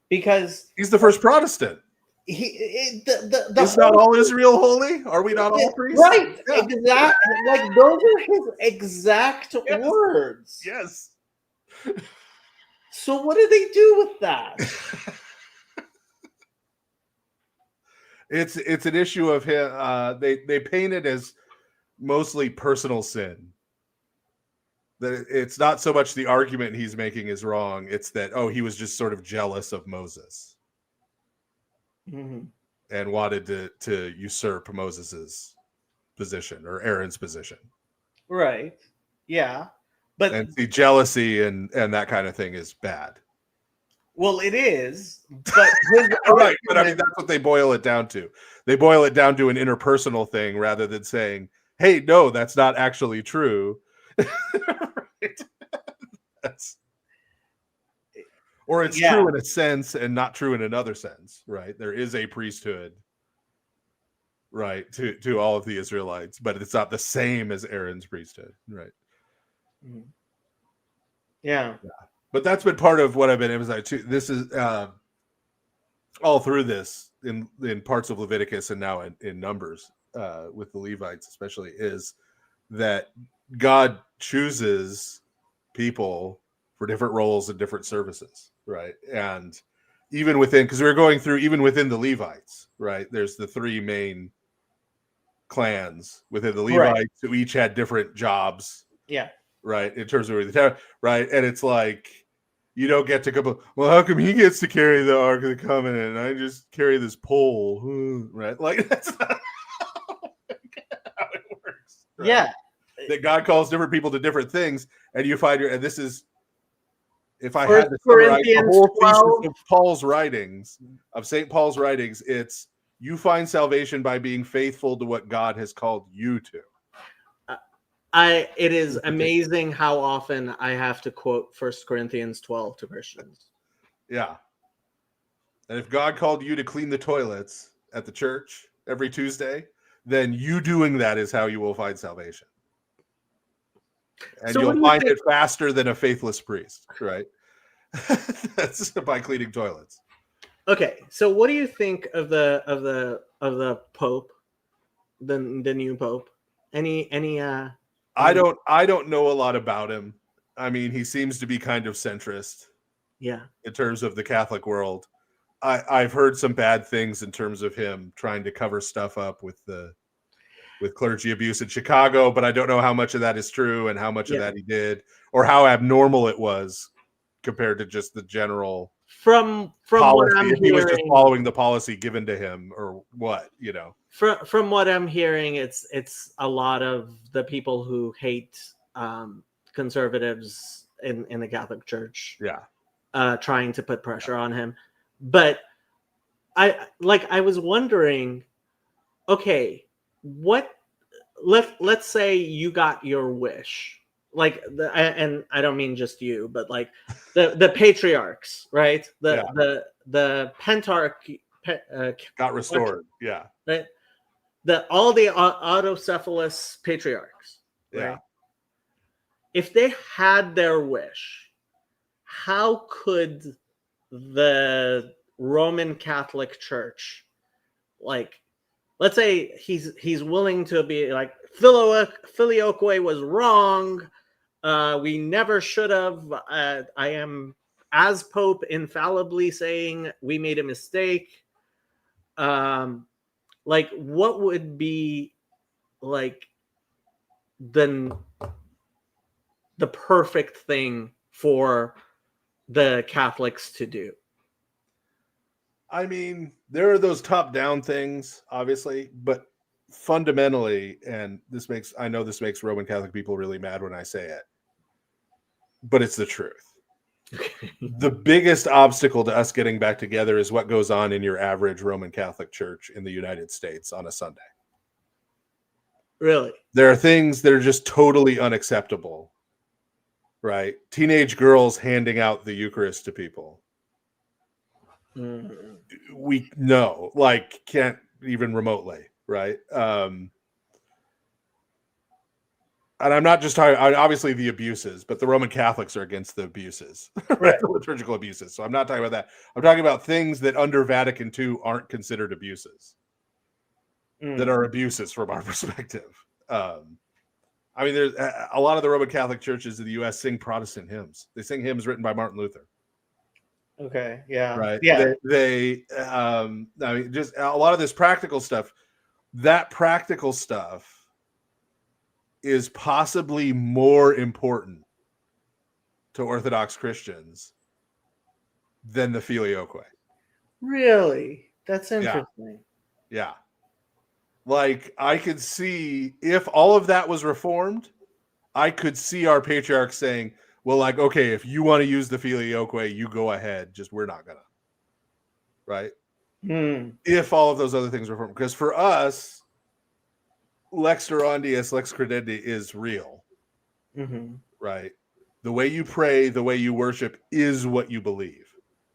because he's the first Protestant. Is not all Israel holy? Are we not all priests? Right. Yeah. Exactly. Like those are his exact words. Yes. So what do they do with that? It's an issue of him. They paint it as mostly personal sin. That it's not so much the argument he's making is wrong. It's that, he was just sort of jealous of Moses. Mm-hmm. And wanted to usurp Moses's position or Aaron's position. Right. Yeah. And the jealousy and that kind of thing is bad. Well, it is. But right. But I mean, that's what they boil it down to. They boil it down to an interpersonal thing rather than saying, hey, no, that's not actually true. Right? Or it's true in a sense and not true in another sense, right? There is a priesthood, right, to all of the Israelites, but it's not the same as Aaron's priesthood, right? Yeah. But that's been part of what I've been emphasizing too. This is all through this in parts of Leviticus and now in Numbers, with the Levites especially, is that God chooses people for different roles and different services, right? And even within, because we're going through, even within the Levites, right? There's the three main clans within the Levites who each had different jobs. Yeah. Right. In terms of the right. And it's like, you don't get to go, well, how come he gets to carry the Ark of the Covenant and I just carry this pole? Right. Like, that's not how it works. Right? Yeah. That God calls different people to different things. And you find and this is, if I First had to summarize the whole 12. thesis of Paul's writings, of St. Paul's writings, it's you find salvation by being faithful to what God has called you to. It is amazing how often I have to quote 1 Corinthians 12 to Christians. Yeah. And if God called you to clean the toilets at the church every Tuesday, then you doing that is how you will find salvation. And you'll find it faster than a faithless priest, right? That's by cleaning toilets. Okay, so what do you think of the Pope, the new Pope? I don't know a lot about him. I mean, he seems to be kind of centrist. Yeah. in terms of the Catholic world. I've heard some bad things in terms of him trying to cover stuff up with clergy abuse in Chicago, but I don't know how much of that is true and how much of that he did, or how abnormal it was compared to just the general From policy. what I'm If he was just hearing, following the policy given to him, or what, from what I'm hearing, it's a lot of the people who hate conservatives in the Catholic Church. Yeah. Trying to put pressure on him. But I was wondering, okay, let's say you got your wish, and I don't mean just you, but like the patriarchs, right? The pentarch got restored. Yeah. Right? All the autocephalous patriarchs, right? Yeah. If they had their wish, how could the Roman Catholic Church, like, let's say he's willing to be like, Filioque was wrong, we never should have, I am, as Pope, infallibly saying we made a mistake. Like, what would be like the perfect thing for the Catholics to do? I mean, there are those top-down things, obviously, but fundamentally, and I know this makes Roman Catholic people really mad when I say it, but it's the truth. The biggest obstacle to us getting back together is what goes on in your average Roman Catholic church in the United States on a Sunday. Really? There are things that are just totally unacceptable, right? Teenage girls handing out the Eucharist to people. We know, like, can't even remotely, right? And I'm not just talking, obviously, the abuses, but the Roman Catholics are against the abuses, right? The liturgical abuses. So I'm not talking about that. I'm talking about things that under Vatican II aren't considered abuses, that are abuses from our perspective. I mean, there's a lot of the Roman Catholic churches in the U.S. sing Protestant hymns. They sing hymns written by Martin Luther. Okay. Yeah. Right. Yeah. I mean, just a lot of this practical stuff. That practical stuff is possibly more important to Orthodox Christians than the Filioque. Really? That's interesting. Yeah. Like, I could see, if all of that was reformed, I could see our patriarchs saying, well, like, okay, if you want to use the Filioque, you go ahead. Just, we're not gonna. Right? If all of those other things were reformed. Because for us, lex durandius, lex credendi is real. Right? The way you pray, the way you worship is what you believe.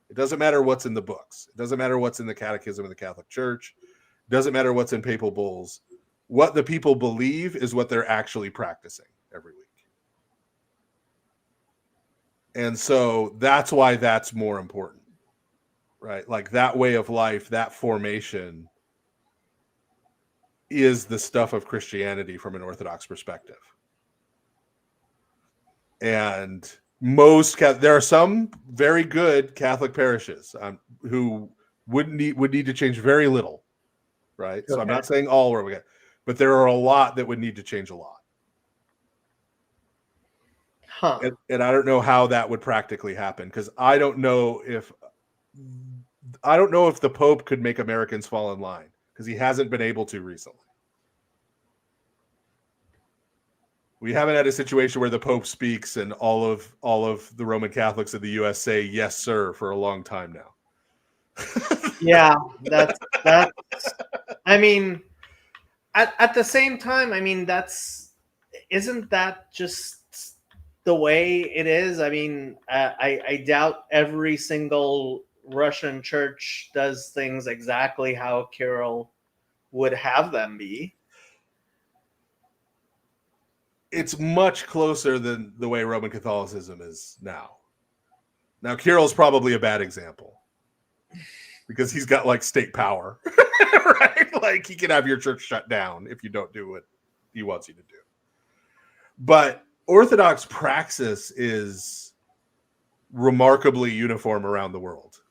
It doesn't matter what's in the books. It doesn't matter what's in the Catechism of the Catholic Church. It doesn't matter what's in papal bulls. What the people believe is what they're actually practicing every week. And so that's why that's more important, right? Like, that way of life, that formation is the stuff of Christianity from an Orthodox perspective. And there are some very good Catholic parishes who would need to change very little, right? Okay. So I'm not saying all where we get, but there are a lot that would need to change a lot. And I don't know how that would practically happen, because I don't know if the Pope could make Americans fall in line, because he hasn't been able to recently. We haven't had a situation where the Pope speaks and all of the Roman Catholics in the U.S. say "yes, sir" for a long time now. Yeah, that's. I mean, at the same time, I mean, isn't that just the way it is? I mean, I doubt every single Russian church does things exactly how Kirill would have them be. It's much closer than the way Roman Catholicism is now. Now, Kirill's probably a bad example, because he's got, like, state power, right? Like, he can have your church shut down if you don't do what he wants you to do. But Orthodox praxis is remarkably uniform around the world.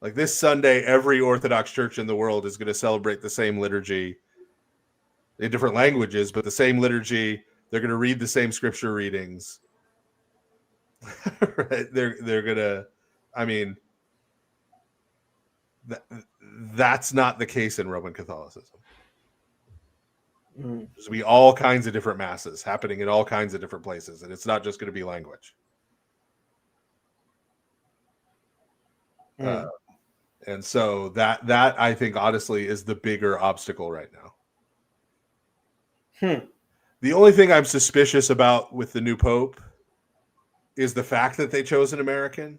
Like this Sunday, every Orthodox church in the world is going to celebrate the same liturgy in different languages, but the same liturgy. They're going to read the same scripture readings. Right? They're going to, I mean, that's not the case in Roman Catholicism. There's going to be all kinds of different masses happening in all kinds of different places, and it's not just going to be language. And so that I think honestly is the bigger obstacle right now. The only thing I'm suspicious about with the new Pope is the fact that they chose an American.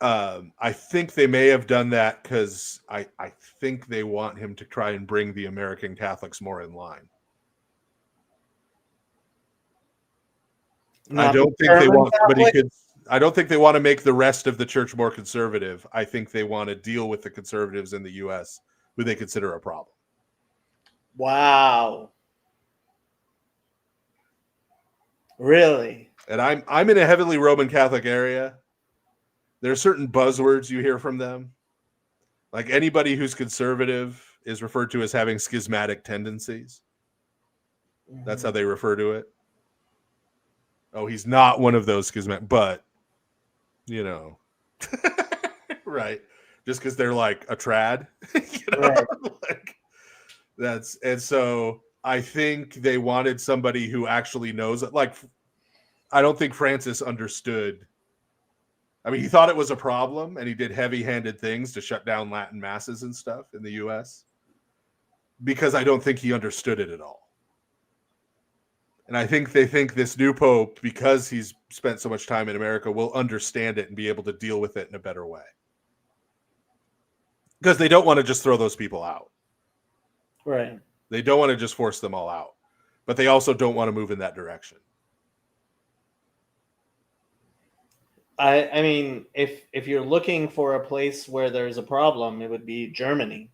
I think they may have done that because I think they want him to try and bring the American Catholics more in line. I don't think they want somebody I don't think they want to make the rest of the church more conservative. I think they want to deal with the conservatives in the U.S. who they consider a problem. Wow. Really? And I'm in a heavily Roman Catholic area. There are certain buzzwords you hear from them. Like anybody who's conservative is referred to as having schismatic tendencies. That's how they refer to it. Oh, he's not one of those schismatic, but you know, right? Just because they're like a trad, you know, Right. like that's. And so I think they wanted somebody who actually knows it. Like, I don't think Francis understood. I mean, he thought it was a problem, and he did heavy-handed things to shut down Latin masses and stuff in the U.S. because I don't think he understood it at all. And I think they think this new Pope, because he's spent so much time in America, will understand it and be able to deal with it in a better way. Because they don't want to just throw those people out. Right. They don't want to just force them all out. But they also don't want to move in that direction. I mean, if you're looking for a place where there's a problem, it would be Germany.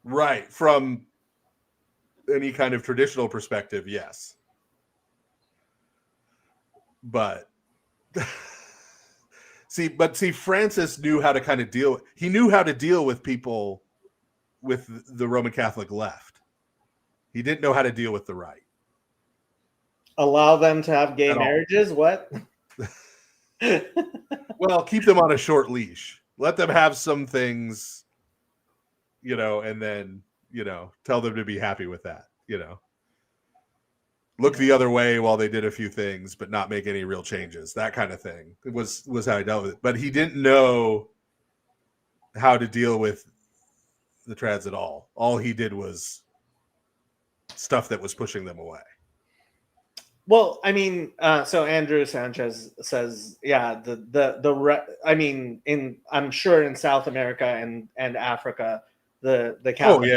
Right. From any kind of traditional perspective, yes. But see, Francis knew how to kind of deal. He knew how to deal with people with the Roman Catholic left. He didn't know how to deal with the right. Allow them to have gay At all. marriages? What? Well, keep them on a short leash. Let them have some things, you know, and then, you know, tell them to be happy with that, you know. Look the other way while they did a few things, but not make any real changes. That kind of thing. It was how he dealt with it. But he didn't know how to deal with the trads at all. All he did was stuff that was pushing them away. Well, I mean, so Andrew Sanchez says, yeah, I'm sure in South America and Africa, the Catholic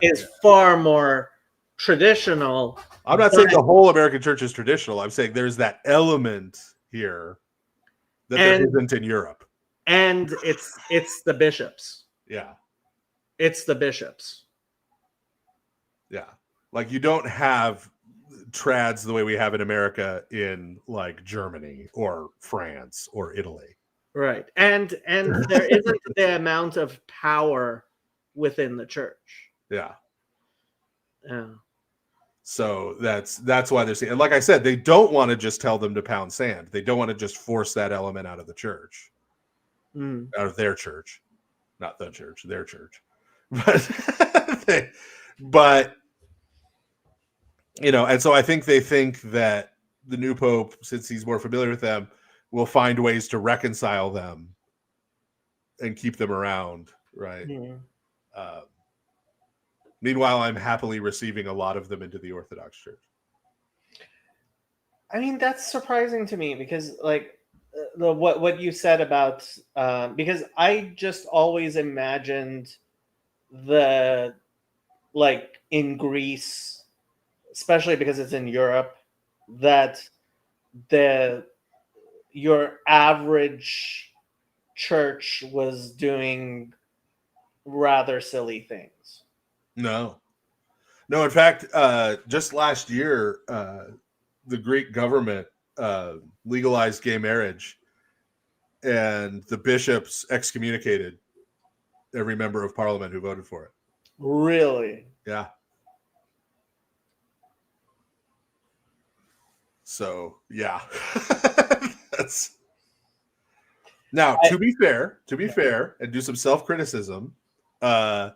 is far more traditional. I'm not saying the whole American church is traditional. I'm saying there's that element here that there isn't in Europe. And it's the bishops. Yeah. It's the bishops. Yeah. Like you don't have trads the way we have in America in like Germany or France or Italy. Right. And there isn't the amount of power within the church. Yeah. Yeah. So that's why they're saying, and like I said, they don't want to just tell them to pound sand. They don't want to just force that element out of the church, out of their church, not the church, their church. But you know, and so I think they think that the new Pope, since he's more familiar with them, will find ways to reconcile them and keep them around, right? Meanwhile, I'm happily receiving a lot of them into the Orthodox Church. I mean, that's surprising to me because, like, what you said about because I just always imagined like in Greece, especially because it's in Europe, that your average church was doing rather silly things. No. In fact, just last year, the Greek government legalized gay marriage, and the bishops excommunicated every member of parliament who voted for it. Really? Yeah. So yeah. That's now to be fair, and do some self-criticism, there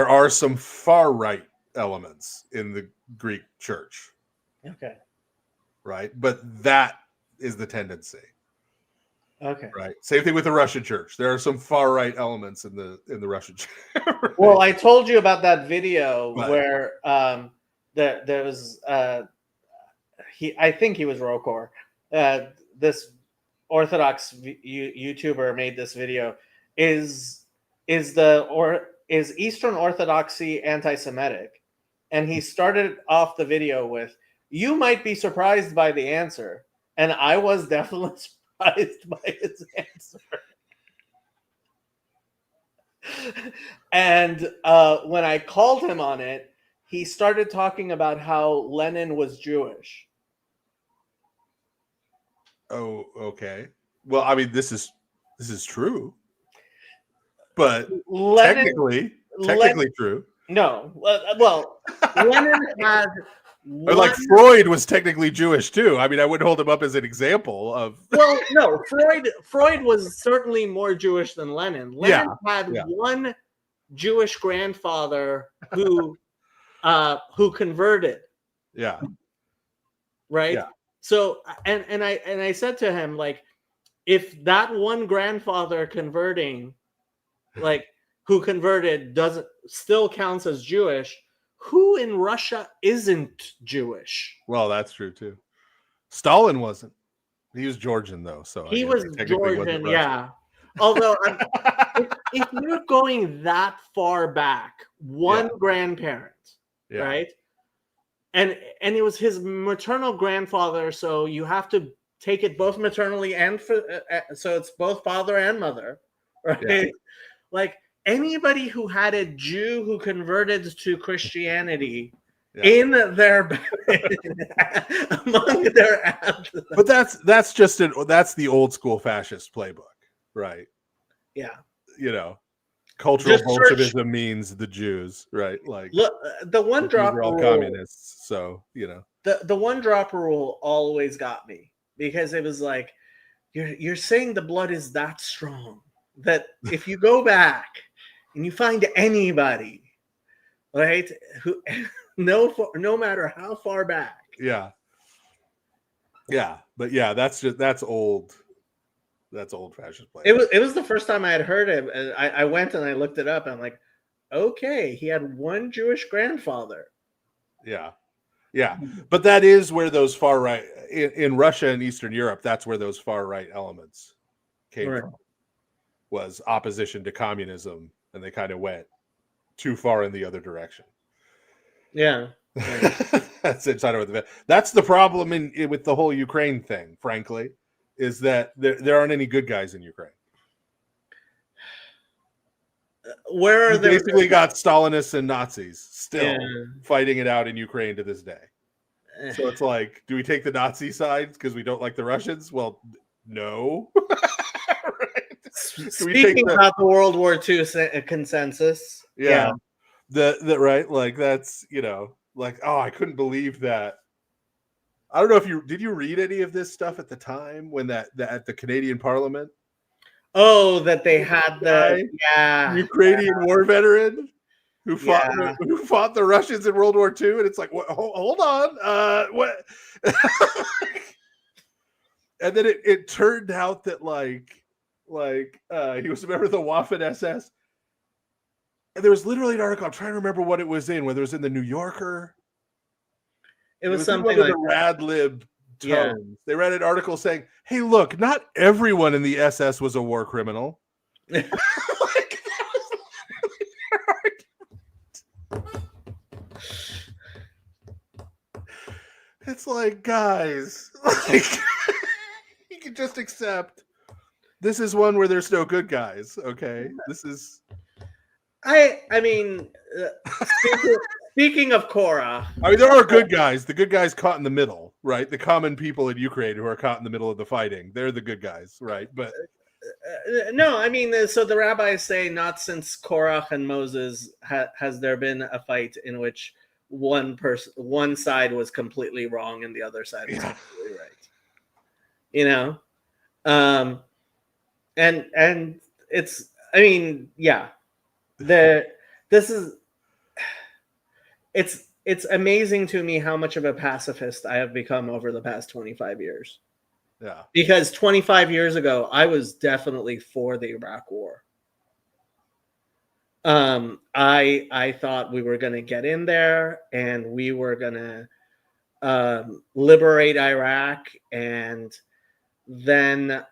are some far right elements in the Greek church. Okay. Right? But that is the tendency. Okay. Right. Same thing with the Russian church. There are some far right elements in the Russian church. Right? Well, I told you about that video Right. where there was I think he was Rokor. This Orthodox YouTuber made this video. Is Eastern Orthodoxy anti-Semitic? And he started off the video with, "You might be surprised by the answer," and I was definitely surprised by his answer. And when I called him on it, he started talking about how Lenin was Jewish. Oh, okay. Well, I mean, this is true, but technically true. No, well, Lenin had. But like Freud was technically Jewish too. I mean, I wouldn't hold him up as an example of. Well, no, Freud was certainly more Jewish than Lenin. Lenin had one Jewish grandfather who converted. Yeah. Right. Yeah. So and I said to him, like, if that one grandfather converting, like, who converted still counts as Jewish, who in Russia isn't Jewish? Well, that's true too. Stalin wasn't. He was Georgian though, so he was Georgian, yeah. Although if you're going that far back, one grandparent, right? And it was his maternal grandfather, so you have to take it both maternally and so it's both father and mother, right? Yeah. Like anybody who had a Jew who converted to Christianity in their among their but that's the old school fascist playbook, right? Yeah, you know. Cultural Bolshevism means the Jews, right? Like, look, the one drop rule, all communists. So you know, the one drop rule always got me because it was like, you're saying the blood is that strong that if you go back and you find anybody, right, who no matter how far back, but that's old. That's old fascist play. It was the first time I had heard it. And I went and I looked it up. And I'm like, okay, he had one Jewish grandfather. Yeah. But that is where those far right in Russia and Eastern Europe. That's where those far right elements came from. Was opposition to communism, and they kind of went too far in the other direction. Yeah. That's the problem with the whole Ukraine thing. Frankly. Is that there aren't any good guys in Ukraine? Where are they? Basically, got Stalinists and Nazis still fighting it out in Ukraine to this day. So it's like, do we take the Nazi side because we don't like the Russians? Well, no. Right? Speaking about the World War II consensus, the right, like that's like, oh, I couldn't believe that. I don't know if did you read any of this stuff at the time when at the Canadian Parliament? Oh, that they had the Ukrainian war veteran who fought the Russians in World War II, and it's like, what, hold on, what? And then it turned out that like he was a member of the Waffen SS, and there was literally an article. I'm trying to remember what it was in, whether it was in the New Yorker. It was something like the Radlib tones. Yeah. They read an article saying, "Hey, look, not everyone in the SS was a war criminal." Like, it's like, guys, like, you can just accept this is one where there's no good guys. Okay, this is. I mean, Speaking of Korah, I mean, there are good guys. The good guys caught in the middle, right? The common people in Ukraine who are caught in the middle of the fighting. They're the good guys, right? But no, I mean, so the rabbis say not since Korah and Moses has there been a fight in which one side was completely wrong and the other side was completely right. You know, and it's, I mean, yeah, it's amazing to me how much of a pacifist I have become over the past 25 years. yeah, Because 25 years ago, I was definitely for the Iraq War. I thought we were going to get in there and we were going to liberate Iraq, and then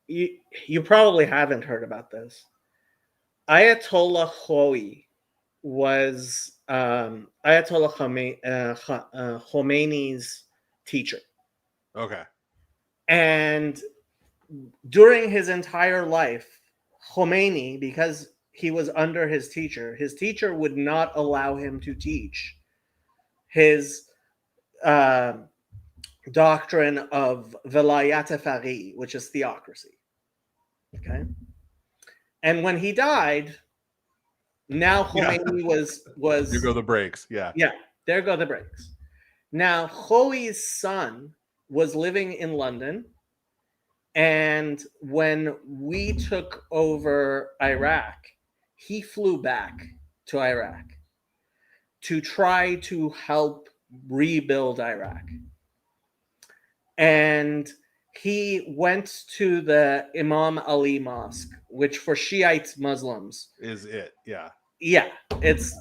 you probably haven't heard about this. Ayatollah Khomeini was Ayatollah Khomeini's teacher. okay, And during his entire life, Khomeini, because he was under his teacher would not allow him to teach his doctrine of Velayat Faqih, which is theocracy. Okay. And when he died, now Khomeini was you go the breaks, yeah, there go the breaks. Now Khoei's son was living in London, and when we took over Iraq, he flew back to Iraq to try to help rebuild Iraq. And he went to the Imam Ali Mosque, which for Shiite Muslims is it? Yeah, it's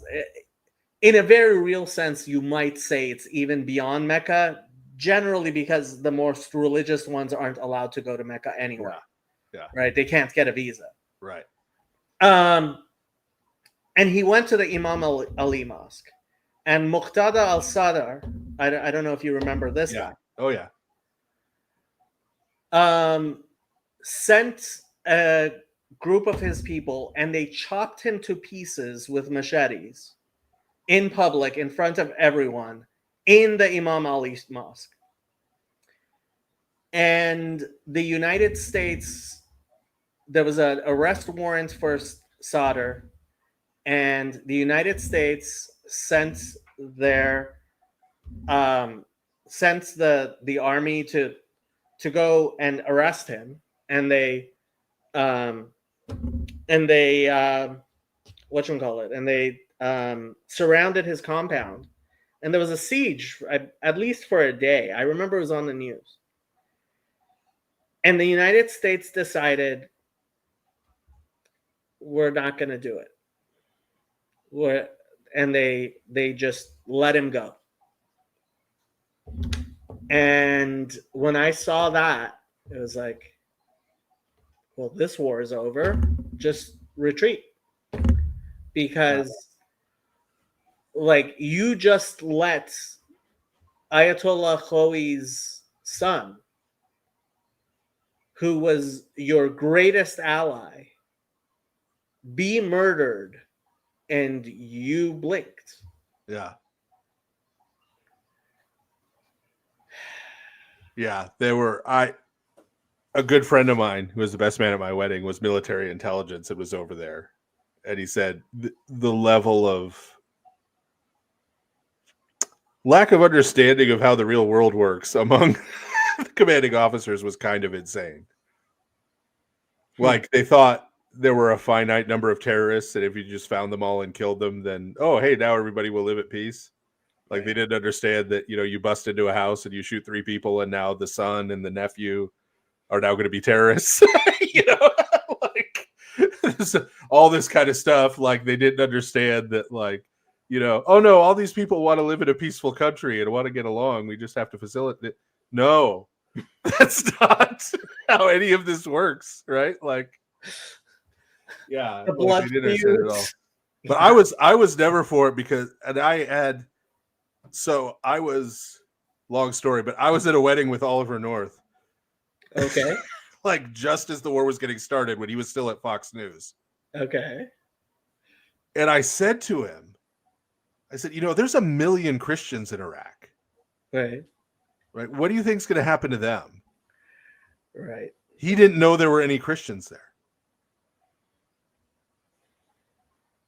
in a very real sense, you might say it's even beyond Mecca, generally because the most religious ones aren't allowed to go to Mecca anyway. Yeah. Right? They can't get a visa. Right. And he went to the Imam Ali Mosque. And Muqtada al-Sadr, I don't know if you remember this guy. Oh, yeah. Sent a group of his people, and they chopped him to pieces with machetes in public in front of everyone in the Imam Ali Mosque. And the United States, there was an arrest warrant for Sadr, and the United States sent the army to go and arrest him, and they surrounded his compound, and there was a siege at least for a day. I remember it was on the news. And the United States decided, we're not going to do it. And they just let him go. And when I saw that, it was like, well, this war is over. Just retreat. Because, like, you just let Ayatollah Khoei's son, who was your greatest ally, be murdered, and you blinked. Yeah. Yeah, there were a good friend of mine who was the best man at my wedding was military intelligence and was over there. And he said the level of lack of understanding of how the real world works among the commanding officers was kind of insane. Like, they thought there were a finite number of terrorists, and if you just found them all and killed them, then, oh, hey, now everybody will live at peace. Like, they didn't understand that, you bust into a house and you shoot 3 people, and now the son and the nephew are now going to be terrorists. Like, all this kind of stuff. Like, they didn't understand that, like, oh no, all these people want to live in a peaceful country and want to get along. We just have to facilitate. No, that's not how any of this works, right? Like, yeah, The like, blood they didn't understand it at all. feuds. But I was never for it because, and I was, long story, but I was at a wedding with Oliver North. Okay. Like, just as the war was getting started, when he was still at Fox News. Okay. And I said to him, I said, there's 1 million Christians in Iraq. Right. Right? What do you think's going to happen to them? Right. He didn't know there were any Christians there.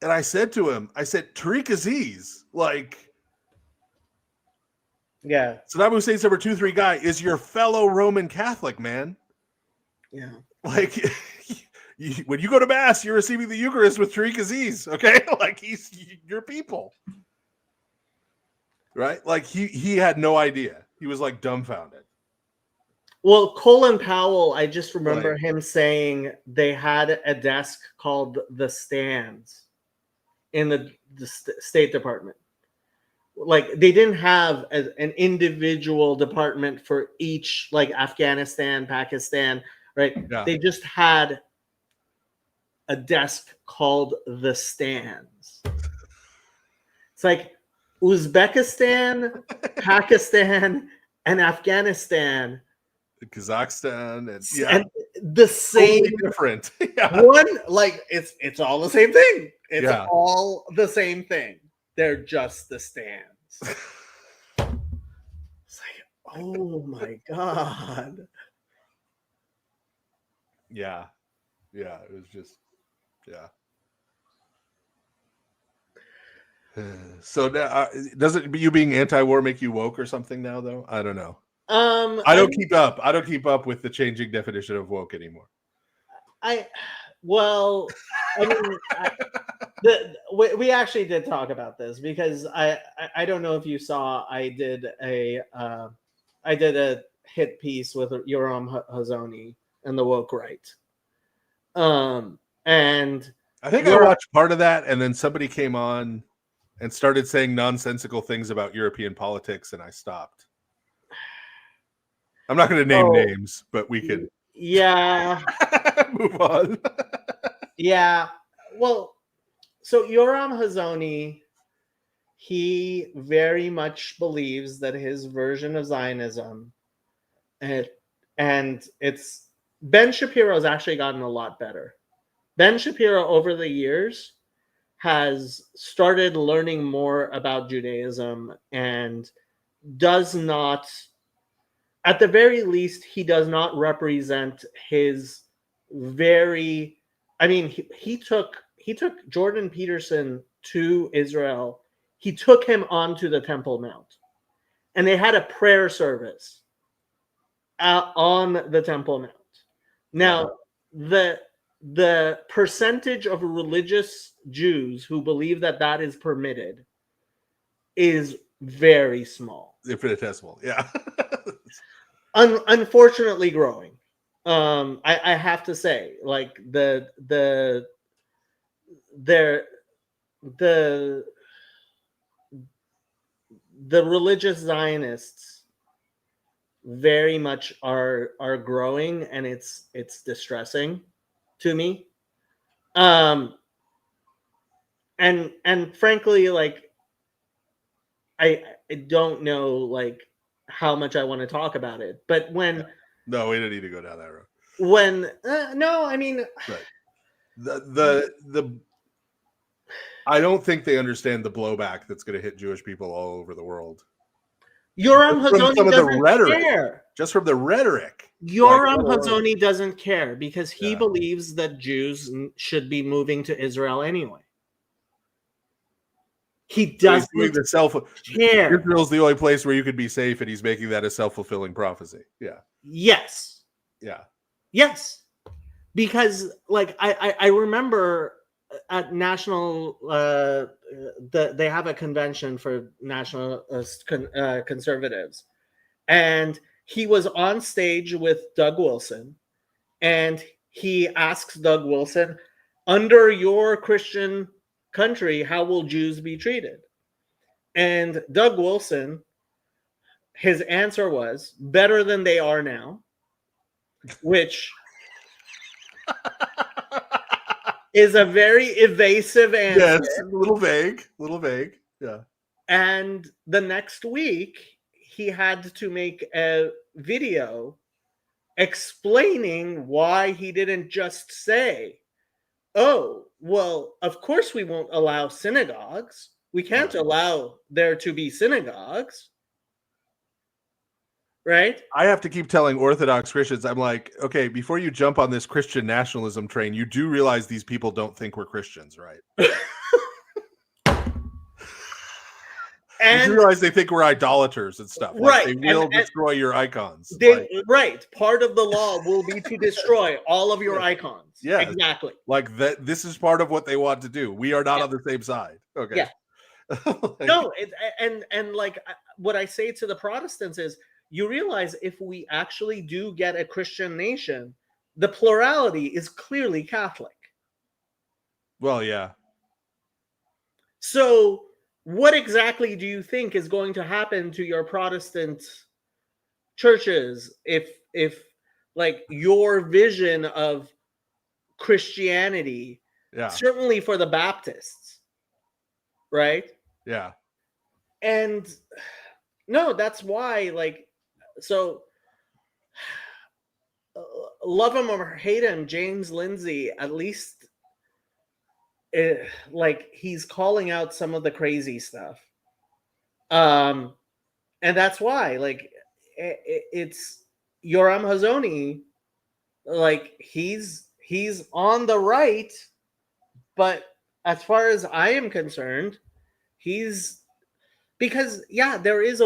And I said to him, Tariq Aziz, Yeah. Saddam Hussein's number 2-3 guy is your fellow Roman Catholic, man. Yeah. When you go to Mass, you're receiving the Eucharist with Tariq Aziz, okay? He's your people. Right? He had no idea. He was dumbfounded. Well, Colin Powell, I just remember him saying they had a desk called the Stands in the State Department. They didn't have an individual department for each, Afghanistan, Pakistan, right? Yeah. They just had a desk called the Stands. It's Uzbekistan, Pakistan, and Afghanistan, Kazakhstan, and the same, totally different. Yeah. one, it's all the same thing. It's Yeah. all the same thing. They're just the Stands. It's oh my God. Yeah. Yeah. It was just, yeah. So now, doesn't you being anti-war make you woke or something now, though? I don't know. I don't keep up. I don't keep up with the changing definition of woke anymore. We actually did talk about this because I don't know if you saw, I did a hit piece with Yoram Hazony and the woke right. And I think I watched part of that, and then somebody came on and started saying nonsensical things about European politics, and I stopped. I'm not going to name names, but we could. Yeah. Move on. Yeah. Well, so Yoram Hazony, he very much believes that his version of Zionism, and it's Ben Shapiro's actually gotten a lot better. Ben Shapiro over the years has started learning more about Judaism and does not, at the very least, he does not represent his very, he took Jordan Peterson to Israel. He took him onto the Temple Mount, and they had a prayer service on the Temple Mount. Now, the percentage of religious Jews who believe that is permitted is very small. Infinitesimal, yeah. Unfortunately growing. I have to say, the religious Zionists very much are growing, and it's distressing to me. And frankly, I don't know how much I want to talk about it, but when no, we don't need to go down that road. When no, I mean, right. The I don't think they understand the blowback that's going to hit Jewish people all over the world. Yoram Hazony doesn't care. Just from the rhetoric. Yoram Hazony doesn't care because he believes that Jews should be moving to Israel anyway. He doesn't care. Israel's the only place where you could be safe, and he's making that a self-fulfilling prophecy. Yeah. Yes. Yeah. Yes. Because I remember at National they have a convention for national conservatives, and he was on stage with Doug Wilson, and he asks Doug Wilson, under your Christian country, how will Jews be treated? And Doug Wilson, his answer was better than they are now, which is a very evasive answer. Yes, a little vague. Yeah. And the next week, he had to make a video explaining why he didn't just say oh, well, of course we won't allow synagogues. We can't allow there to be synagogues. Right? I have to keep telling Orthodox Christians, I'm like, okay, before you jump on this Christian nationalism train, you do realize these people don't think we're Christians, right? And you realize they think we're idolaters and stuff. Like, right. they will destroy your icons. Right. Part of the law will be to destroy all of your icons. Yeah. Exactly. Like that. This is part of what they want to do. We are not on the same side. Okay. Yeah. Like, No, and like what I say to the Protestants is, you realize if we actually do get a Christian nation, the plurality is clearly Catholic. well, yeah. So what exactly do you think is going to happen to your Protestant churches if like your vision of Christianity, Yeah. certainly for the Baptists, right? Yeah. And no, that's why, like, so love him or hate him, James Lindsay, at least like he's calling out some of the crazy stuff. And that's why, like, it's Yoram Hazony, like he's on the right, but as far as I am concerned, because yeah, there is a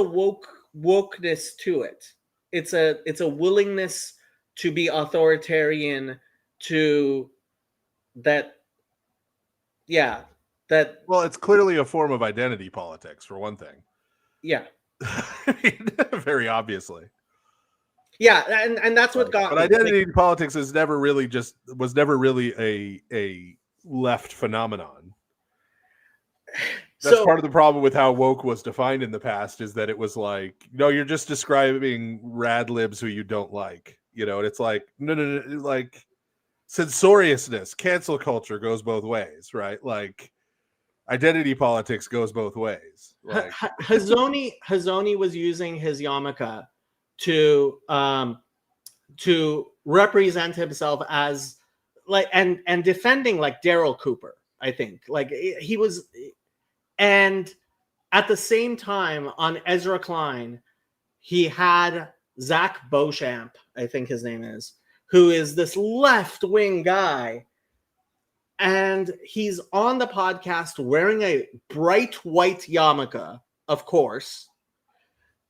wokeness to it. It's a willingness to be authoritarian, to that. Yeah, that. Well, it's clearly a form of identity politics, for one thing. Yeah. Very obviously. Yeah, and that's what got. But identity politics was never really a left phenomenon. That's part of the problem with how woke was defined in the past, is that it was like, no, you're just describing rad libs who you don't like, and it's like, no, like censoriousness, cancel culture goes both ways, right? Like identity politics goes both ways. Like Hazony was using his yarmulke to represent himself as like and defending like Daryl Cooper, I think. Like he was. And at the same time, on Ezra Klein, he had Zach Beauchamp, I think his name is, who is this left-wing guy. And he's on the podcast wearing a bright white yarmulke, of course,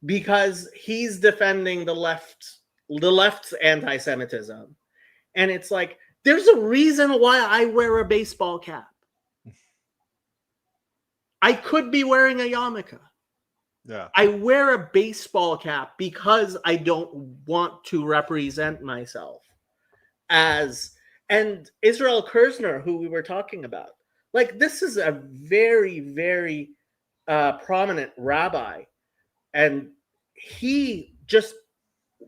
because he's defending the left's anti-Semitism. And it's like, there's a reason why I wear a baseball cap. I could be wearing a yarmulke. Yeah. I wear a baseball cap because I don't want to represent myself as, and Israel Kirzner, who we were talking about, like this is a very, very prominent rabbi, and he just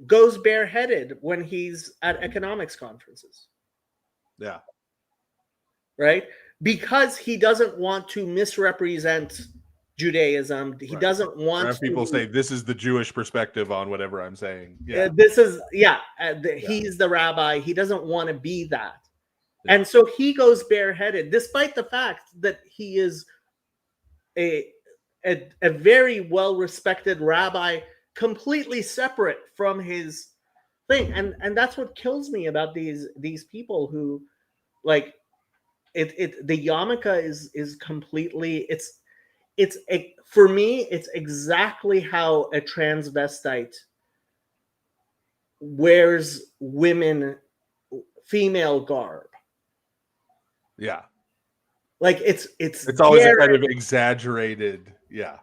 goes bareheaded when he's at economics conferences. Yeah. Right? Because he doesn't want to misrepresent Judaism. He doesn't want to. People say this is the Jewish perspective on whatever I'm saying. Yeah. He's the rabbi. He doesn't want to be that. Yeah. And so he goes bareheaded, despite the fact that he is a very well-respected rabbi, completely separate from his thing. And that's what kills me about these people who, like, the yarmulke is completely, for me, it's exactly how a transvestite wears female garb. Yeah. Like it's always a kind of exaggerated. Yeah.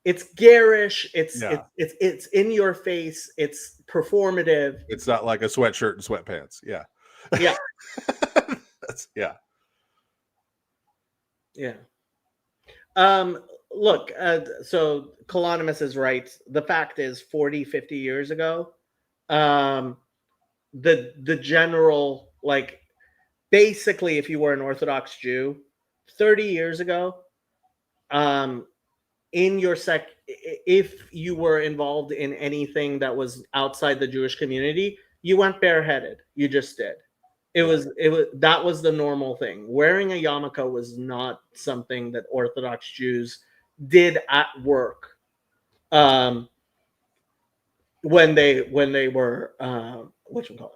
It's garish. It's in your face. It's performative. It's not like a sweatshirt and sweatpants. Yeah. Yeah. Yeah. Yeah. Look, so Colonimus is right. The fact is 40, 50 years ago, the general, like, basically, if you were an Orthodox Jew 30 years ago, in your if you were involved in anything that was outside the Jewish community, you went bareheaded. You just did. It was that was the normal thing. Wearing a yarmulke was not something that Orthodox Jews did at work when they were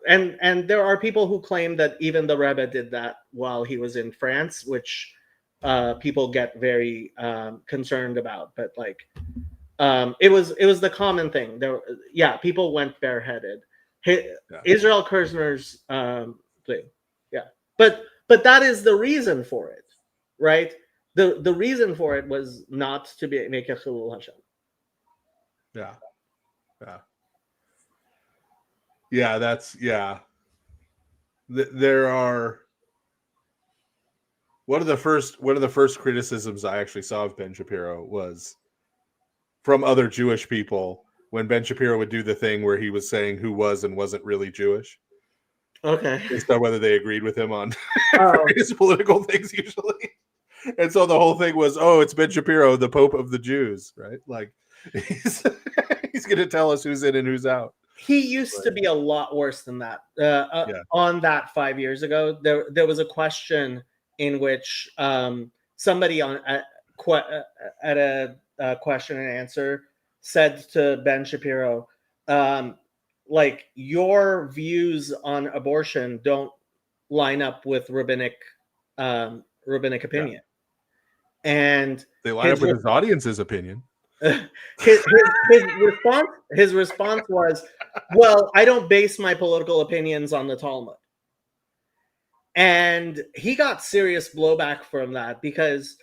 and there are people who claim that even the Rebbe did that while he was in France, which people get very concerned about. But like it was the common thing. People went bareheaded. Israel Kirzner's thing, but that is the reason for it, right? The reason for it was not to make a chilul Hashem. There are one of the first criticisms I actually saw of Ben Shapiro was from other Jewish people when Ben Shapiro would do the thing where he was saying who was and wasn't really Jewish. Okay. Based on whether they agreed with him on various political things usually. And so the whole thing was, it's Ben Shapiro, the Pope of the Jews, right? Like he's going to tell us who's in and who's out. He used to be a lot worse than that. On that 5 years ago, there was a question in which somebody at a question and answer said to Ben Shapiro, like, your views on abortion don't line up with rabbinic opinion, and they line up with his audience's opinion. His response was, well, I don't base my political opinions on the Talmud. And he got serious blowback from that because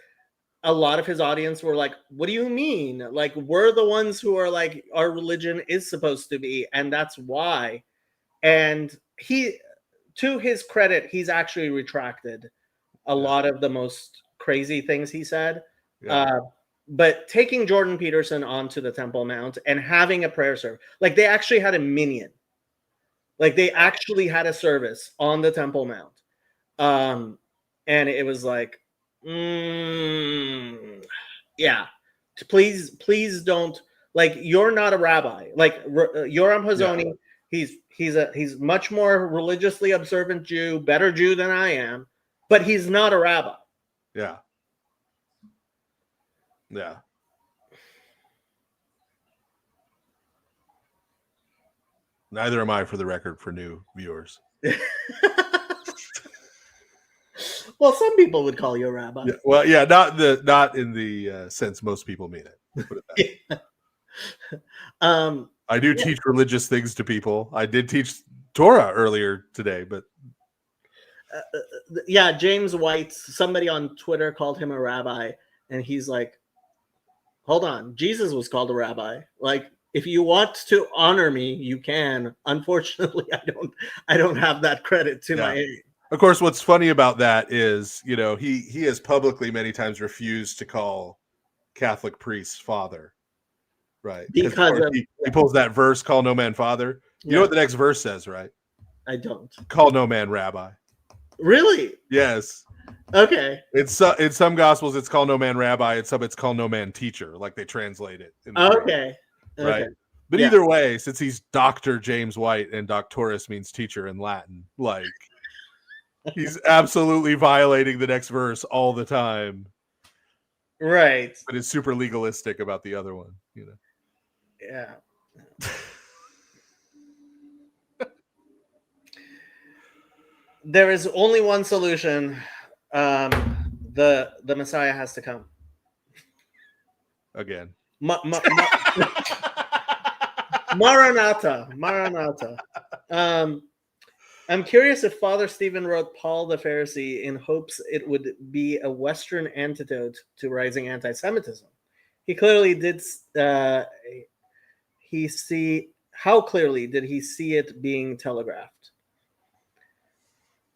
a lot of his audience were like, what do you mean? Like, we're the ones who are like, our religion is supposed to be, and that's why. And he, to his credit, he's actually retracted a lot of the most crazy things he said. But taking Jordan Peterson onto the Temple Mount and having a prayer service, like they actually had a minyan, like they actually had a service on the Temple Mount, and it was like, please don't, like, you're not a rabbi, like Yoram Hazony. He's much more religiously observant Jew, better Jew than I am, but he's not a rabbi. Yeah. Neither am I, for the record, for new viewers. Well, some people would call you a rabbi. Not in the sense most people mean it. Put it that way. I do teach religious things to people. I did teach Torah earlier today, but James White, somebody on Twitter called him a rabbi, and he's like, hold on, Jesus was called a rabbi. Like, if you want to honor me, you can. Unfortunately, I don't have that credit to my age. Of course, what's funny about that is, he has publicly many times refused to call Catholic priests father, right? Because he pulls that verse, call no man father. You know what the next verse says, right? I don't. Call no man rabbi. Really? Yes. Okay. In some gospels, it's called no man rabbi. In some, it's called no man teacher, like they translate it. Okay. Right. But either way, since he's Dr. James White and doctorus means teacher in Latin, like he's absolutely violating the next verse all the time. Right. But is super legalistic about the other one, Yeah. There is only one solution. The Messiah has to come again. Maranatha. I'm curious if Father Stephen wrote Paul the Pharisee in hopes it would be a Western antidote to rising anti-Semitism. He clearly did. How clearly did he see it being telegraphed?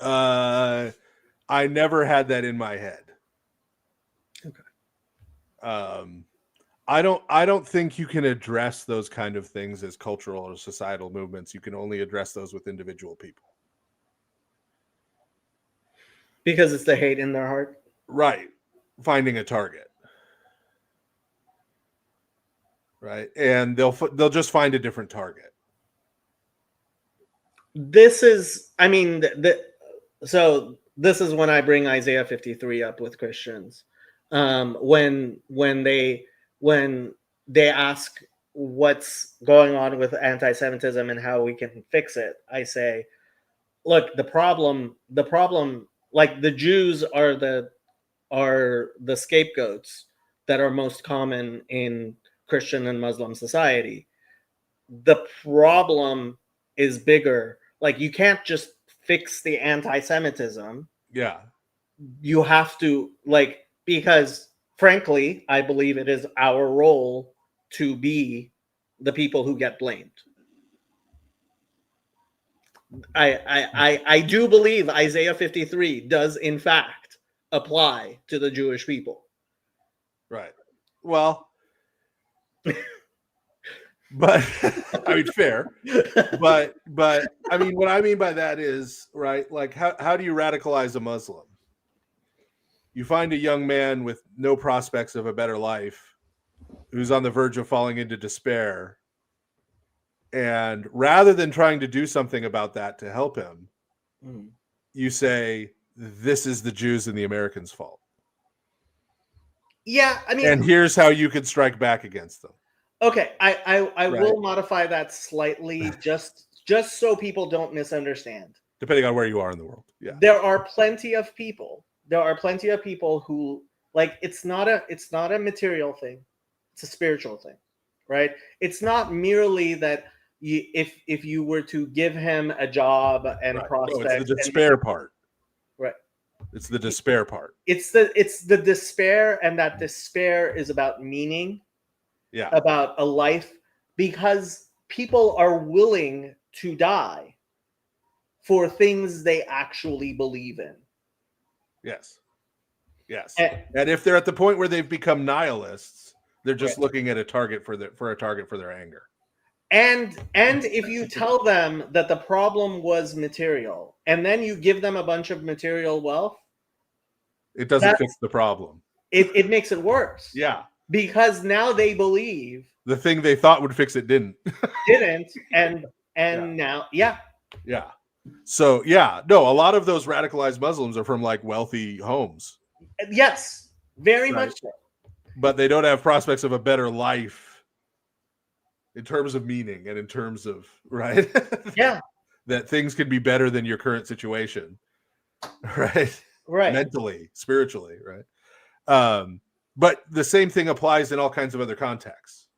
I never had that in my head. Okay. I don't think you can address those kind of things as cultural or societal movements. You can only address those with individual people. Because it's the hate in their heart. Right. Finding a target. Right. And they'll just find a different target. This is, I mean, so this is when I bring Isaiah 53 up with Christians. When they ask what's going on with anti-Semitism and how we can fix it, I say, look, the problem, like the Jews are the scapegoats that are most common in Christian and Muslim society. The problem is bigger. Like, you can't just fix the anti-Semitism. Yeah. You have to, like, because frankly, I believe it is our role to be the people who get blamed. I do believe Isaiah 53 does in fact apply to the Jewish people. Right. Well, but I mean, fair. But I mean, what I mean by that is, right, like how do you radicalize a Muslim? You find a young man with no prospects of a better life who's on the verge of falling into despair. And rather than trying to do something about that to help him, you say, this is the Jews and the Americans' fault. Yeah, I mean, and here's how you could strike back against them. Okay, I Right. will modify that slightly, just so people don't misunderstand. Depending on where you are in the world. Yeah. There are plenty of people who, like, it's not a material thing. It's a spiritual thing, right? It's not merely that if you were to give him a job and Right. prospects. No, it's the despair part. Right. It's the despair part. It's the despair, and that despair is about meaning. Yeah. About a life, because people are willing to die for things they actually believe in. Yes. Yes. And if they're at the point where they've become nihilists, they're just looking at a target for their anger. And if you tell them that the problem was material, and then you give them a bunch of material wealth, it doesn't fix the problem. It makes it worse. Yeah. Because now they believe the thing they thought would fix it didn't. and now, yeah. Yeah. So yeah, no, a lot of those radicalized Muslims are from like wealthy homes. Yes, very much so. But they don't have prospects of a better life in terms of meaning and in terms of, right? Yeah. That things could be better than your current situation. Right? Right. Mentally, spiritually, right? But the same thing applies in all kinds of other contexts,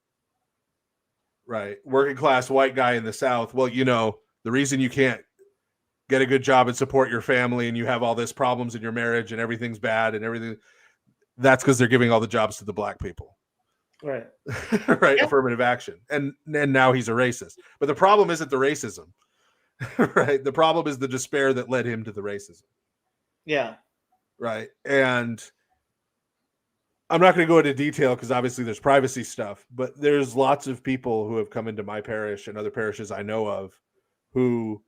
right? Working class white guy in the South. Well, you know, the reason you can't get a good job and support your family and you have all this problems in your marriage and everything's bad and everything, that's because they're giving all the jobs to the black people. Right. Right. Yeah. Affirmative action. And now he's a racist. But the problem isn't the racism, right? The problem is the despair that led him to the racism. Yeah. Right. And I'm not going to go into detail because obviously there's privacy stuff, but there's lots of people who have come into my parish and other parishes I know of who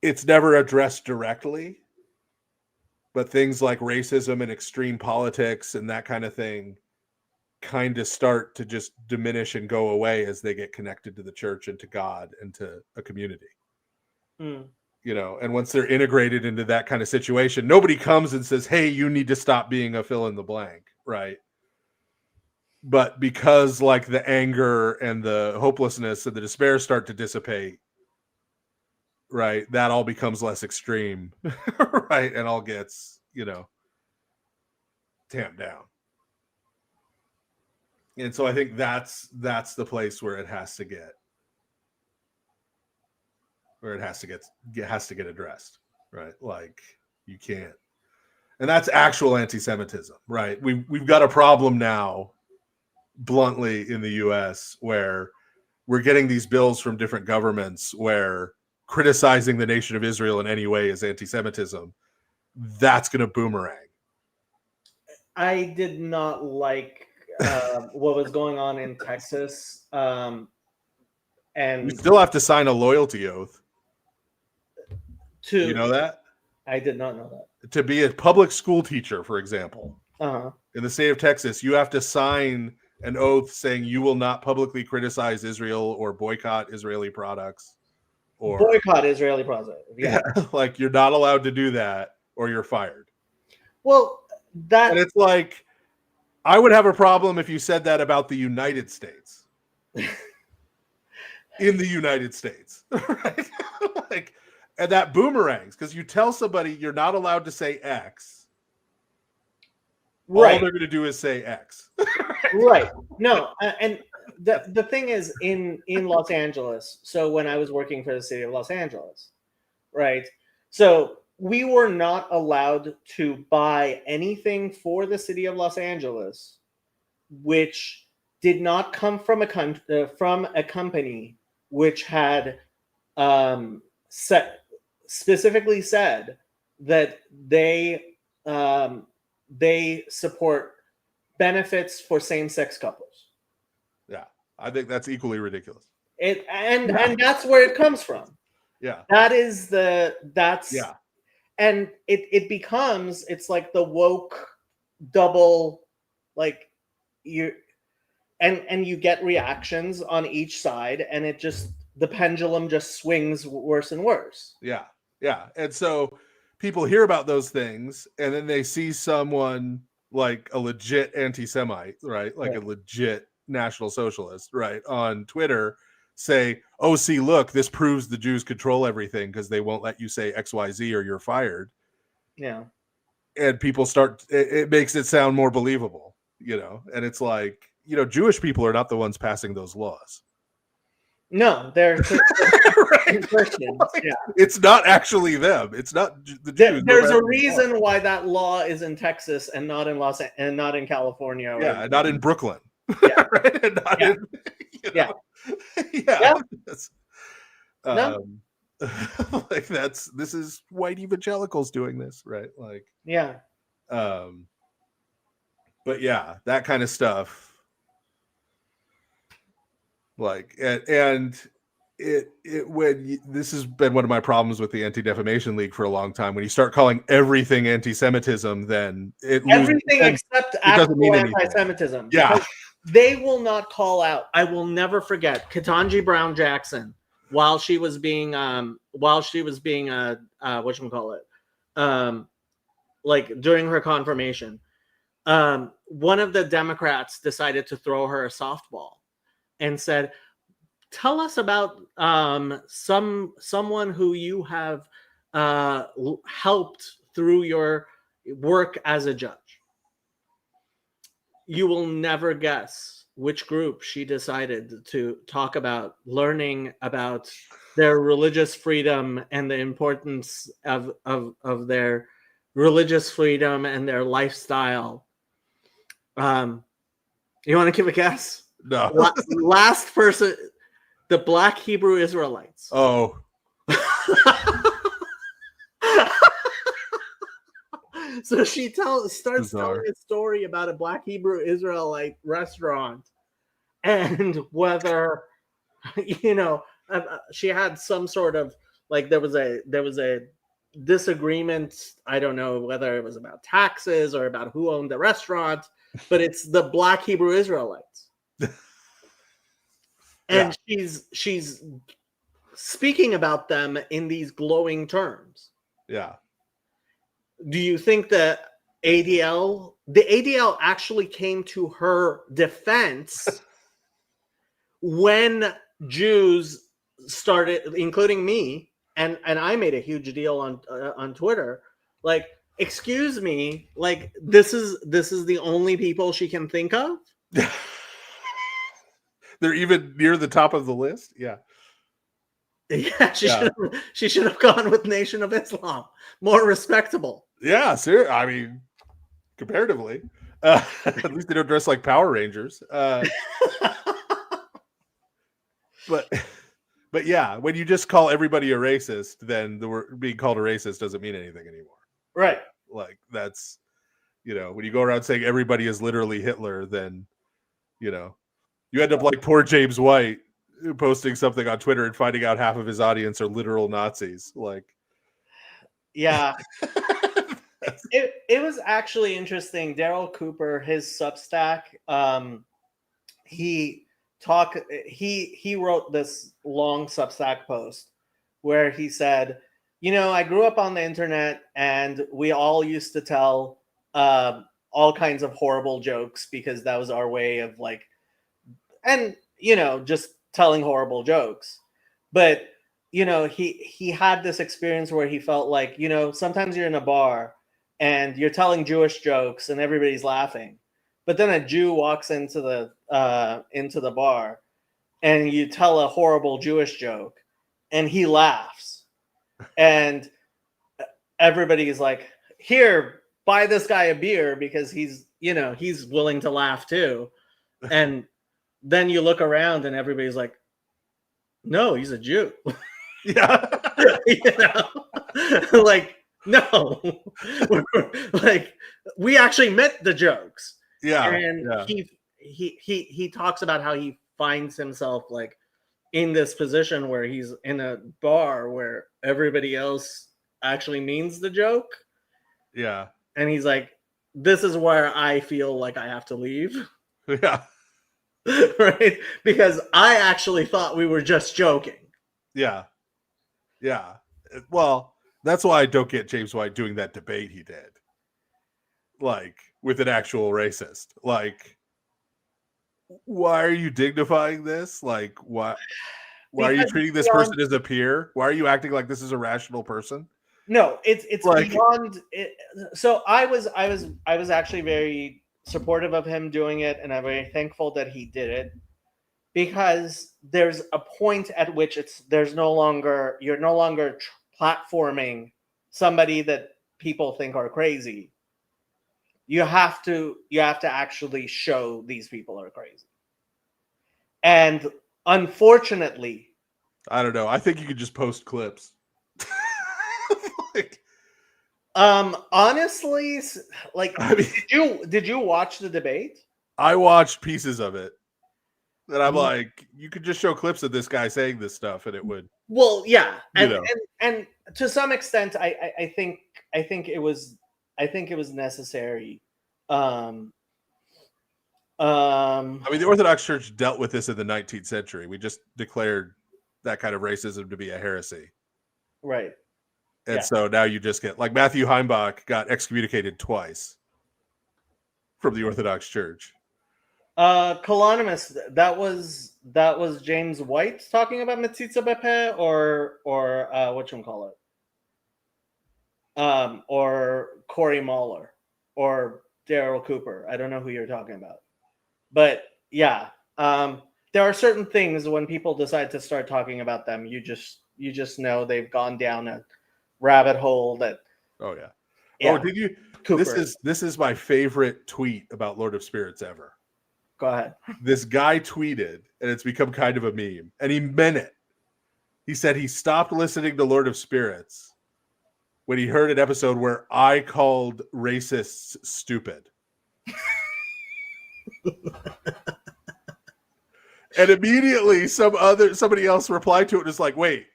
it's never addressed directly, but things like racism and extreme politics and that kind of thing kind of start to just diminish and go away as they get connected to the church and to God and to a community. You know, and once they're integrated into that kind of situation, nobody comes and says, hey, you need to stop being a fill in the blank, right? But because like the anger and the hopelessness and the despair start to dissipate, right, that all becomes less extreme, right? And all gets, you know, tamped down. And so I think that's the place where it has to get. Where it has to get addressed, right? Like you can't, and that's actual anti-Semitism, right? We've got a problem now, bluntly, in the U.S. where we're getting these bills from different governments where criticizing the nation of Israel in any way is anti-Semitism. That's going to boomerang. I did not like what was going on in Texas, and we still have to sign a loyalty oath. You know that? I did not know that. To be a public school teacher, for example, in the state of Texas, you have to sign an oath saying you will not publicly criticize Israel or boycott Israeli products or boycott Israeli positive. Yeah. like you're not allowed to do that or you're fired. Well, And it's like, I would have a problem if you said that about the United States. In the United States, right? Like, and that boomerangs, because you tell somebody you're not allowed to say X. right. All they're going to do is say X. Right. No, and the thing is in Los Angeles. So when I was working for the city of Los Angeles, right? So we were not allowed to buy anything for the city of Los Angeles, which did not come from a company which had specifically said that they support benefits for same-sex couples. Yeah, I think that's equally ridiculous. And that's where it comes from. Yeah, That's yeah, and it becomes, it's like the woke double, like you and you get reactions on each side, and it just, the pendulum just swings worse and worse. yeah, yeah. And so people hear about those things, and then they see someone like a legit anti-Semite, right? Like Right. a legit National Socialist, right, on Twitter say, oh, see, look, this proves the Jews control everything because they won't let you say XYZ or you're fired. Yeah. And people start, it makes it sound more believable, you know? And it's like, you know, Jewish people are not the ones passing those laws. No, they're Right? Christians. Yeah. It's not actually them. It's not the Jews. There's a reason why that law is in Texas and not in not in California. Yeah, not in Brooklyn. Yeah. Right? And not in, you know, yeah. No. Like this is white evangelicals doing this, right? Like, yeah. But yeah, that kind of stuff. Like, and this has been one of my problems with the Anti-Defamation League for a long time. When you start calling everything anti-Semitism, then everything except actual anti-Semitism. Yeah, they will not call out. I will never forget Ketanji Brown Jackson while she was being whatchamacallit, like during her confirmation. One of the Democrats decided to throw her a softball and said, tell us about someone who you have helped through your work as a judge. You will never guess which group she decided to talk about, learning about their religious freedom and the importance of their religious freedom and their lifestyle. You want to give a guess? No. Last person, the Black Hebrew Israelites. Oh. So she starts telling a story about a Black Hebrew Israelite restaurant, and whether, you know, she had some sort of, like, there was a disagreement. I don't know whether it was about taxes or about who owned the restaurant, but it's the Black Hebrew Israelites. And she's speaking about them in these glowing terms. Yeah. Do you think the ADL actually came to her defense when Jews started, including me, and I made a huge deal on Twitter, like, excuse me, like, this is the only people she can think of? They're even near the top of the list. Yeah. Yeah, she should have gone with Nation of Islam. More respectable. Yeah, sir. I mean, comparatively, at least they don't dress like Power Rangers. But yeah, when you just call everybody a racist, then the word being called a racist doesn't mean anything anymore. Right. Like, that's, you know, when you go around saying everybody is literally Hitler, then, you know, you end up like poor James White posting something on Twitter and finding out half of his audience are literal Nazis. Like, yeah. It was actually interesting. Daryl Cooper, his Substack, he wrote this long Substack post where he said, I grew up on the internet and we all used to tell all kinds of horrible jokes because that was our way of just telling horrible jokes. But, he had this experience where he felt like, sometimes you're in a bar and you're telling Jewish jokes and everybody's laughing. But then a Jew walks into the bar and you tell a horrible Jewish joke and he laughs. And everybody is like, here, buy this guy a beer because he's willing to laugh too. And then you look around and everybody's like, no, he's a Jew. Yeah. No, we actually meant the jokes. Yeah. And he talks about how he finds himself in this position where he's in a bar where everybody else actually means the joke. Yeah. And he's like, this is where I feel like I have to leave. Yeah. Right? Because I actually thought we were just joking. Yeah. Yeah. Well, that's why I don't get James White doing that debate he did. With an actual racist. Why are you dignifying this? Why are you treating this person as a peer? Why are you acting like this is a rational person? No, it's beyond it. So I was actually very supportive of him doing it, and I'm very thankful that he did it, because there's a point at which you're no longer platforming somebody that people think are crazy. You have to actually show these people are crazy. And unfortunately, I don't know. I think you could just post clips. Honestly, did you watch the debate? I watched pieces of it. And I'm like, you could just show clips of this guy saying this stuff and it would. Well, yeah. And to some extent, I think it was necessary. I mean, the Orthodox Church dealt with this in the 19th century. We just declared that kind of racism to be a heresy. Right. And so now you just get Matthew Heimbach got excommunicated twice from the Orthodox Church. Colonimus, that was James White talking about Metzitza Bepe or whatchamacallit? Or Corey Mahler or Daryl Cooper. I don't know who you're talking about. But yeah, there are certain things when people decide to start talking about them, you just know they've gone down a rabbit hole that. Oh yeah. Yeah. Oh, did you? Cooper. This is my favorite tweet about Lord of Spirits ever. Go ahead. This guy tweeted, and it's become kind of a meme, and he meant it. He said he stopped listening to Lord of Spirits when he heard an episode where I called racists stupid. And immediately somebody else replied to it and was like, wait,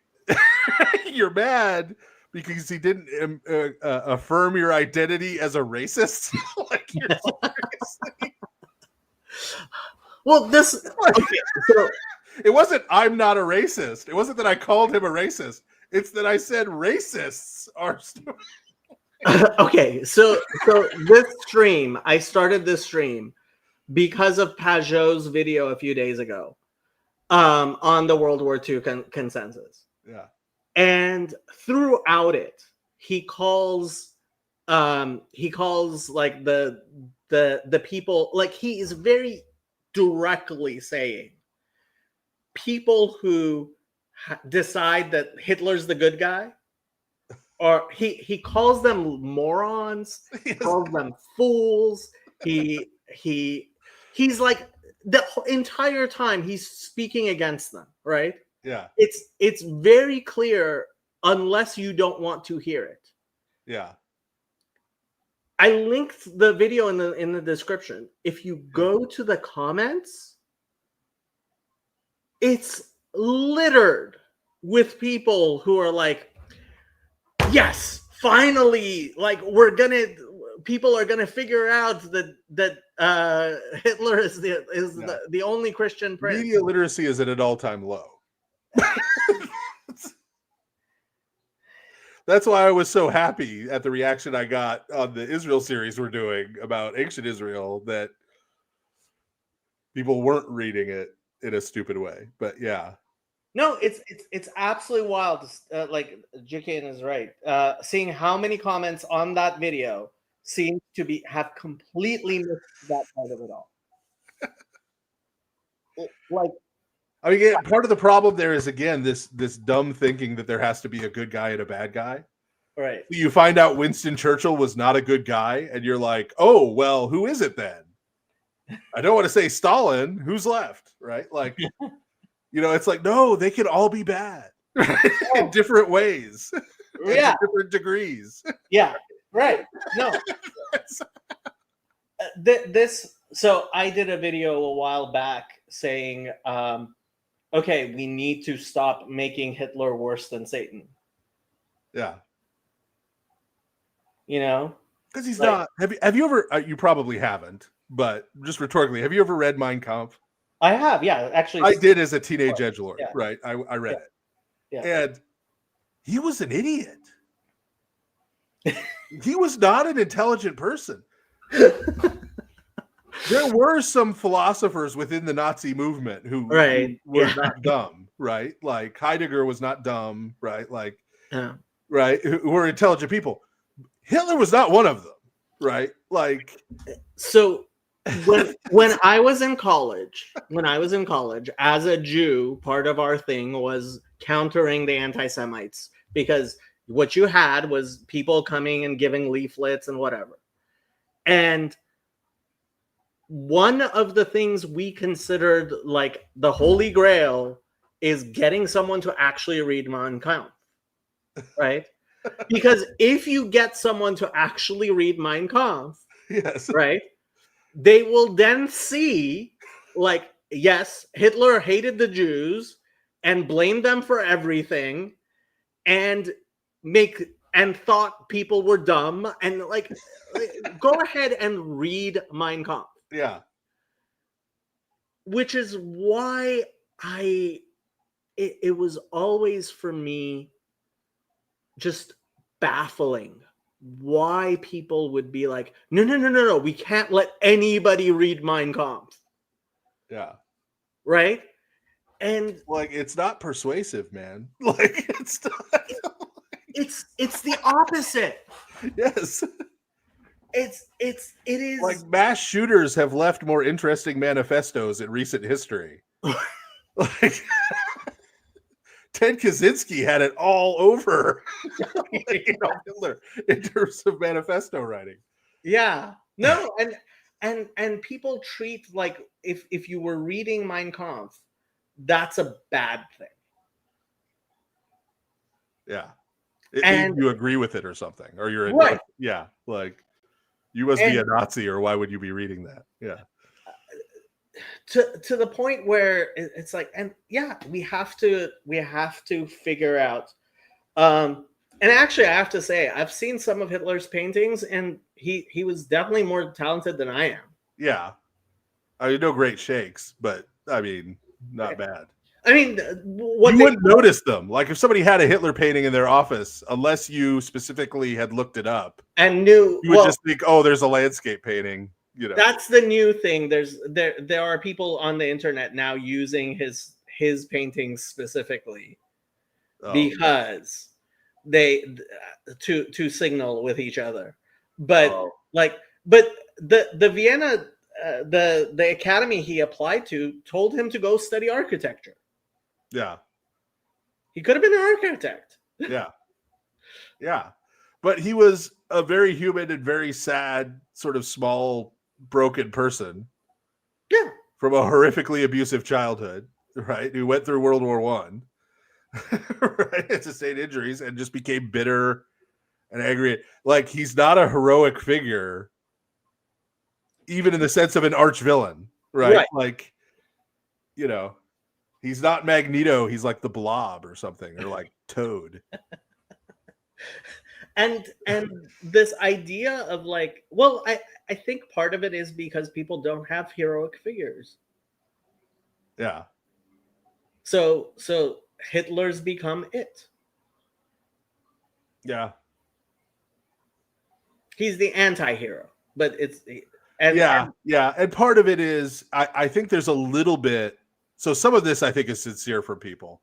you're mad because he didn't affirm your identity as a racist? Seriously? Well, so it wasn't I'm not a racist. It wasn't that I called him a racist. It's that I said racists are stupid. Okay, so I started this stream because of Pajot's video a few days ago on the World War II consensus. Yeah. And throughout it, he calls the people, he is very directly saying people who decide that Hitler's the good guy, or he calls them morons, he calls them fools. He's like the entire time he's speaking against them, right? Yeah. It's very clear unless you don't want to hear it. Yeah. I linked the video in the description. If you go to the comments, it's littered with people who are like, yes, finally, people are gonna figure out that Hitler is the only Christian prince. Media literacy is at an all-time low. That's why I was so happy at the reaction I got on the Israel series we're doing about ancient Israel, that people weren't reading it in a stupid way. But yeah. No, it's absolutely wild. Like JKN is right. Seeing how many comments on that video seems to have completely missed that part of it all. Like, I mean, part of the problem there is, again, this dumb thinking that there has to be a good guy and a bad guy. right. You find out Winston Churchill was not a good guy, and you're like, oh, well, who is it then? I don't want to say Stalin. Who's left, right? Like, it's like, no, they can all be bad, right? In different ways, Yeah, to different degrees. yeah, right. No, So I did a video a while back saying, okay, we need to stop making Hitler worse than Satan. Yeah. Because he's not. Have you ever? You probably haven't, but just rhetorically, have you ever read Mein Kampf? I have, yeah. Actually, I did as a teenage edgelord, yeah. right? I read it, yeah. And he was an idiot. He was not an intelligent person. There were some philosophers within the Nazi movement who were not dumb, right? Like Heidegger was not dumb, right? Like, right, who were intelligent people. Hitler was not one of them, right? Like, so when I was in college, as a Jew, part of our thing was countering the anti-Semites, because what you had was people coming and giving leaflets and whatever. And one of the things we considered like the holy grail is getting someone to actually read Mein Kampf, right? Because if you get someone to actually read Mein Kampf, yes, right, they will then see, like, yes, Hitler hated the Jews and blamed them for everything, and thought people were dumb, and like, go ahead and read Mein Kampf. Yeah. Which is why it was always for me just baffling why people would be like, no, we can't let anybody read Mein Kampf. Yeah. Right? And like, it's not persuasive, man. Like, it's not. It's the opposite. Yes. It is like mass shooters have left more interesting manifestos in recent history. Like Ted Kaczynski had it all over Hitler in terms of manifesto writing. Yeah. No, and people treat, like, if you were reading Mein Kampf, that's a bad thing. Yeah. And you agree with it or something, or you're right. Yeah, like you must be a Nazi, or why would you be reading that? Yeah. To the point where it's like, and yeah, we have to figure out. And actually, I have to say, I've seen some of Hitler's paintings, and he was definitely more talented than I am. Yeah, I mean, no great shakes, but I mean, not bad. I mean, you wouldn't notice them. Like if somebody had a Hitler painting in their office, unless you specifically had looked it up and knew, you would just think, oh, there's a landscape painting. That's the new thing. There are people on the internet now using his paintings specifically because they to signal with each other. But the Vienna the academy he applied to told him to go study architecture. Yeah. He could have been an architect. Yeah. Yeah. But he was a very human and very sad, sort of small, broken person. Yeah. From a horrifically abusive childhood, right? Who went through World War I, right? Sustained injuries and just became bitter and angry. Like, he's not a heroic figure, even in the sense of an arch villain, right? Like, he's not Magneto. He's like the Blob or something, or like Toad. And this idea of like, well, I think part of it is because people don't have heroic figures. Yeah. So Hitler's become it. Yeah. He's the anti-hero, but it's and yeah. And part of it is I think there's a little bit. So some of this I think is sincere for people.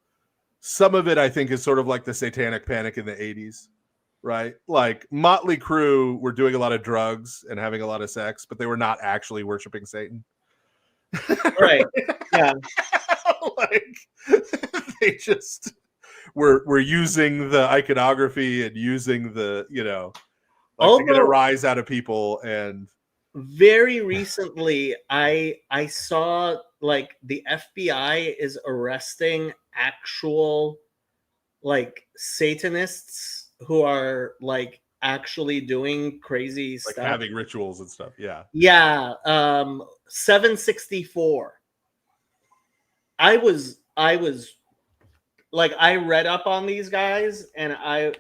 Some of it I think is sort of like the satanic panic in the 80s, right? Like Motley Crue were doing a lot of drugs and having a lot of sex, but they were not actually worshiping Satan. right. Yeah. Like they just were using the iconography and using the, like to get a rise out of people. And very recently I saw like the FBI is arresting actual like Satanists who are like actually doing crazy like stuff, having rituals and stuff. Yeah. 764. I was like, I read up on these guys and I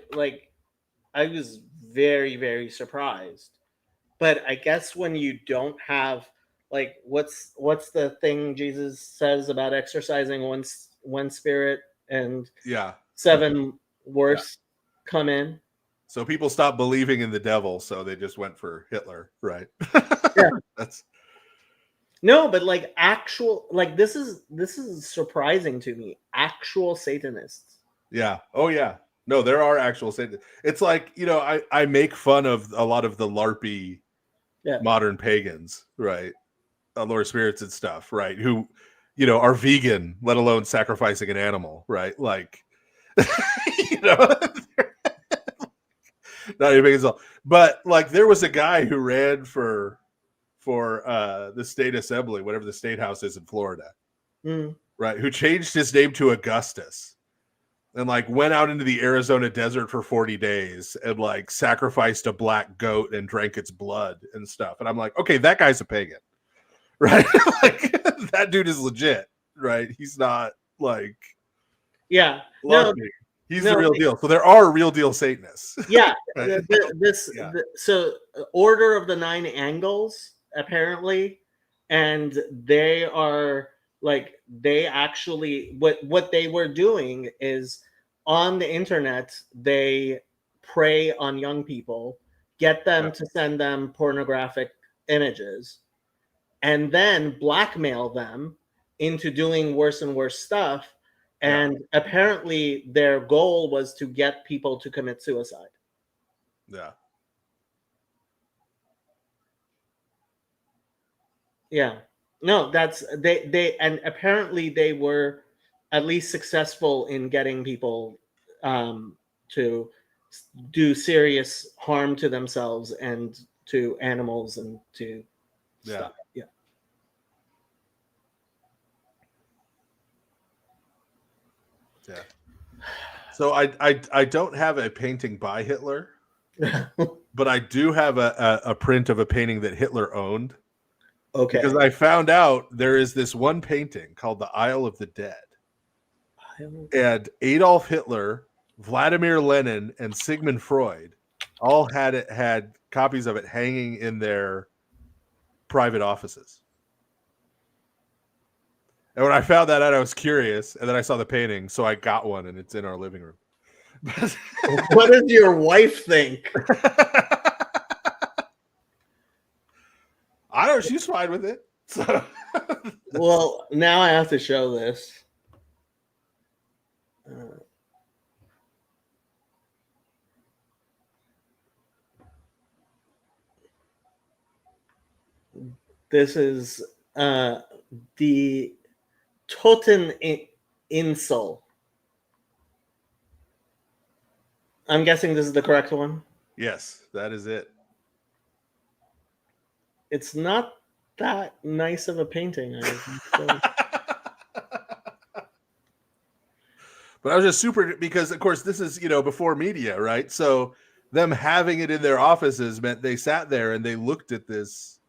was very, very surprised. But I guess when you don't have like what's the thing Jesus says about exercising one spirit and seven worse come in? So people stopped believing in the devil, so they just went for Hitler, right? Yeah. That's no, but like actual, like this is surprising to me. Actual Satanists. Yeah. Oh yeah. No, there are actual Satanists. It's like, I make fun of a lot of the LARPy modern pagans, right? Lord spirits and stuff, right? Who, are vegan, let alone sacrificing an animal, right? Like, not even big as all. But like, there was a guy who ran for the state assembly, whatever the state house is in Florida, right? Who changed his name to Augustus and like went out into the Arizona desert for 40 days and like sacrificed a black goat and drank its blood and stuff. And I'm like, okay, that guy's a pagan, right? Like that dude is legit, right? He's not like, he's the real deal. So there are real deal Satanists. Yeah. So Order of the Nine Angles, apparently, and they are like, they actually, what they were doing is on the internet, they prey on young people, get them to send them pornographic images, and then blackmail them into doing worse and worse stuff. And apparently their goal was to get people to commit suicide. Yeah. Yeah. No, that's they and apparently they were at least successful in getting people to do serious harm to themselves and to animals and to stuff. Yeah. Yeah. So I don't have a painting by Hitler, but I do have a print of a painting that Hitler owned. Okay. Because I found out there is this one painting called the Isle of the Dead. And Adolf Hitler, Vladimir Lenin, and Sigmund Freud all had copies of it hanging in their private offices. And when I found that out, I was curious, and then I saw the painting, so I got one, and it's in our living room. What does your wife think? I don't know. She's fine with it. So. Well, now I have to show this. This is the Toteninsel. I'm guessing this is the correct one. Yes, that is it. It's not that nice of a painting. But I was just super, because of course this is, before media, right? So them having it in their offices meant they sat there and they looked at this.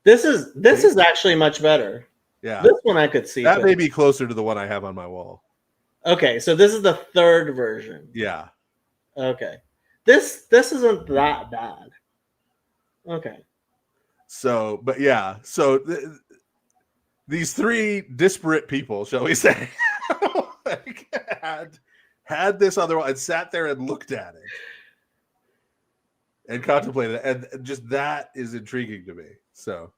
This is actually much better. Yeah. This one I could see. That may be closer to the one I have on my wall. Okay, so this is the third version. Yeah. Okay. This isn't that bad. Okay. So, but yeah, so these three disparate people, shall we say, had this other one and sat there and looked at it and contemplated it. And just that is intriguing to me. So,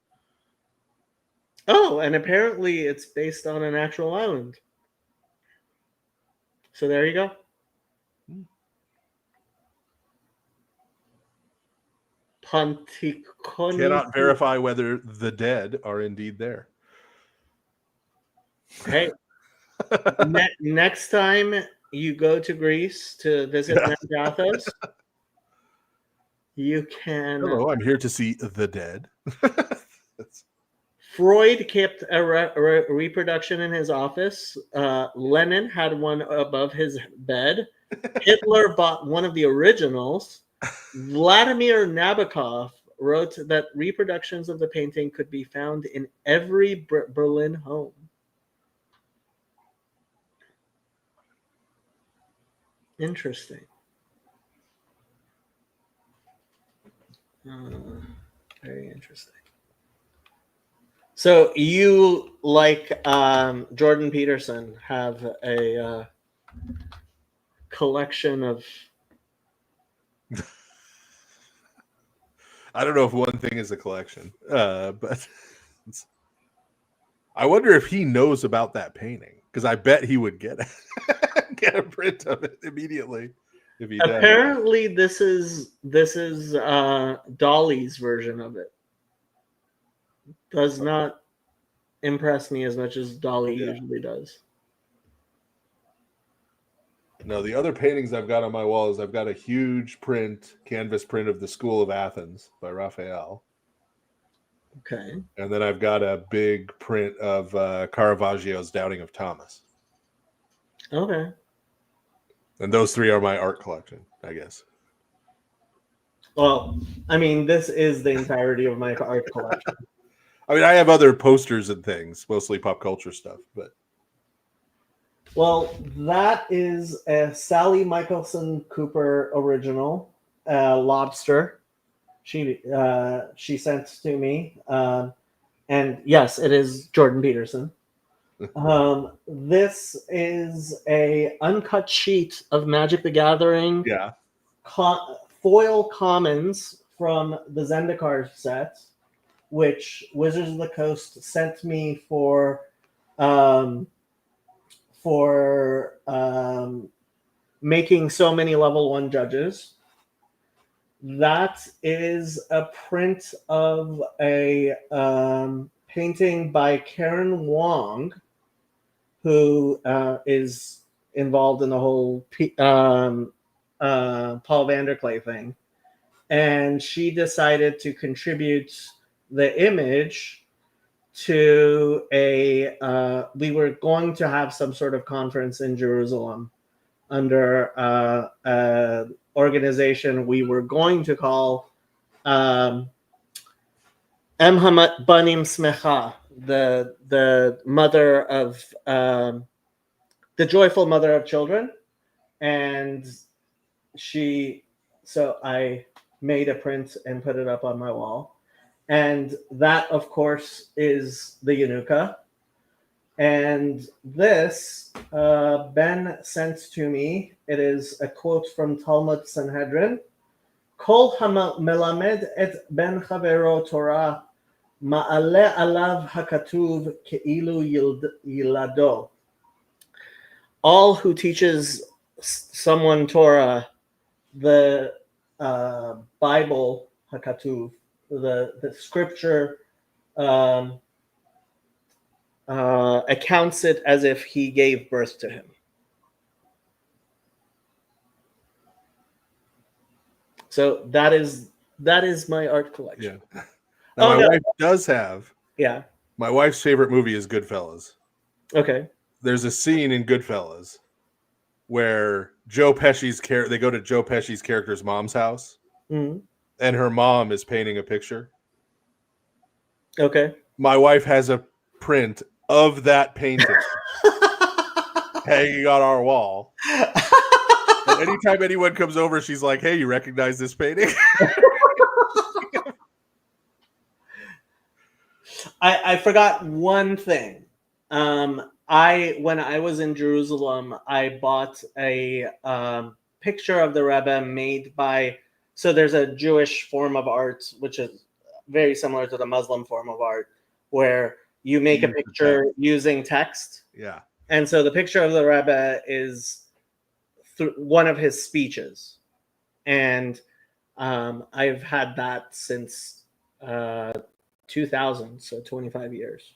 Oh, and apparently it's based on an actual island. So there you go. Ponticoni. cannot verify whether the dead are indeed there. Hey, next time you go to Greece to visit Nangathos, you can. Hello, I'm here to see the dead. Freud kept a reproduction in his office. Lenin had one above his bed. Hitler bought one of the originals. Vladimir Nabokov wrote that reproductions of the painting could be found in every Berlin home. Interesting. Very interesting. So you, like Jordan Peterson, have a collection of... I don't know if one thing is a collection, but I wonder if he knows about that painting, because I bet he would get a print of it immediately if he does. Apparently, this is Dolly's version of it. Does not impress me as much as Dolly usually does. No, the other paintings I've got on my wall is I've got a huge canvas print of the School of Athens by Raphael. Okay. And then I've got a big print of Caravaggio's Doubting of Thomas. Okay. And those three are my art collection, I guess. Well, I mean, this is the entirety of my art collection. I mean, I have other posters and things, mostly pop culture stuff, but... Well, that is a Sally Michelson Cooper original, Lobster. She sent to me, and yes, it is Jordan Peterson. This is a uncut sheet of Magic the Gathering. Yeah. Foil commons from the Zendikar set, which Wizards of the Coast sent me for making so many level 1 judges. That is a print of a painting by Karen Wong, who is involved in the whole Paul Vanderklay thing. And she decided to contribute the image to we were going to have some sort of conference in Jerusalem under an organization we were going to call Em Hamat Banim Smecha, the mother of the joyful mother of children. And so I made a print and put it up on my wall. And that, of course, is the Yanuka. And this, Ben sent to me. It is a quote from Talmud Sanhedrin. Kol ha-melamed et ben chavero Torah ma'ale alav hakatuv ke'ilu yilado. All who teaches someone Torah, the Bible, hakatuv, the scripture, accounts it as if he gave birth to him. So that is my art collection. Yeah. Now, my wife does have. Yeah. My wife's favorite movie is Goodfellas. Okay. There's a scene in Goodfellas where they go to Joe Pesci's character's mom's house, and her mom is painting a picture. Okay. My wife has a print of that painting hanging on our wall. And anytime anyone comes over, she's like, "Hey, you recognize this painting?" I forgot one thing. when I was in Jerusalem, I bought a picture of the Rebbe made by. So there's a Jewish form of art which is very similar to the Muslim form of art, where you make a picture using text. Yeah. And so the picture of the Rebbe is one of his speeches, and I've had that since 2000, so 25 years.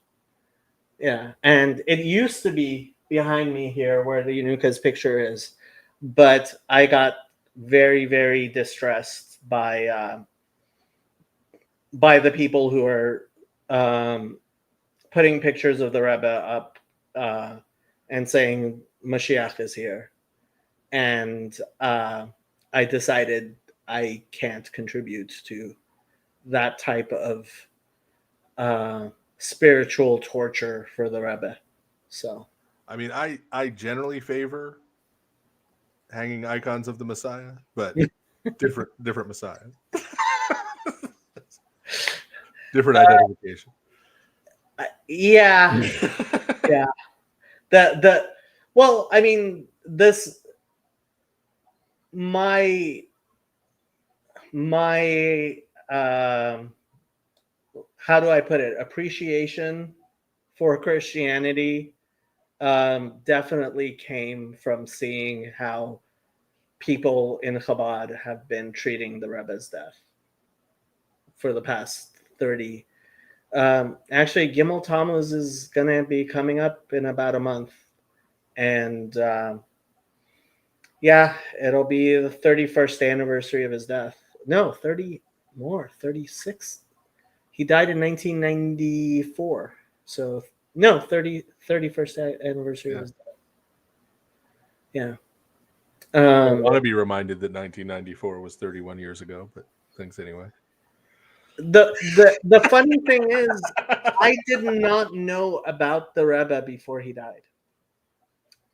Yeah, and it used to be behind me here where the Yanuka's picture is, but I got very, very distressed by the people who are putting pictures of the Rebbe up and saying Mashiach is here, and I decided I can't contribute to that type of spiritual torture for the Rebbe. So, I mean, I generally favor hanging icons of the Messiah, but different Messiahs, different identification. Yeah, yeah. Well, I mean, this my how do I put it? Appreciation for Christianity definitely came from seeing how people in Chabad have been treating the Rebbe's death for the past 30. Actually, Gimel Tammuz is going to be coming up in about a month. And yeah, it'll be the 31st anniversary of his death. No, 30 more, 36. He died in 1994. So, no, 31st anniversary of his death. Yeah. I want to be reminded that 1994 was 31 years ago, but thanks anyway. The funny thing is, I did not know about the Rebbe before he died.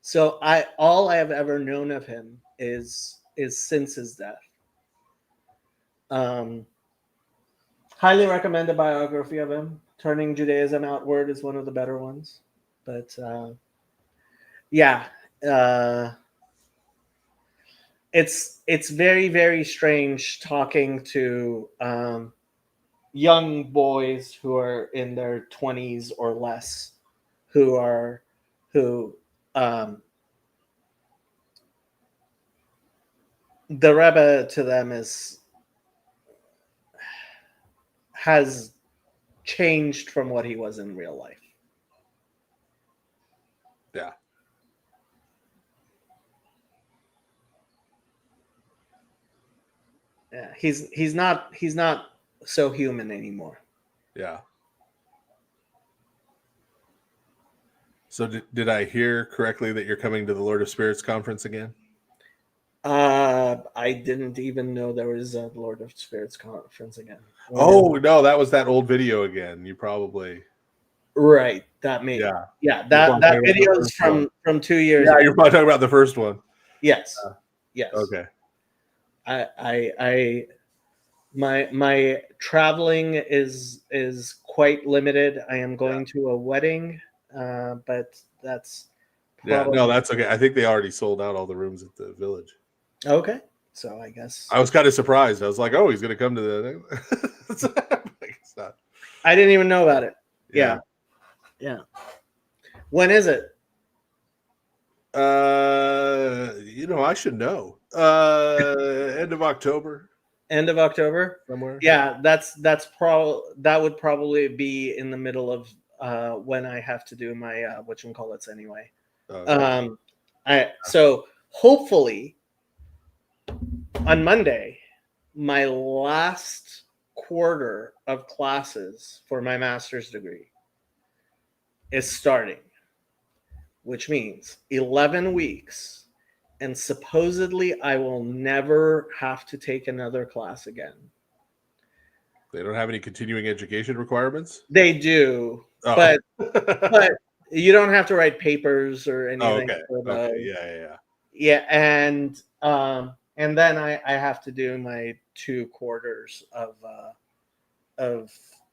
So all I have ever known of him is since his death. Highly recommend a biography of him. Turning Judaism Outward is one of the better ones. But yeah, it's very, very strange talking to young boys who are in their 20s or less, who the Rebbe to them has changed from what he was in real life. Yeah. Yeah, he's not so human anymore. Yeah. So did I hear correctly that you're coming to the Lord of Spirits conference again? I didn't even know there was a Lord of Spirits conference again. Oh no, that was that old video again. You probably right. That made that video is from 2 years ago. You're probably talking about the first one. Yes. Yes. Okay. My traveling is quite limited. I am going to a wedding, but that's that's okay. I think they already sold out all the rooms at the Village. Okay, so I guess I was kind of surprised. I was like, "Oh, he's going to come to the." I didn't even know about it. Yeah. When is it? I should know. End of October. End of October somewhere. Yeah, that would probably be in the middle of when I have to do my whatchamacallits anyway. So hopefully on Monday, my last quarter of classes for my master's degree is starting, which means 11 weeks. And supposedly I will never have to take another class again. They don't have any continuing education requirements? They do, but you don't have to write papers or anything. Yeah, and then I have to do my 2 quarters of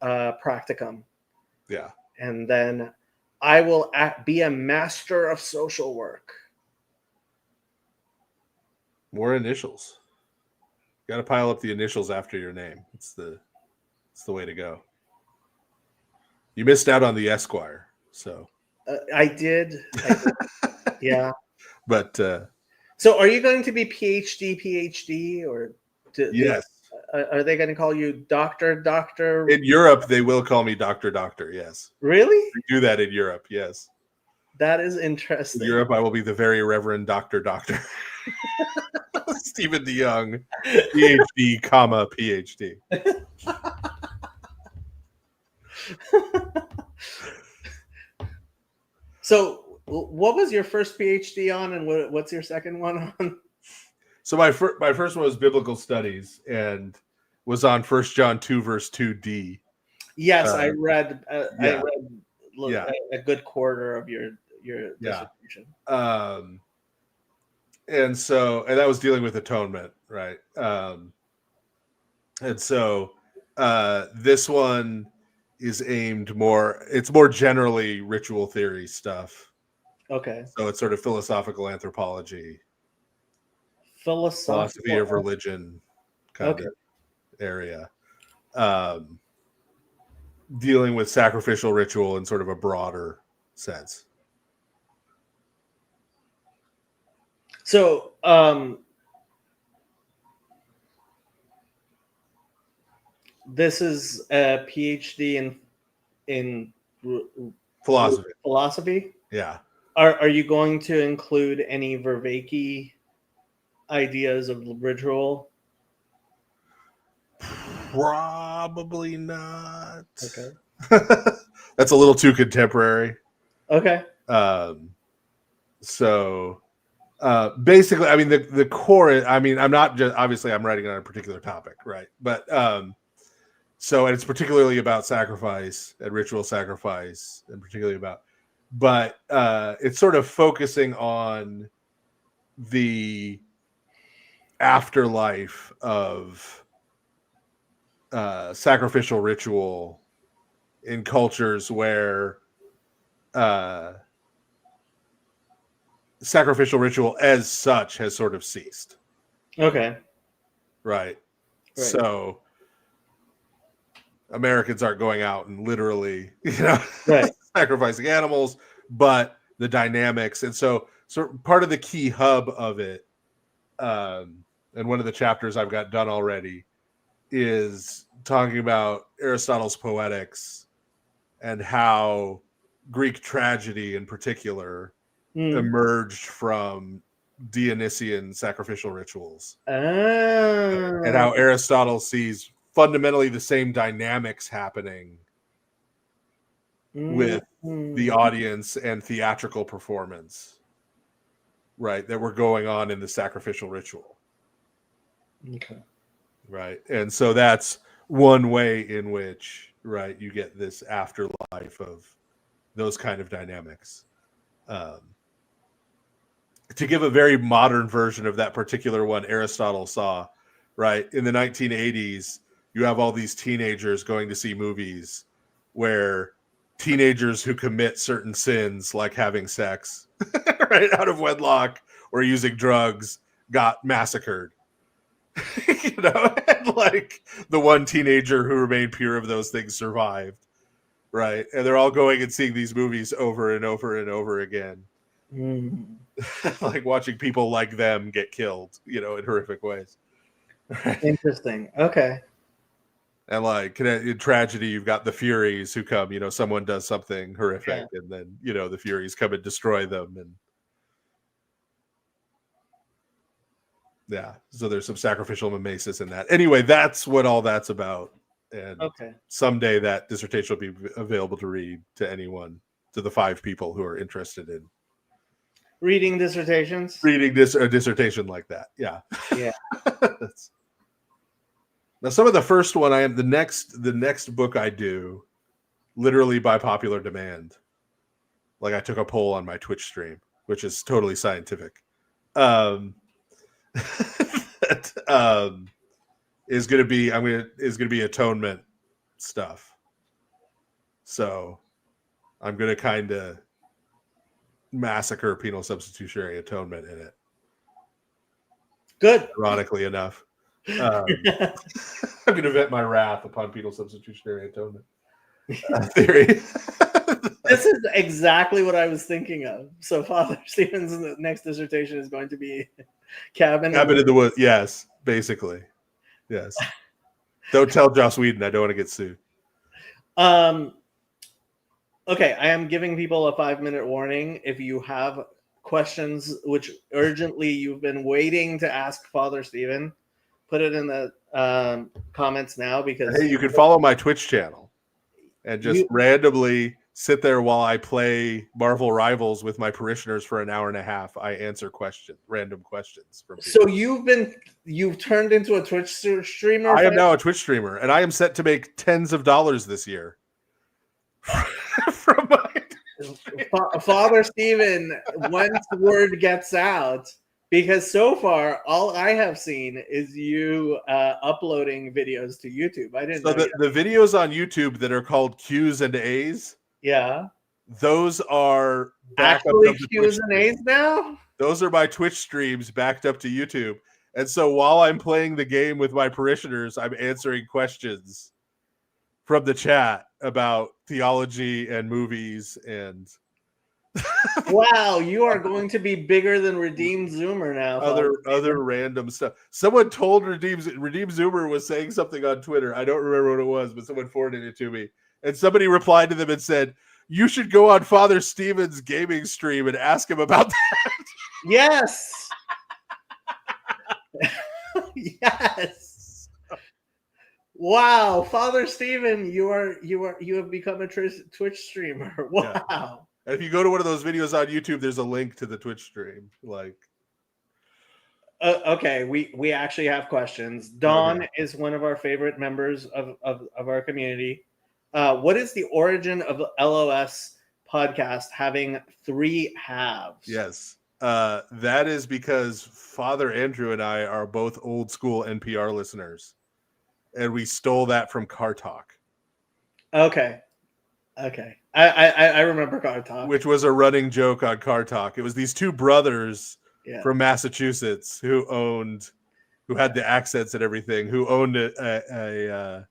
practicum. Yeah. And then I will be a master of social work. More initials. Got to pile up the initials after your name. It's the way to go. You missed out on the Esquire, so I did. Yeah. But so, are you going to be PhD, or yes, are they going to call you Doctor? In Europe, they will call me Doctor. Yes, Really? they do that in Europe. Yes, that is interesting. In Europe, I will be the Very Reverend Doctor. Stephen DeYoung, PhD, comma PhD. So, what was your first PhD on, and what's your second one on? So my first one was biblical studies, and was on 1 John 2 verse 2d. Yes, I read. Yeah. I read a good quarter of your dissertation. And that was dealing with atonement, right? And so this one is aimed more. It's more generally ritual theory stuff. Okay. So it's sort of philosophical anthropology, philosophy of religion kind of area, dealing with sacrificial ritual in sort of a broader sense. So, this is a PhD in philosophy. Philosophy. Yeah. Are you going to include any Vervaeke ideas of ritual? Probably not. Okay. That's a little too contemporary. Okay. So basically, I mean, the core, I mean, I'm not just, obviously I'm writing on a particular topic, right? But so, and it's particularly about sacrifice and ritual sacrifice, and particularly about, but it's sort of focusing on the afterlife of sacrificial ritual in cultures where sacrificial ritual as such has sort of ceased. Okay. Right. So Americans aren't going out and literally, sacrificing animals, but the dynamics. And so part of the key hub of it, and one of the chapters I've got done already, is talking about Aristotle's Poetics and how Greek tragedy in particular emerged from Dionysian sacrificial rituals. And how Aristotle sees fundamentally the same dynamics happening with the audience and theatrical performance, right, that were going on in the sacrificial ritual. Okay. Right. And so that's one way in which, right, you get this afterlife of those kind of dynamics. To give a very modern version of that particular one Aristotle saw, right, in the 1980s, you have all these teenagers going to see movies where teenagers who commit certain sins, like having sex, right, out of wedlock or using drugs, got massacred. And like the one teenager who remained pure of those things survived, right? And they're all going and seeing these movies over and over and over again. Like watching people like them get killed, in horrific ways. Interesting. Okay. And like in tragedy, you've got the Furies who come, someone does something horrific, and then, the Furies come and destroy them. And yeah, so there's some sacrificial mimesis in that. Anyway, that's what all that's about. And someday that dissertation will be available to read to anyone, to the 5 people who are interested in reading dissertations. Reading a dissertation like that. Yeah. Yeah. Now, some of the first one the next book I do, literally by popular demand. Like I took a poll on my Twitch stream, which is totally scientific. Is going to be atonement stuff. So I'm going to kind of massacre penal substitutionary atonement in it. Good. Ironically enough. I'm going to vent my wrath upon penal substitutionary atonement theory. This is exactly what I was thinking of. So Father Stephen's next dissertation is going to be Cabin in the Woods. Yes, basically. Yes. Don't tell Joss Whedon. I don't want to get sued. Okay, I am giving people a 5-minute warning. If you have questions which urgently you've been waiting to ask Father Stephen, put it in the comments now, because hey, you can follow my Twitch channel and just randomly sit there while I play Marvel Rivals with my parishioners for an hour and a half. I answer random questions from people. So you've turned into a Twitch streamer? I am now a Twitch streamer, and I am set to make tens of dollars this year. From my Father Stephen, once word gets out, because so far all I have seen is you uploading videos to YouTube. I didn't know the videos on YouTube that are called Q's and A's. Yeah. Those are actually Q's and A's now? Those are my Twitch streams backed up to YouTube. And so while I'm playing the game with my parishioners, I'm answering questions from the chat about theology and movies and wow, you are going to be bigger than Redeemed Zoomer now. Other random stuff. Someone told Redeemed Zoomer was saying something on Twitter. I don't remember what it was, but someone forwarded it to me. And somebody replied to them and said, "You should go on Father Stephen's gaming stream and ask him about that." Yes. Yes. Wow, Father Stephen, you have become a Twitch streamer. Wow. Yeah. And if you go to one of those videos on YouTube, there's a link to the Twitch stream. Okay, we actually have questions. Dawn is one of our favorite members of our community. What is the origin of the LOS podcast having 3 halves? Yes, that is because Father Andrew and I are both old school NPR listeners, and we stole that from Car Talk. Okay. I remember Car Talk, which was a running joke on Car Talk. It was these 2 brothers from Massachusetts who had the accents and everything, who owned an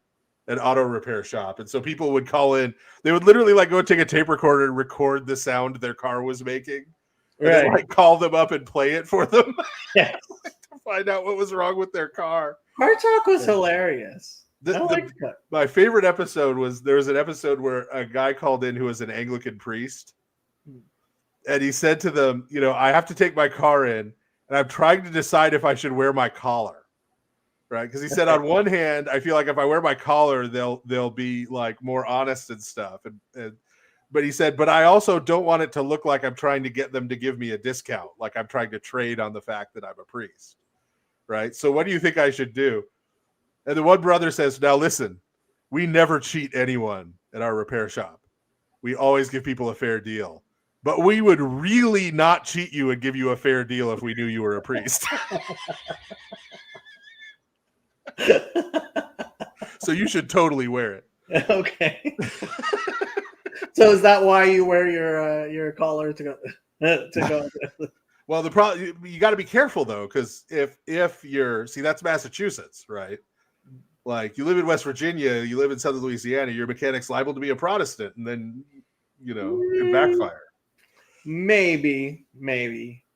auto repair shop. And so people would call in. They would literally go take a tape recorder and record the sound their car was making, and then call them up and play it for them to find out what was wrong with their car. Car Talk was hilarious. My favorite episode was, there was an episode where a guy called in who was an Anglican priest, and he said to them, I have to take my car in, and I'm trying to decide if I should wear my collar, right? Because he said, on one hand, I feel like if I wear my collar, they'll be more honest and stuff, but he said, but I also don't want it to look like I'm trying to get them to give me a discount, like I'm trying to trade on the fact that I'm a priest, right? So what do you think I should do? And the one brother says, now listen, we never cheat anyone at our repair shop. We always give people a fair deal. But we would really not cheat you and give you a fair deal if we knew you were a priest. So you should totally wear it. Okay. So is that why you wear your collar to go? Well, the problem, you got to be careful though, because if you're, that's Massachusetts, right? You live in West Virginia, you live in Southern Louisiana, your mechanic's liable to be a Protestant, and then it can backfire. Maybe.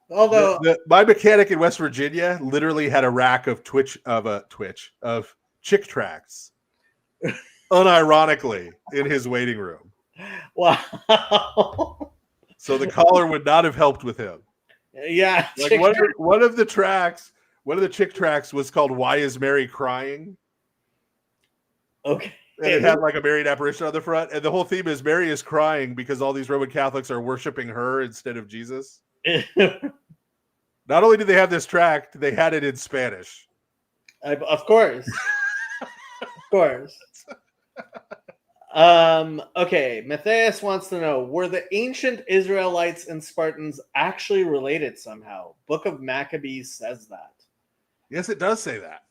Although my mechanic in West Virginia literally had a rack of Chick tracts, unironically, in his waiting room. Wow. So the collar would not have helped with him. Yeah. One of the Chick tracts was called "Why Is Mary Crying?" Okay. And it had a Marian apparition on the front, and the whole theme is Mary is crying because all these Roman Catholics are worshiping her instead of Jesus. Not only did they have this tract, they had it in Spanish. Of course. Of course. Okay, Matthias wants to know, were the ancient Israelites and Spartans actually related somehow? Book of Maccabees says that. Yes, it does say that.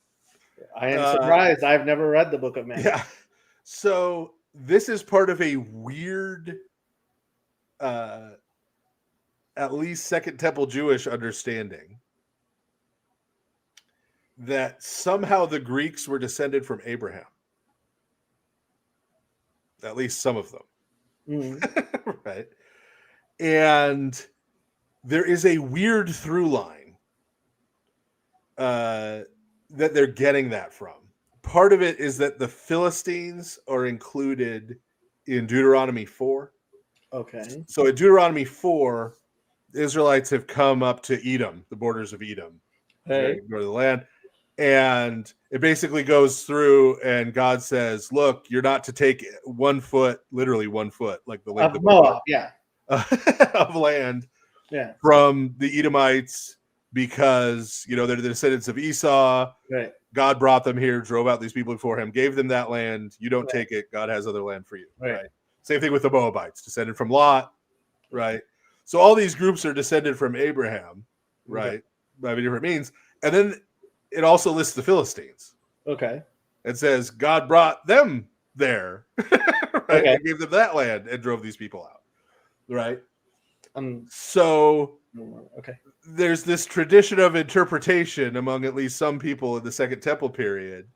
I am surprised. I've never read the Book of Maccabees. Yeah. So this is part of a weird at least Second Temple Jewish understanding that somehow the Greeks were descended from Abraham. At least some of them. Right. And there is a weird through line that they're getting that from. Part of it is that the Philistines are included in Deuteronomy 4. Okay. So in Deuteronomy 4, the Israelites have come up to Edom, the borders of Edom, Hey. go to the land. And it basically goes through, and God says, look, you're not to take 1 foot, literally 1 foot, like the length of Moab, yeah. of land from the Edomites, because they're the descendants of Esau. Right. God brought them here, drove out these people before him, gave them that land. You don't take it. God has other land for you. Right. Same thing with the Moabites, descended from Lot. Right. So all these groups are descended from Abraham, right? By different means. And then it also lists the Philistines. Okay. It says God brought them there, right? Okay. And gave them that land and drove these people out, right? So okay, there's this tradition of interpretation among at least some people in the Second Temple period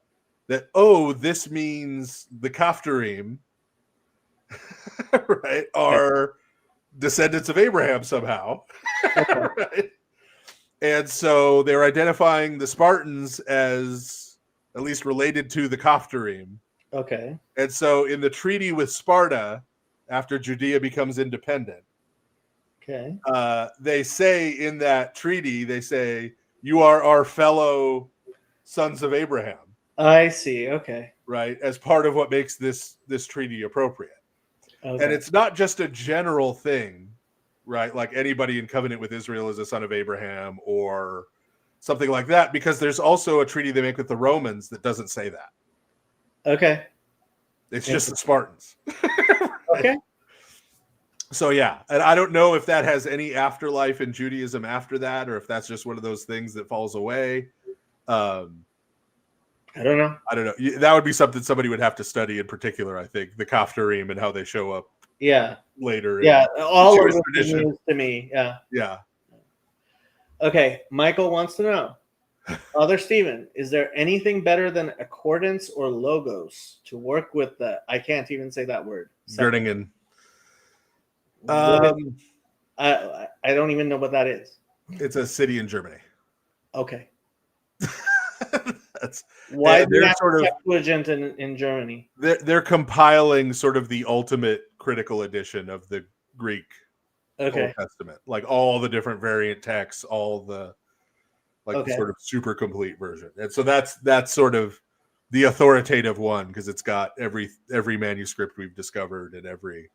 that, this means the Kaphtharim, right, are descendants of Abraham somehow, right? And so they're identifying the Spartans as at least related to the Kaphtharim. Okay. And so in the treaty with Sparta, after Judea becomes independent, okay, they say in that treaty, they say, you are our fellow sons of Abraham. I see. Okay. Right. As part of what makes this treaty appropriate. Okay. And it's not just a general thing, right? Like anybody in covenant with Israel is a son of Abraham or something like that, because there's also a treaty they make with the Romans that doesn't say that. Okay. It's just the Spartans. Okay. So yeah, and I don't know if that has any afterlife in Judaism after that, or if that's just one of those things that falls away. I don't know. That would be something somebody would have to study in particular, I think, the Kaphtharim and how they show up. Yeah. Later. Yeah. All of this is news to me. Yeah. Yeah. Okay. Michael wants to know, Father Stephen, is there anything better than accordance or logos to work with the? I can't even say that word. Göttingen. I don't even know what that is. It's a city in Germany. Okay. That's why they're sort of Septuagint in Germany. They're compiling sort of the ultimate critical edition of the Greek Old Testament, like all the different variant texts, all the the sort of super complete version. And so that's sort of the authoritative one, because it's got every manuscript we've discovered and every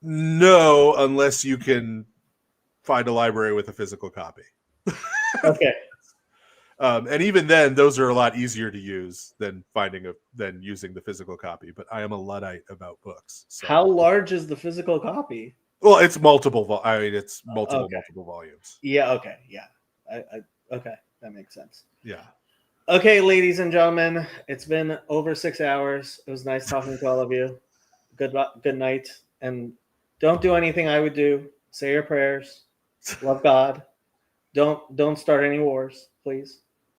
no, unless you can find a library with a physical copy. Okay. And even then, those are a lot easier to use than using the physical copy. But I am a Luddite about books. So. How large is the physical copy? Well, it's multiple. It's multiple volumes. Yeah. Okay. Yeah. Okay. That makes sense. Yeah. Okay, ladies and gentlemen, it's been over 6 hours. It was nice talking to all of you. Good night, and don't do anything I would do. Say your prayers. Love God. Don't start any wars, please.